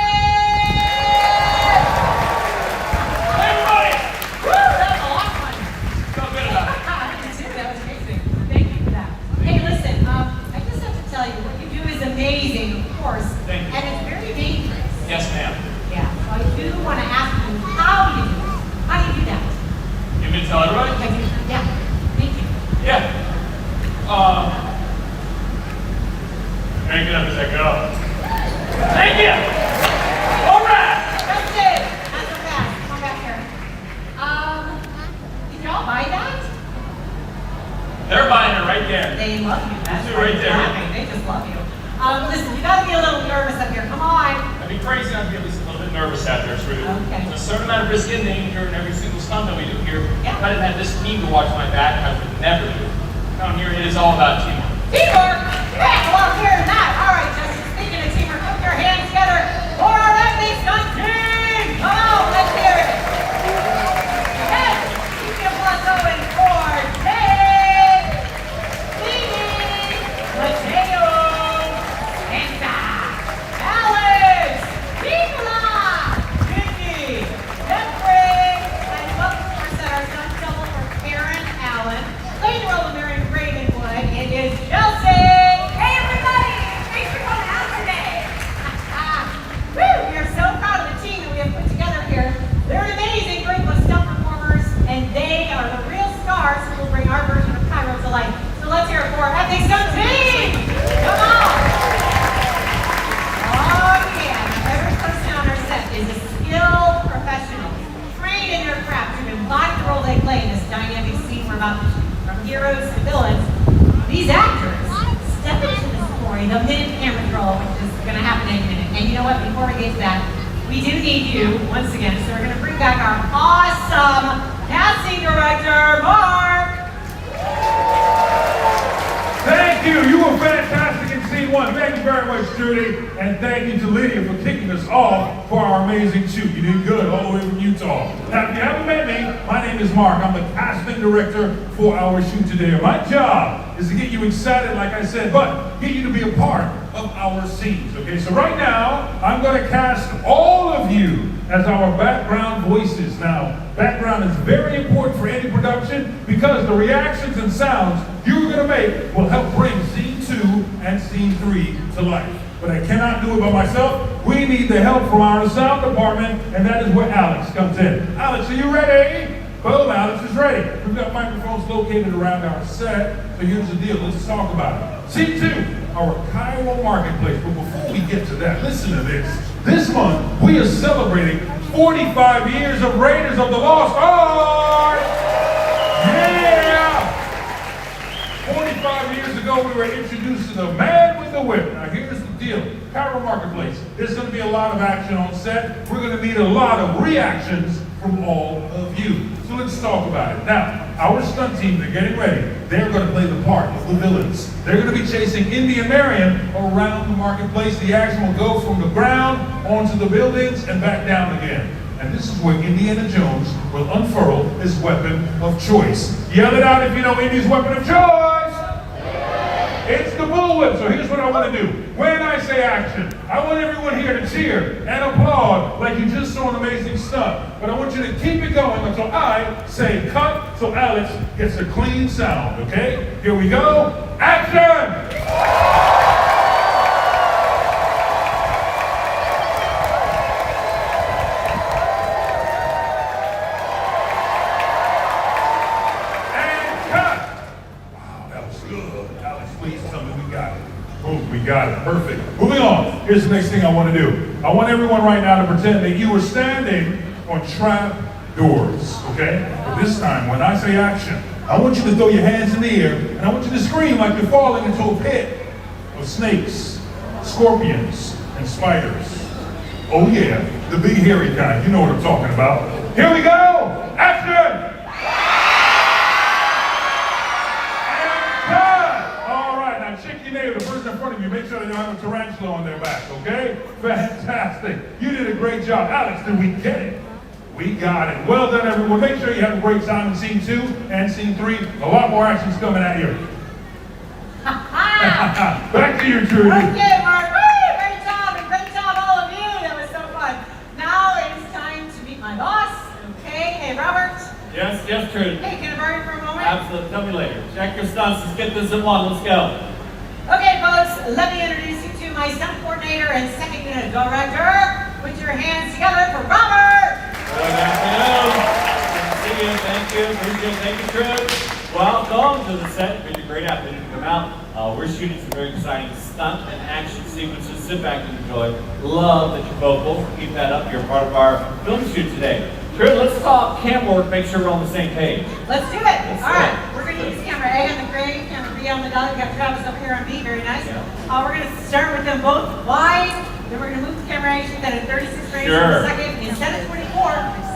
Everybody! Woo, that was a lot of fun. Feel good about it. I did too, that was amazing. Thank you for that. Hey, listen, I just have to tell you, what you do is amazing, of course. Thank you. And it's very dangerous. Yes, ma'am. Yeah, so I do want to ask you, how do you do it? How do you do that? You mean to tell everybody? Yeah, thank you. Yeah. Crank it up as I go. Thank you! All right! That's it. Not so fast. Come on back here. Did y'all buy that? They're buying it right there. They love you. That's Two right there. Laughing. They just love you. Listen, you gotta be a little nervous up here. Come on. I'd be crazy not to be at least a little bit nervous out there, Trude. Okay. There's a certain amount of risk and danger in every single stunt that we do here. Yeah. If I didn't have this team to watch my back, I would never do it. Down here, it is all about teamwork. Teamwork. Yeah, well, here's that. All right, Justin. Speaking of teamwork, put your hands together for our epic stunt team. Come on, let's hear it. Yes. Keep your blood going for Dave, Stevie, Mateo, Santa, Alex, Nicola, Vicky, Jeffrey, and welcome to our set, our stunt double for Karen Allen. Lady Roll Mary Ravenwood, it is Chelsea! Hey everybody! Thanks for coming out today! Woo! We are so proud of the team that we have put together here. They're an amazing group of stunt performers, and they are the real stars who will bring our version of Cairo to life. So let's hear it for our Epic Stunt Team! Come on! Oh yeah! Now, every person on our set is a skilled professional, trained in their craft to embody the role they play in this dynamic scene we're about to shoot. From heroes to villains, these actors step into the story the minute the camera roll, which is going to happen any minute. And you know what? Before we get to that, we do need you once again. So we're going to bring back our awesome casting director, Mark. Thank you. You were fantastic in scene one. Thank you very much, Judy. And thank you to Lydia for kicking us off for our amazing shoot. You did good all the way from Utah. Now, if you haven't met me, my name is Mark. I'm the casting director for our shoot today. My job is to get you excited, like I said, but get you to be a part of our scenes. Okay, so right now, I'm going to cast all of you as our background voices. Now, background is very important for any production because the reactions and sounds you're going to make will help bring scene 2 and scene 3 to life. But I cannot do it by myself. We need the help from our sound department, and that is where Alex comes in. Alex, are you ready? Boom, Alex is ready. We've got microphones located around our set, so here's the deal. Let's talk about it. Scene 2, our Cairo marketplace. But before we get to that, listen to this. This month, we are celebrating 45 years of Raiders of the Lost Ark! Yeah! 45 years ago, we were introduced to the man with the whip. Now, here's the deal. Cairo Marketplace. There's going to be a lot of action on set. We're going to need a lot of reactions from all of you. So let's talk about it. Now, our stunt team, they're getting ready. They're going to play the part of the villains. They're going to be chasing Indy and Marion around the marketplace. The action will go from the ground onto the buildings and back down again. And this is where Indiana Jones will unfurl his weapon of choice. Yell it out if you know Indy's weapon of choice! It's the bullwhip. So here's what I want to do. When I say action, I want everyone here to cheer and applaud like you just saw an amazing stunt. But I want you to keep it going until I say cut, so Alex gets a clean sound, okay? Here we go. Action! We got it. Perfect. Moving on. here's the next thing I want to do. I want everyone right now to pretend that you are standing on trap doors, okay? But this time, when I say action, I want you to throw your hands in the air, and I want you to scream like you're falling into a pit of snakes, scorpions, and spiders. Oh yeah, the big hairy kind. You know what I'm talking about. Here we go! Action! All right, now check your neighbor, the person in front of you. Make sure they don't have a tarantula on their back, okay? Fantastic. You did a great job. Alex, did we get it? We got it. Well done, everyone. Make sure you have a great time in scene 2 and scene 3. A lot more action's coming at you. Back to you, Trudy. Okay, Mark. Woo! Great job, all of you. That was so fun. Now it is time to meet my boss. Okay. Hey, Robert. Yes, Trudy. Hey, can I borrow you for a moment? Absolutely. Tell me later. Check your stunts. Let's get this in one. Let's go. Okay, folks. Let me introduce you to my stunt coordinator and second unit director. Put your hands together for Robert. Good afternoon. Good to see you. Thank you. Appreciate it. Thank you, Trudy. Welcome to the set. It's been a great afternoon to come out. We're shooting some very exciting stunt and action sequences. Sit back and enjoy. Love that you're vocal. Keep that up. You're part of our film shoot today. Trudy, let's talk camera work. Make sure we're on the same page. Let's do it. All right. We're going to use camera A on the crane, camera B on the dolly. We got Travis up here on B. Very nice. Yeah. We're going to start with them both wide. Then we're going to move the camera A, shoot that at 36 frames per second instead of 24.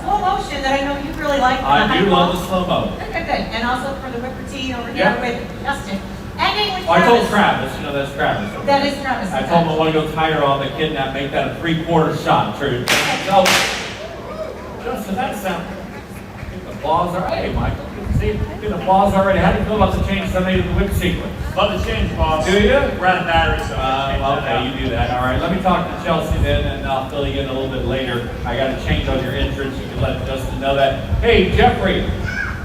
Slow motion that I know you really like. I do love the slow mo. Good. And also for the whip routine over here with Justin. Ending with I told Travis, that's Travis. That is Travis. I told him I want to go tighter on the kidnap, make that a 3/4 shot, Trudy. So, Justin, that sound. Get the applause already. Hey, Michael. Good to see you. Get the applause already. How do you feel about the changes I made to the whip sequence? Love the change, boss. Do you? Ran a battery, so okay, you do that. All right, let me talk to Chelsea then, and I'll fill you in a little bit later. I got to change on your entrance. You can let Justin know that. Hey, Jeffrey,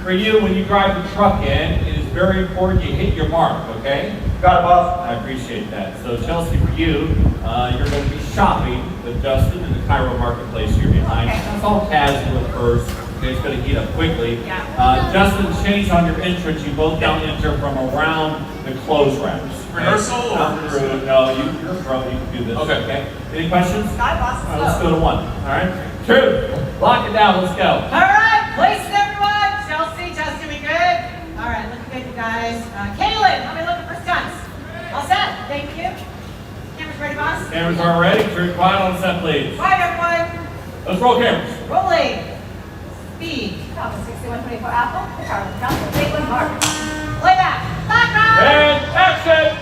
for you, when you drive the truck in, it is very important you hit your mark, okay? Got it, boss. I appreciate that. So, Chelsea, for you, you're going to be shopping with Justin in the Cairo Marketplace here behind. It's all casual at first. Okay, it's going to heat up quickly. Justin, change on your entrance. You both down enter from around the clothes wraps. Rehearsal or No, you're pro. You can do this. Okay. Any questions? Got it, boss. All right, let's go to one. All right. True. Lock it down. Let's go. All right. Places, everyone. Chelsea, Justin, we good? All right. Looking good, you guys. Kaylin, how many looking for stunts? All set. Thank you. Cameras ready, boss? Cameras are ready. True. Quiet on set, please. Quiet, everyone. Let's roll cameras. Rolling. Speed. Alpha 6124 Apple. Charlie Johnson. Take one mark. Playback. Background. And action.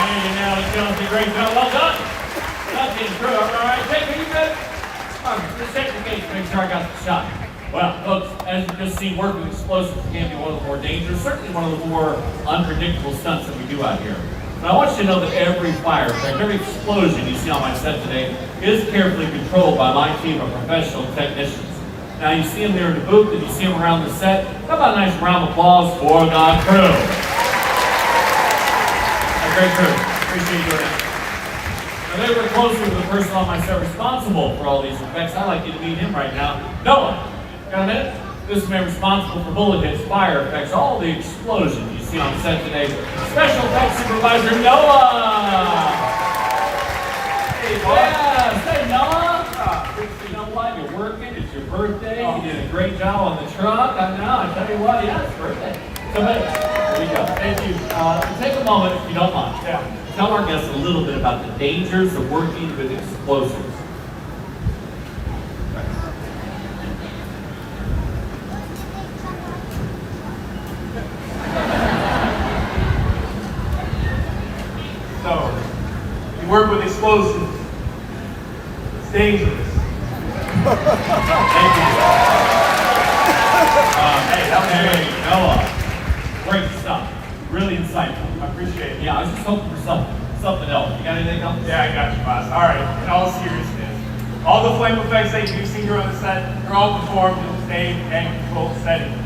Hey, you nailed it, Chelsea. Great job. Well done. That's the intro. All right, take it, you good? Just take the case, make sure I got the shot. Well, folks, as you just seen, working with explosives can be one of the more dangerous, certainly one of the more unpredictable stunts that we do out here. But I want you to know that every fire effect, every explosion you see on my set today is carefully controlled by my team of professional technicians. Now, you see them there in the booth and you see them around the set. How about a nice round of applause for the crew? A great crew. Appreciate you doing that. Now, they work closely with the person on my set responsible for all these effects. I'd like you to meet him right now. Noah. Got a minute? This is man responsible for bullet hits, fire effects, all the explosions you see on set today. Special effects supervisor Noah! Hey, yeah, say Noah! You know what? You're working, it's your birthday, you did a great job on the truck. I tell you what, yeah, it's birthday. So, there you go. Thank you. Take a moment, if you don't mind. Yeah. Tell our guests a little bit about the dangers of working with explosives. So, you work with explosives. It's dangerous. Thank you. Hey, Noah. Great stuff. Really insightful. I appreciate it. Yeah, I was just hoping for something else. You got anything else? Yeah, I got you, boss. All right, in all seriousness, all the flame effects that you've seen here on the set are all performed in a safe and controlled setting.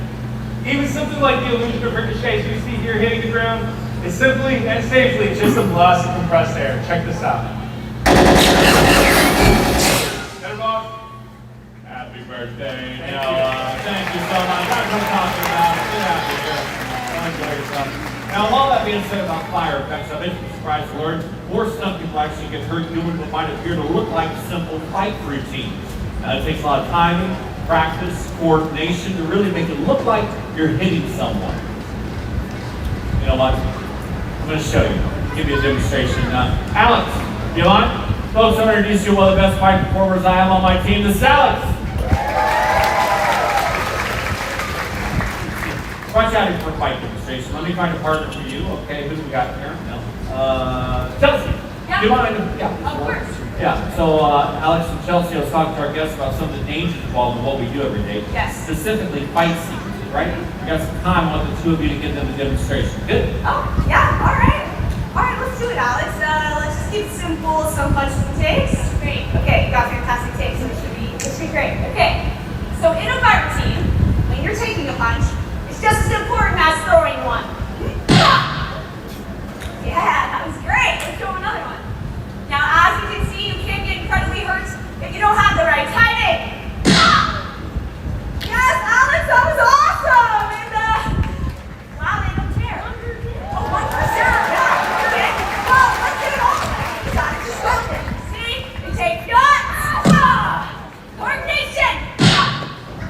Even something like the illusion of ricochets you see here hitting the ground is simply and safely just a blast of compressed air. Check this out. Better, boss? Happy birthday, Noah. Thank you so much. That's what I'm talking about. Get out of here. Enjoy yourself. Now, all that being said about fire effects, I bet you'd be surprised to learn more stunt people actually get hurt doing what might appear to look like simple fight routines. It takes a lot of timing, practice, coordination to really make it look like you're hitting someone. You know what? I'm going to show you. Give you a demonstration. Alex, you mind? Folks, I'm going to introduce you to one of the best fight performers I have on my team. This is Alex. Watch out here for a fight demonstration. Let me find a partner for you. Okay, who do we got here? No. Chelsea. Yeah. Do you mind? Yeah. Of course. Yeah. So Alex and Chelsea, I was talking to our guests about some of the dangers involved in what we do every day. Yes. Specifically fight sequences, right? We got some time. I want the two of you to get them the demonstration. Good? Oh, yeah, all right. All right, let's do it, Alex. Let's just keep it simple, some punches and takes. Great. Okay, got fantastic takes, so it should be great. Okay, so in a fight routine, when you're taking a punch, it's just as important as throwing one. Yeah, that was great. Let's throw another one. Now, as you can see, you can get incredibly hurt if you don't have the right timing. Yes, Alex, that was awesome. And wow, they don't care. Oh, 1%. Yeah. Okay. Well, let's do it all. You got it. Just stop it. See? You take shots. Coordination.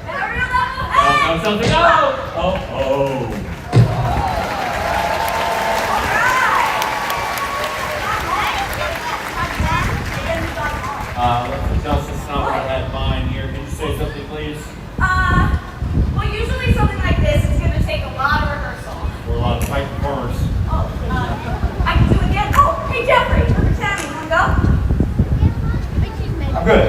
At a real level. Hey. Something out. Oh. Chelsea, it's not what I had in mind here. Can you say something, please? Well, usually something like this is going to take a lot of rehearsal. We're a lot of fight performers. Oh, I can do it again. Oh, hey, Jeffrey, number 10, you want to go? I'm good.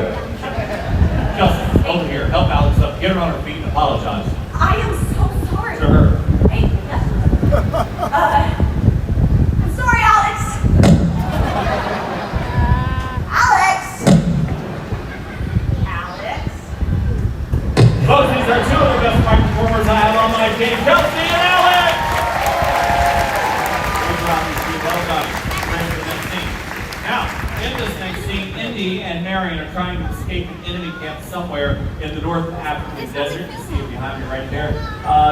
Chelsea, over here. Help Alex up. Get her on her feet and apologize. I am so sorry. To her. Hey, I'm sorry, Alex. Folks, these are two of the best fight performers I have on my team, Chelsea and Alex! Well done. Ready for the next scene. Now, in this next scene, Indy and Marion are trying to escape an enemy camp somewhere in the North African desert. You see it behind me right there.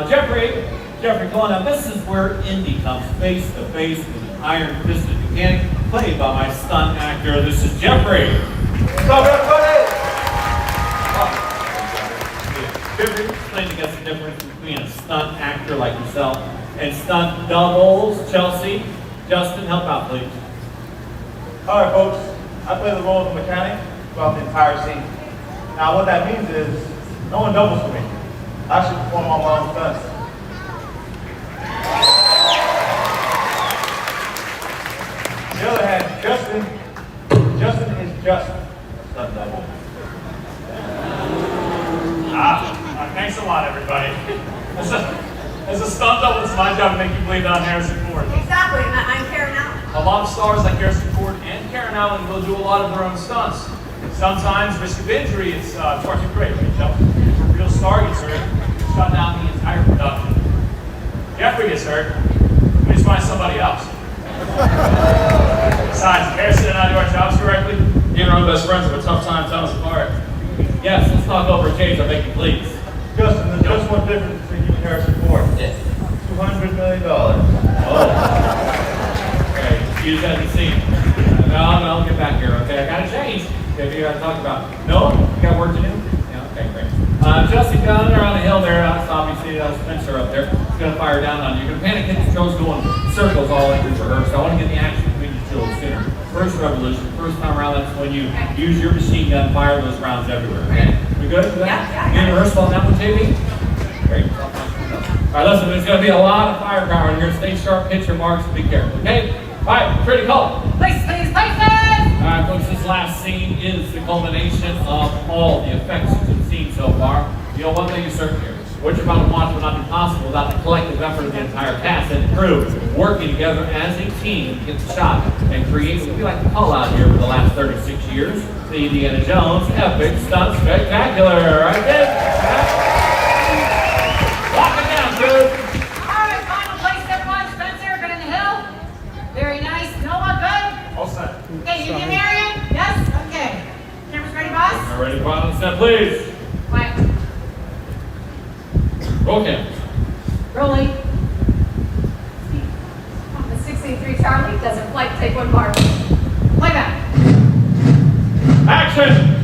Jeffrey, come on now. This is where Indy comes face to face with an iron-fisted mechanic played by my stunt actor. This is Jeffrey. What's up, everybody? Jeffrey, explain to us the difference between a stunt actor like yourself and stunt doubles. Chelsea, Justin, help out, please. All right, folks. I play the role of a mechanic throughout the entire scene. Now, what that means is no one doubles for me. I actually perform all my own stunts. the other hand, Justin is just a stunt double. Thanks a lot, everybody. As a stunt double, it's my job to make you believe that I'm Harrison Ford. Exactly, and I'm Karen Allen. A lot of stars like Harrison Ford and Karen Allen will do a lot of their own stunts. Sometimes, risk of injury, it's far too great. If a real star gets hurt, shut down the entire production. Jeffrey gets hurt, we just find somebody else. Besides, if Harrison and I do our jobs correctly, me and our best friends have a tough time telling us apart. Yes, let's talk over a change, I'll make you please. Justin, there's just one difference between you and Harrison Ford. Yes. $200 million. Oh. Okay, you guys have seen. No, I'll get back here, okay? I gotta change. Okay, you gotta talk about. No? You got work to do? Yeah, okay, great. Justin down there on the hill there, obviously that was Spencer up there. He's gonna fire down on you. You're gonna panic hit the controls going circles all in for her. So I want to get the action between you two sooner. First revolution, first time around, that's when you use your machine gun, fire those rounds everywhere, okay? We good for that? Yeah. You rehearsal on that one, JB? Great. All right, listen, there's going to be a lot of firepower in here. Stay sharp, hit your marks, and be careful, okay? All right, ready to call. Place, please, places! All right, folks, this last scene is the culmination of all the effects you've seen so far. You know, one thing is certain here. What you're about to watch will not be possible without the collective effort of the entire cast and crew working together as a team to get the shot and create what we like to call out here for the last 36 years, the Indiana Jones Epic Stunt Spectacular. Right there. Lock it down, crew. All right, final place, everyone. Spencer, good in the hill. Very nice. Noah, good? All set. Okay, you get Marion? Yes? Okay. Cameras ready, boss? All ready, final set, please. Quiet. Roll cam. Rolling. The 683 Charlie doesn't flight, take one mark. Play back. Action!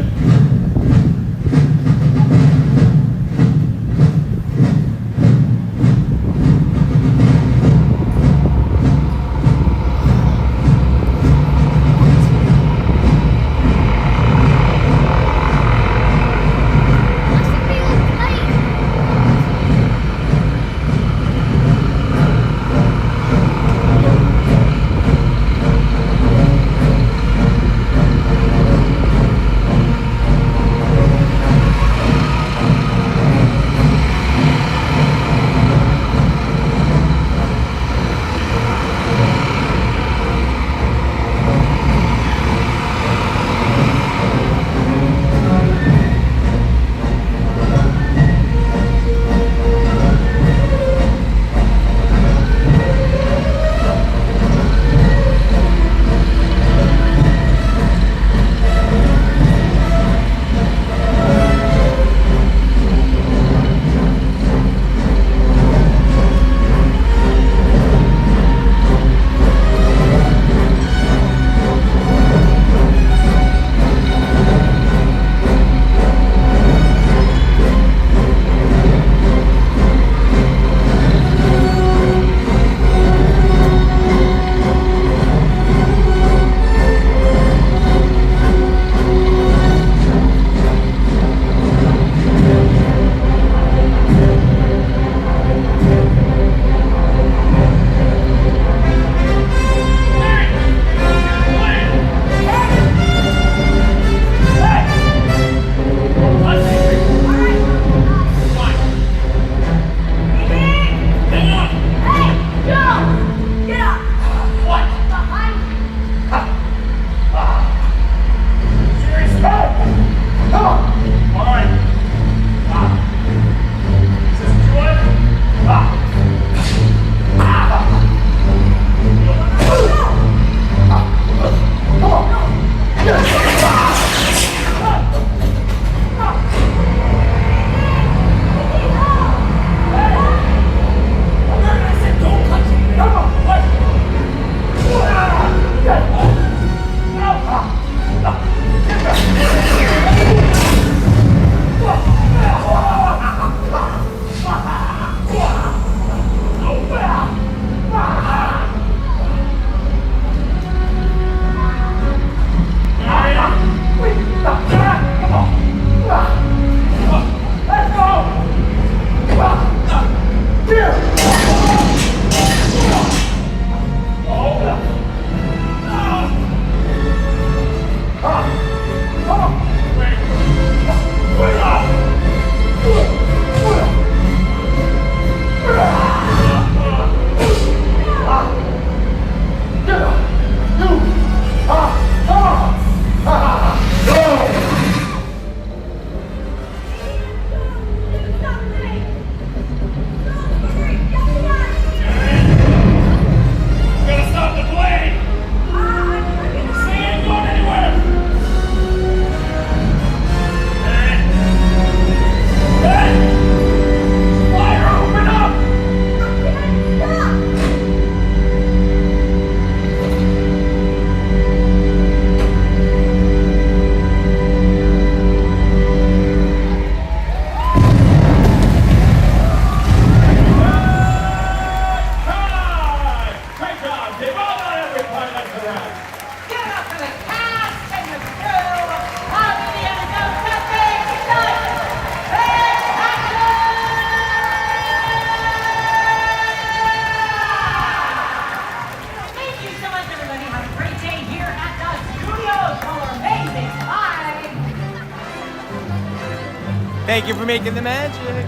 Thank you for making the magic.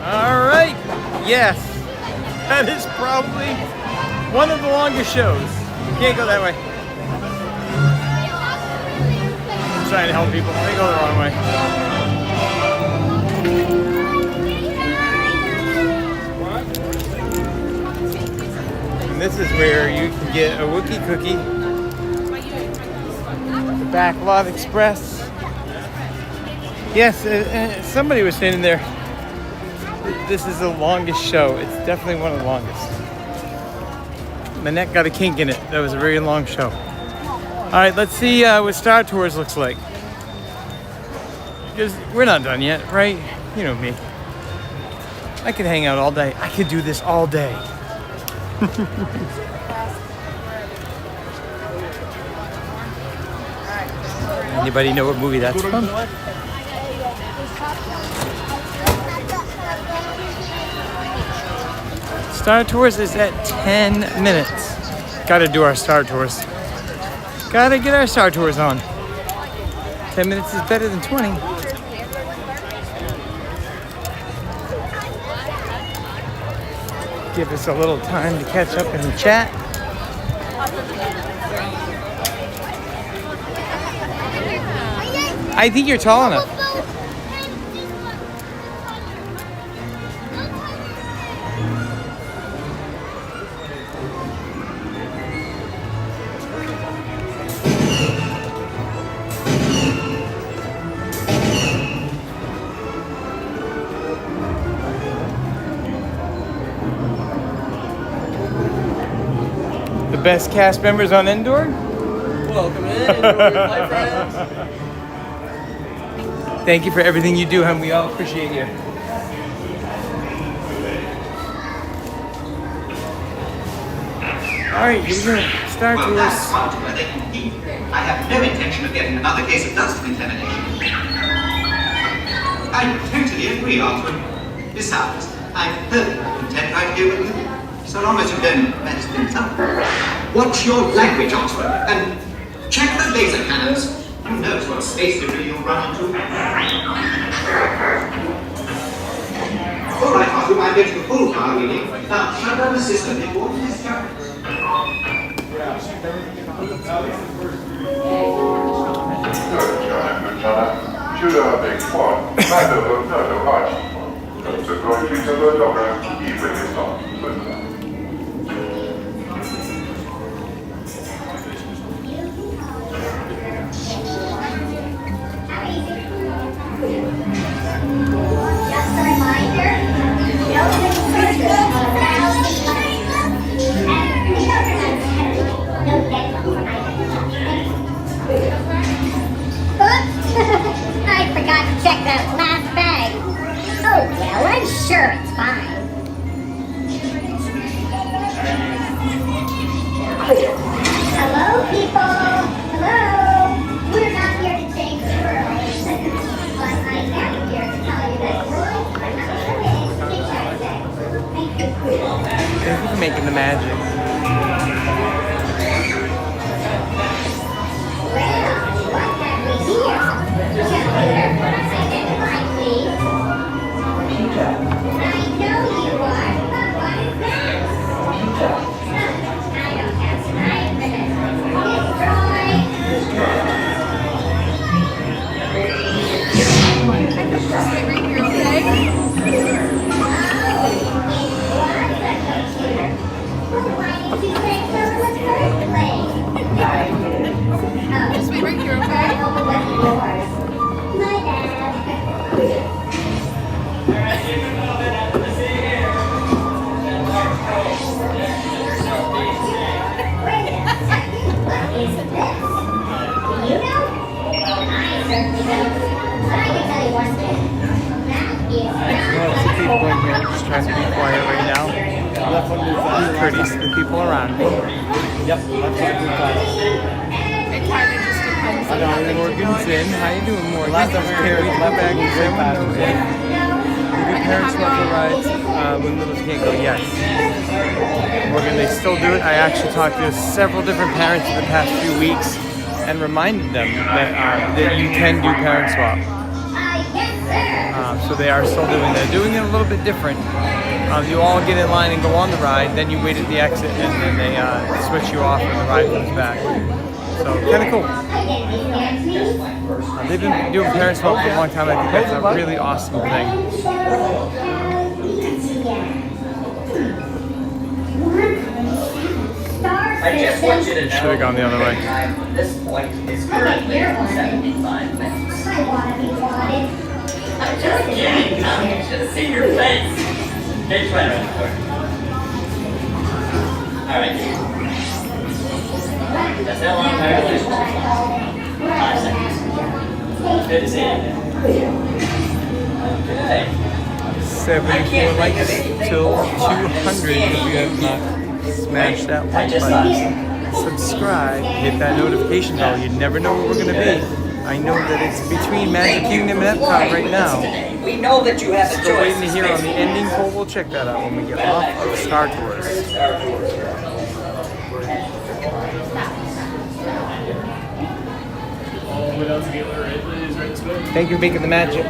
All right. Yes. That is probably one of the longest shows. You can't go that way. I'm trying to help people. They go the wrong way. And this is where you can get a Wookiee cookie. The Backlot Express. Yes, somebody was standing there. This is the longest show. It's definitely one of the longest. My neck got a kink in it. That was a very long show. All right, let's see what Star Tours looks like. Because we're not done yet, right? You know me. I could hang out all day. I could do this all day. Anybody know what movie that's from? Star Tours is at 10 minutes. Gotta do our Star Tours. Gotta get our Star Tours on. 10 minutes is better than 20. Give us a little time to catch up in the chat. I think you're tall enough. The best cast members on Endor? Welcome in, Endor, my friends. Thank you for everything you do, and we all appreciate you. All right, here we go. Star Well, Tours. that's far to where they can keep. I have no intention of getting another case of dust contamination. I totally agree, Arthur. Besides, I'm perfectly content right here with you, so long as you don't mess things up. Watch your language, Arthur, and check the laser cannons. Who knows what space debris you'll run into? All right, Arthur, I'm going to the full car reading. Now, shut down the system before you discover it. Just a reminder, no restrictions on I forgot to check that last bag. Oh well, I'm sure it's fine. Hello, people. Hello. We're not here to take the world, but I am here to tell you that droids are not permitted to hitchhike. Thank you for making the magic. Trying to be quiet right now. Be courteous to the people around me. Yep, that's what we got. It kind of just depends on how they Morgan's in. How you doing, Morgan? Last time we were here, we left back in the passenger. The parents love the rides when littles can't go. Yes. Morgan, they still do it. I actually talked to several different parents in the past few weeks and reminded them that that you can do parent swap. So they are still doing that. Doing it a little bit different. You all get in line and go on the ride, then you wait at the exit, and then they switch you off when the ride comes back. So kind of cool. They've been doing Parents Walk for a long time. I think that's a really awesome thing. I just want you to know should have gone the other way. this point is currently 75 minutes. I'm just kidding. I'm just to see your face. Gauge right around the corner. Alright. That's how long our relationship lasts. 5 seconds. Good to see you. Okay. 74 likes till 200 if you have not smashed that like button. Subscribe, hit that notification bell. You never know where we're going to be. I know that it's between Magic Kingdom and Epcot right now. We know that you have a Still choice. waiting to hear on the ending poll. We'll check that out when we get off of Star Tours. Thank you for making the magic.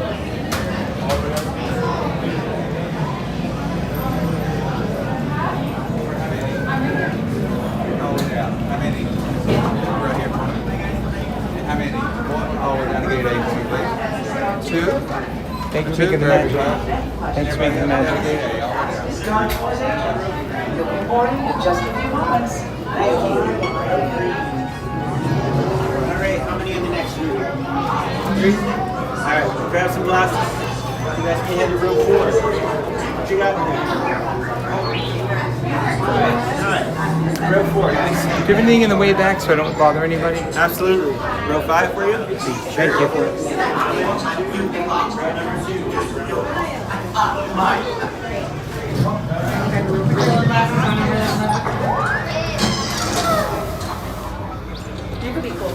Two. Thank you for making the magic. Thanks for making the magic. You'll be boarding in just a few moments. Thank you. Alright, how many in the next room? 3? Alright, grab some glasses. You guys can head to room 4. What you got in there? Alright, row 4, guys. Do everything in the way back so I don't bother anybody? Absolutely. Row 5 for you? Thank you. You could be cool.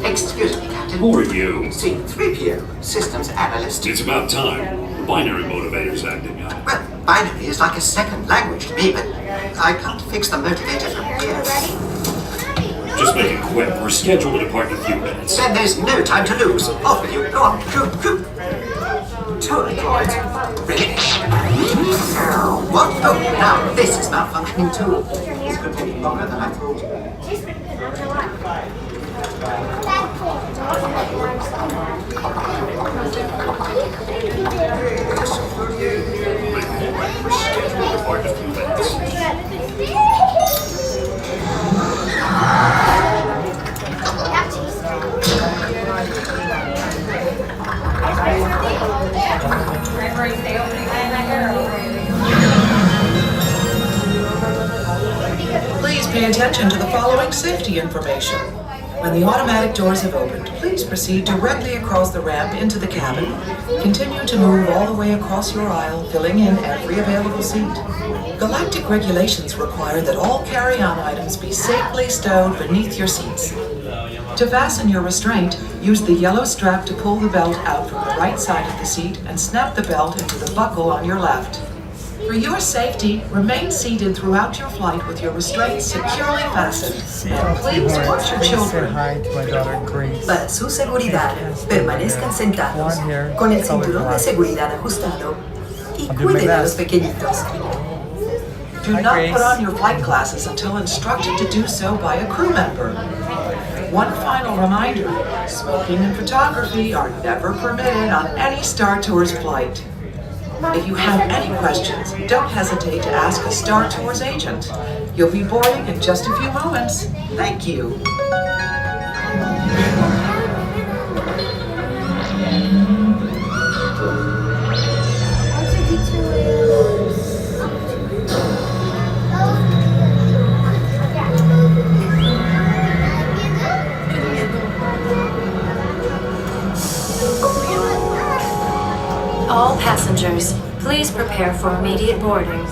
Excuse me, Captain. Who are you? C-3PO, Systems Analyst. It's about time. The binary motivator's acting up. Well, binary is like a second language to me, but I can't fix the motivator from here. Just make it quick. We're scheduled to depart in a few minutes. Then there's no time to lose. Off with you. Go on. Shoot, shoot. Totally droids. Really? What? Oh, now this is malfunctioning too. This could take longer than I thought. Please pay attention to the following safety information. When the automatic doors have opened, please proceed directly across the ramp into the cabin. Continue to move all the way across your aisle, filling in every available seat. Galactic regulations require that all carry-on items be safely stowed beneath your seats. To fasten your restraint, use the yellow strap to pull the belt out from the right side of the seat and snap the belt into the buckle on your left. For your safety, remain seated throughout your flight with your restraints securely fastened. And please watch your children. Para su seguridad, permanezcan sentados, con el cinturón de seguridad ajustado y cuiden a los pequeñitos. Do not put on your flight glasses until instructed to do so by a crew member. One final reminder, smoking and photography are never permitted on any Star Tours flight. If you have any questions, don't hesitate to ask a Star Tours agent. You'll be boarding in just a few moments. Thank you. All passengers, please prepare for immediate boarding.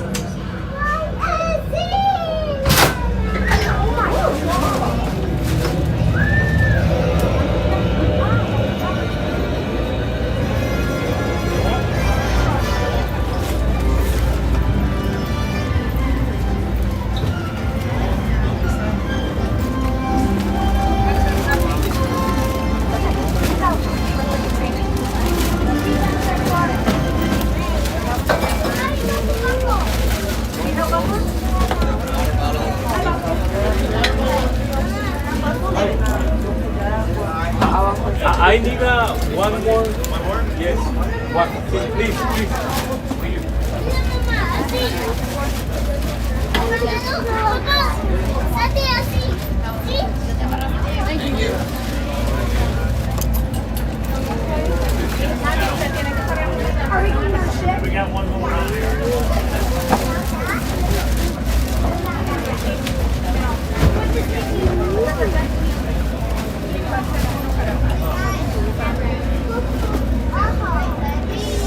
I need one more. One more? Yes. One. Please. Thank you. Are we going on a ship? We got one more on here.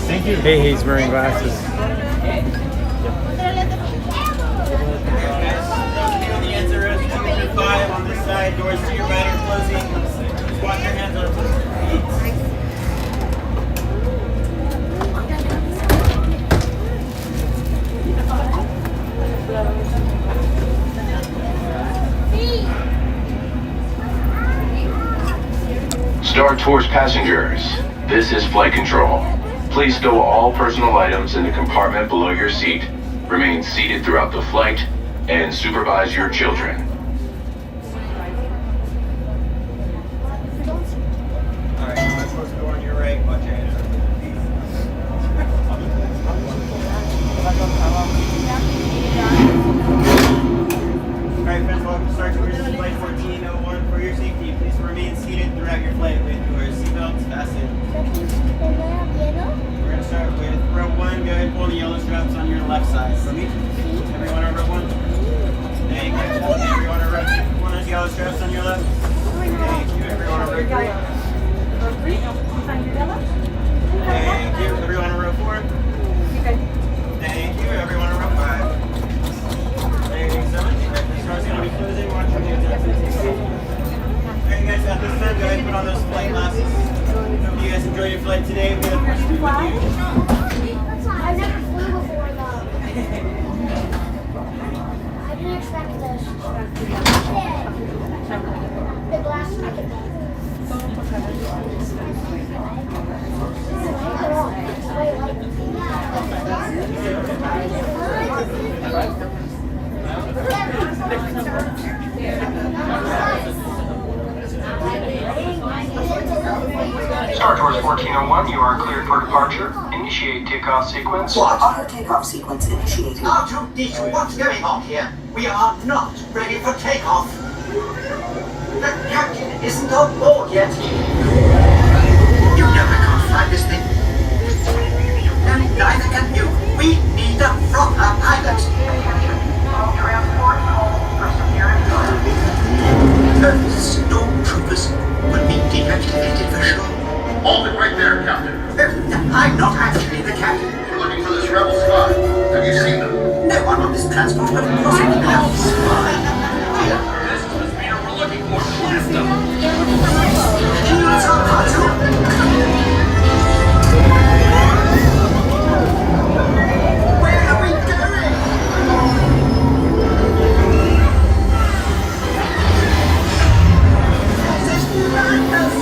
Thank you. Hey, he's wearing glasses. The answer is 2 and 5 on this side. Doors to your right are closing. Just watch your hands on the Star Tours passengers, this is flight control. Please stow all personal items in the compartment below your seat. Remain seated throughout the flight and supervise your children. Alright, I'm supposed to go on your right. Watch your hands. Alright, friends, welcome to Star Tours Flight 1401. For your safety, please remain seated throughout your flight with your seatbelts fastened. We're going to start with row 1. Go ahead and pull the yellow straps on your left side. Everyone on row 1? Thank you. Everyone on row 2. One of those yellow straps on your left. Thank you. Everyone on row 3. Thank you. Everyone on row 4. Thank you. Everyone on row 5. Thank you so much. The car's going to be closing. Watch your hands up. Alright guys, at this time, go ahead and put on those flight glasses. Hope you guys enjoy your flight today. We have first with you. I've never flew before though. I didn't expect this. The glass I can Star Tours 1401, you are cleared for departure. Initiate takeoff sequence. Auto takeoff sequence initiated. R2-D2, what's going on here? We are not ready for takeoff. The captain isn't on board yet. You know I can't fly this thing. And neither can you. We need a proper pilot. All transport hold for security. Stormtroopers will be deactivated for sure. Hold it right there, Captain. I'm not actually the captain. We're looking for this rebel spy. Have you seen them? No one on this transport will possibly have a spy. This is the speeder we're looking for. Blast them! Shields are hot. Where are we going? This is madness.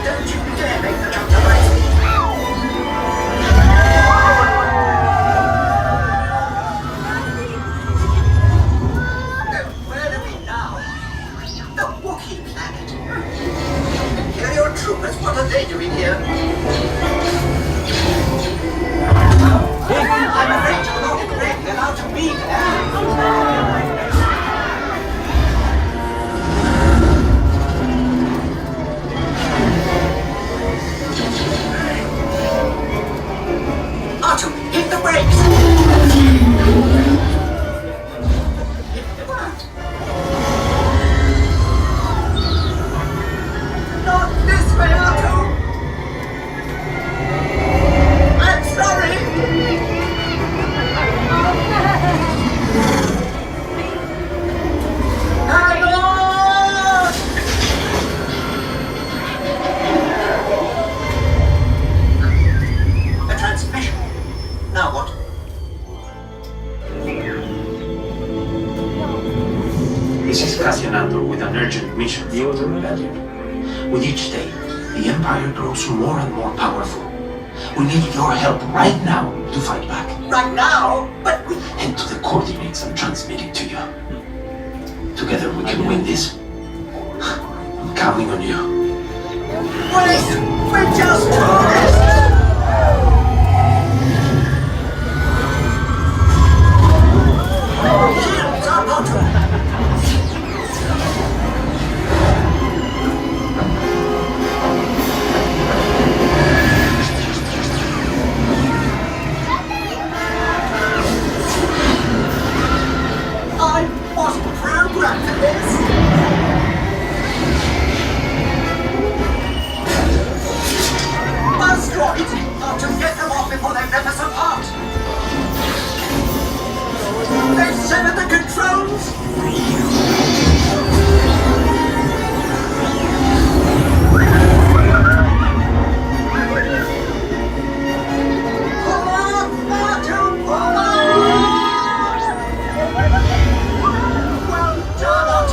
Don't you dare make the jump to right. Where are we now? The Wookiee planet. Imperial troopers, what are they doing here? I'm afraid you're not correct. Allowed to be there. Otto, hit the brakes! What? Not this way, Otto! I'm sorry! Hang on! A transmission. Now what? This is Cassianato with an urgent mission for the rebellion. With each day, the Empire grows more and more powerful. We need your help right now to fight back. Right now? But we... Head to the coordinates and transmit it to you. Together we can win this. I'm counting on you. Wait! We're just tourists! Shields are bottom! I wasn't programmed for this! Asteroids are to get them off before they rip us apart! They've severed the controls! Pull up, Martin, pull up! Well done,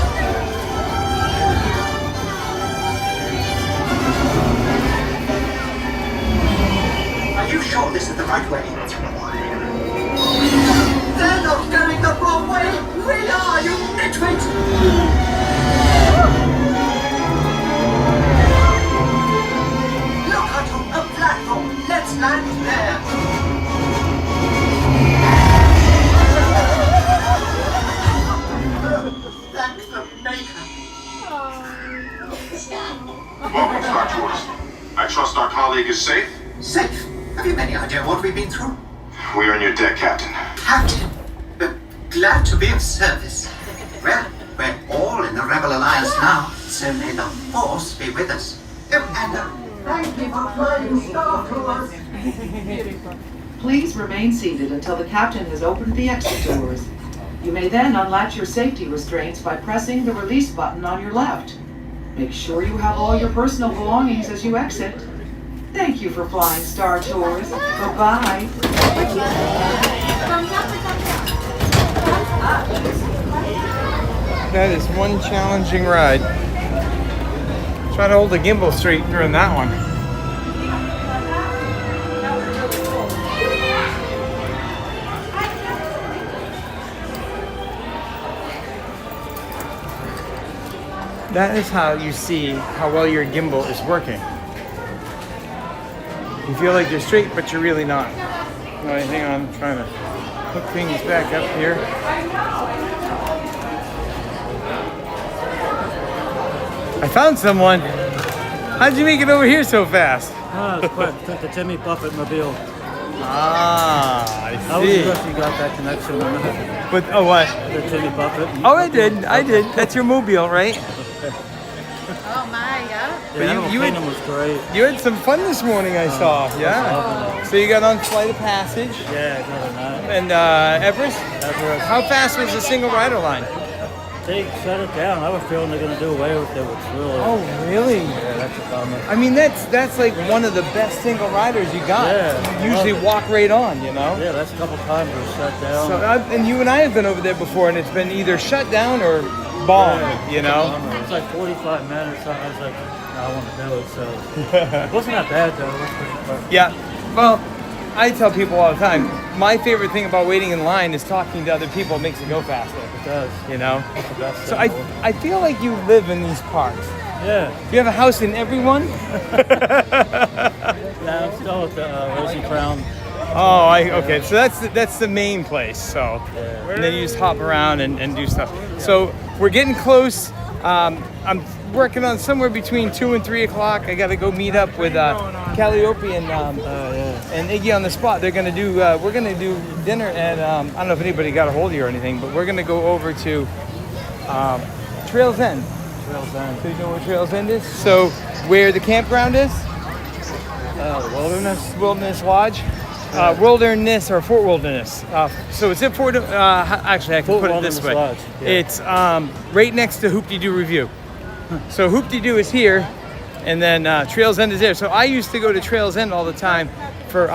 Are you sure this is the right way? They're not going the wrong way! We are, you nitwit! Look, Otto, a platform! Let's land there! Thank the maker! Welcome, Star Tours. I trust our colleague is safe? Safe? Have you any idea what we've been through? We are on your deck, Captain. Captain, glad to be of service. Well, we're all in the Rebel Alliance now, so may the Force be with us. And thank you for flying Star Tours. Please remain seated until the captain has opened the exit doors. You may then unlatch your safety restraints by pressing the release button on your left. Make sure you have all your personal belongings as you exit. Thank you for flying Star Tours. Bye-bye. That is one challenging ride. Try to hold the gimbal straight during that one. That is how you see how well your gimbal is working. You feel like you're straight, but you're really not. All right, hang on, I'm trying to hook things back up here. I found someone. How'd you make it over here so fast? It's quick. Took the Timmy Buffett mobile. Ah, I see. I was if you got that connection. But oh, what? The Timmy Buffett. Oh, I did. I did. That's your mobile, right? Oh my, yeah. But you was great. You had some fun this morning, I saw. Yeah. So you got on Flight of Passage. Yeah, I got on that. And Everest? Everest. How fast was the single rider line? They shut it down. I was feeling they're going to do away with it. It's really. Oh, really? Yeah, that's a bummer. I mean, that's like one of the best single riders you got. Yeah. You usually walk right on, you know? Yeah, that's a couple times it was shut down. So, and you and I have been over there before, and it's been either shut down or bombed, you know? It was like 45 minutes. I was like, no, I want to do it. So it wasn't that bad, though. It was pretty fun. Yeah. Well, I tell people all the time, my favorite thing about waiting in line is talking to other people. It makes it go faster. It does. You know? It's the best So thing. I feel like you live in these parks. Yeah. You have a house in every one? Yeah, I'm still at the Rosy Crown. Oh, okay. So that's the main place. So, and then you just hop around and do stuff. So we're getting close. I'm working on somewhere between 2 and 3 o'clock. I got to go meet up with Calliope and Iggy on the spot. They're gonna do. We're gonna do dinner at. I don't know if anybody got a hold of you or anything, but we're gonna go over to Trails End. Trails End. So you know where Trails End is? So where the campground is? Wilderness Lodge. Wilderness or Fort Wilderness. So it's at Fort. Actually, I can put it this way. Lodge, yeah. It's right next to Hoop-de-Doo Review. So Hoop-de-Doo is here, and then Trails End is there. So I used to go to Trails End all the time for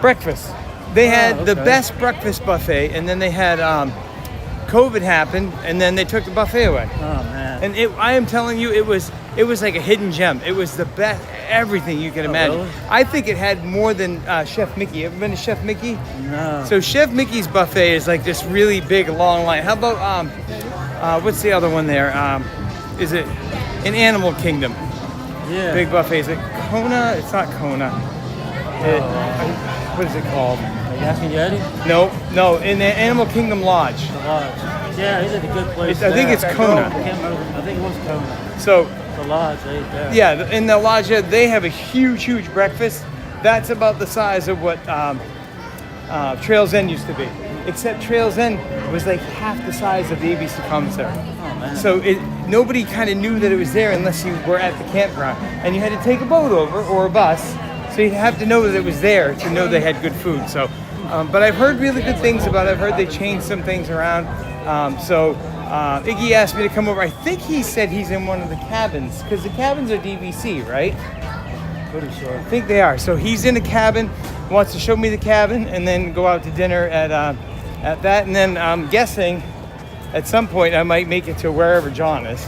breakfast. They had the best breakfast buffet, and then they had COVID happened, and then they took the buffet away. Oh man! And I am telling you, it was like a hidden gem. It was the best, everything you can imagine. Really? I think it had more than Chef Mickey. Ever been to Chef Mickey? No. So Chef Mickey's buffet is like this really big, long line. How about what's the other one there? Is it in Animal Kingdom? Yeah. Big buffet. Is it Kona? It's not Kona. What is it called? Yaki Yeti? No, in the Animal Kingdom Lodge. The Lodge. Yeah, he's at a good place. I think it's Kona. I can't remember. I think it was Kona. So the Lodge, I ate there. Yeah, in the Lodge, they have a huge breakfast. That's about the size of what Trails End used to be. Except Trails End was like half the size of the ABC commissary. Oh man. So nobody kind of knew that it was there unless you were at the campground. And you had to take a boat over or a bus. So you have to know that it was there to know they had good food. So, but I've heard really good things about it. I've heard they changed some things around. Iggy asked me to come over. I think he said he's in one of the cabins because the cabins are DVC, right? Pretty sure. I think they are. So he's in a cabin, wants to show me the cabin, and then go out to dinner at that. And then I'm guessing at some point I might make it to wherever John is.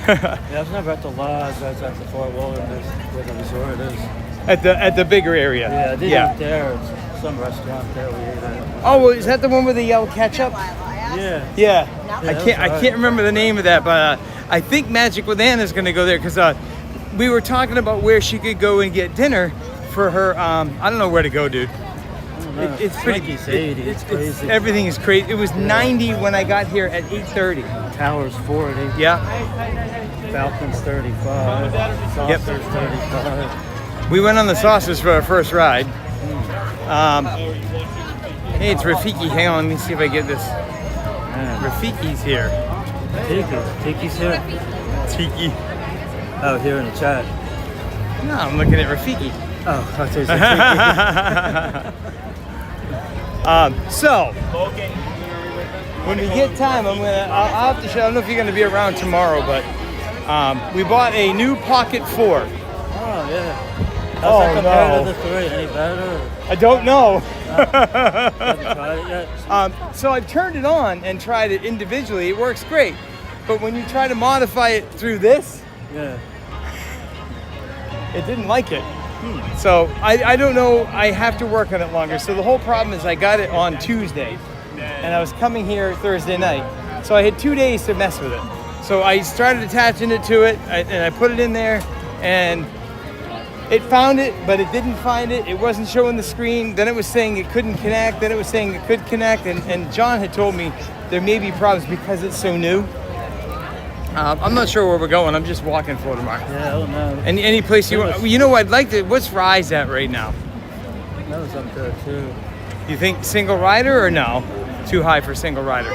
Yeah, I was never at the Lodge. I was at the Fort Wilderness where the resort is. At the bigger area. Yeah, I did eat there. It's some restaurant there we ate at. Oh, well, is that the one with the yellow ketchup? Yeah. I can't remember the name of that, but I think Magic with Anna's going to go there because we were talking about where she could go and get dinner for her. I don't know where to go, dude. It's pretty. It's crazy. Everything is crazy. It was 90 when I got here at 8:30. Towers 40. Yeah. Falcons 35. Saucers 35. We went on the saucers for our first ride. Hey, it's Rafiki. Hang on, let me see if I get this. Rafiki's here. Tiki's here? Tiki. Oh, here in the chat. No, I'm looking at Rafiki. Oh, I thought you said Tiki. So, when we get time, I'll have to show. I don't know if you're going to be around tomorrow, but we bought a new Pocket 4. Oh, yeah. How's that compared to the 3? Any better? I don't know. Haven't tried it yet? So I've turned it on and tried it individually. It works great. But when you try to modify it through this, it didn't like it. So I don't know. I have to work on it longer. So the whole problem is I got it on Tuesday. And I was coming here Thursday night. So I had 2 days to mess with it. So I started attaching it to it. And I put it in there. And it found it, but it didn't find it. It wasn't showing the screen. Then it was saying it couldn't connect. Then it was saying it could connect. And John had told me there may be problems because it's so new. I'm not sure where we're going. I'm just walking for tomorrow. Yeah, I don't know. Any place you want. You know, I'd like to. What's Rise at right now? That was up there too. You think single rider or no? Too high for single rider.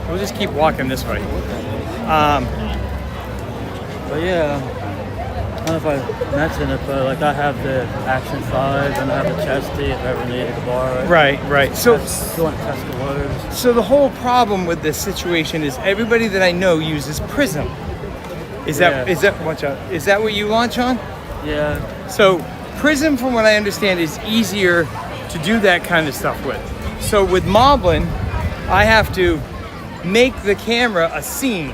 We'll just keep walking this way. But yeah, I don't know if I mentioned it, but like I have the Action 5 and I have the Chesty if I ever needed to borrow it. Right. So going to test the waters. So the whole problem with this situation is everybody that I know uses Prism. Is that watch out? Is that what you launch on? Yeah. So Prism, from what I understand, is easier to do that kind of stuff with. So with Moblin, I have to make the camera a scene.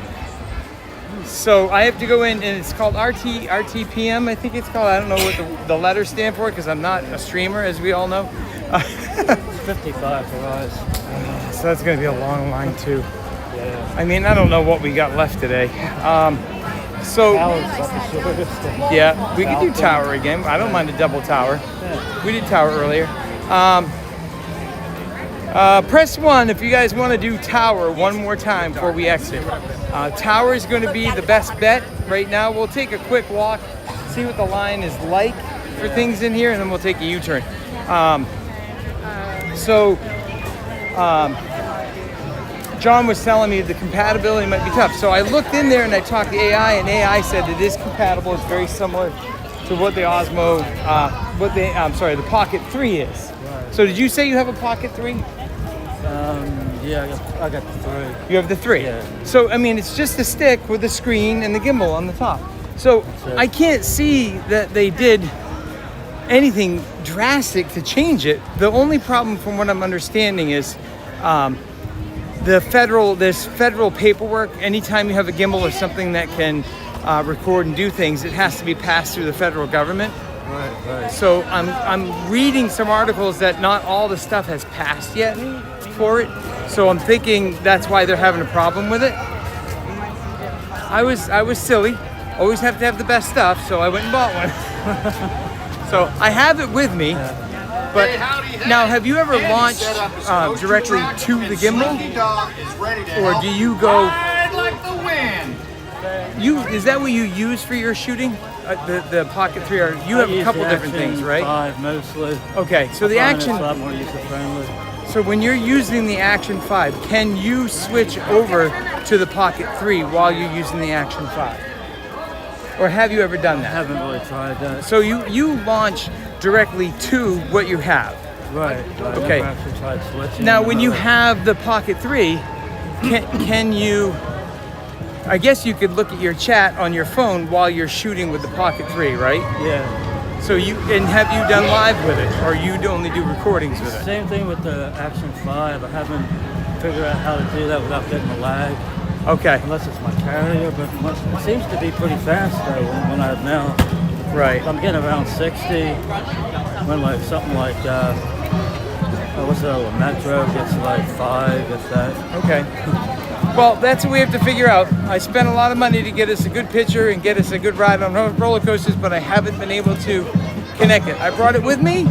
So I have to go in, and it's called RTPM, I think it's called. I don't know what the letters stand for because I'm not a streamer, as we all know. It's 55 for us. So that's going to be a long line too. Yeah. I mean, I don't know what we got left today. Yeah, we could do tower again. I don't mind a double tower. Yeah. We did tower earlier. Press 1 if you guys want to do tower one more time before we exit. Tower is going to be the best bet right now. We'll take a quick walk, see what the line is like for things in here, and then we'll take a U-turn. John was telling me the compatibility might be tough. So I looked in there and I talked to AI, and AI said it is compatible. It's very similar to what the Osmo, the Pocket 3 is. Right. So did you say you have a Pocket 3? Yeah, I got the 3. You have the 3? Yeah. So, I mean, it's just a stick with a screen and the gimbal on the top. So I can't see that they did anything drastic to change it. The only problem from what I'm understanding is there's federal paperwork. Anytime you have a gimbal or something that can record and do things, it has to be passed through the federal government. Right. So I'm reading some articles that not all the stuff has passed yet for it. So I'm thinking that's why they're having a problem with it. I was silly. Always have to have the best stuff, so I went and bought one. So I have it with me. But now, have you ever launched directly to the gimbal, or do you go? I'd like the wind. Is that what you use for your shooting? The Pocket 3, or you have a couple different things, right? 5 mostly. Okay, so the Action. It's a lot more user friendly. So when you're using the Action 5, can you switch over to the Pocket 3 while you're using the Action 5? Or have you ever done that? I haven't really tried that. So you launch directly to what you have. Right. Okay. I never actually tried switching. Now, when you have the Pocket 3, can you? I guess you could look at your chat on your phone while you're shooting with the Pocket 3, right? Yeah. So have you done live with it, or you only do recordings with it? Same thing with the Action 5. I haven't figured out how to do that without getting the lag. Okay. Unless it's my carrier, but it seems to be pretty fast though when I now. Right. I'm getting around 60. When like something like what's that? A Metro gets like 5, if that. Okay. Well, that's what we have to figure out. I spent a lot of money to get us a good picture and get us a good ride on roller coasters, but I haven't been able to connect it. I brought it with me,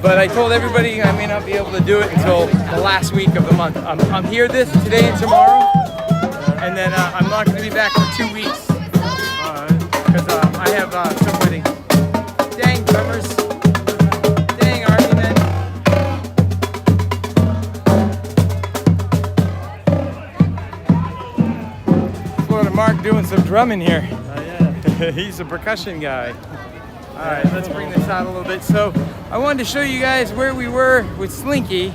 but I told everybody I may not be able to do it until the last week of the month. I'm here today and tomorrow, and then I'm not going to be back for 2 weeks. Because I have some weddings. Dang, drummers. Dang, army men. Florida Mark doing some drumming here. Oh, yeah. He's a percussion guy. All right, let's bring this out a little bit. So I wanted to show you guys where we were with Slinky.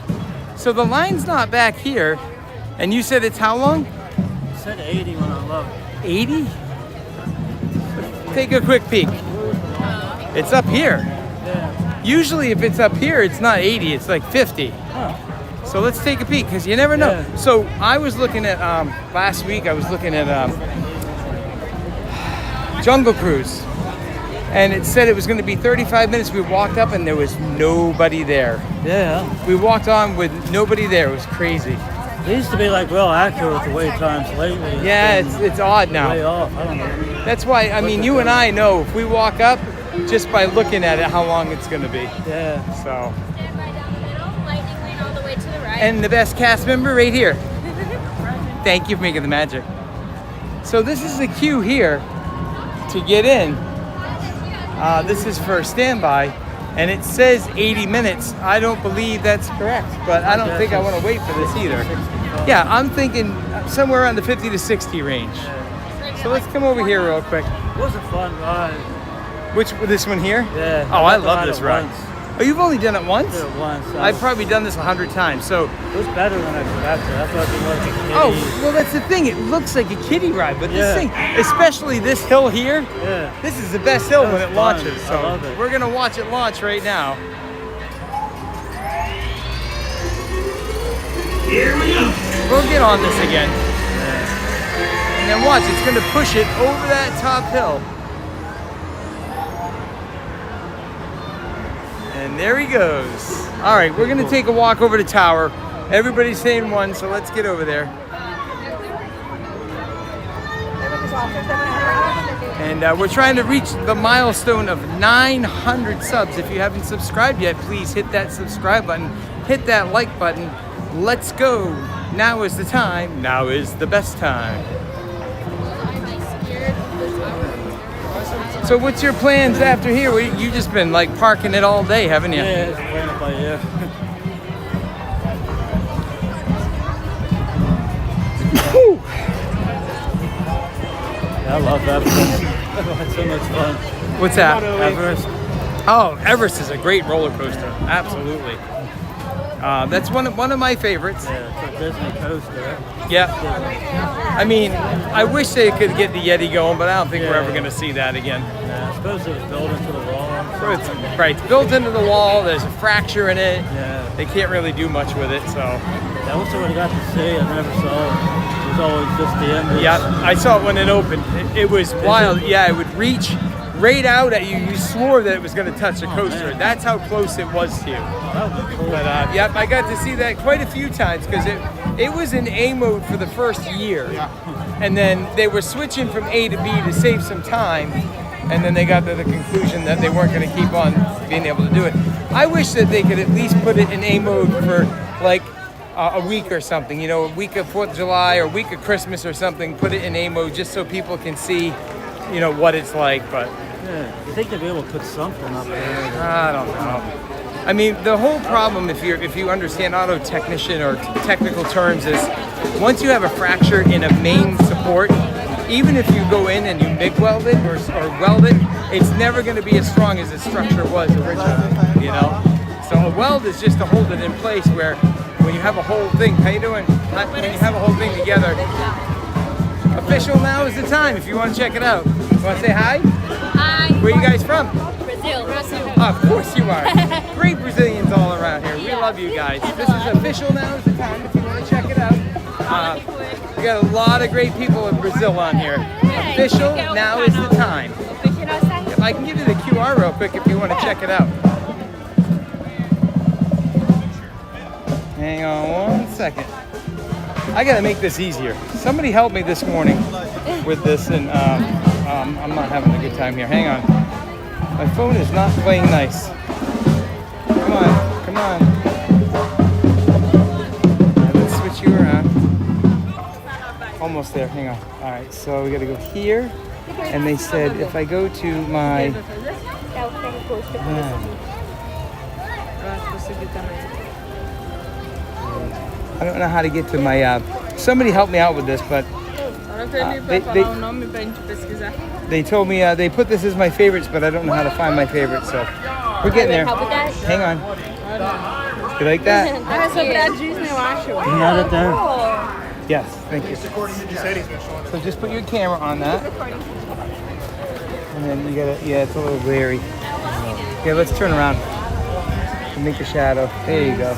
So the line's not back here. And you said it's how long? I said 80 when I looked. 80? Take a quick peek. It's up here. Yeah. Usually if it's up here, it's not 80, it's like 50. Huh. So let's take a peek, because you never know. Yeah. So I was looking at, last week, I was looking at Jungle Cruise. And it said it was going to be 35 minutes. We walked up and there was nobody there. Yeah. We walked on with nobody there. It was crazy. It used to be like real accurate with the wait times lately. It's odd now. Way off. I don't know. That's why, I mean, you and I know if we walk up, just by looking at it, how long it's going to be. Yeah. So. Stand by down the middle, lightning lane all the way to the right. And the best cast member right here. Thank you for making the magic. So this is the queue here to get in. This is for standby, and it says 80 minutes. I don't believe that's correct, but I don't think I want to wait for this either. Yeah, I'm thinking somewhere around the 50 to 60 range. So let's come over here real quick. It was a fun ride. This one here? Yeah. Oh, I love this ride. Oh, you've only done it once? I did it once. I've probably done this 100 times. So it was better than I expected. That's why I've been like a kiddie. Oh, well, that's the thing. It looks like a kiddie ride, but this thing, especially this hill here, this is the best hill when it launches. So I love it. We're gonna watch it launch right now. Here we go. We'll get on this again. And then watch, it's gonna push it over that top hill. And there he goes. All right, we're gonna take a walk over to Tower. Everybody's saying one, so let's get over there. And we're trying to reach the milestone of 900 subs. If you haven't subscribed yet, please hit that subscribe button, hit that like button. Let's go. Now is the time. Now is the best time. So what's your plans after here? You've just been like parking it all day, haven't you? Yeah, it's playing it by ear. I love Everest. It's so much fun. What's that? Everest. Oh, Everest is a great roller coaster. Absolutely. That's one of my favorites. Yeah, it's a Disney coaster. Yeah. I mean, I wish they could get the Yeti going, but I don't think we're ever going to see that again. Yeah, I suppose it was built into the wall. Right, it's built into the wall. There's a fracture in it. Yeah. They can't really do much with it, so. I wish I would have got to see. I never saw it. It was always just the end. Yeah, I saw it when it opened. It was wild. Yeah, it would reach right out at you. You swore that it was going to touch the coaster. That's how close it was to you. But yep, I got to see that quite a few times because it was in A mode for the first year, and then they were switching from A to B to save some time, and then they got to the conclusion that they weren't going to keep on being able to do it. I wish that they could at least put it in A mode for like a week or something, you know, a week of 4th of July or a week of Christmas or something, put it in A mode just so people can see, you know, what it's like. But yeah, you think they'd be able to put something up there? I don't know. I mean, the whole problem, if you understand auto technician or technical terms, is once you have a fracture in a main support, even if you go in and you MIG weld it or weld it, it's never going to be as strong as the structure was originally, you know? So a weld is just to hold it in place, where when you have a whole thing, how you doing? When you have a whole thing together, official now is the time if you want to check it out. You want to say hi? Hi. Where are you guys from? Brazil. Of course you are. Great Brazilians all around here. We love you guys. This is official now is the time if you want to check it out. We got a lot of great people in Brazil on here. Official now is the time. I can give you the QR real quick if you want to check it out. Hang on 1 second. I gotta make this easier. Somebody helped me this morning with this, and I'm not having a good time here. Hang on. My phone is not playing nice. Come on, come on. Let's switch you around. Almost there, hang on. All right, so we gotta go here. And they said if I go to my... I don't know how to get to my... somebody helped me out with this, but... They told me they put this as my favorites, but I don't know how to find my favorites, so we're getting there. Hang on. You like that? You got it there? Yes, thank you. So just put your camera on that. And then you gotta, yeah, it's a little glary. Yeah, let's turn around and make a shadow. There you go.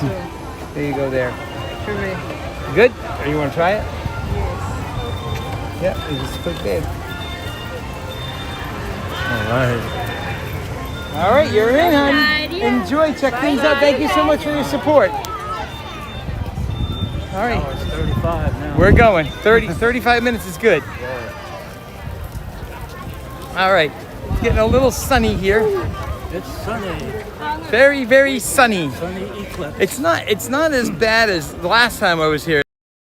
There you go there. Good? Or you want to try it? Yeah, you just click there. All right, you're in, hon. Enjoy, check things out. Thank you so much for your support. All right. Oh, it's 35 now. We're going. 35 minutes is good. All right. It's getting a little sunny here. It's sunny. Very, very sunny. Sunny eclipse. It's not as bad as the last time I was here.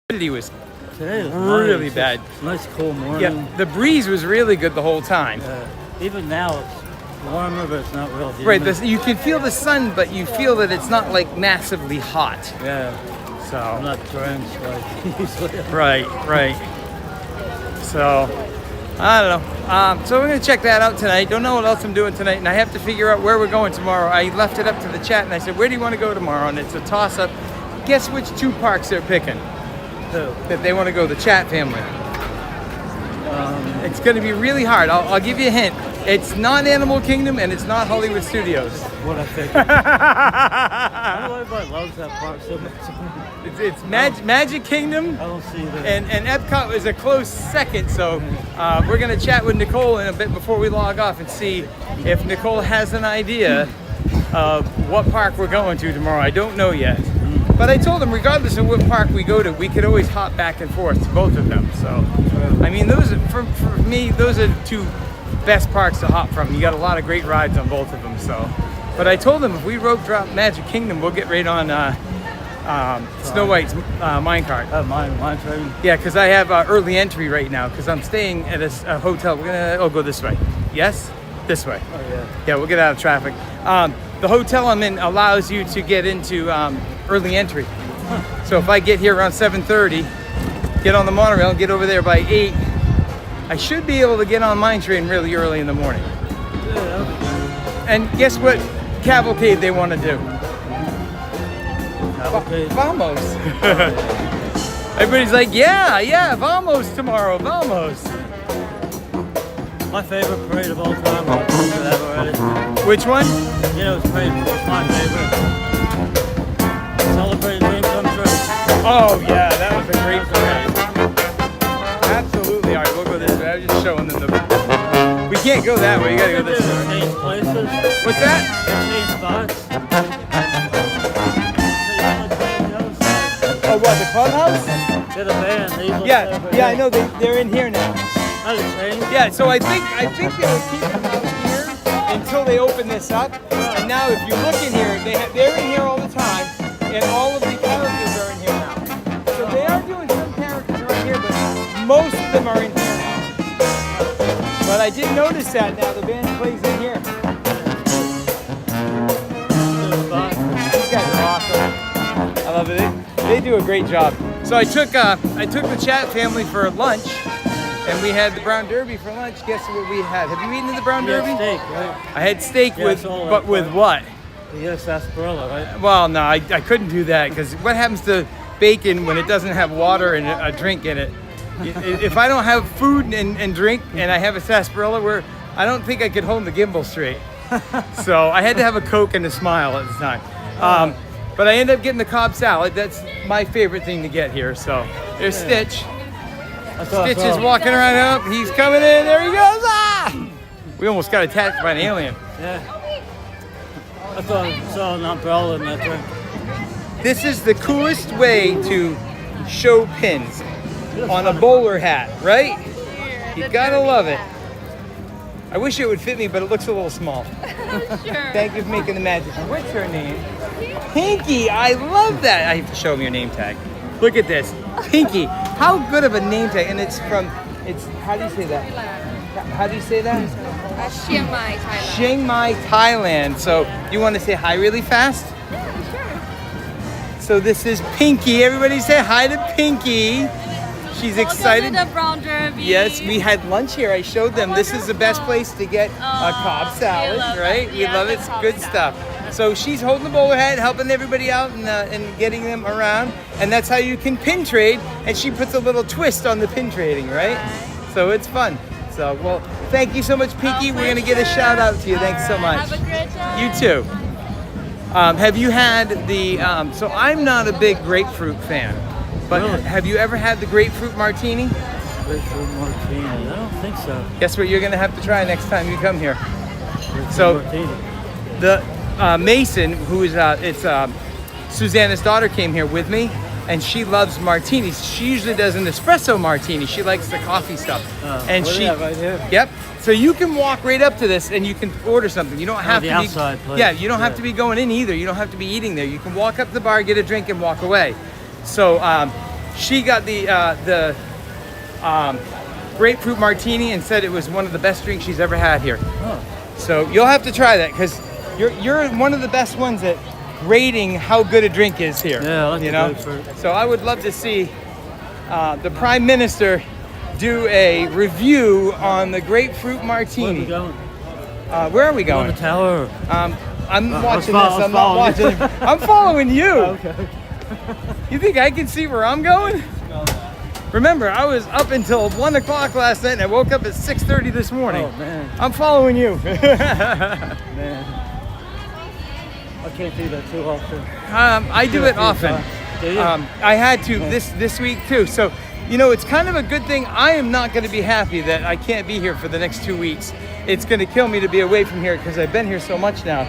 Today was really bad. It's a nice cool morning. Yeah, the breeze was really good the whole time. Even now it's warmer, but it's not real humid. Right, you can feel the sun, but you feel that it's not like massively hot. Yeah. So I'm not drenched like usually. Right. So I don't know. So we're gonna check that out tonight. Don't know what else I'm doing tonight, and I have to figure out where we're going tomorrow. I left it up to the chat, and I said, "Where do you want to go tomorrow?" And it's a toss-up. Guess which 2 parks they're picking? That they want to go, the chat family. It's going to be really hard. I'll give you a hint. It's not Animal Kingdom and it's not Hollywood Studios. What I figured. I know everybody loves that park so much. It's Magic Kingdom. I don't see that. And Epcot is a close second. So we're going to chat with Nicole in a bit before we log off and see if Nicole has an idea of what park we're going to tomorrow. I don't know yet. But I told him, regardless of what park we go to, we could always hop back and forth to both of them. So, I mean, those are, for me, those are the 2 best parks to hop from. You got a lot of great rides on both of them. So, but I told him if we rope drop Magic Kingdom, we'll get right on Snow White's minecart. Mine train. Yeah, because I have early entry right now because I'm staying at a hotel. We're gonna go this way. Yes, this way. Oh yeah. Yeah, we'll get out of traffic. The hotel I'm in allows you to get into early entry. So if I get here around 7:30, get on the monorail and get over there by 8, I should be able to get on mine train really early in the morning. And guess what cavalcade they want to do? Cavalcade? Vamos. Everybody's like, yeah, vamos tomorrow, vamos. My favorite parade of all time. I've told you that already. Which one? Yeah, it's my favorite. Celebrate Dream Come True. Oh yeah, that was a great parade. Absolutely. All right, we'll go this way. I was just showing them we can't go that way. You gotta go this way. Change places. What's that? Change spots. Oh, what, the clubhouse? To the band. Yeah, I know. They're in here now. Oh, they changed? Yeah, so I think they'll keep them out here until they open this up. And now, if you look in here, they're in here all the time, and all of the characters are in here now. So they are doing some characters around here, but most of them are in here now. But I did notice that now the band plays in here. These guys are awesome. I love it. They do a great job. So I took the chat family for lunch, and we had the brown derby for lunch. Guess what we had? Have you eaten the brown derby? Steak, right? I had steak with what? Yes, sarsaparilla, right? Well, no, I couldn't do that because what happens to bacon when it doesn't have water and a drink in it? If I don't have food and drink and I have a sarsaparilla, I don't think I could hold the gimbal straight. So I had to have a Coke and a smile at the time. But I ended up getting the Cobb salad. That's my favorite thing to get here. So there's Stitch. Stitch is walking around up. He's coming in. There he goes. Ah! We almost got attacked by an alien. Yeah. I thought I saw an umbrella in that drink. This is the coolest way to show pins on a bowler hat, right? You gotta love it. I wish it would fit me, but it looks a little small. Sure. Thank you for making the magic. What's her name? Pinky. I love that. I have to show him your name tag. Look at this. Pinky. How good of a name tag. And how do you say that? How do you say that? Chiang Mai, Thailand. Chiang Mai, Thailand. So you want to say hi really fast? Yeah, sure. So this is Pinky. Everybody say hi to Pinky. She's excited. Welcome to the brown derby. Yes, we had lunch here. I showed them. This is the best place to get a Cobb salad, right? We love it. It's good stuff. So she's holding the bowler hat, helping everybody out and getting them around. And that's how you can pin trade. And she puts a little twist on the pin trading, right? So it's fun. So, well, thank you so much, Pinky. We're going to get a shout out to you. Thanks so much. Have a great day. You too. Have you had so I'm not a big grapefruit fan, but have you ever had the grapefruit martini? Grapefruit martini? I don't think so. Guess what you're going to have to try next time you come here. Grapefruit So martini. the Mason, who is Susanna's daughter, came here with me, and she loves martinis. She usually does an espresso martini. She likes the coffee stuff. And what do she, you have right here? Yep. So you can walk right up to this and you can order something. You don't have the to outside be. place. Yeah, you don't have to be going in either. You don't have to be eating there. You can walk up to the bar, get a drink, and walk away. So she got the grapefruit martini and said it was one of the best drinks she's ever had here. Oh. So you'll have to try that because you're one of the best ones at rating how good a drink is here. Yeah, I like you the know. grapefruit. So I would love to see the Prime Minister do a review on the grapefruit martini. Where are we going? Where are we On going? the tower? I'm watching this. I'm not watching. I'm following you. Okay. You think I can see where I'm going? Remember, I was up until 1 o'clock last night and I woke up at 6:30 this morning. Oh, man. I'm following you. Man. I can't do that too often. I do it often. Do you? I had to this week too. So, you know, it's kind of a good thing. I am not going to be happy that I can't be here for the next 2 weeks. It's going to kill me to be away from here because I've been here so much now.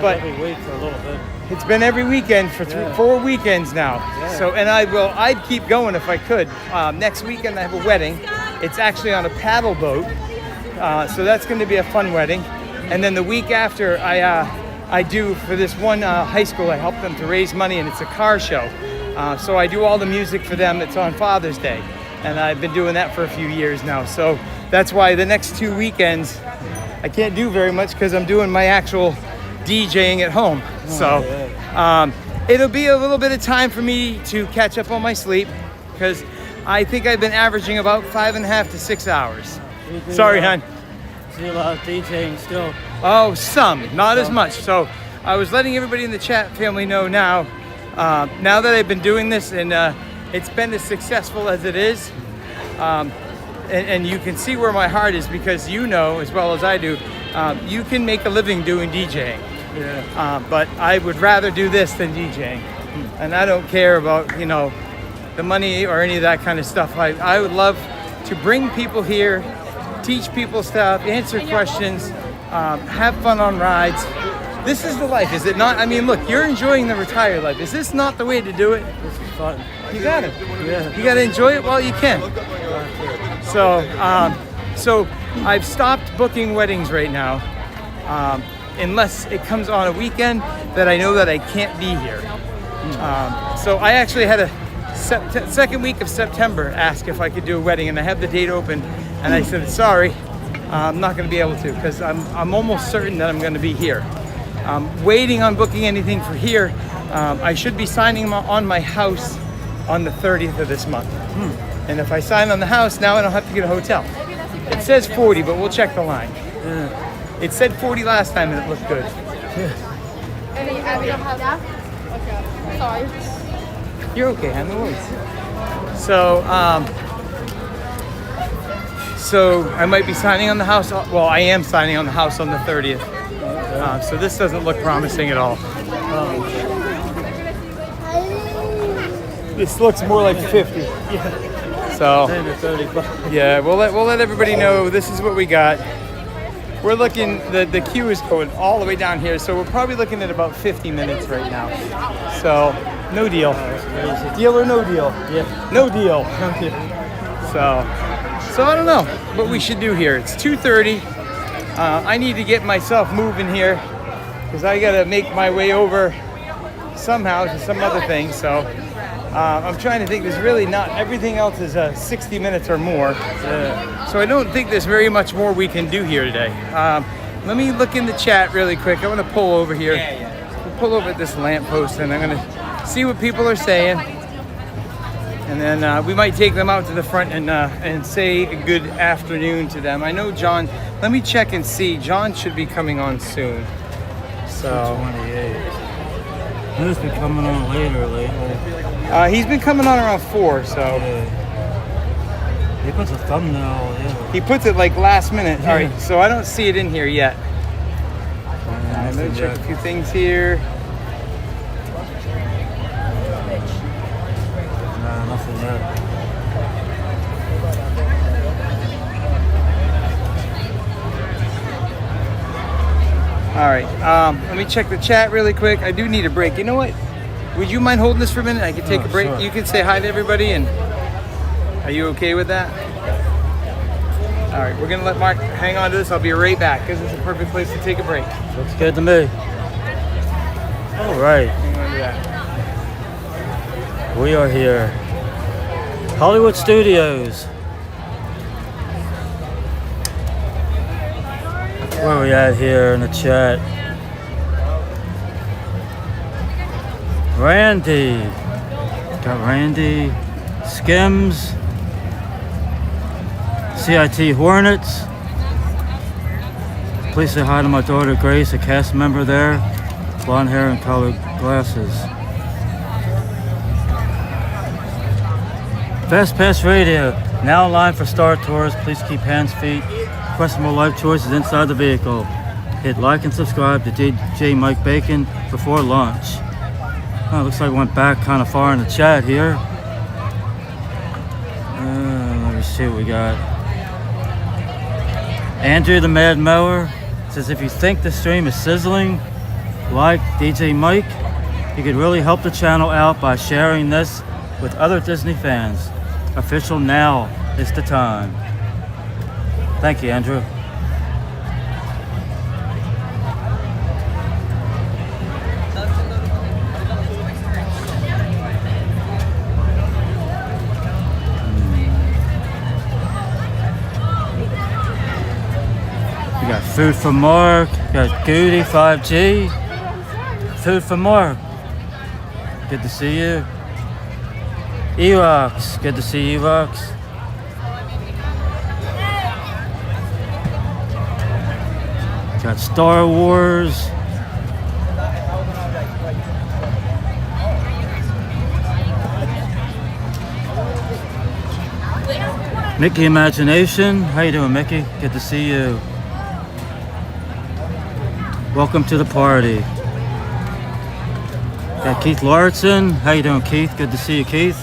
But every week for a little bit. It's been every weekend for 4 weekends now. Yeah. So, and I'd keep going if I could. Next weekend I have a wedding. It's actually on a paddle boat. So that's going to be a fun wedding. And then the week after I do for this one high school, I help them to raise money and it's a car show. So I do all the music for them. It's on Father's Day. And I've been doing that for a few years now. So that's why the next 2 weekends I can't do very much because I'm doing my actual DJing at home. So it'll be a little bit of time for me to catch up on my sleep because I think I've been averaging about 5.5 to 6 hours. Sorry, hon. Do a lot of DJing still. Oh, some, not as much. So I was letting everybody in the chat family know now that I've been doing this and it's been as successful as it is. And you can see where my heart is because you know as well as I do, you can make a living doing DJing. Yeah. But I would rather do this than DJing. And I don't care about, you know, the money or any of that kind of stuff. I would love to bring people here teach people stuff, answer questions, have fun on rides. This is the life, is it not? I mean, look, you're enjoying the retired life. Is this not the way to do it? This is fun. You got it. Yeah. You got to enjoy it while you can. So, so I've stopped booking weddings right now, unless it comes on a weekend that I know that I can't be here. So I actually had a second week of September ask if I could do a wedding, and I have the date open, and I said, sorry, I'm not going to be able to, because I'm almost certain that I'm going to be here. Waiting on booking anything for here. I should be signing on my house on the 30th of this month. And if I sign on the house, now I don't have to get a hotel. It says 40, but we'll check the line. It said 40 last time, and it looked good. Any, we don't have that? Okay. Sorry. You're okay, I no worries. So, so I might be signing on the house. Well, I am signing on the house on the 30th. So this doesn't look promising at all. This looks more like 50. So, yeah, we'll let everybody know this is what we got. We're looking, the queue is going all the way down here, so we're probably looking at about 50 minutes right now. So, no deal. Deal or no deal? Yeah. No deal. No deal. So I don't know what we should do here. It's 2:30. I need to get myself moving here because I got to make my way over somehow to some other thing. So I'm trying to think. There's really not, everything else is 60 minutes or more. So I don't think there's very much more we can do here today. Let me look in the chat really quick. I want to pull over here. We'll pull over at this lamppost, and I'm going to see what people are saying. And then we might take them out to the front and say a good afternoon to them. I know John, let me check and see. John should be coming on soon. So 28. He's been coming on later lately. He's been coming on around 4, so. Yeah. He puts a thumbnail, yeah. He puts it like last minute. Yeah. All right, so I don't see it in here yet. Let me check a few things here. Nothing yet. All right, let me check the chat really quick. I do need a break. You know what? Would you mind holding this for a minute? I could take a break. Sure. You can say hi to everybody, and are you okay with that? All right, we're gonna let Mark hang on to this. I'll be right back because it's a perfect place to take a break. Looks good to me. All right. Hang on to that. We are here. Hollywood Studios. Where are we at here in the chat? Randy. Got Randy. Skims. CIT Hornets. Please say hi to my daughter Grace, a cast member there. Blonde hair and colored glasses. Fast Pass Radio, now online for Star Tours. Please keep hands, feet, questionable life choices inside the vehicle. Hit like and subscribe to DJ Mike Bacon before lunch. Oh, looks like it went back kind of far in the chat here. Let me see what we got. Andrew the Mad Mower says if you think the stream is sizzling like DJ Mike, you could really help the channel out by sharing this with other Disney fans. Official now is the time. Thank you, Andrew. We got Food for Mark, got Goody 5G. Food for Mark. Good to see you. Ewoks, good to see Ewoks. Got Star Wars. Mickey Imagination, how you doing, Mickey? Good to see you. Welcome to the party. Got Keith Lauritsen, how you doing, Keith? Good to see you, Keith.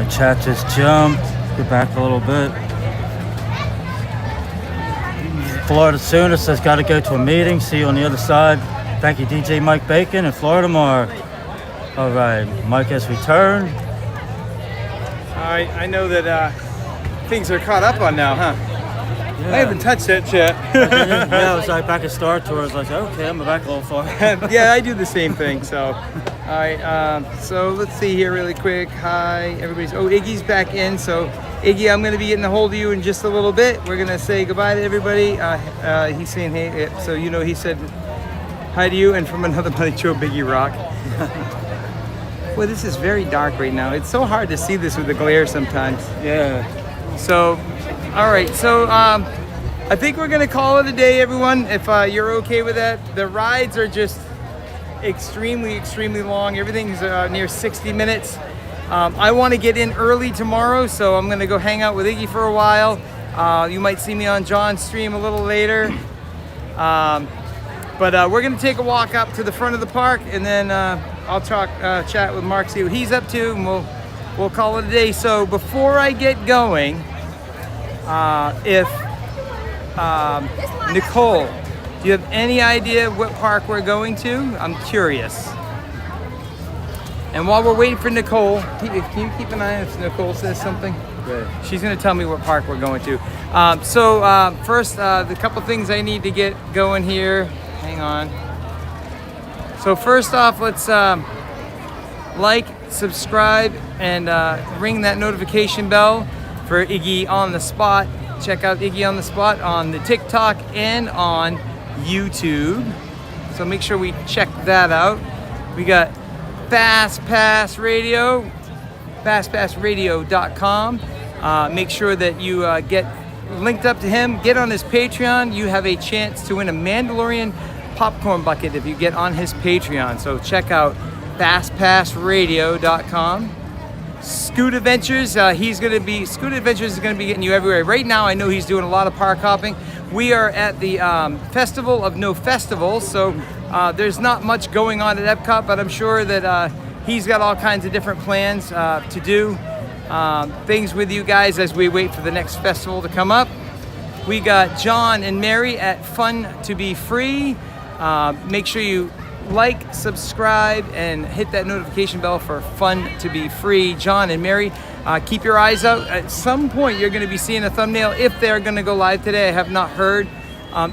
chat just jumped. Get back a little bit. Florida Sooner says, got to go to a meeting. See you on the other side. Thank you, DJ Mike Bacon and Florida Mar. All right, Mike has returned. All right, I know that things are caught up on now, huh? Yeah. I haven't touched it yet. Yeah, I was like back at Star Tours. I was like, okay, I'm back a little far. Yeah, I do the same thing. So, all right. So let's see here really quick. Hi, everybody's. Oh, Iggy's back in. So, Iggy, I'm going to be getting a hold of you in just a little bit. We're going to say goodbye to everybody. He's saying hey. So he said hi to you, and from another buddy, Joe Biggie Rock. Boy, this is very dark right now. It's so hard to see this with the glare sometimes. Yeah. So, all right. So, I think we're gonna call it a day, everyone. If you're okay with that, the rides are just extremely long. Everything's near 60 minutes. I want to get in early tomorrow, so I'm gonna go hang out with Iggy for a while. You might see me on Jon's stream a little later. But we're gonna take a walk up to the front of the park, and then I'll chat with Mark, see what he's up to, and we'll call it a day. So before I get going, if Nicole, do you have any idea what park we're going to? I'm curious. And while we're waiting for Nicole, can you keep an eye on if Nicole says something? Good. She's gonna tell me what park we're going to. First, the couple things I need to get going here. Hang on. So first off, let's like, subscribe, and ring that notification bell for Iggy on the Spot. Check out Iggy on the Spot on the TikTok and on YouTube. So make sure we check that out. We got Fast Pass Radio, fastpassradio.com. Make sure that you get linked up to him. Get on his Patreon. You have a chance to win a Mandolorian popcorn bucket if you get on his Patreon. So check out fastpassradio.com. Scoot Adventures, Scoot Adventures is going to be getting you everywhere. Right now, I know he's doing a lot of park hopping. We are at the Festival of No Festivals, so there's not much going on at Epcot, but I'm sure that he's got all kinds of different plans to do things with you guys as we wait for the next festival to come up. We got John and Mary at Fun to Be Free. Make sure you like, subscribe, and hit that notification bell for Fun to Be Free. John and Mary, keep your eyes out. At some point, you're going to be seeing a thumbnail if they're going to go live today. I have not heard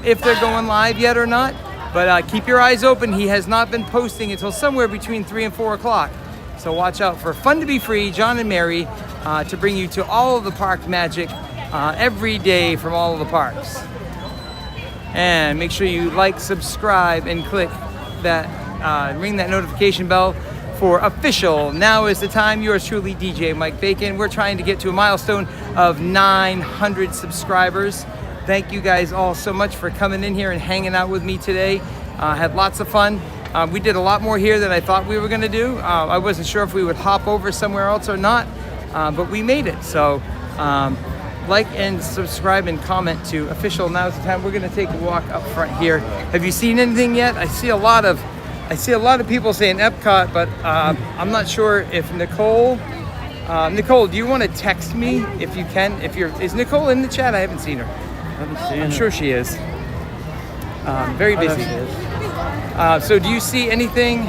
if they're going live yet or not, but keep your eyes open. He has not been posting until somewhere between 3 and 4 o'clock. So watch out for Fun to Be Free, John and Mary, to bring you to all of the park magic every day from all of the parks. And make sure you like, subscribe, and click that, ring that notification bell for official. Now is the time. Yours truly, DJ Mike Bacon. We're trying to get to a milestone of 900 subscribers. Thank you guys all so much for coming in here and hanging out with me today. Had lots of fun. We did a lot more here than I thought we were going to do. I wasn't sure if we would hop over somewhere else or not, but we made it. So like and subscribe and comment to official. Now's the time. We're going to take a walk up front here. Have you seen anything yet? I see a lot of people saying Epcot, but I'm not sure if Nicole, do you want to text me if you can? Is Nicole in the chat? I haven't seen her. I'm sure she is. Very busy. So do you see anything?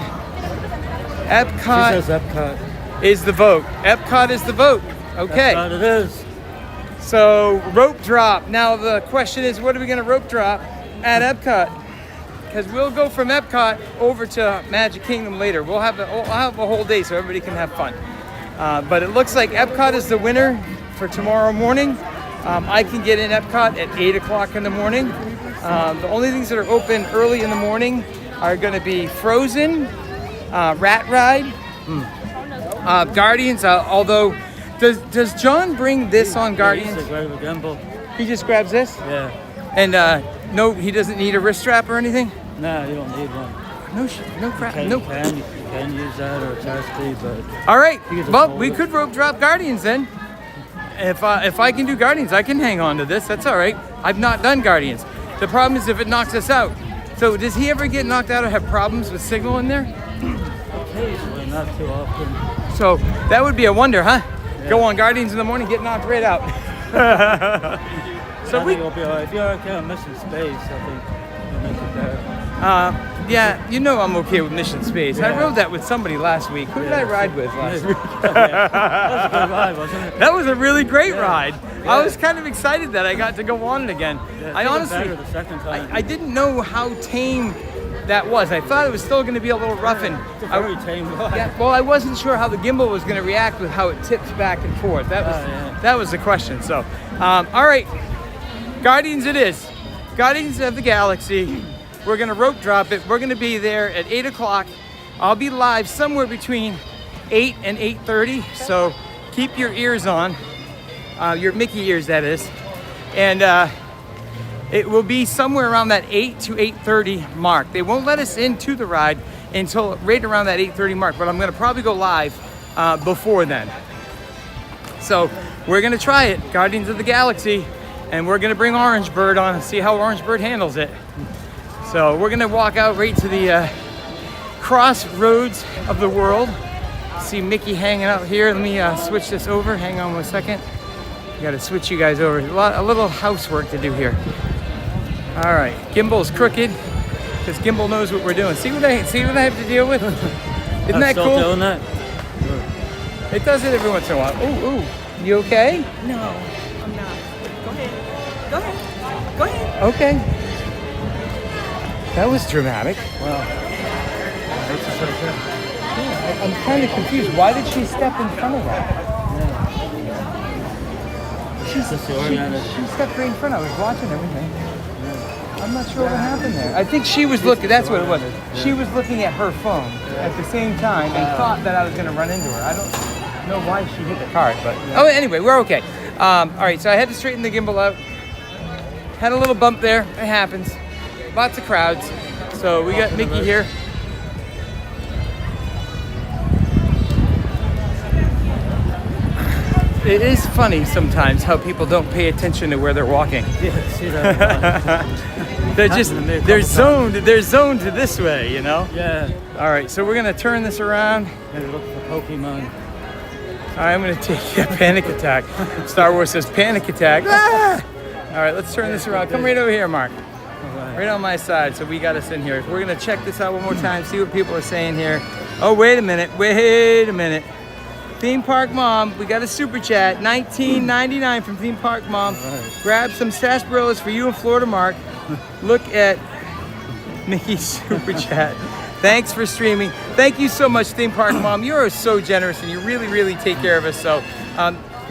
Epcot. She says Epcot is the vote. Epcot is the vote. Okay. Epcot it is. So rope drop. Now the question is, what are we going to rope drop at Epcot? Because we'll go from Epcot over to Magic Kingdom later. I'll have a whole day so everybody can have fun. But it looks like Epcot is the winner for tomorrow morning. I can get in Epcot at 8 o'clock in the morning. The only things that are open early in the morning are going to be Frozen, Rat Ride, Guardians, although does John bring this on Guardians? He just grabs this? Yeah. And no, he doesn't need a wrist strap or anything? No, you don't need one. No crap. You can use that or a chastity, but... All right, well, we could rope drop Guardians then. If I can do Guardians, I can hang on to this. That's all right. I've not done Guardians. The problem is if it knocks us out. So does he ever get knocked out or have problems with signal in there? Occasionally, not too often. So that would be a wonder, huh? go on Guardians in the morning, get knocked right out. So I think it'll be alright. If you're okay on Mission Space, I think you'll make it there. Yeah, you know I'm okay with Mission Space. I rode that with somebody last week. Who did I ride with last week? That was a good ride, wasn't it? That was a really great ride. I was kind of excited that I got to go on it again. I honestly, the second time. I didn't know how tame that was. I thought it was still going to be a little rough and very tame ride. Yeah, well, I wasn't sure how the gimbal was going to react with how it tips back and forth. That was the question. So, all right, Guardians it is. Guardians of the Galaxy. We're going to rope drop it. We're going to be there at 8 o'clock. I'll be live somewhere between 8 and 8:30. So keep your ears on, your Mickey ears, that is. And it will be somewhere around that 8 to 8:30 mark. They won't let us into the ride until right around that 8:30 mark, but I'm going to probably go live before then. So we're going to try it, Guardians of the Galaxy, and we're going to bring Orange Bird on and see how Orange Bird handles it. So we're gonna walk out right to the crossroads of the world. See Mickey hanging out here. Let me switch this over. Hang on 1 second. Gotta switch you guys over. A little housework to do here. All right, gimbal's crooked because gimbal knows what we're doing. See what I have to deal with? Isn't that cool? Doing that? It does it every once in a while. Ooh, you okay? No, I'm not. Go ahead. Go ahead. Go ahead. Okay. That was dramatic. Wow. Yeah, I'm kind of confused. Why did she step in front of that? She stepped right in front. I was watching everything. I'm not sure what happened there. I think she was looking, that's what it was. She was looking at her phone at the same time and thought that I was going to run into her. I don't know why she hit the cart, but oh, anyway, we're okay. All right, so I had to straighten the gimbal out. Had a little bump there. It happens. Lots of crowds. So we got Mickey here. It is funny sometimes how people don't pay attention to where they're walking. Yeah, see that. they're zoned this way, you know? Yeah. All right, so we're gonna turn this around. And look for Pokemon. All right, I'm gonna take a panic attack. Star Wars says panic attack. Ah! All right, let's turn this around. Come right over here, Mark. Right on my side, so we got us in here. We're gonna check this out one more time, see what people are saying here. Oh, wait a minute. Theme Park Mom, we got a super chat, $19.99 from Theme Park Mom. Right. Grab some sarsaparillas for you and Florida Mark. Look at Mickey's super chat. Thanks for streaming. Thank you so much, Theme Park Mom. You are so generous and you really, really take care of us. So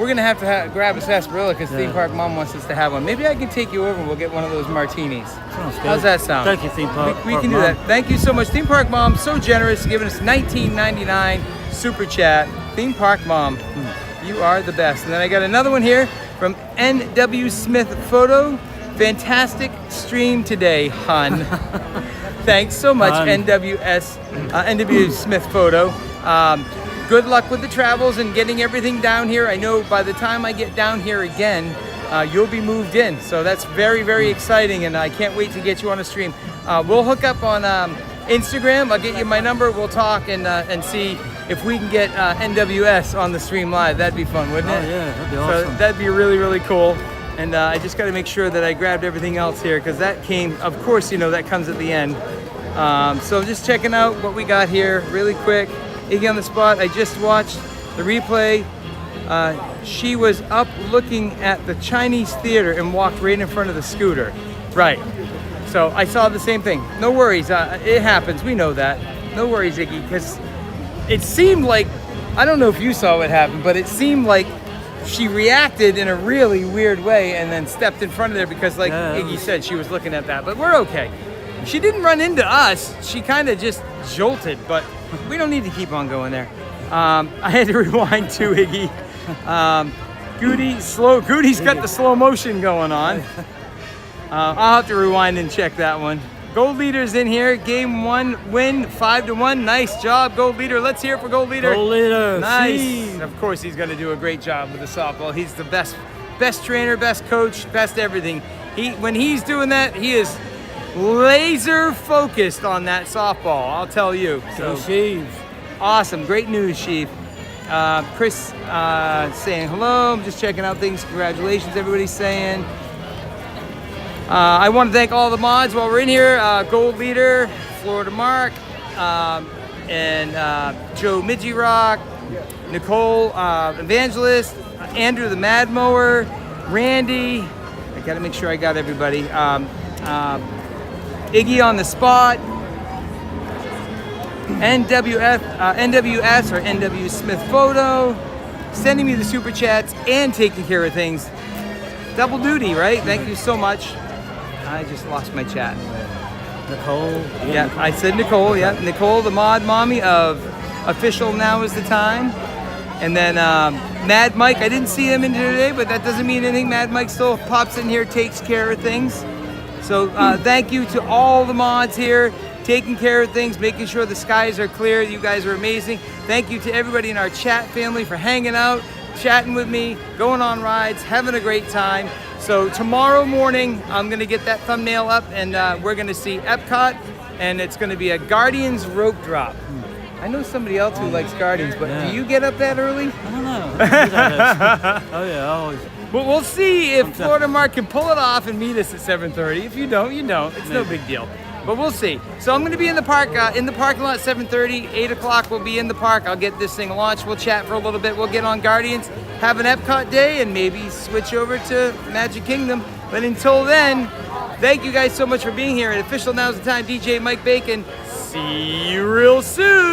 we're gonna have to grab a sarsaparilla because Theme Park Mom wants us to have one. Maybe I can take you over and we'll get one of those martinis. Sounds good. How's that sound? Thank you, Theme Park. We can do that. Thank you so much, Theme Park Mom. So generous, giving us $19.99 super chat. Theme Park Mom, you are the best. And then I got another one here from NW Smith Photo. Fantastic stream today, hun. Thanks so much, NW Smith Photo. Good luck with the travels and getting everything down here. I know by the time I get down here again, you'll be moved in. So that's very, very exciting, and I can't wait to get you on a stream. We'll hook up on Instagram. I'll get you my number. We'll talk and see if we can get NWS on the stream live. That'd be fun, wouldn't it? Oh yeah, that'd be awesome. So that'd be really, really cool. And I just got to make sure that I grabbed everything else here because that came, of course, you know, that comes at the end. So just checking out what we got here really quick. Iggy on the spot. I just watched the replay. She was up looking at the Chinese theater and walked right in front of the scooter. Right. So I saw the same thing. No worries. It happens. We know that. No worries, Iggy, because it seemed like, I don't know if you saw what happened, but it seemed like she reacted in a really weird way and then stepped in front of there because, like Iggy said, she was looking at that. But we're okay. She didn't run into us. She kind of just jolted, but we don't need to keep on going there. I had to rewind too, Iggy. Goody's got the slow motion going on. I'll have to rewind and check that one. Gold Leader's in here. Game 1 win, 5-1. Nice job, Gold Leader. Let's hear it for Gold Leader. Gold Leader. Nice. See. Of course, he's going to do a great job with the softball. He's the best trainer, best coach, best everything. When he's doing that, he is laser focused on that softball. I'll tell you. So, Sheev. Awesome. Great news, Sheev. Chris saying hello. I'm just checking out things. Congratulations, everybody's saying. I want to thank all the mods while we're in here. Gold Leader, Florida Mark, and Joe Midgie Rock, Nicole Evangelist, Andrew the Mad Mower, Randy. I gotta make sure I got everybody. Iggy on the Spot, NWS or NW Smith Photo, sending me the super chats and taking care of things. Double duty, right? Thank you so much. I just lost my chat. Nicole? Yeah, I said Nicole, yeah. Nicole, the mod mommy of Official Now Is the Time. And then Mad Mike, I didn't see him in here today, but that doesn't mean anything. Mad Mike still pops in here, takes care of things. So thank you to all the mods here, taking care of things, making sure the skies are clear. You guys are amazing. Thank you to everybody in our chat family for hanging out, chatting with me, going on rides, having a great time. So tomorrow morning, I'm gonna get that thumbnail up and we're gonna see Epcot, and it's gonna be a Guardians rope drop. I know somebody else who likes Guardians, but do you get up that early? I don't know. Oh yeah, always. Well, we'll see if Florida Mark can pull it off and meet us at 7:30. If you don't, you don't. It's no big deal. But we'll see. So I'm gonna be in the park, in the parking lot at 7:30, 8 o'clock we'll be in the park. I'll get this thing launched. We'll chat for a little bit. We'll get on Guardians, have an Epcot day, and maybe switch over to Magic Kingdom. But until then, thank you guys so much for being here. And Official Now's the Time, DJ Mike Bacon. See you real soon.